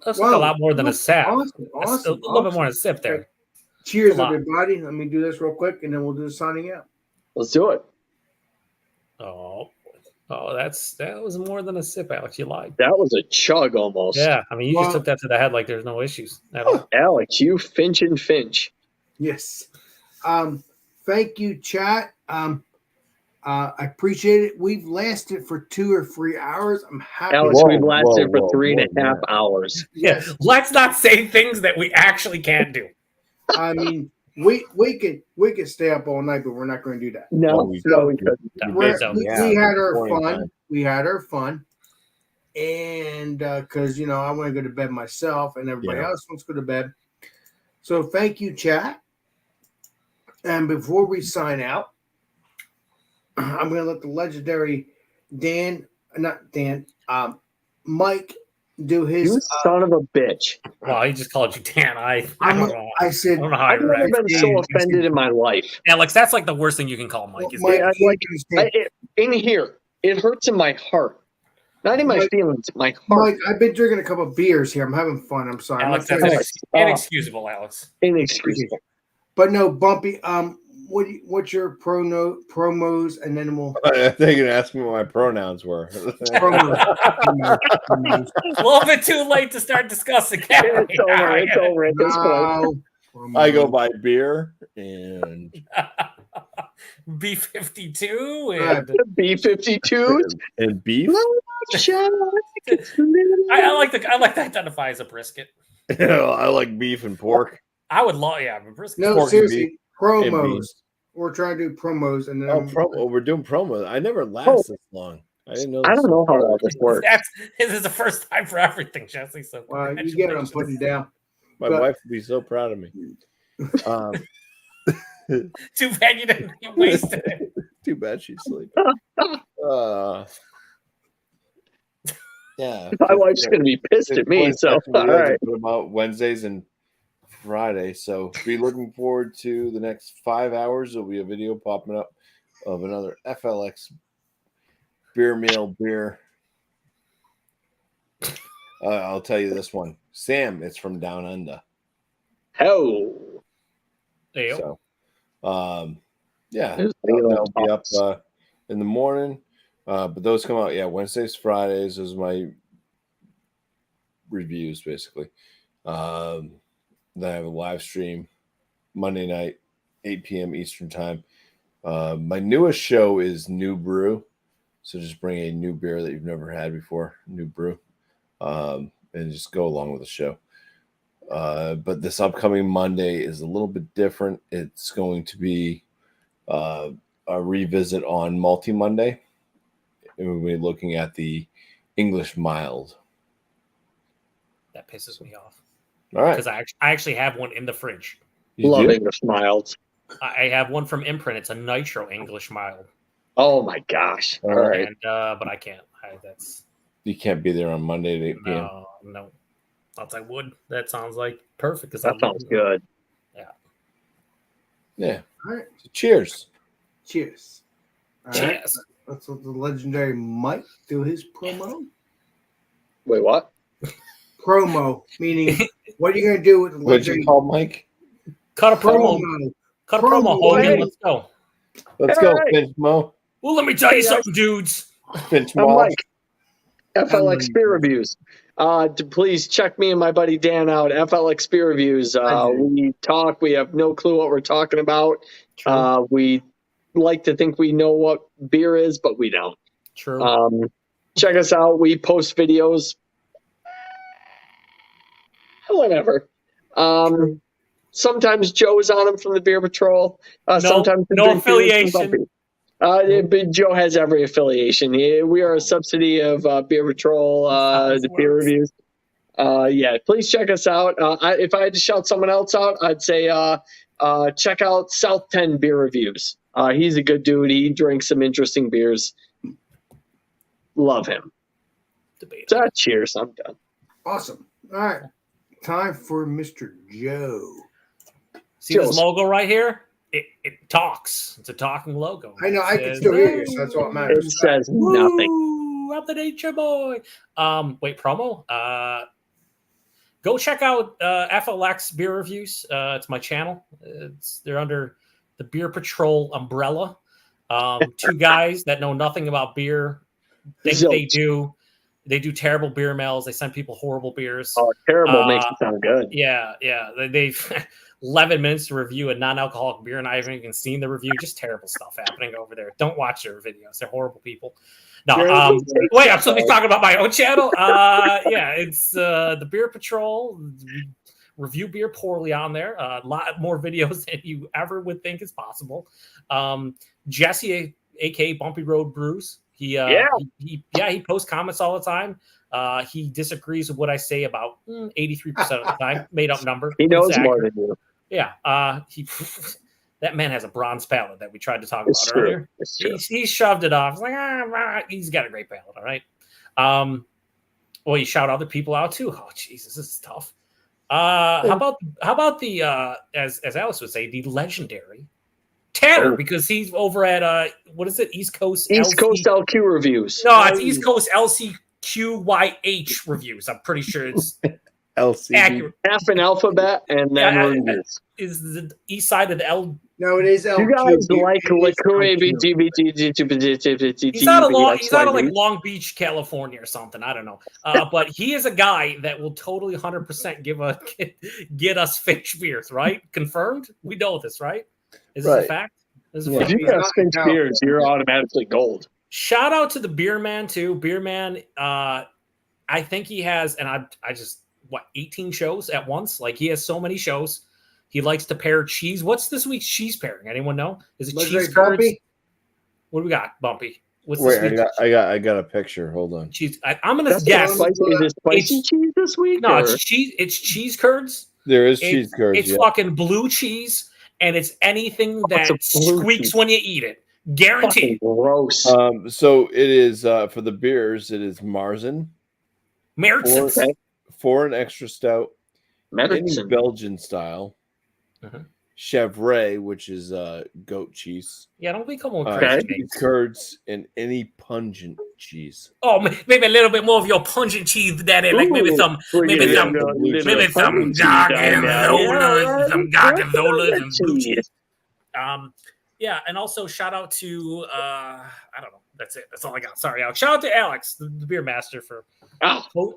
That's Wow, like a lot more than a sip. Awesome, That's awesome, a little bit awesome. more than a sip there. Cheers, a lot. everybody. Let me do this real quick, and then we'll do the signing out. Let's do it. Oh, that was more than a sip, Alex. You lied. That was a chug almost. Yeah, I mean, you Well- just took that to the head like there's no issues at all. Alex, you Finch and Finch. Yes. thank you, chat. I appreciate it. We've lasted for 2 or 3 hours. I'm happy. Alex, we've lasted for 3.5 hours. Yes. Let's not say things that we actually can't do. I mean, we could stay up all night, but we're not going to do that. No, we couldn't. We had our fun. We had our fun. And because I want to go to bed myself, and everybody else wants to go to bed. So thank you, chat. And before we sign out, I'm going to let the legendary Mike do his. You son of a bitch! Well, he just called you Dan. I don't know. I said I don't know how I've never been so offended in my life. Alex, that's like the worst thing you can call Mike. Is Mike, in here, it hurts in my heart. Not in my feelings, my heart. Mike, I've been drinking a couple of beers here. I'm having fun. I'm sorry. Alex, that's inexcusable, Alex. Inexcusable. But no, Bumpy. What's your promos, and then we'll. I think you're asking me what my pronouns were. Promos. A little bit too late to start discussing. It's over. It's over at this point. I go by beer and B-52 and B-52s and beef. I like to identify as a brisket. I like beef and pork. I would love, brisket. No, Pork seriously, and beef. promos. We're trying to do promos, and then We're doing promos. I never last this long. I didn't know. I don't know how all this works. This is the first time for everything, Jesse. So you get what I'm putting down. My wife would be so proud of me. Too bad you didn't waste it. Too bad she's sleeping. Yeah, my wife's gonna be pissed at me. So all right. About Wednesdays and Friday, so be looking forward to the next 5 hours. There'll be a video popping up of another FLX beer meal beer. I'll tell you this one, Sam. It's from Down Under. Hell. So, that'll be up in the morning. But those come out, Wednesdays, Fridays. Those are my reviews, basically. Then I have a live stream Monday night, 8 p.m. Eastern time. My newest show is New Brew. So just bring a new beer that you've never had before, New Brew, and just go along with the show. But this upcoming Monday is a little bit different. It's going to be a revisit on Multi Monday. And we'll be looking at the English mild. That pisses me off. All right. Because I actually have one in the fridge. Love English mild. I have one from Imprint. It's a nitro English mild. Oh my gosh! All right. And, but I can't. You can't be there on Monday at 8 p.m. No. Thought I would. That sounds like perfect. That sounds good. Yeah. All right. So cheers. Cheers. All Cheers. right. Let's let the legendary Mike do his promo. Wait, what? Promo, meaning what are you going to do with the What'd you call Mike? Cut a promo. Cut a promo, Hogan. Hey. Let's go. Let's go, Finch Mo. Well, let me tell you something, dudes. Finch I'm Mo. Mike. FLX Beer Reviews. Please check me and my buddy Dan out. FLX Beer Reviews. We talk. We have no clue what we're talking about. We like to think we know what beer is, but we don't. True. Check us out. We post videos. Whatever. Sometimes Joe's on them from the Beer Patrol. Sometimes no affiliation. But Joe has every affiliation. We are a subsidy of Beer Patrol, the Beer Reviews. Please check us out. If I had to shout someone else out, I'd say check out South 10 Beer Reviews. He's a good dude. He drinks some interesting beers. Love him. So, cheers. I'm done. Awesome. All right. Time for Mr. Joe. See this logo right here? It talks. It's a talking logo. I know. I can still hear you, so that's what matters. It says nothing. Woo, I'm the nature boy. Wait, promo? Go check out FLX Beer Reviews. It's my channel. They're under the Beer Patrol umbrella. Two guys that know nothing about beer think they do. They do terrible beer mails. They send people horrible beers. Oh, terrible makes it sound good. Yeah. They've 11 minutes to review a non-alcoholic beer, and I haven't even seen the review. Just terrible stuff happening over there. Don't watch their videos. They're horrible people. No, wait, I'm supposed to be talking about my own channel. Yeah, it's the Beer Patrol. Review beer poorly on there. A lot more videos than you ever would think is possible. Jesse, aka Bumpy Road Brews. He posts comments all the time. He disagrees with what I say about 83% of the time. Made up number. He knows more than you. Yeah. That man has a bronze palate that we tried to talk about earlier. He shoved it off. It's like, he's got a great palate. All right. Well, you shout other people out too. Oh, Jesus, this is tough. How about the as Alice would say, the legendary Tanner, because he's over at what is it? East Coast LQ reviews. No, it's East Coast LCQYH reviews. I'm pretty sure it's LC accurate. Half an alphabet and then reviews. Is the east side of the L? No, it is LQ. You guys like He's out of like Long Beach, California, or something. I don't know. But he is a guy that will totally 100% get us Finch beers. Right? Confirmed. We know this, right? Is this a fact? If you got Finch beers, you're automatically gold. Shout out to the Beer Man too. Beer Man, I think he has, and I just 18 shows at once. Like he has so many shows. He likes to pair cheese. What's this week's cheese pairing? Anyone know? Is it cheese curds? Bumpy? What do we got, Bumpy? What's Wait, this week's I got a picture. Hold on. cheese? I'm gonna guess. Is it spicy cheese this week? No, or? it's cheese. It's cheese curds. There is cheese curds. It's fucking blue cheese, and it's anything that squeaks cheese. when you eat it. Guaranteed. Gross. So it is for the beers. It is Marzen, Märzen. foreign extra stout, any Medicine. Belgian style, Chevrolet, which is goat cheese. Yeah, don't become all crazy. Cheese curds, and any pungent cheese. Oh, maybe a little bit more of your pungent cheese, Daddy. Like maybe some Gorgonzola, some Gorgonzola and blue cheese. Yeah, and also shout out to I don't know. That's it. That's all I got. Sorry, Alex. Shout out to Alex, the beer master, for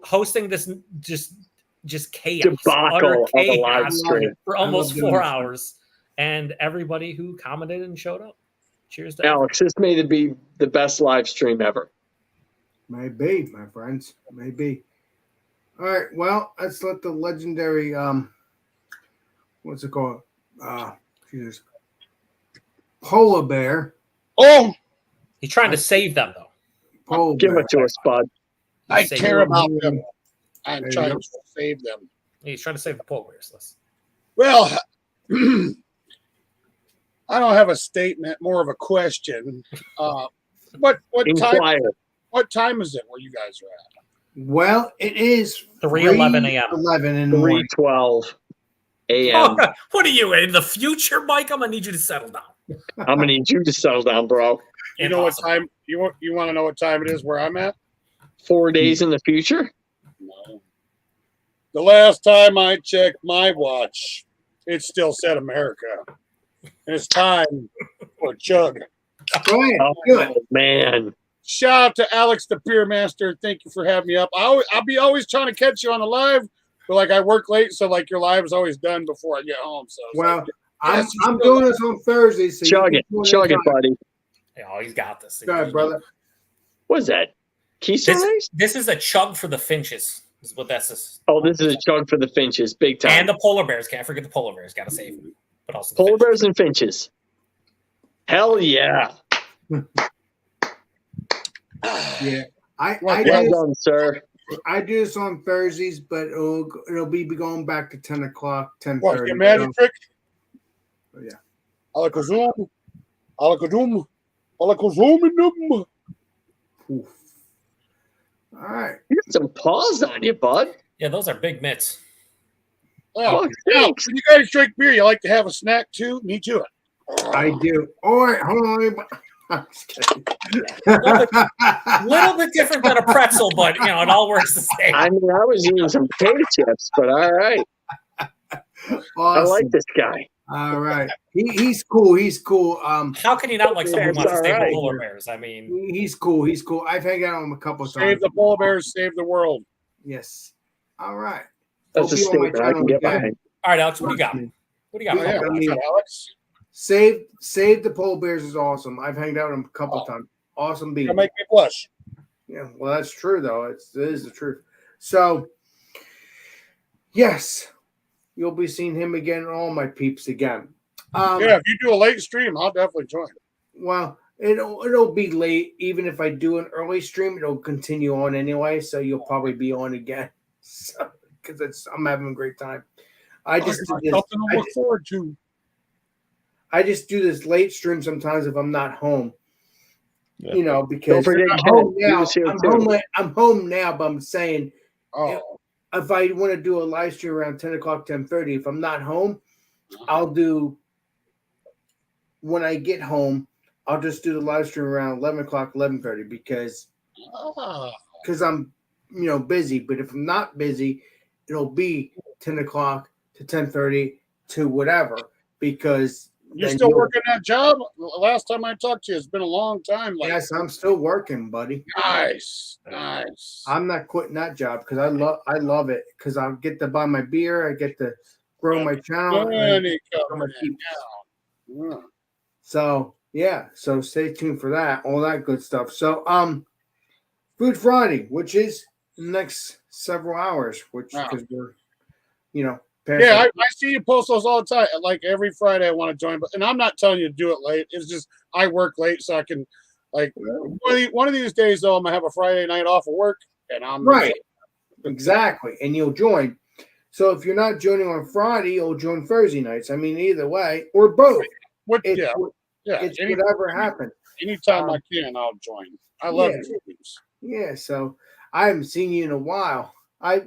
hosting this just chaos, Debacle of a live stream for almost 4 hours, and everybody who commented and showed up. Cheers to Alex. This may be the best live stream ever. Maybe, my friends. Maybe. All right. Well, let's let the legendary what's it called? Jesus. Polar bear. Oh, he's trying to save them though. Polar Give bear. it to us, bud. I Save care them. about them. I'm There you trying go. to save them. He's trying to save the polar bears. Listen. Well, I don't have a statement, more of a question. What Inquire. time is it where you guys are at? Well, it is 3:11 a.m. 11 in the morning. 3:12 a.m. What are you in the future, Mike? I'm gonna need you to settle down. I'm gonna need you to settle down, bro. You know what time? You want to know what time it is where I'm at? 4 days in the future? No. The last time I checked my watch, it still said America. And it's time for a chug. Go ahead. Oh, man. Shout out to Alex, the beer master. Thank you for having me up. I'll be always trying to catch you on the live, but like I work late, so like your live is always done before I get home. So Well, I'm doing this on Thursday. So Chug it, buddy. Oh, he's got this. Go ahead, brother. What is that? Keystone Ice? This is a chug for the Finches. Is what that's this. Oh, this is a chug for the Finches, big time. And the polar bears. Can't forget the polar bears. Got to save them. But also Polar bears and Finches. Hell yeah. Yeah. I Well do done, sir. I do this on Thursdays, but it'll be going back to 10 o'clock, 10:30. What, your magic trick? Yeah. Alakazum. Alakazum. Alakazum. All right. You got some paws on you, bud. Yeah, those are big mitts. Oh, yeah. When you guys drink beer, you like to have a snack too? Me too. I do. All right, hold on. I'm just kidding. Little bit different than a pretzel, but you know it all works the same. I mean, I was eating some potato chips, but all right. Awesome. I like this guy. All right. He's cool. He's cool. How can you not like someone who wants to That's save all the right. polar bears? I mean, He's cool. He's cool. I've hanged out with him a couple of times. Save the polar bears, save the world. Yes. All right. That's a He'll be on my statement I can channel get again. behind. all right, Alex, what do you got? What do you got? Oh, yeah, I what's mean, up, Alex? Save the polar bears is awesome. I've hanged out with him a couple of times. Awesome beat. You make me blush. Yeah, well, that's true though. It is the truth. So, yes, you'll be seeing him again, all my peeps again. Yeah, if you do a late stream, I'll definitely join. Well, it'll be late. Even if I do an early stream, it'll continue on anyway. So you'll probably be on again. So, because I'm having a great time. I just do this. Something to look forward to. I just do this late stream sometimes if I'm not home. Yeah. You know, because Don't forget I'm Ken. home He now. was here I'm too. home now, but I'm saying Oh, if I want to do a live stream around 10 o'clock, 10:30, if I'm not home, I'll do when I get home, I'll just do the live stream around 11 o'clock, 11:30 because I'm busy. But if I'm not busy, it'll be 10 o'clock to 10:30 to whatever because you're then still you'll- working that job? Last time I talked to you, it's been a long time. Like, Yes, I'm still working, buddy. nice. I'm not quitting that job because I love it because I get to buy my beer, I get to grow my channel, and I Money grow my coming in peeps. now. Yeah. So yeah, so stay tuned for that, all that good stuff. So Food Friday, which is the next several hours, which Wow. because we're Yeah, I see you post those all the time. Like every Friday, I want to join, and I'm not telling you to do it late. It's just I work late, so I can like one of these days though. I'm gonna have a Friday night off of work, and I'm right, exactly, and you'll join. So if you're not joining on Friday, you'll join Thursday nights. I mean, either way or both. It's, it's whatever happens. Anytime I can, I'll join. I love yeah. movies. Yeah, so I haven't seen you in a while.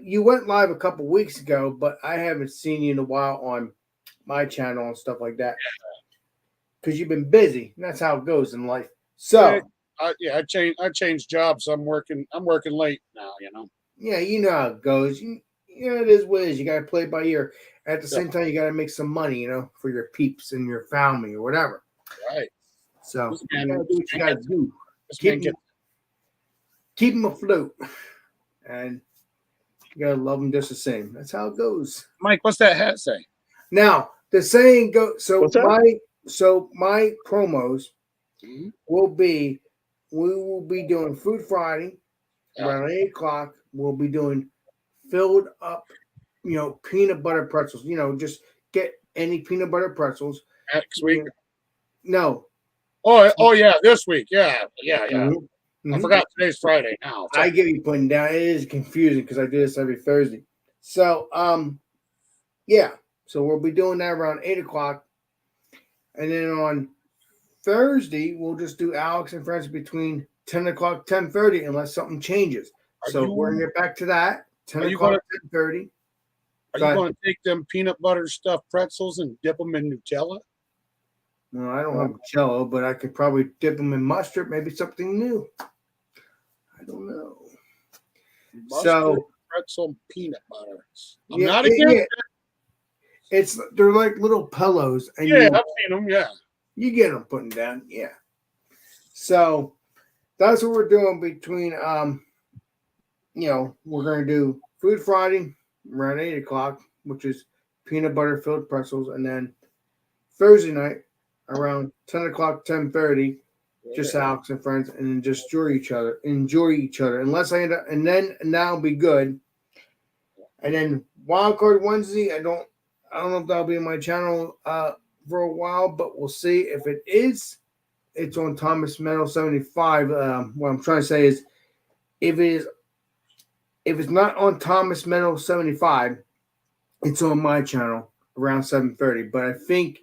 You went live a couple weeks ago, but I haven't seen you in a while on my channel and stuff like that. Because you've been busy. And that's how it goes in life. So I changed jobs. I'm working late now, you know. yeah, you know how it goes. It is what it is. You gotta play it by ear. At the same time, you gotta make some money, for your peeps and your family or whatever. Right. So you gotta do what you gotta do. This man gets Keep them afloat. And you gotta love them just the same. That's how it goes. Mike, what's that hat say? Now the saying goes. So What's that? my promos will be. We will be doing Food Friday around 8 o'clock. We'll be doing filled up, peanut butter pretzels. Just get any peanut butter pretzels. Next week? No. Oh yeah, this week. Yeah. Mhm. I forgot today's Friday now. I get you putting down. It is confusing because I do this every Thursday. So, yeah. So we'll be doing that around 8 o'clock. And then on Thursday, we'll just do Alex and Friends between 10 o'clock, 10:30, unless something changes. So we're going to get back to that. 10 o'clock, 10:30. Are you going to take them peanut butter stuffed pretzels and dip them in Nutella? No, I don't have Jello, but I could probably dip them in mustard, maybe something new. I don't know. Mustard, pretzel, peanut butter. I'm Yeah, not yeah, against yeah. They're like little pillows, and Yeah, I've seen them. Yeah, you get them putting down. Yeah. So that's what we're doing between. We're gonna do Food Friday around 8 o'clock, which is peanut butter filled pretzels, and then Thursday night around 10 o'clock, 10:30, just Alex and Friends, and then just enjoy each other. Unless I end up, and then that'll be good. And then Wild Card Wednesday, I don't know if that'll be on my channel for a while, but we'll see. If it is, it's on Thomas Meadow 75. What I'm trying to say is, if it's not on Thomas Meadow 75, it's on my channel around 7:30. But I think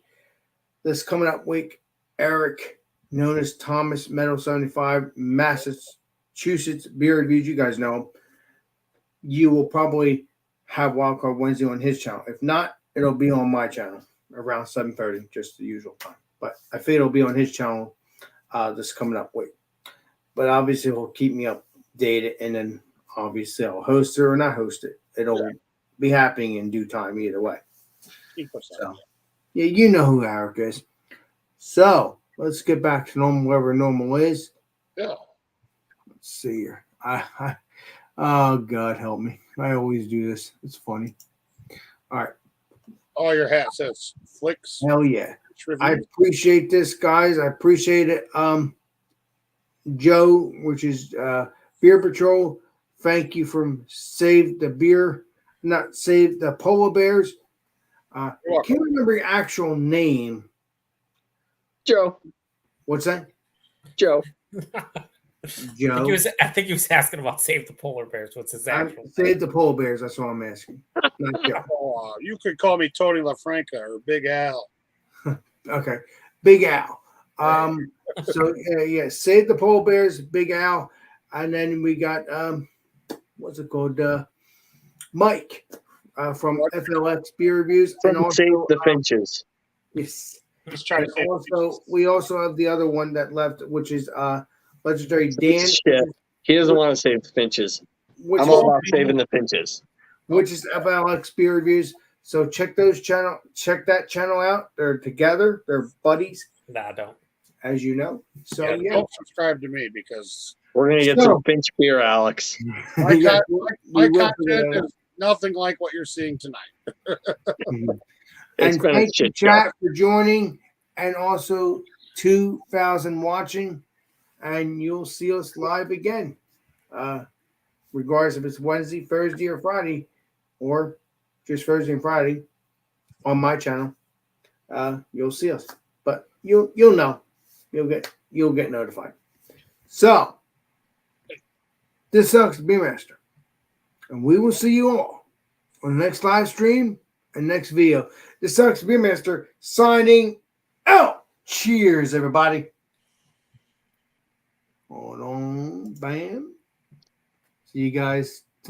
this coming up week, Eric, known as Thomas Meadow 75, Massachusetts beer reviews, you guys know him. You will probably have Wildcard Wednesday on his channel. If not, it'll be on my channel around 7:30, just the usual time. But I think it'll be on his channel this coming up week. But obviously, he'll keep me updated, and then obviously I'll host it or not host it. It'll be happening in due time either way. So, Yeah, you know who Eric is. So let's get back to normal, wherever normal is. Yeah. Let's see here. Oh God, help me! I always do this. It's funny. All right. Oh, your hat says Flicks. Hell yeah. Review. I appreciate this, guys. I appreciate it. Joe, which is Beer Patrol. Thank you from Save the Beer, not Save the Polar Bears. I can't remember your actual name. Joe. What's that? Joe. Joe. I think he was asking about Save the Polar Bears. What's his actual? Save the Polar Bears. That's what I'm asking. Not Joe. Oh, you could call me Tony LaFranca or Big Al. Okay, Big Al. So yeah, Save the Polar Bears, Big Al, and then we got what's it called? Mike from FLX Beer Reviews, and also Save the Finches. Yes. He's trying to also, we also have the other one that left, which is legendary Dan. Shit. He doesn't want to save the Finches. Which I'm all about saving the Finches. Which is FLX Beer Reviews. So check that channel out. They're together. They're buddies. Nah, don't. As you know. So yeah. Don't subscribe to me because we're gonna get some Finch beer, Alex. My, Yeah, my we will content figure that is nothing like what you're seeing tonight. It's And been a thank you, shit show. chat, for joining, and also 2,000 watching. And you'll see us live again, regardless if it's Wednesday, Thursday, or Friday, or just Thursday and Friday on my channel. You'll see us, but you'll know, you'll get notified. So this sucks, Beermaster, and we will see you all on the next live stream and next video. This sucks, Beermaster signing out. Cheers, everybody. Hold on, bam. See you guys